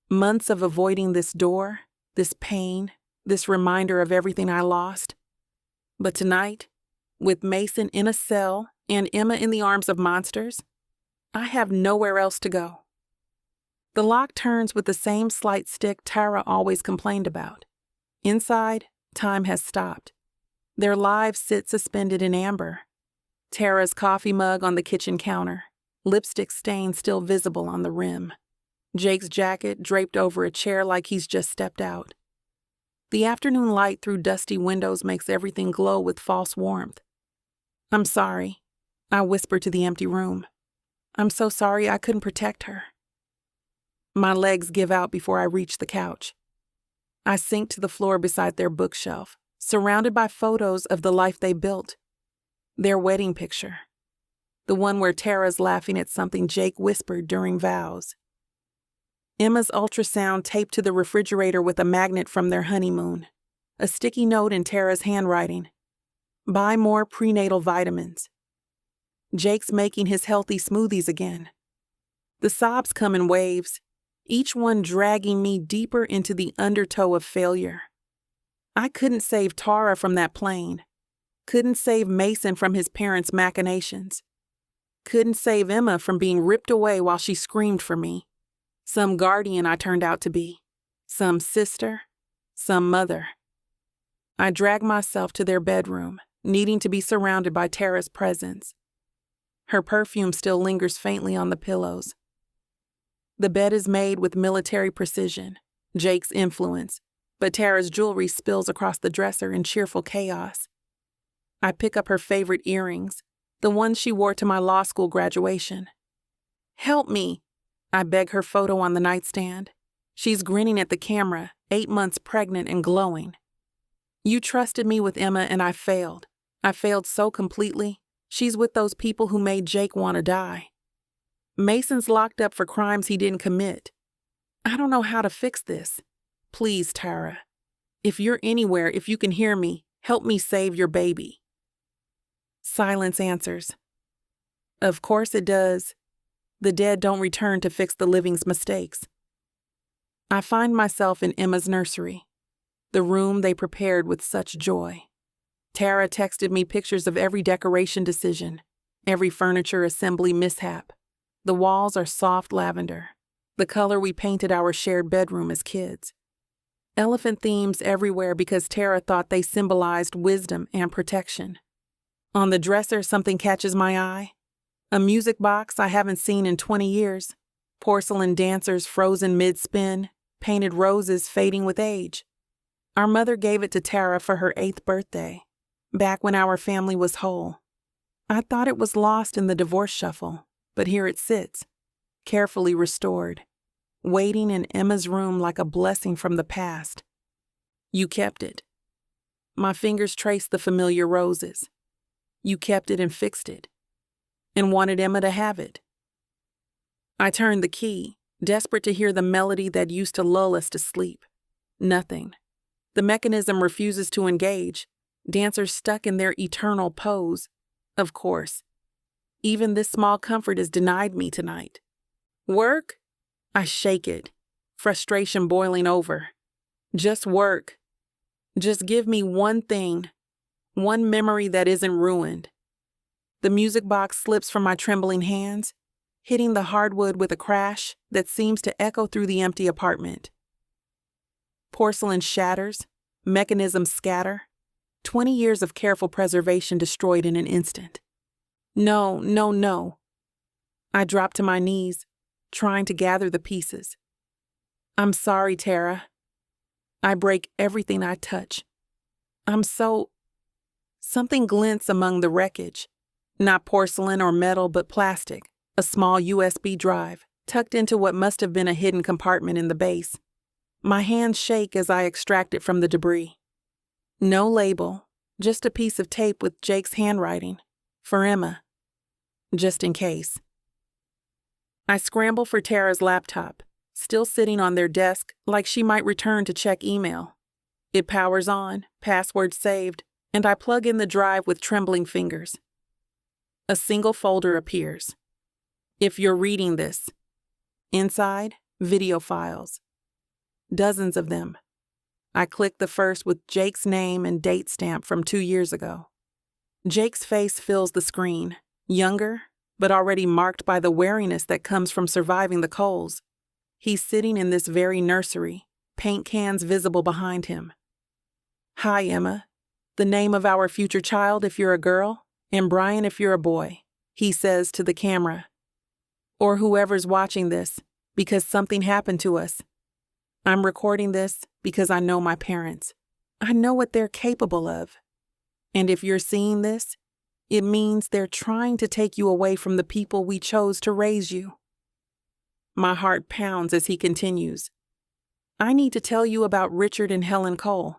Months of avoiding this door, this pain, this reminder of everything I lost. But tonight, with Mason in a cell and Emma in the arms of monsters, I have nowhere else to go. The lock turns with the same slight stick Tara always complained about. Inside, time has stopped. Their lives sit suspended in amber. Tara's coffee mug on the kitchen counter, lipstick stain still visible on the rim. Jake's jacket draped over a chair like he's just stepped out. The afternoon light through dusty windows makes everything glow with false warmth. "I'm sorry," I whisper to the empty room. "I'm so sorry I couldn't protect her." My legs give out before I reach the couch. I sink to the floor beside their bookshelf, surrounded by photos of the life they built. Their wedding picture. The one where Tara's laughing at something Jake whispered during vows. Emma's ultrasound taped to the refrigerator with a magnet from their honeymoon. A sticky note in Tara's handwriting. "Buy more prenatal vitamins." Jake's making his healthy smoothies again. The sobs come in waves, each one dragging me deeper into the undertow of failure. I couldn't save Tara from that plane. Couldn't save Mason from his parents' machinations. Couldn't save Emma from being ripped away while she screamed for me. Some guardian I turned out to be. Some sister. Some mother. I drag myself to their bedroom, needing to be surrounded by Tara's presence. Her perfume still lingers faintly on the pillows. The bed is made with military precision, Jake's influence, but Tara's jewelry spills across the dresser in cheerful chaos. I pick up her favorite earrings, the ones she wore to my law school graduation. "Help me," I beg her photo on the nightstand. She's grinning at the camera, 8 months pregnant and glowing. "You trusted me with Emma and I failed. I failed so completely. She's with those people who made Jake want to die. Mason's locked up for crimes he didn't commit. I don't know how to fix this. Please, Tara. If you're anywhere, if you can hear me, help me save your baby." Silence answers. Of course it does. The dead don't return to fix the living's mistakes. I find myself in Emma's nursery, the room they prepared with such joy. Tara texted me pictures of every decoration decision, every furniture assembly mishap. The walls are soft lavender, the color we painted our shared bedroom as kids. Elephant themes everywhere because Tara thought they symbolized wisdom and protection. On the dresser, something catches my eye. A music box I haven't seen in 20 years. Porcelain dancers frozen mid-spin, painted roses fading with age. Our mother gave it to Tara for her 8th birthday, back when our family was whole. I thought it was lost in the divorce shuffle, but here it sits, carefully restored, waiting in Emma's room like a blessing from the past. You kept it. My fingers traced the familiar roses. You kept it and fixed it, and wanted Emma to have it. I turned the key, desperate to hear the melody that used to lull us to sleep. Nothing. The mechanism refuses to engage, dancers stuck in their eternal pose. Of course. Even this small comfort is denied me tonight. Work? I shake it, frustration boiling over. Just work. Just give me one thing, one memory that isn't ruined. The music box slips from my trembling hands, hitting the hardwood with a crash that seems to echo through the empty apartment. Porcelain shatters, mechanisms scatter, 20 years of careful preservation destroyed in an instant. No, no, no. I drop to my knees, trying to gather the pieces. I'm sorry, Tara. I break everything I touch. Something glints among the wreckage. Not porcelain or metal, but plastic, a small USB drive, tucked into what must have been a hidden compartment in the base. My hands shake as I extract it from the debris. No label, just a piece of tape with Jake's handwriting. For Emma. Just in case. I scramble for Tara's laptop, still sitting on their desk like she might return to check email. It powers on, password saved, and I plug in the drive with trembling fingers. A single folder appears. If you're reading this, inside, video files. Dozens of them. I click the first with Jake's name and date stamp from 2 years ago. Jake's face fills the screen, younger, but already marked by the wariness that comes from surviving the colds. He's sitting in this very nursery, paint cans visible behind him. Hi, Emma. The name of our future child if you're a girl, and Brian if you're a boy, he says to the camera. Or whoever's watching this, because something happened to us. I'm recording this because I know my parents. I know what they're capable of. And if you're seeing this, it means they're trying to take you away from the people we chose to raise you. My heart pounds as he continues. I need to tell you about Richard and Helen Cole.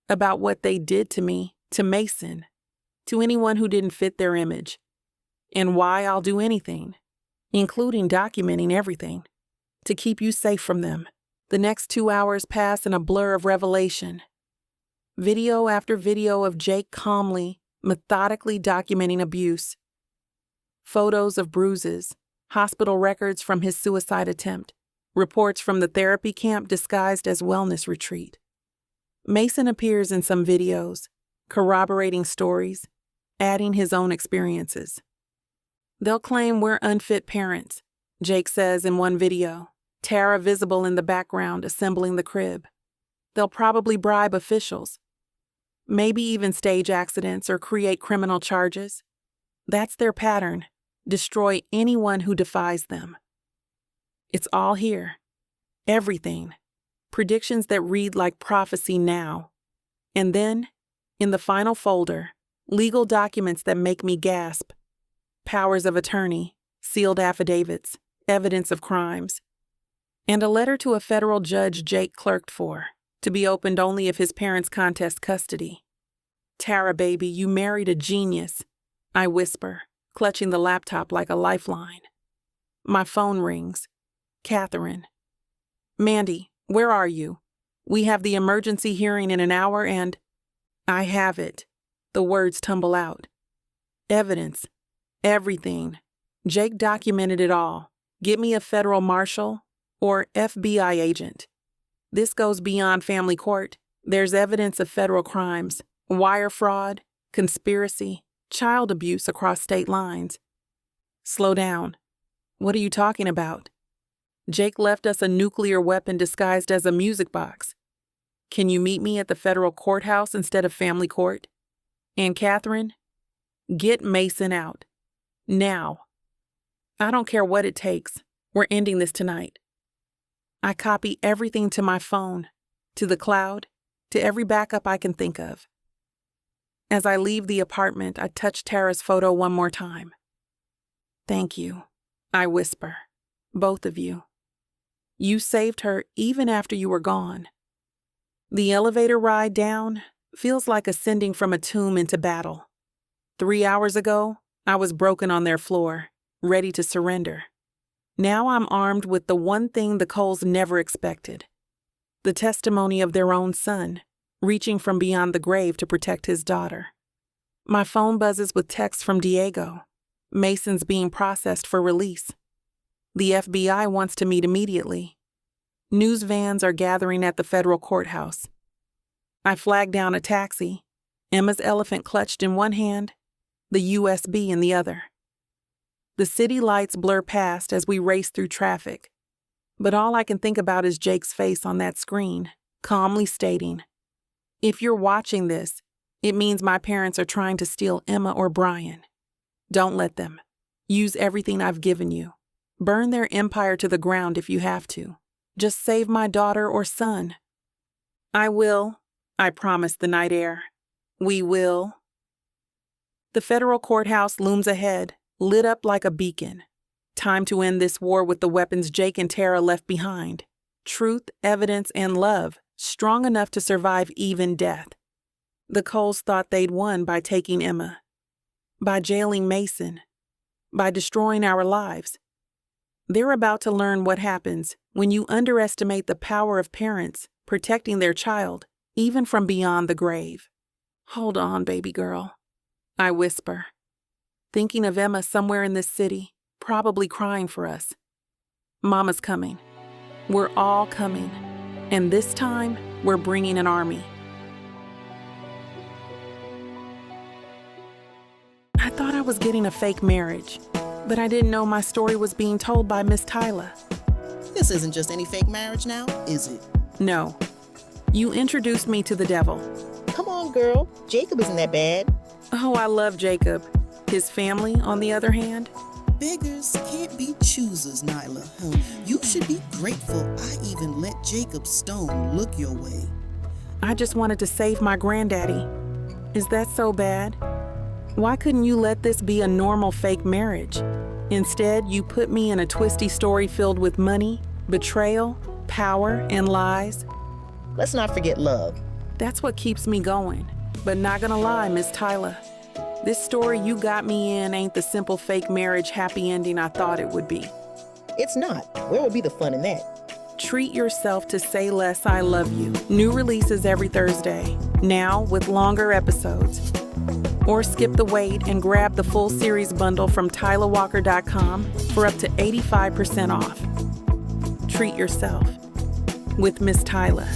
About what they did to me, to Mason, to anyone who didn't fit their image. And why I'll do anything, including documenting everything, to keep you safe from them. The next 2 hours pass in a blur of revelation. Video after video of Jake calmly, methodically documenting abuse. Photos of bruises, hospital records from his suicide attempt, reports from the therapy camp disguised as wellness retreat. Mason appears in some videos, corroborating stories, adding his own experiences. They'll claim we're unfit parents, Jake says in one video, Tara visible in the background assembling the crib. They'll probably bribe officials, maybe even stage accidents or create criminal charges. That's their pattern, destroy anyone who defies them. It's all here, everything, predictions that read like prophecy now. And then, in the final folder, legal documents that make me gasp. Powers of attorney, sealed affidavits, evidence of crimes, and a letter to a federal judge Jake clerked for, to be opened only if his parents contest custody. Tara, baby, you married a genius, I whisper, clutching the laptop like a lifeline. My phone rings. Catherine. Mandy, where are you? We have the emergency hearing in an hour and... I have it. The words tumble out. Evidence. Everything. Jake documented it all. Get me a federal marshal or FBI agent. This goes beyond family court. There's evidence of federal crimes, wire fraud, conspiracy, child abuse across state lines. Slow down. What are you talking about? Jake left us a nuclear weapon disguised as a music box. Can you meet me at the federal courthouse instead of family court? And Catherine, get Mason out. Now. I don't care what it takes. We're ending this tonight. I copy everything to my phone, to the cloud, to every backup I can think of. As I leave the apartment, I touch Tara's photo one more time. Thank you, I whisper. Both of you. You saved her even after you were gone. The elevator ride down feels like ascending from a tomb into battle. 3 hours ago, I was broken on their floor, ready to surrender. Now I'm armed with the one thing the Coles never expected. The testimony of their own son, reaching from beyond the grave to protect his daughter. My phone buzzes with texts from Diego. Mason's being processed for release. The FBI wants to meet immediately. News vans are gathering at the federal courthouse. I flag down a taxi, Emma's elephant clutched in one hand, the USB in the other. The city lights blur past as we race through traffic, but all I can think about is Jake's face on that screen, calmly stating, if you're watching this, it means my parents are trying to steal Emma or Brian. Don't let them. Use everything I've given you. Burn their empire to the ground if you have to. Just save my daughter or son. I will, I promise the night air. We will. The federal courthouse looms ahead, lit up like a beacon. Time to end this war with the weapons Jake and Tara left behind. Truth, evidence, and love, strong enough to survive even death. The Coles thought they'd won by taking Emma, by jailing Mason, by destroying our lives. They're about to learn what happens when you underestimate the power of parents protecting their child, even from beyond the grave. Hold on, baby girl, I whisper, thinking of Emma somewhere in this city, probably crying for us. Mama's coming. We're all coming. And this time, we're bringing an army. I thought I was getting a fake marriage, but I didn't know my story was being told by Miss Tyler. This isn't just any fake marriage now, is it? No. You introduced me to the devil. Come on, girl. Jacob isn't that bad. Oh, I love Jacob. His family, on the other hand? Beggars can't be choosers, Nyla. You should be grateful I even let Jacob Stone look your way. I just wanted to save my granddaddy. Is that so bad? Why couldn't you let this be a normal fake marriage? Instead, you put me in a twisty story filled with money, betrayal, power, and lies. Let's not forget love. That's what keeps me going. But not gonna lie, Miss Tyler. This story you got me in ain't the simple fake marriage happy ending I thought it would be. It's not. Where would be the fun in that? Treat yourself to Say Less, I Love You. New releases every Thursday, now with longer episodes. Or skip the wait and grab the full series bundle from TylerWalker.com for up to 85% off. Treat yourself with Miss Tyler.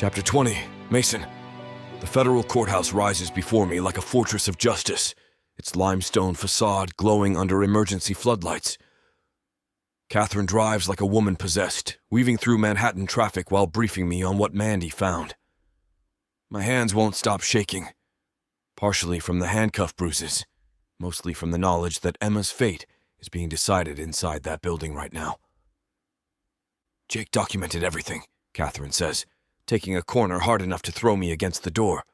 Chapter 20, Mason. The federal courthouse rises before me like a fortress of justice, its limestone facade glowing under emergency floodlights. Catherine drives like a woman possessed, weaving through Manhattan traffic while briefing me on what Mandy found. My hands won't stop shaking, partially from the handcuff bruises, mostly from the knowledge that Emma's fate is being decided inside that building right now. Jake documented everything, Catherine says, taking a corner hard enough to throw me against the door.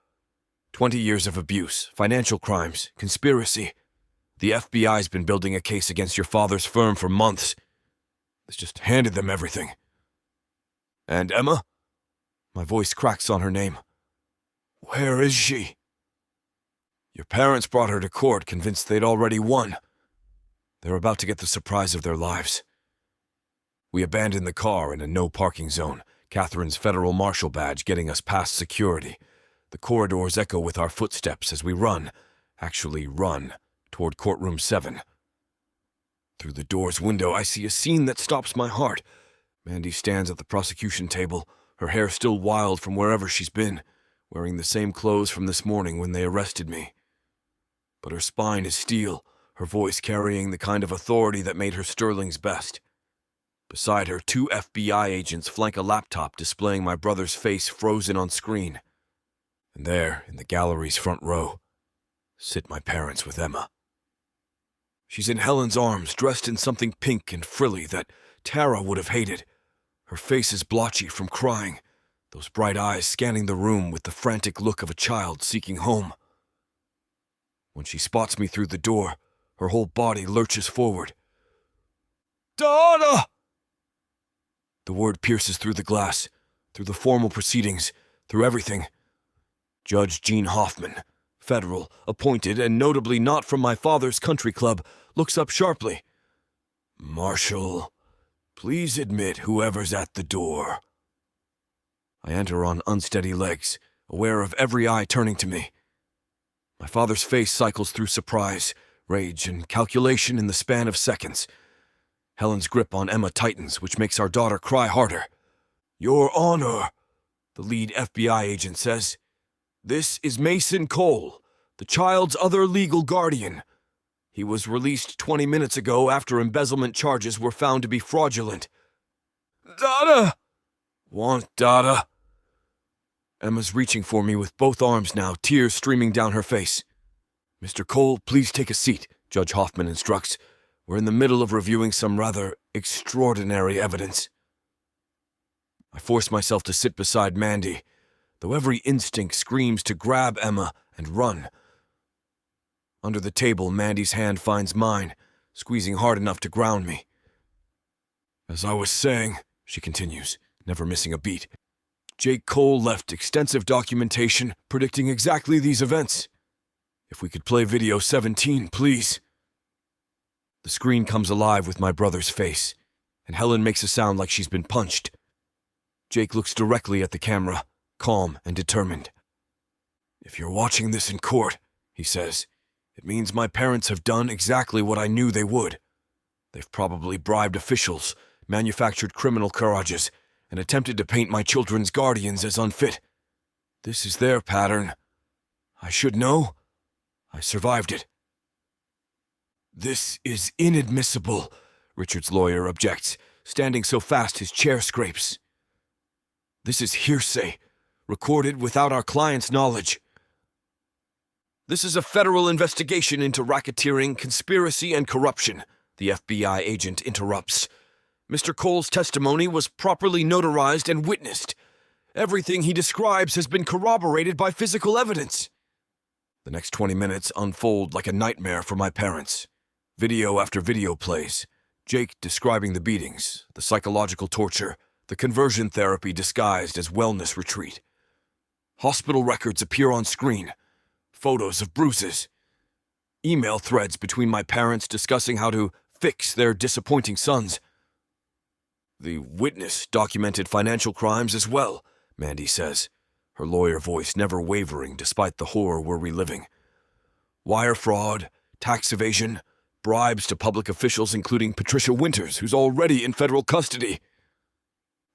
20 years of abuse, financial crimes, conspiracy. The FBI's been building a case against your father's firm for months. It's just handed them everything. And Emma? My voice cracks on her name. Where is she? Your parents brought her to court, convinced they'd already won. They're about to get the surprise of their lives. We abandon the car in a no-parking zone, Catherine's federal marshal badge getting us past security. The corridors echo with our footsteps as we run, toward courtroom 7. Through the door's window, I see a scene that stops my heart. Mandy stands at the prosecution table, her hair still wild from wherever she's been, wearing the same clothes from this morning when they arrested me. But her spine is steel, her voice carrying the kind of authority that made her Sterling's best. Beside her, 2 FBI agents flank a laptop displaying my brother's face frozen on screen. And there, in the gallery's front row, sit my parents with Emma. She's in Helen's arms, dressed in something pink and frilly that Tara would have hated. Her face is blotchy from crying, those bright eyes scanning the room with the frantic look of a child seeking home. When she spots me through the door, her whole body lurches forward. "Donna!" The word pierces through the glass, through the formal proceedings, through everything. Judge Gene Hoffman, federal, appointed, and notably not from my father's country club, looks up sharply. "Marshal, please admit whoever's at the door." I enter on unsteady legs, aware of every eye turning to me. My father's face cycles through surprise, rage, and calculation in the span of seconds. Helen's grip on Emma tightens, which makes our daughter cry harder. "Your Honor," the lead FBI agent says, "this is Mason Cole, the child's other legal guardian. He was released 20 minutes ago after embezzlement charges were found to be fraudulent." "Dada!" "Want Dada?" Emma's reaching for me with both arms now, tears streaming down her face. "Mr. Cole, please take a seat," Judge Hoffman instructs. "We're in the middle of reviewing some rather extraordinary evidence." I force myself to sit beside Mandy, though every instinct screams to grab Emma and run. Under the table, Mandy's hand finds mine, squeezing hard enough to ground me. "As I was saying," she continues, never missing a beat, "Jake Cole left extensive documentation predicting exactly these events. If we could play video 17, please." The screen comes alive with my brother's face, and Helen makes a sound like she's been punched. Jake looks directly at the camera, calm and determined. "If you're watching this in court," he says, "it means my parents have done exactly what I knew they would. They've probably bribed officials, manufactured criminal garages, and attempted to paint my children's guardians as unfit. This is their pattern. I should know. I survived it." "This is inadmissible," Richard's lawyer objects, standing so fast his chair scrapes. "This is hearsay, recorded without our client's knowledge." "This is a federal investigation into racketeering, conspiracy, and corruption," the FBI agent interrupts. "Mr. Cole's testimony was properly notarized and witnessed. Everything he describes has been corroborated by physical evidence." The next 20 minutes unfold like a nightmare for my parents. Video after video plays. Jake describing the beatings, the psychological torture, the conversion therapy disguised as wellness retreat. Hospital records appear on screen. Photos of bruises. Email threads between my parents discussing how to fix their disappointing sons. The witness documented financial crimes as well, Mandy says, her lawyer voice never wavering despite the horror we're reliving. Wire fraud, tax evasion, bribes to public officials including Patricia Winters, who's already in federal custody.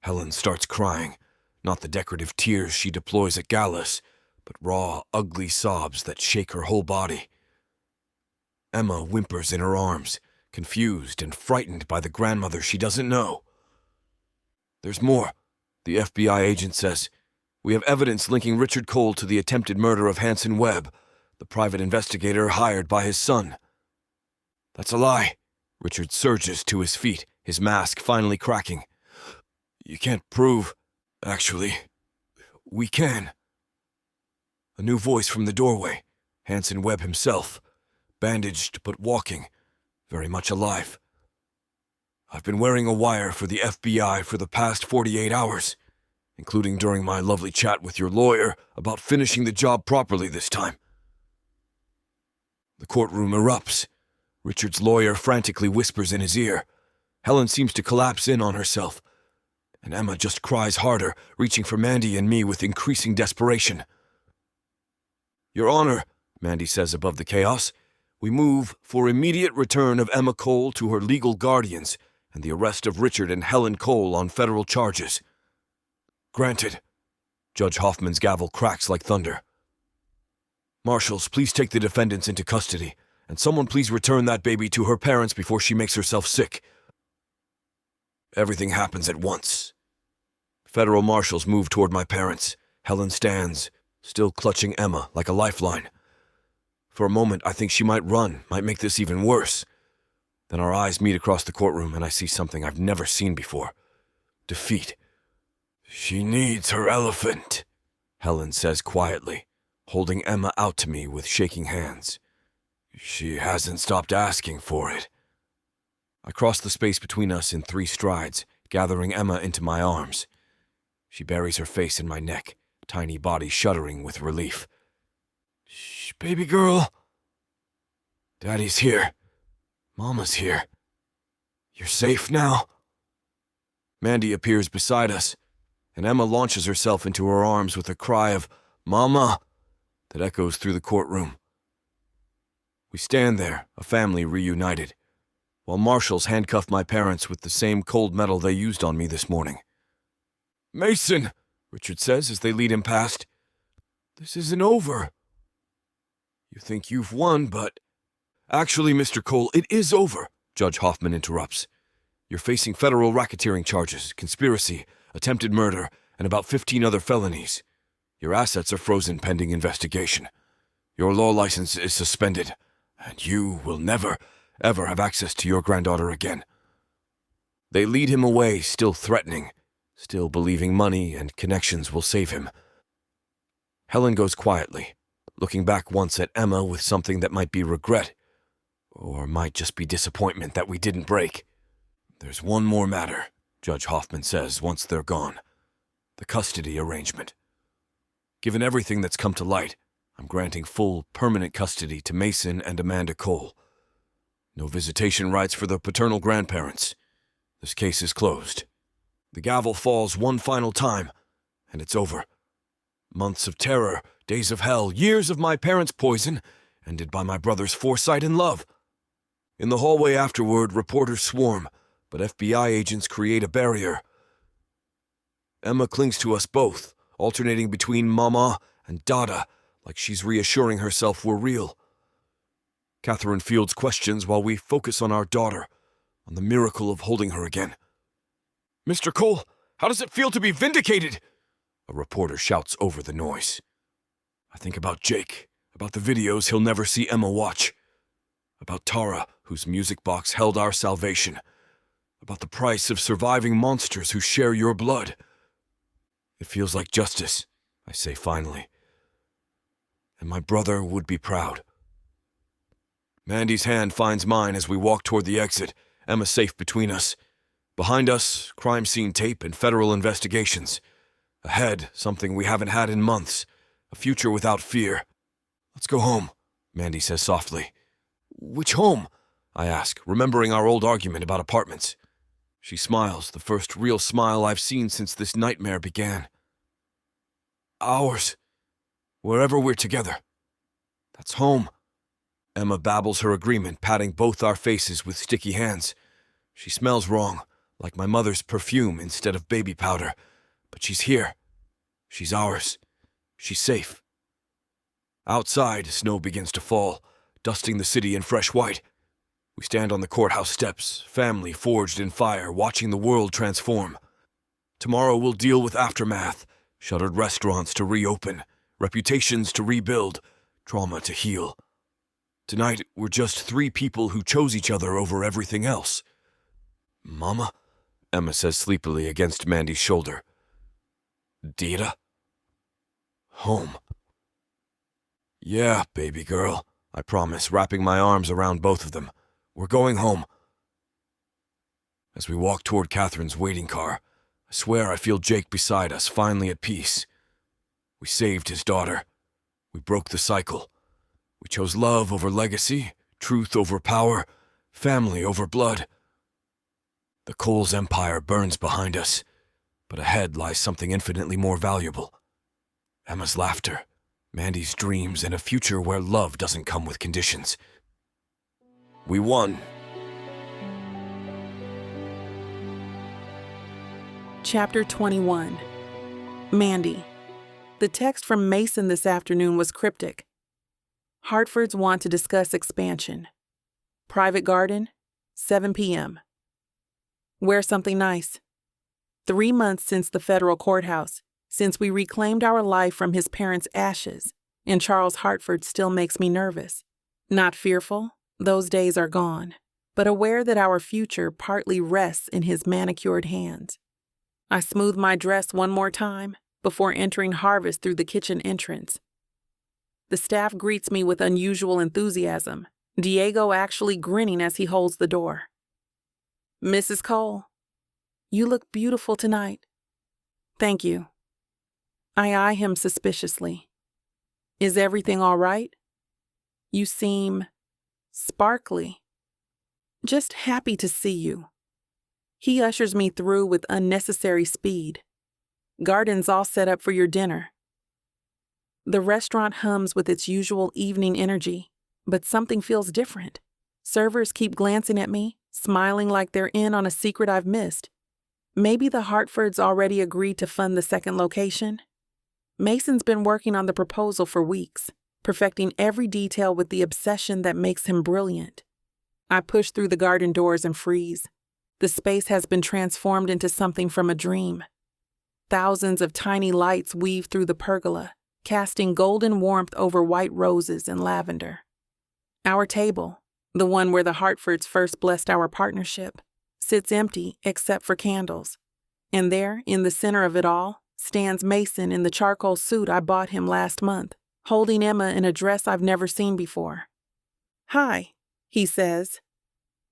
Helen starts crying, not the decorative tears she deploys at Gallus, but raw, ugly sobs that shake her whole body. Emma whimpers in her arms, confused and frightened by the grandmother she doesn't know. "There's more," the FBI agent says. "We have evidence linking Richard Cole to the attempted murder of Hanson Webb, the private investigator hired by his son." "That's a lie." Richard surges to his feet, his mask finally cracking. "You can't prove. Actually, we can." A new voice from the doorway, Hanson Webb himself, bandaged but walking, very much alive. "I've been wearing a wire for the FBI for the past 48 hours, including during my lovely chat with your lawyer about finishing the job properly this time." The courtroom erupts. Richard's lawyer frantically whispers in his ear. Helen seems to collapse in on herself, and Emma just cries harder, reaching for Mandy and me with increasing desperation. "Your Honor," Mandy says above the chaos, "we move for immediate return of Emma Cole to her legal guardians and the arrest of Richard and Helen Cole on federal charges." "Granted." Judge Hoffman's gavel cracks like thunder. "Marshals, please take the defendants into custody, and someone please return that baby to her parents before she makes herself sick." Everything happens at once. Federal marshals move toward my parents. Helen stands, still clutching Emma like a lifeline. For a moment, I think she might run, might make this even worse. Then our eyes meet across the courtroom, and I see something I've never seen before. Defeat. "She needs her elephant," Helen says quietly, holding Emma out to me with shaking hands. "She hasn't stopped asking for it." I cross the space between us in 3 strides, gathering Emma into my arms. She buries her face in my neck, tiny body shuddering with relief. "Shh, baby girl. Daddy's here. Mama's here. You're safe now?" Mandy appears beside us, and Emma launches herself into her arms with a cry of "Mama!" that echoes through the courtroom. We stand there, a family reunited, while marshals handcuff my parents with the same cold metal they used on me this morning. "Mason," Richard says as they lead him past, "this isn't over. You think you've won, but—" "Actually, Mr. Cole, it is over," Judge Hoffman interrupts. "You're facing federal racketeering charges, conspiracy, attempted murder, and about 15 other felonies. Your assets are frozen pending investigation. Your law license is suspended, and you will never, ever have access to your granddaughter again." They lead him away, still threatening, still believing money and connections will save him. Helen goes quietly, looking back once at Emma with something that might be regret, or might just be disappointment that we didn't break. "There's one more matter," Judge Hoffman says once they're gone. "The custody arrangement. Given everything that's come to light, I'm granting full, permanent custody to Mason and Amanda Cole. No visitation rights for the paternal grandparents. This case is closed." The gavel falls one final time, and it's over. Months of terror, days of hell, years of my parents' poison, ended by my brother's foresight and love. In the hallway afterward, reporters swarm, but FBI agents create a barrier. Emma clings to us both, alternating between Mama and Dada, like she's reassuring herself we're real. Catherine fields questions while we focus on our daughter, on the miracle of holding her again. "Mr. Cole, how does it feel to be vindicated?" A reporter shouts over the noise. I think about Jake, about the videos he'll never see Emma watch, about Tara, whose music box held our salvation, about the price of surviving monsters who share your blood. "It feels like justice," I say finally, "and my brother would be proud." Mandy's hand finds mine as we walk toward the exit, Emma safe between us. Behind us, crime scene tape and federal investigations. Ahead, something we haven't had in months, a future without fear. "Let's go home," Mandy says softly. "Which home?" I ask, remembering our old argument about apartments. She smiles, the first real smile I've seen since this nightmare began. "Ours. Wherever we're together. That's home." Emma babbles her agreement, patting both our faces with sticky hands. She smells wrong, like my mother's perfume instead of baby powder. But she's here. She's ours. She's safe. Outside, snow begins to fall, dusting the city in fresh white. We stand on the courthouse steps, family forged in fire, watching the world transform. Tomorrow we'll deal with aftermath, shuttered restaurants to reopen, reputations to rebuild, trauma to heal. Tonight, we're just 3 people who chose each other over everything else. "Mama?" Emma says sleepily against Mandy's shoulder. "Dita?" "Home." "Yeah, baby girl," I promise, wrapping my arms around both of them. "We're going home." As we walk toward Catherine's waiting car, I swear I feel Jake beside us, finally at peace. We saved his daughter. We broke the cycle. We chose love over legacy, truth over power, family over blood. The Cole's empire burns behind us, but ahead lies something infinitely more valuable. Emma's laughter, Mandy's dreams, and a future where love doesn't come with conditions. We won. Chapter 21. Mandy. The text from Mason this afternoon was cryptic. Hartfords want to discuss expansion. Private garden, 7 p.m. Wear something nice. 3 months since the federal courthouse, since we reclaimed our life from his parents' ashes, and Charles Hartford still makes me nervous. Not fearful, those days are gone, but aware that our future partly rests in his manicured hands. I smooth my dress one more time before entering Harvest through the kitchen entrance. The staff greets me with unusual enthusiasm, Diego actually grinning as he holds the door. Mrs. Cole, you look beautiful tonight. Thank you. I eye him suspiciously. Is everything all right? You seem sparkly. Just happy to see you. He ushers me through with unnecessary speed. Garden's all set up for your dinner. The restaurant hums with its usual evening energy, but something feels different. Servers keep glancing at me, smiling like they're in on a secret I've missed. Maybe the Hartfords already agreed to fund the second location? Mason's been working on the proposal for weeks, perfecting every detail with the obsession that makes him brilliant. I push through the garden doors and freeze. The space has been transformed into something from a dream. Thousands of tiny lights weave through the pergola, casting golden warmth over white roses and lavender. Our table, the one where the Hartfords first blessed our partnership, sits empty except for candles. And there, in the center of it all, stands Mason in the charcoal suit I bought him last month, holding Emma in a dress I've never seen before. Hi, he says,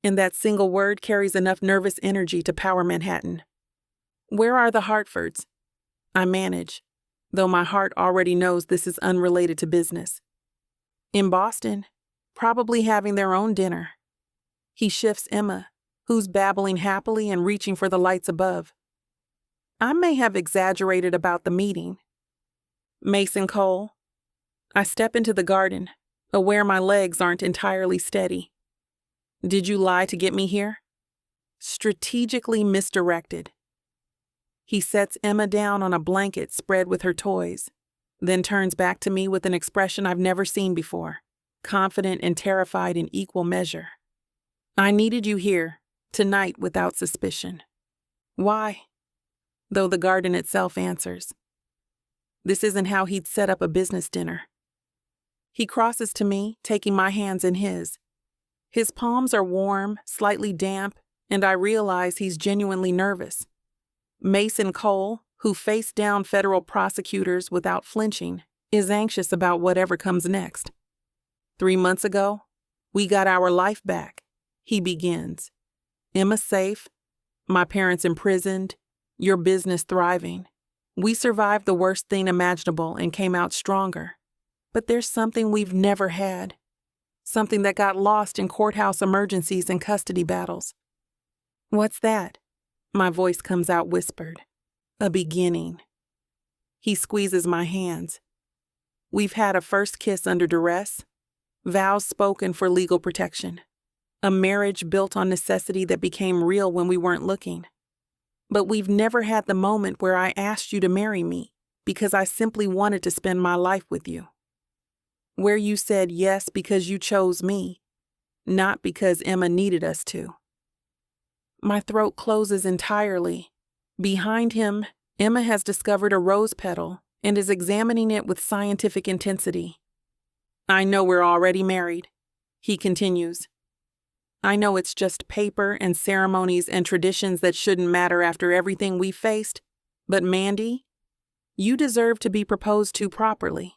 and that single word carries enough nervous energy to power Manhattan. Where are the Hartfords? I manage, though my heart already knows this is unrelated to business. In Boston, probably having their own dinner. He shifts Emma, who's babbling happily and reaching for the lights above. I may have exaggerated about the meeting. Mason Cole. I step into the garden, aware my legs aren't entirely steady. Did you lie to get me here? Strategically misdirected. He sets Emma down on a blanket spread with her toys, then turns back to me with an expression I've never seen before, confident and terrified in equal measure. I needed you here, tonight without suspicion. Why? Though the garden itself answers. This isn't how he'd set up a business dinner. He crosses to me, taking my hands in his. His palms are warm, slightly damp, and I realize he's genuinely nervous. Mason Cole, who faced down federal prosecutors without flinching, is anxious about whatever comes next. 3 months ago, we got our life back, he begins. Emma safe, my parents imprisoned, your business thriving. We survived the worst thing imaginable and came out stronger. But there's something we've never had. Something that got lost in courthouse emergencies and custody battles. What's that? My voice comes out whispered. A beginning. He squeezes my hands. We've had a first kiss under duress, vows spoken for legal protection, a marriage built on necessity that became real when we weren't looking. But we've never had the moment where I asked you to marry me because I simply wanted to spend my life with you. Where you said yes because you chose me, not because Emma needed us to. My throat closes entirely. Behind him, Emma has discovered a rose petal and is examining it with scientific intensity. I know we're already married, he continues. I know it's just paper and ceremonies and traditions that shouldn't matter after everything we've faced, but Mandy, you deserve to be proposed to properly,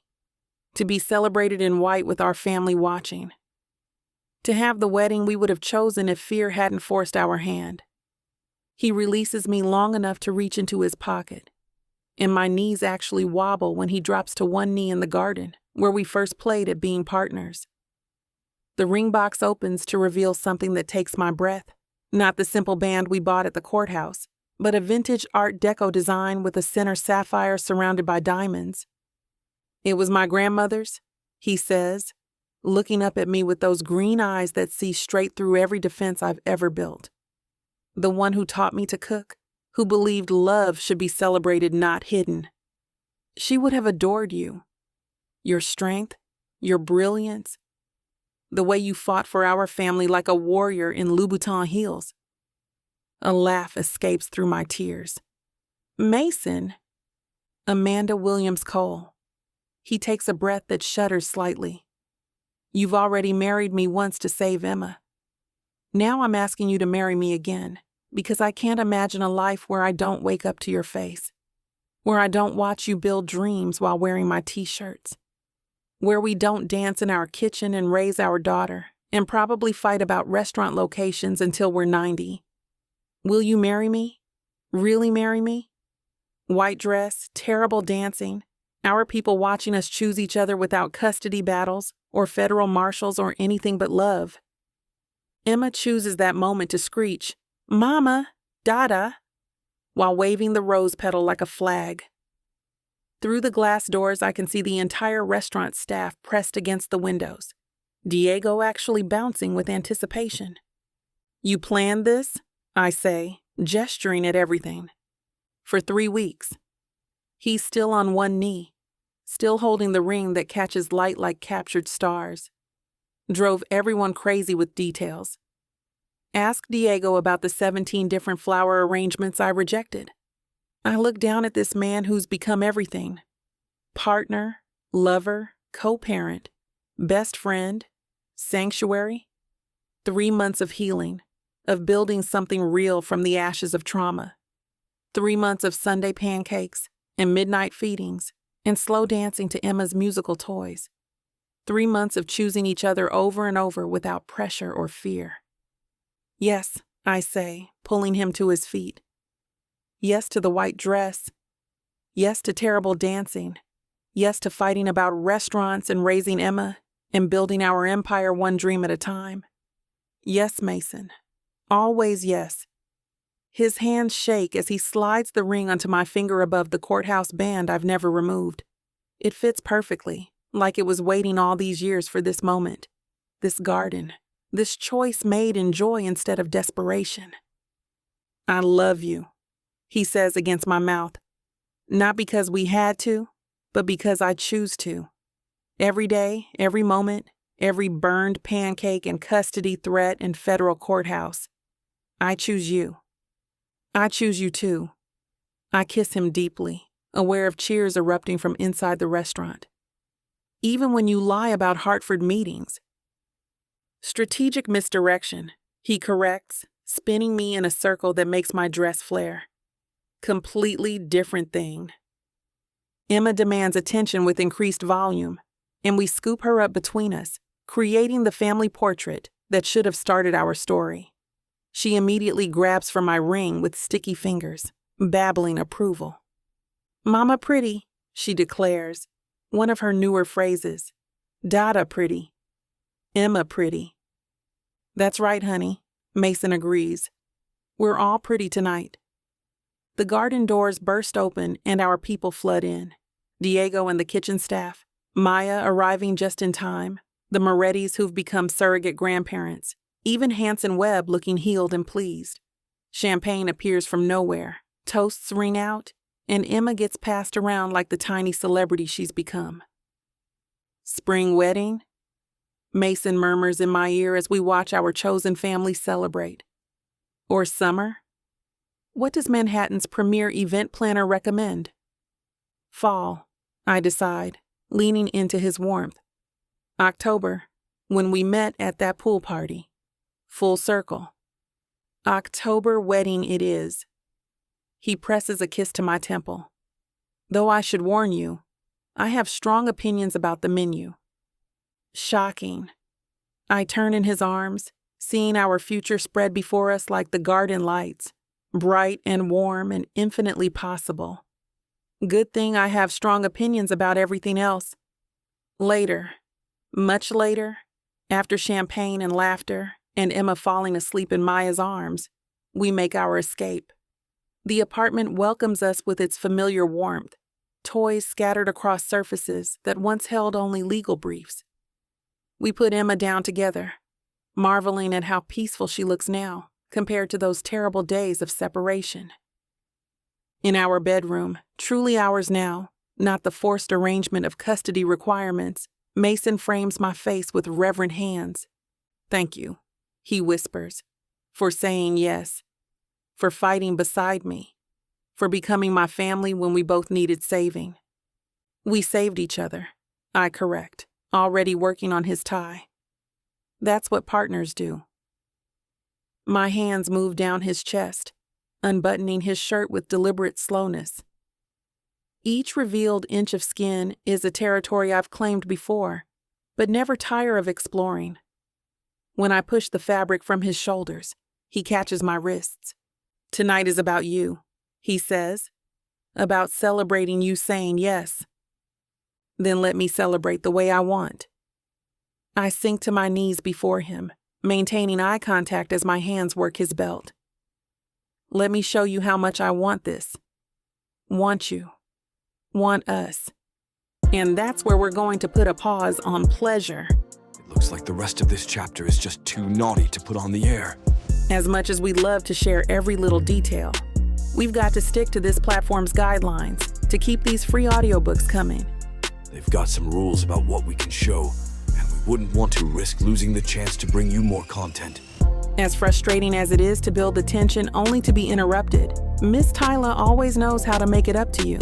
to be celebrated in white with our family watching, to have the wedding we would have chosen if fear hadn't forced our hand. He releases me long enough to reach into his pocket, and my knees actually wobble when he drops to one knee in the garden, where we first played at being partners. The ring box opens to reveal something that takes my breath, Not the simple band we bought at the courthouse, but a vintage Art Deco design with a center sapphire surrounded by diamonds. It was my grandmother's, he says, looking up at me with those green eyes that see straight through every defense I've ever built. The one who taught me to cook, who believed love should be celebrated, not hidden. She would have adored you. Your strength, your brilliance, the way you fought for our family like a warrior in Louboutin heels. A laugh escapes through my tears. Mason. Amanda Williams Cole. He takes a breath that shudders slightly. You've already married me once to save Emma. Now I'm asking you to marry me again, because I can't imagine a life where I don't wake up to your face, where I don't watch you build dreams while wearing my t-shirts, where we don't dance in our kitchen and raise our daughter and probably fight about restaurant locations until we're 90. Will you marry me? Really marry me? White dress, terrible dancing, our people watching us choose each other without custody battles or federal marshals or anything but love. Emma chooses that moment to screech, "Mama, Dada," while waving the rose petal like a flag. Through the glass doors, I can see the entire restaurant staff pressed against the windows, Diego actually bouncing with anticipation. You planned this? I say, gesturing at everything. For 3 weeks. He's still on one knee, still holding the ring that catches light like captured stars. Drove everyone crazy with details. Ask Diego about the 17 different flower arrangements I rejected. I look down at this man who's become everything. Partner, lover, co-parent, best friend, sanctuary. 3 months of healing, of building something real from the ashes of trauma. 3 months of Sunday pancakes and midnight feedings and slow dancing to Emma's musical toys. 3 months of choosing each other over and over without pressure or fear. Yes, I say, pulling him to his feet. Yes to the white dress. Yes to terrible dancing. Yes to fighting about restaurants and raising Emma and building our empire one dream at a time. Yes, Mason. Always yes. His hands shake as he slides the ring onto my finger above the courthouse band I've never removed. It fits perfectly, like it was waiting all these years for this moment, this garden, this choice made in joy instead of desperation. I love you, he says against my mouth, not because we had to, but because I choose to. Every day, every moment, every burned pancake and custody threat in federal courthouse. I choose you. I choose you too. I kiss him deeply, aware of cheers erupting from inside the restaurant. Even when you lie about Hartford meetings. Strategic misdirection, he corrects, spinning me in a circle that makes my dress flare. Completely different thing. Emma demands attention with increased volume, and we scoop her up between us, creating the family portrait that should have started our story. She immediately grabs for my ring with sticky fingers, babbling approval. Mama pretty, she declares, one of her newer phrases. Dada pretty. Emma pretty. That's right, honey, Mason agrees. We're all pretty tonight. The garden doors burst open and our people flood in. Diego and the kitchen staff, Maya arriving just in time, the Morettis who've become surrogate grandparents, even Hanson Webb looking healed and pleased. Champagne appears from nowhere, toasts ring out, and Emma gets passed around like the tiny celebrity she's become. Spring wedding? Mason murmurs in my ear as we watch our chosen family celebrate. Or summer? What does Manhattan's premier event planner recommend? Fall, I decide, leaning into his warmth. October, when we met at that pool party. Full circle. October wedding it is. He presses a kiss to my temple. Though I should warn you, I have strong opinions about the menu. Shocking. I turn in his arms, seeing our future spread before us like the garden lights, bright and warm and infinitely possible. Good thing I have strong opinions about everything else. Later, much later, after champagne and laughter and Emma falling asleep in Maya's arms, we make our escape. The apartment welcomes us with its familiar warmth, toys scattered across surfaces that once held only legal briefs. We put Emma down together, marveling at how peaceful she looks now compared to those terrible days of separation. In our bedroom, truly ours now, not the forced arrangement of custody requirements, Mason frames my face with reverent hands. "Thank you," he whispers, "for saying yes, for fighting beside me, for becoming my family when we both needed saving." We saved each other, I correct, already working on his tie. That's what partners do. My hands move down his chest, unbuttoning his shirt with deliberate slowness. Each revealed inch of skin is a territory I've claimed before, but never tire of exploring. When I push the fabric from his shoulders, he catches my wrists. "Tonight is about you," he says, "about celebrating you saying yes." Then let me celebrate the way I want. I sink to my knees before him, maintaining eye contact as my hands work his belt. Let me show you how much I want this. Want you. Want us. And that's where we're going to put a pause on pleasure. It looks like the rest of this chapter is just too naughty to put on the air. As much as we'd love to share every little detail, we've got to stick to this platform's guidelines to keep these free audiobooks coming. They've got some rules about what we can show, and we wouldn't want to risk losing the chance to bring you more content. As frustrating as it is to build the tension only to be interrupted, Miss Tyla always knows how to make it up to you.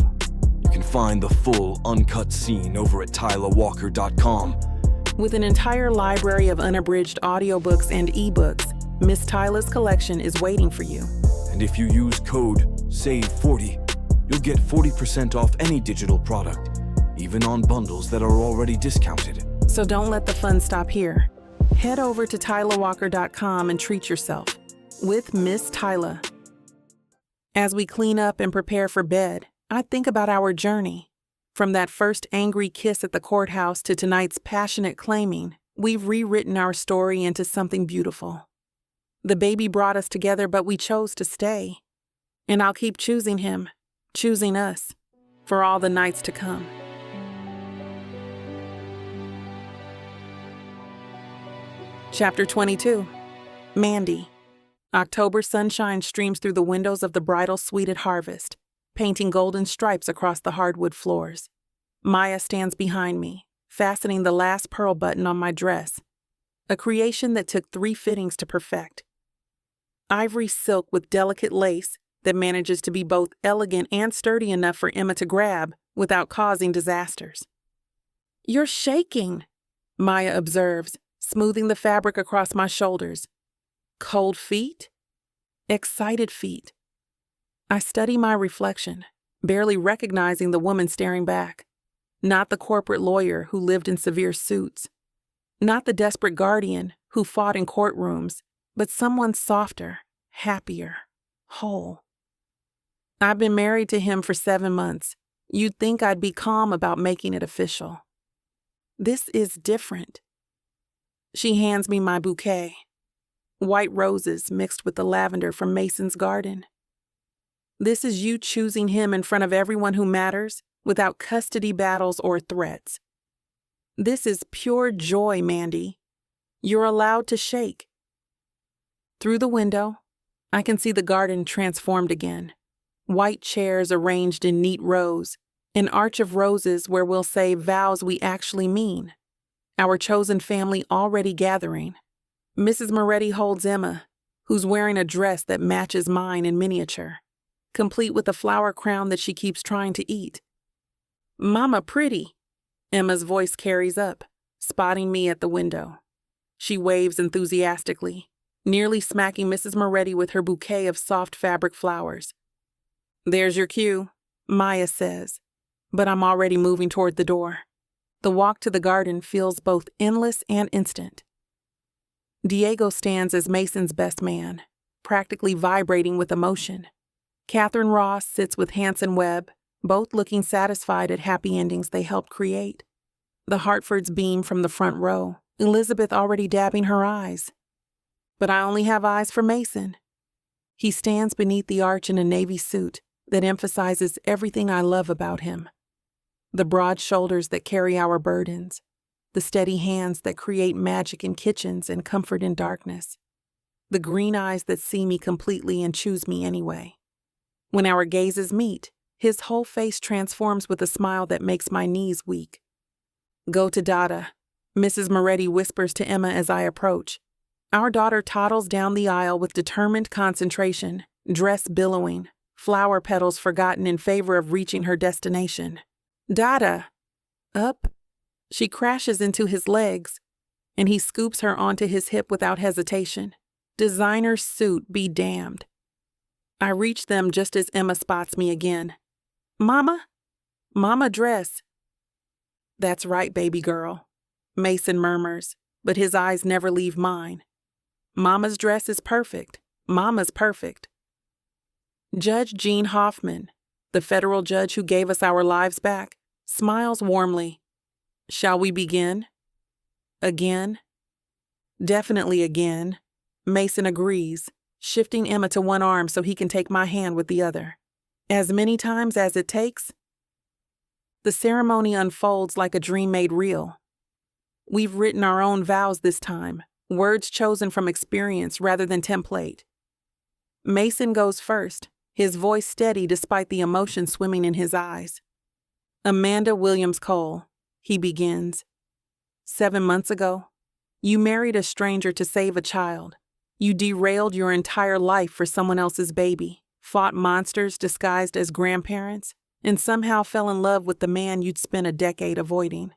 You can find the full, uncut scene over at tylawalker.com. With an entire library of unabridged audiobooks and ebooks, Miss Tyla's collection is waiting for you. And if you use code SAVE40, you'll get 40% off any digital product, even on bundles that are already discounted. So don't let the fun stop here. Head over to tylawalker.com and treat yourself with Miss Tyla. As we clean up and prepare for bed, I think about our journey. From that first angry kiss at the courthouse to tonight's passionate claiming, we've rewritten our story into something beautiful. The baby brought us together, but we chose to stay. And I'll keep choosing him, choosing us, for all the nights to come. Chapter 22. Mandy. October sunshine streams through the windows of the bridal suite at Harvest, painting golden stripes across the hardwood floors. Maya stands behind me, fastening the last pearl button on my dress, a creation that took 3 fittings to perfect. Ivory silk with delicate lace that manages to be both elegant and sturdy enough for Emma to grab without causing disasters. "You're shaking," Maya observes, smoothing the fabric across my shoulders. Cold feet? Excited feet. I study my reflection, barely recognizing the woman staring back. Not the corporate lawyer who lived in severe suits. Not the desperate guardian who fought in courtrooms, but someone softer, happier, whole. I've been married to him for 7 months. You'd think I'd be calm about making it official. This is different. She hands me my bouquet. White roses mixed with the lavender from Mason's garden. This is you choosing him in front of everyone who matters, without custody battles or threats. This is pure joy, Mandy. You're allowed to shake. Through the window, I can see the garden transformed again. White chairs arranged in neat rows, an arch of roses where we'll say vows we actually mean. Our chosen family already gathering. Mrs. Moretti holds Emma, who's wearing a dress that matches mine in miniature, complete with a flower crown that she keeps trying to eat. "Mama pretty," Emma's voice carries up, spotting me at the window. She waves enthusiastically, nearly smacking Mrs. Moretti with her bouquet of soft fabric flowers. "There's your cue," Maya says, but I'm already moving toward the door. The walk to the garden feels both endless and instant. Diego stands as Mason's best man, practically vibrating with emotion. Catherine Ross sits with Hanson Webb, both looking satisfied at happy endings they helped create. The Hartfords beam from the front row, Elizabeth already dabbing her eyes. But I only have eyes for Mason. He stands beneath the arch in a navy suit that emphasizes everything I love about him. The broad shoulders that carry our burdens, the steady hands that create magic in kitchens and comfort in darkness, the green eyes that see me completely and choose me anyway. When our gazes meet, his whole face transforms with a smile that makes my knees weak. "Go to Dada," Mrs. Moretti whispers to Emma as I approach. Our daughter toddles down the aisle with determined concentration, dress billowing, flower petals forgotten in favor of reaching her destination. "Dada!" Up. She crashes into his legs, and he scoops her onto his hip without hesitation. Designer suit be damned. I reach them just as Emma spots me again. "Mama? Mama dress." "That's right, baby girl," Mason murmurs, but his eyes never leave mine. "Mama's dress is perfect. Mama's perfect." Judge Gene Hoffman, the federal judge who gave us our lives back, smiles warmly. "Shall we begin?" "Again?" "Definitely again." Mason agrees, shifting Emma to one arm so he can take my hand with the other. "As many times as it takes?" The ceremony unfolds like a dream made real. We've written our own vows this time, words chosen from experience rather than template. Mason goes first, his voice steady despite the emotion swimming in his eyes. "Amanda Williams Cole," he begins. "7 months ago, you married a stranger to save a child. You derailed your entire life for someone else's baby, fought monsters disguised as grandparents, and somehow fell in love with the man you'd spent a decade avoiding.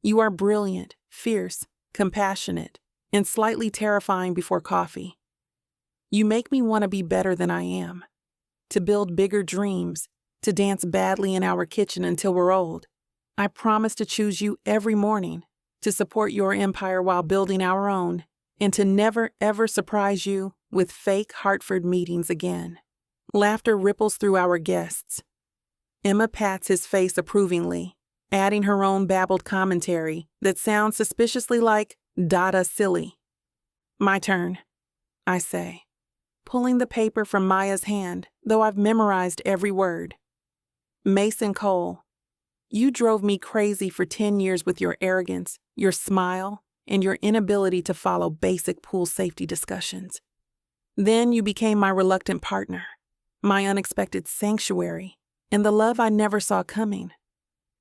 You are brilliant, fierce, compassionate, and slightly terrifying before coffee. You make me want to be better than I am, to build bigger dreams, to dance badly in our kitchen until we're old. I promise to choose you every morning, to support your empire while building our own, and to never ever surprise you with fake Hartford meetings again." Laughter ripples through our guests. Emma pats his face approvingly, adding her own babbled commentary that sounds suspiciously like "Dada silly." "My turn," I say, pulling the paper from Maya's hand, though I've memorized every word. "Mason Cole, you drove me crazy for 10 years with your arrogance, your smile, and your inability to follow basic pool safety discussions. Then you became my reluctant partner, my unexpected sanctuary, and the love I never saw coming.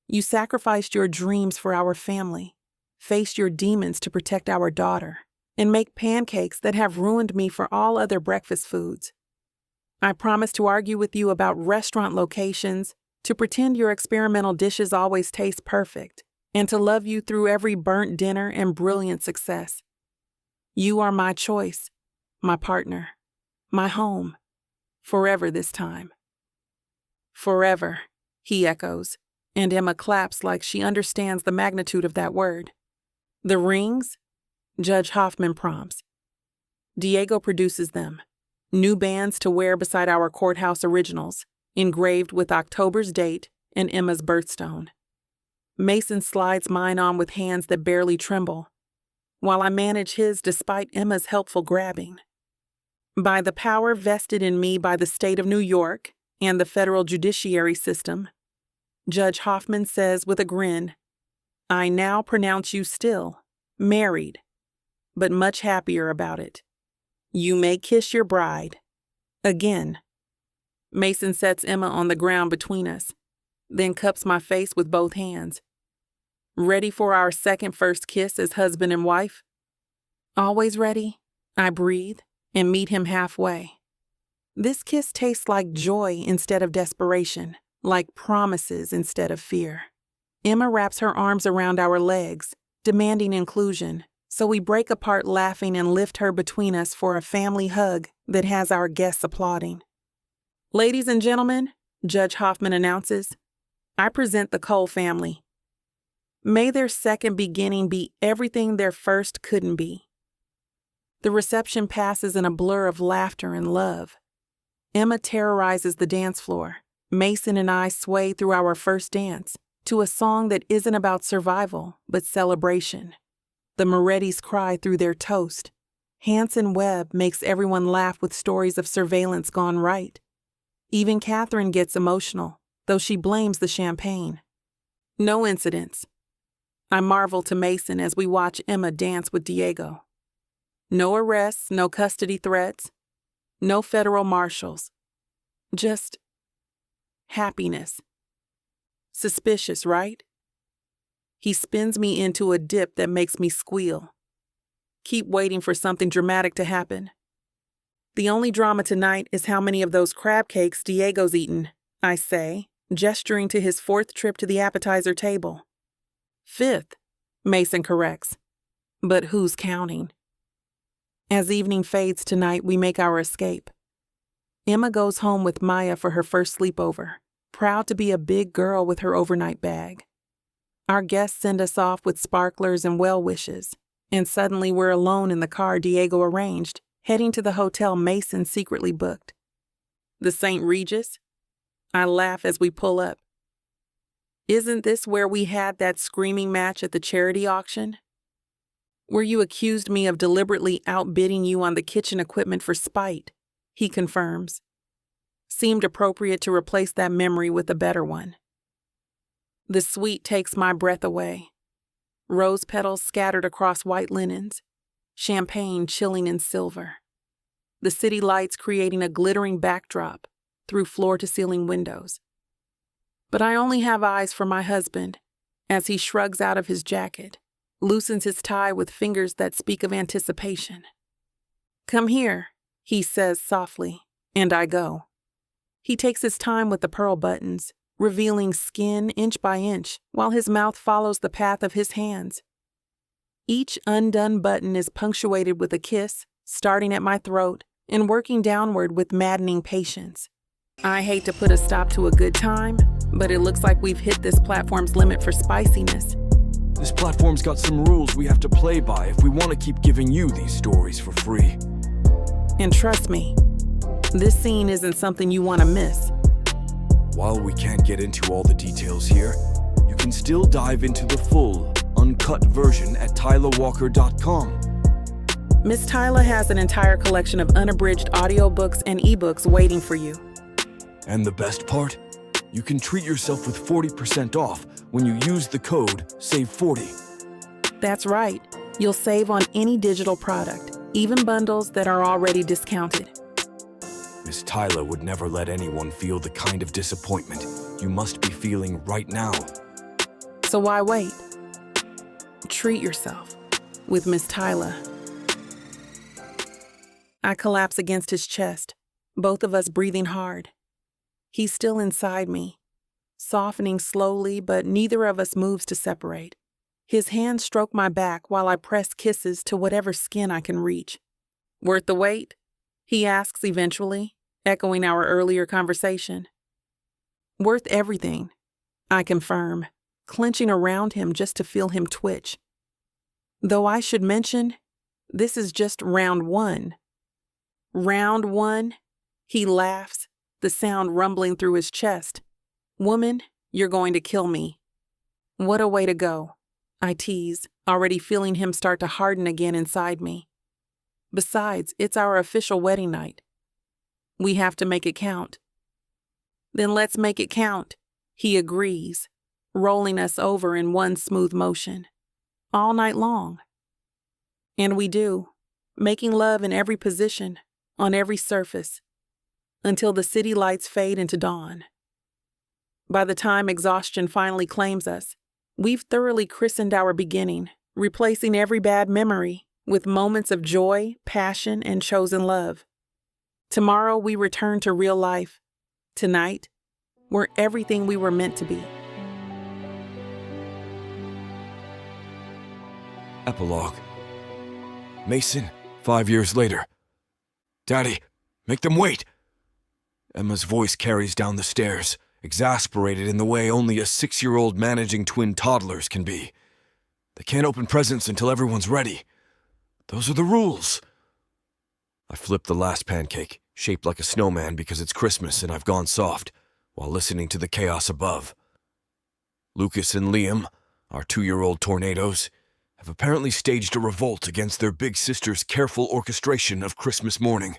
You sacrificed your dreams for our family, faced your demons to protect our daughter, and make pancakes that have ruined me for all other breakfast foods. I promise to argue with you about restaurant locations, to pretend your experimental dishes always taste perfect, and to love you through every burnt dinner and brilliant success. You are my choice, my partner, my home, forever this time." "Forever," he echoes, and Emma claps like she understands the magnitude of that word. "The rings?" Judge Hoffman prompts. Diego produces them, new bands to wear beside our courthouse originals, engraved with October's date and Emma's birthstone. Mason slides mine on with hands that barely tremble, while I manage his despite Emma's helpful grabbing. By the power vested in me by the state of New York and the federal judiciary system, Judge Hoffman says with a grin, "I now pronounce you still married, but much happier about it. You may kiss your bride. Again." Mason sets Emma on the ground between us, then cups my face with both hands. "Ready for our second first kiss as husband and wife?" "Always ready," I breathe and meet him halfway. This kiss tastes like joy instead of desperation, like promises instead of fear. Emma wraps her arms around our legs, demanding inclusion, so we break apart laughing and lift her between us for a family hug that has our guests applauding. "Ladies and gentlemen," Judge Hoffman announces, "I present the Cole family. May their second beginning be everything their first couldn't be." The reception passes in a blur of laughter and love. Emma terrorizes the dance floor. Mason and I sway through our first dance to a song that isn't about survival, but celebration. The Morettis cry through their toast, Hanson Webb makes everyone laugh with stories of surveillance gone right. Even Catherine gets emotional, though she blames the champagne. No incidents. I marvel to Mason as we watch Emma dance with Diego. No arrests, no custody threats, no federal marshals. Just happiness. Suspicious, right? He spins me into a dip that makes me squeal. Keep waiting for something dramatic to happen. The only drama tonight is how many of those crab cakes Diego's eaten, I say, gesturing to his 4th trip to the appetizer table. 5th, Mason corrects. But who's counting? As evening fades tonight, we make our escape. Emma goes home with Maya for her first sleepover, proud to be a big girl with her overnight bag. Our guests send us off with sparklers and well wishes, and suddenly we're alone in the car Diego arranged, heading to the hotel Mason secretly booked. The St. Regis? I laugh as we pull up. Isn't this where we had that screaming match at the charity auction? Where you accused me of deliberately outbidding you on the kitchen equipment for spite, he confirms. Seemed appropriate to replace that memory with a better one. The suite takes my breath away. Rose petals scattered across white linens, champagne chilling in silver. The city lights creating a glittering backdrop through floor-to-ceiling windows. But I only have eyes for my husband as he shrugs out of his jacket, loosens his tie with fingers that speak of anticipation. Come here, he says softly, and I go. He takes his time with the pearl buttons, revealing skin inch by inch while his mouth follows the path of his hands. Each undone button is punctuated with a kiss, starting at my throat and working downward with maddening patience. I hate to put a stop to a good time, but it looks like we've hit this platform's limit for spiciness. This platform's got some rules we have to play by if we want to keep giving you these stories for free. And trust me, this scene isn't something you want to miss. While we can't get into all the details here, you can still dive into the full, uncut version at TylaWalker.com. Miss Tyla has an entire collection of unabridged audiobooks and ebooks waiting for you. And the best part? You can treat yourself with 40% off when you use the code SAVE40. That's right. You'll save on any digital product, even bundles that are already discounted. Miss Tyla would never let anyone feel the kind of disappointment you must be feeling right now. So why wait? Treat yourself with Miss Tyla. I collapse against his chest, both of us breathing hard. He's still inside me, softening slowly, but neither of us moves to separate. His hands stroke my back while I press kisses to whatever skin I can reach. Worth the wait? He asks eventually, echoing our earlier conversation. Worth everything, I confirm, clenching around him just to feel him twitch. Though I should mention, this is just round 1. Round 1? He laughs, the sound rumbling through his chest. Woman, you're going to kill me. What a way to go, I tease, already feeling him start to harden again inside me. Besides, it's our official wedding night. We have to make it count. Then let's make it count, he agrees, rolling us over in one smooth motion, all night long. And we do, making love in every position, on every surface, until the city lights fade into dawn. By the time exhaustion finally claims us, we've thoroughly christened our beginning, replacing every bad memory with moments of joy, passion, and chosen love. Tomorrow we return to real life. Tonight, we're everything we were meant to be. Epilogue. Mason, 5 years later. Daddy, make them wait! Emma's voice carries down the stairs, exasperated in the way only a 6-year-old managing twin toddlers can be. They can't open presents until everyone's ready. Those are the rules. I flip the last pancake, shaped like a snowman because it's Christmas and I've gone soft, while listening to the chaos above. Lucas and Liam, our 2-year-old tornadoes, have apparently staged a revolt against their big sister's careful orchestration of Christmas morning.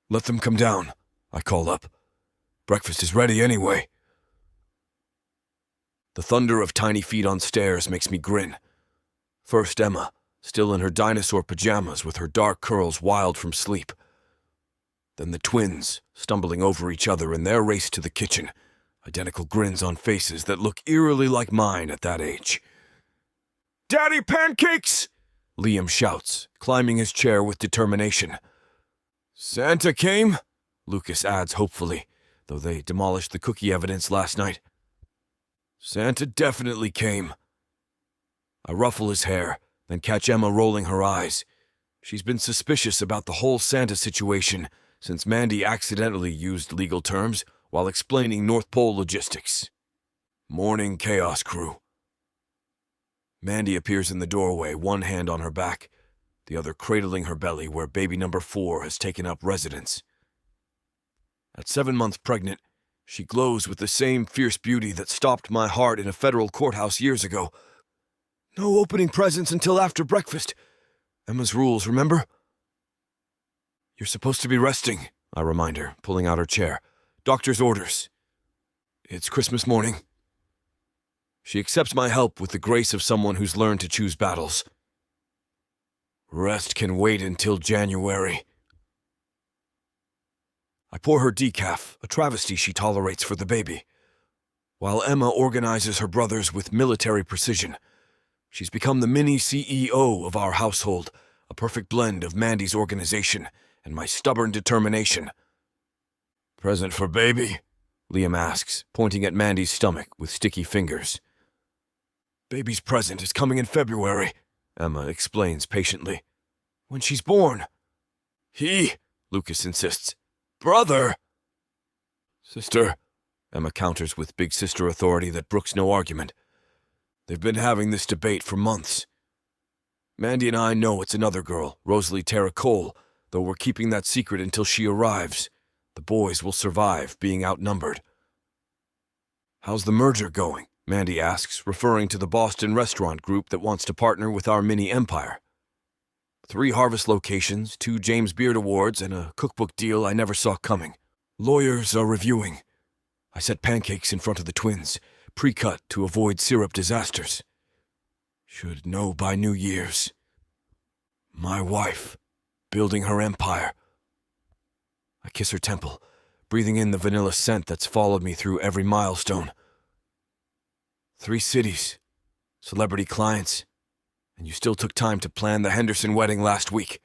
"Let them come down," I call up. "Breakfast is ready anyway." The thunder of tiny feet on stairs makes me grin. First Emma, still in her dinosaur pajamas with her dark curls wild from sleep. Then the twins, stumbling over each other in their race to the kitchen, identical grins on faces that look eerily like mine at that age. "Daddy pancakes!" Liam shouts, climbing his chair with determination. "Santa came?" Lucas adds hopefully, though they demolished the cookie evidence last night. "Santa definitely came." I ruffle his hair, then catch Emma rolling her eyes. She's been suspicious about the whole Santa situation since Mandy accidentally used legal terms while explaining North Pole logistics. "Morning chaos crew." Mandy appears in the doorway, one hand on her back, the other cradling her belly where baby number 4 has taken up residence. At 7 months pregnant, she glows with the same fierce beauty that stopped my heart in a federal courthouse years ago. "No opening presents until after breakfast. Emma's rules, remember?" "You're supposed to be resting," I remind her, pulling out her chair. "Doctor's orders." "It's Christmas morning." She accepts my help with the grace of someone who's learned to choose battles. "Rest can wait until January." I pour her decaf, a travesty she tolerates for the baby. While Emma organizes her brothers with military precision, she's become the mini CEO of our household, a perfect blend of Mandy's organization and my stubborn determination. "Present for baby?" Liam asks, pointing at Mandy's stomach with sticky fingers. "Baby's present is coming in February," Emma explains patiently. "When she's born." Lucas insists. "Brother!" "Sister," Emma counters with big sister authority that brooks no argument. "They've been having this debate for months. Mandy and I know it's another girl, Rosalie Tara Cole, though we're keeping that secret until she arrives. The boys will survive, being outnumbered." "How's the merger going?" Mandy asks, referring to the Boston restaurant group that wants to partner with our mini empire. 3 Harvest locations, 2 James Beard Awards, and a cookbook deal I never saw coming. Lawyers are reviewing. I set pancakes in front of the twins, pre-cut to avoid syrup disasters. Should know by New Year's. My wife, building her empire. I kiss her temple, breathing in the vanilla scent that's followed me through every milestone. 3 cities, celebrity clients, and you still took time to plan the Henderson wedding last week.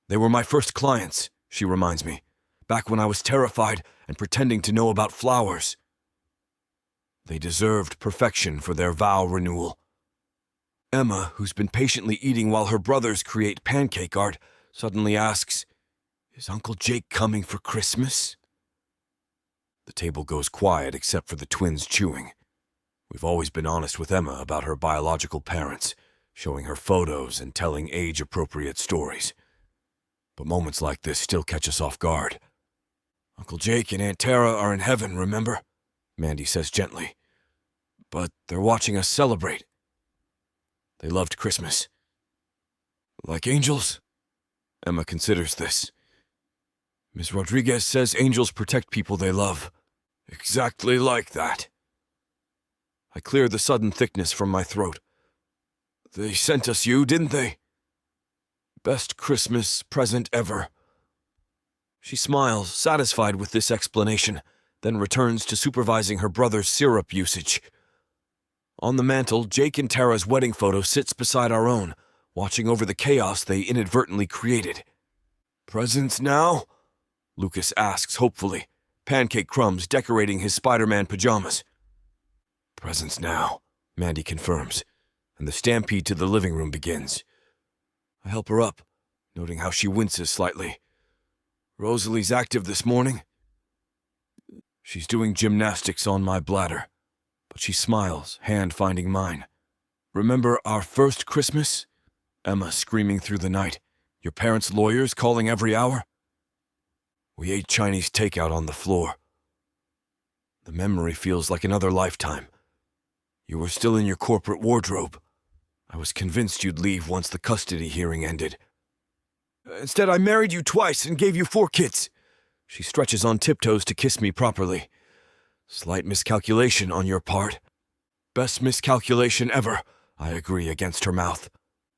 "They were my first clients," she reminds me, "back when I was terrified and pretending to know about flowers." They deserved perfection for their vow renewal. Emma, who's been patiently eating while her brothers create pancake art, suddenly asks, "Is Uncle Jake coming for Christmas?" The table goes quiet except for the twins chewing. We've always been honest with Emma about her biological parents, showing her photos and telling age-appropriate stories. But moments like this still catch us off guard. "Uncle Jake and Aunt Tara are in heaven, remember?" Mandy says gently. "But they're watching us celebrate. They loved Christmas." "Like angels?" Emma considers this. "Ms. Rodriguez says angels protect people they love." "Exactly like that." I clear the sudden thickness from my throat. "They sent us you, didn't they? Best Christmas present ever." She smiles, satisfied with this explanation, then returns to supervising her brother's syrup usage. On the mantel, Jake and Tara's wedding photo sits beside our own, watching over the chaos they inadvertently created. "Presents now?" Lucas asks hopefully, pancake crumbs decorating his Spider-Man pajamas. "Presents now," Mandy confirms, and the stampede to the living room begins. I help her up, noting how she winces slightly. "Rosalie's active this morning?" She's doing gymnastics on my bladder, but she smiles, hand finding mine. "Remember our first Christmas?" Emma screaming through the night. "Your parents' lawyers calling every hour?" We ate Chinese takeout on the floor. The memory feels like another lifetime. You were still in your corporate wardrobe, I was convinced you'd leave once the custody hearing ended. Instead, I married you twice and gave you 4 kids. She stretches on tiptoes to kiss me properly. Slight miscalculation on your part. Best miscalculation ever, I agree against her mouth.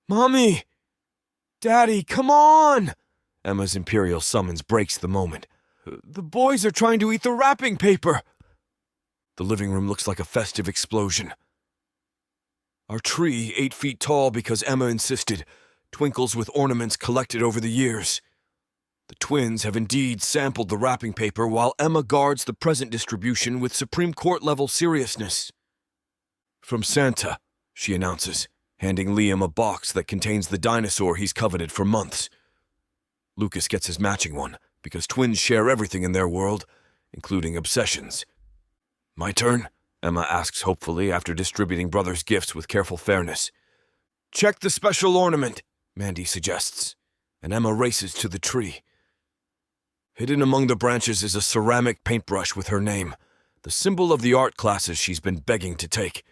Mommy! Daddy, come on! Emma's imperial summons breaks the moment. The boys are trying to eat the wrapping paper! The living room looks like a festive explosion. Our tree, 8 feet tall because Emma insisted, twinkles with ornaments collected over the years. The twins have indeed sampled the wrapping paper while Emma guards the present distribution with Supreme Court-level seriousness. From Santa, she announces, handing Liam a box that contains the dinosaur he's coveted for months. Lucas gets his matching one, because twins share everything in their world, including obsessions. My turn? Emma asks hopefully after distributing brothers' gifts with careful fairness. Check the special ornament, Mandy suggests, and Emma races to the tree. Hidden among the branches is a ceramic paintbrush with her name, the symbol of the art classes she's been begging to take.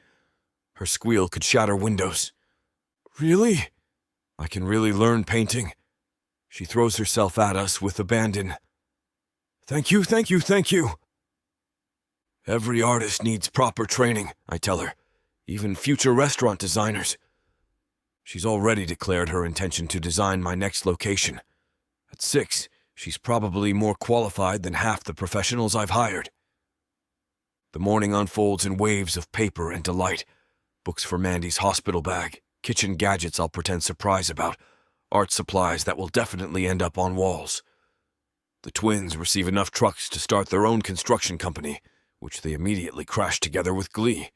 Her squeal could shatter windows. Really? I can really learn painting? She throws herself at us with abandon. Thank you, thank you, thank you. Every artist needs proper training, I tell her, even future restaurant designers. She's already declared her intention to design my next location. At 6, she's probably more qualified than half the professionals I've hired. The morning unfolds in waves of paper and delight. Books for Mandy's hospital bag, kitchen gadgets I'll pretend surprise about, art supplies that will definitely end up on walls. The twins receive enough trucks to start their own construction company, which they immediately crash together with glee.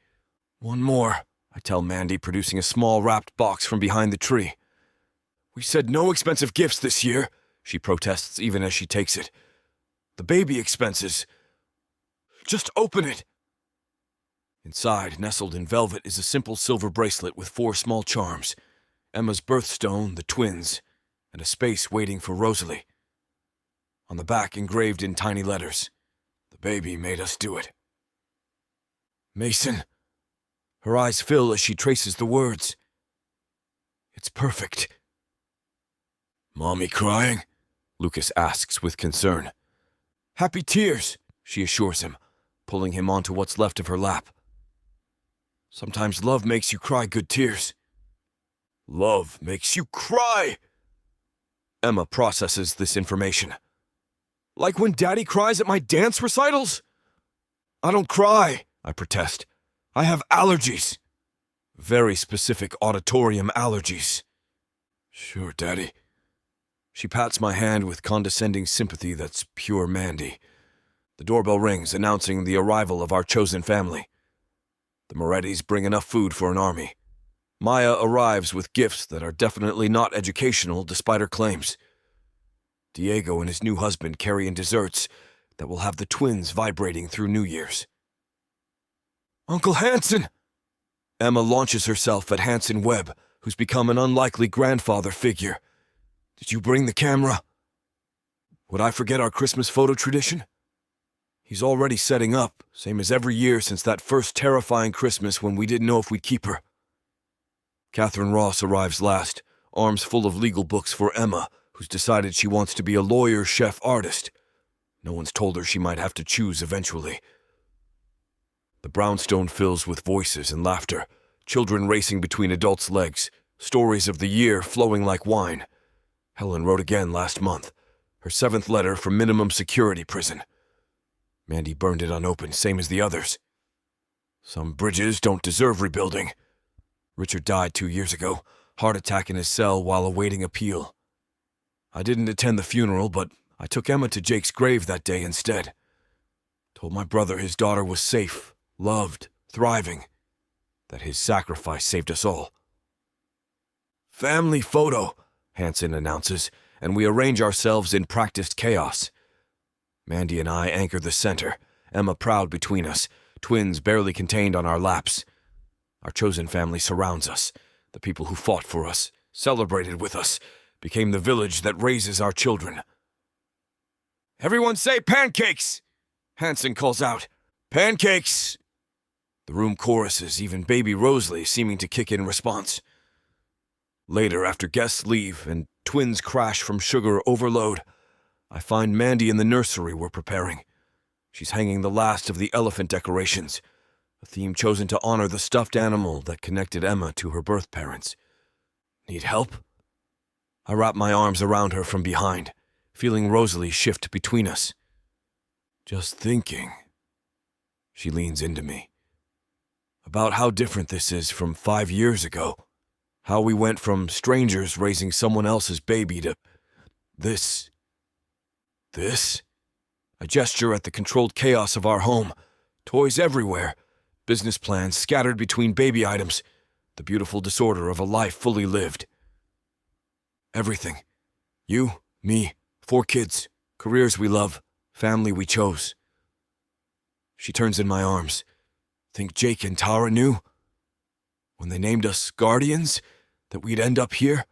One more, I tell Mandy, producing a small wrapped box from behind the tree. We said no expensive gifts this year, she protests even as she takes it. The baby expenses. Just open it. Inside, nestled in velvet, is a simple silver bracelet with 4 small charms. Emma's birthstone, the twins, and a space waiting for Rosalie. On the back, engraved in tiny letters, the baby made us do it. Mason. Her eyes fill as she traces the words. It's perfect. Mommy crying? Lucas asks with concern. Happy tears, she assures him, pulling him onto what's left of her lap. Sometimes love makes you cry good tears. Love makes you cry! Emma processes this information. Like when Daddy cries at my dance recitals? I don't cry, I protest. I have allergies. Very specific auditorium allergies. Sure, Daddy. She pats my hand with condescending sympathy that's pure Mandy. The doorbell rings, announcing the arrival of our chosen family. The Morettis bring enough food for an army. Maya arrives with gifts that are definitely not educational despite her claims. Diego and his new husband carry in desserts that will have the twins vibrating through New Year's. Uncle Hanson! Emma launches herself at Hanson Webb, who's become an unlikely grandfather figure. Did you bring the camera? Would I forget our Christmas photo tradition? He's already setting up, same as every year since that first terrifying Christmas when we didn't know if we'd keep her. Catherine Ross arrives last, arms full of legal books for Emma, who's decided she wants to be a lawyer, chef, artist. No one's told her she might have to choose eventually. The brownstone fills with voices and laughter, children racing between adults' legs, stories of the year flowing like wine. Helen wrote again last month, her 7th letter from minimum security prison. Mandy burned it unopened, same as the others. Some bridges don't deserve rebuilding. Richard died 2 years ago, heart attack in his cell while awaiting appeal. I didn't attend the funeral, but I took Emma to Jake's grave that day instead. Told my brother his daughter was safe, loved, thriving, that his sacrifice saved us all. Family photo, Hanson announces, and we arrange ourselves in practiced chaos. Mandy and I anchor the center, Emma proud between us, twins barely contained on our laps. Our chosen family surrounds us, the people who fought for us, celebrated with us, became the village that raises our children. Everyone say pancakes! Hanson calls out, Pancakes! The room choruses, even baby Rosalie seeming to kick in response. Later, after guests leave and twins crash from sugar overload, I find Mandy in the nursery we're preparing. She's hanging the last of the elephant decorations, a theme chosen to honor the stuffed animal that connected Emma to her birth parents. Need help? I wrap my arms around her from behind, feeling Rosalie shift between us. Just thinking. She leans into me. About how different this is from 5 years ago. How we went from strangers raising someone else's baby to this. This? I gesture at the controlled chaos of our home. Toys everywhere. Business plans scattered between baby items. The beautiful disorder of a life fully lived. Everything. You, me, 4 kids, careers we love, family we chose. She turns in my arms. Think Jake and Tara knew? When they named us guardians, that we'd end up here?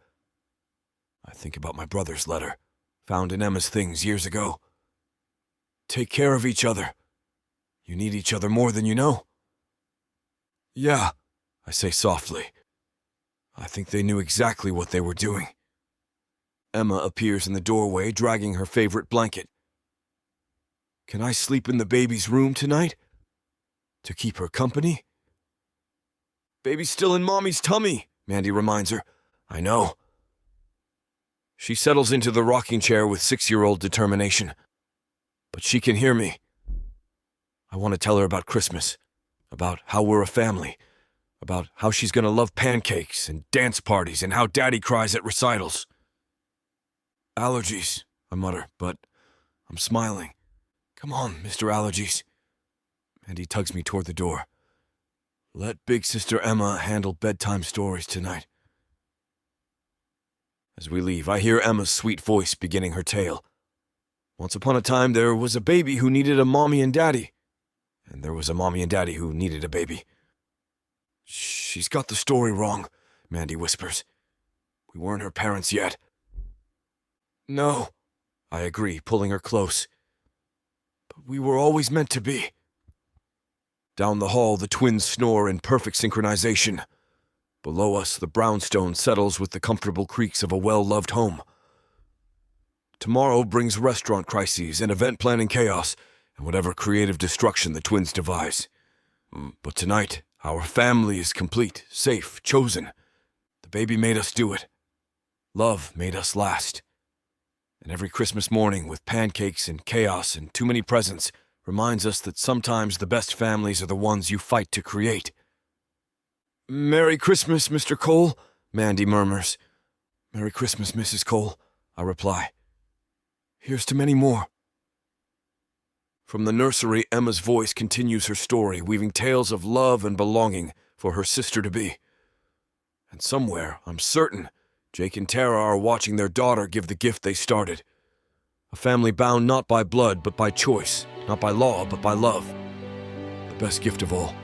I think about my brother's letter, found in Emma's things years ago. Take care of each other. You need each other more than you know. Yeah, I say softly. I think they knew exactly what they were doing. Emma appears in the doorway, dragging her favorite blanket. Can I sleep in the baby's room tonight? To keep her company? Baby's still in Mommy's tummy, Mandy reminds her. I know. She settles into the rocking chair with 6-year-old determination. But she can hear me. I want to tell her about Christmas, about how we're a family, about how she's going to love pancakes and dance parties and how Daddy cries at recitals. Allergies, I mutter, but I'm smiling. Come on, Mr. Allergies. And he tugs me toward the door. Let Big Sister Emma handle bedtime stories tonight. As we leave, I hear Emma's sweet voice beginning her tale. Once upon a time, there was a baby who needed a mommy and daddy. And there was a mommy and daddy who needed a baby. She's got the story wrong, Mandy whispers. We weren't her parents yet. No, I agree, pulling her close. But we were always meant to be. Down the hall, the twins snore in perfect synchronization. Below us, the brownstone settles with the comfortable creaks of a well-loved home. Tomorrow brings restaurant crises and event planning chaos, and whatever creative destruction the twins devise. But tonight, our family is complete, safe, chosen. The baby made us do it. Love made us last. And every Christmas morning, with pancakes and chaos and too many presents, reminds us that sometimes the best families are the ones you fight to create. Merry Christmas, Mr. Cole, Mandy murmurs. Merry Christmas, Mrs. Cole, I reply. Here's to many more. From the nursery, Emma's voice continues her story, weaving tales of love and belonging for her sister-to-be. And somewhere, I'm certain, Jake and Tara are watching their daughter give the gift they started. A family bound not by blood, but by choice, not by law, but by love. The best gift of all.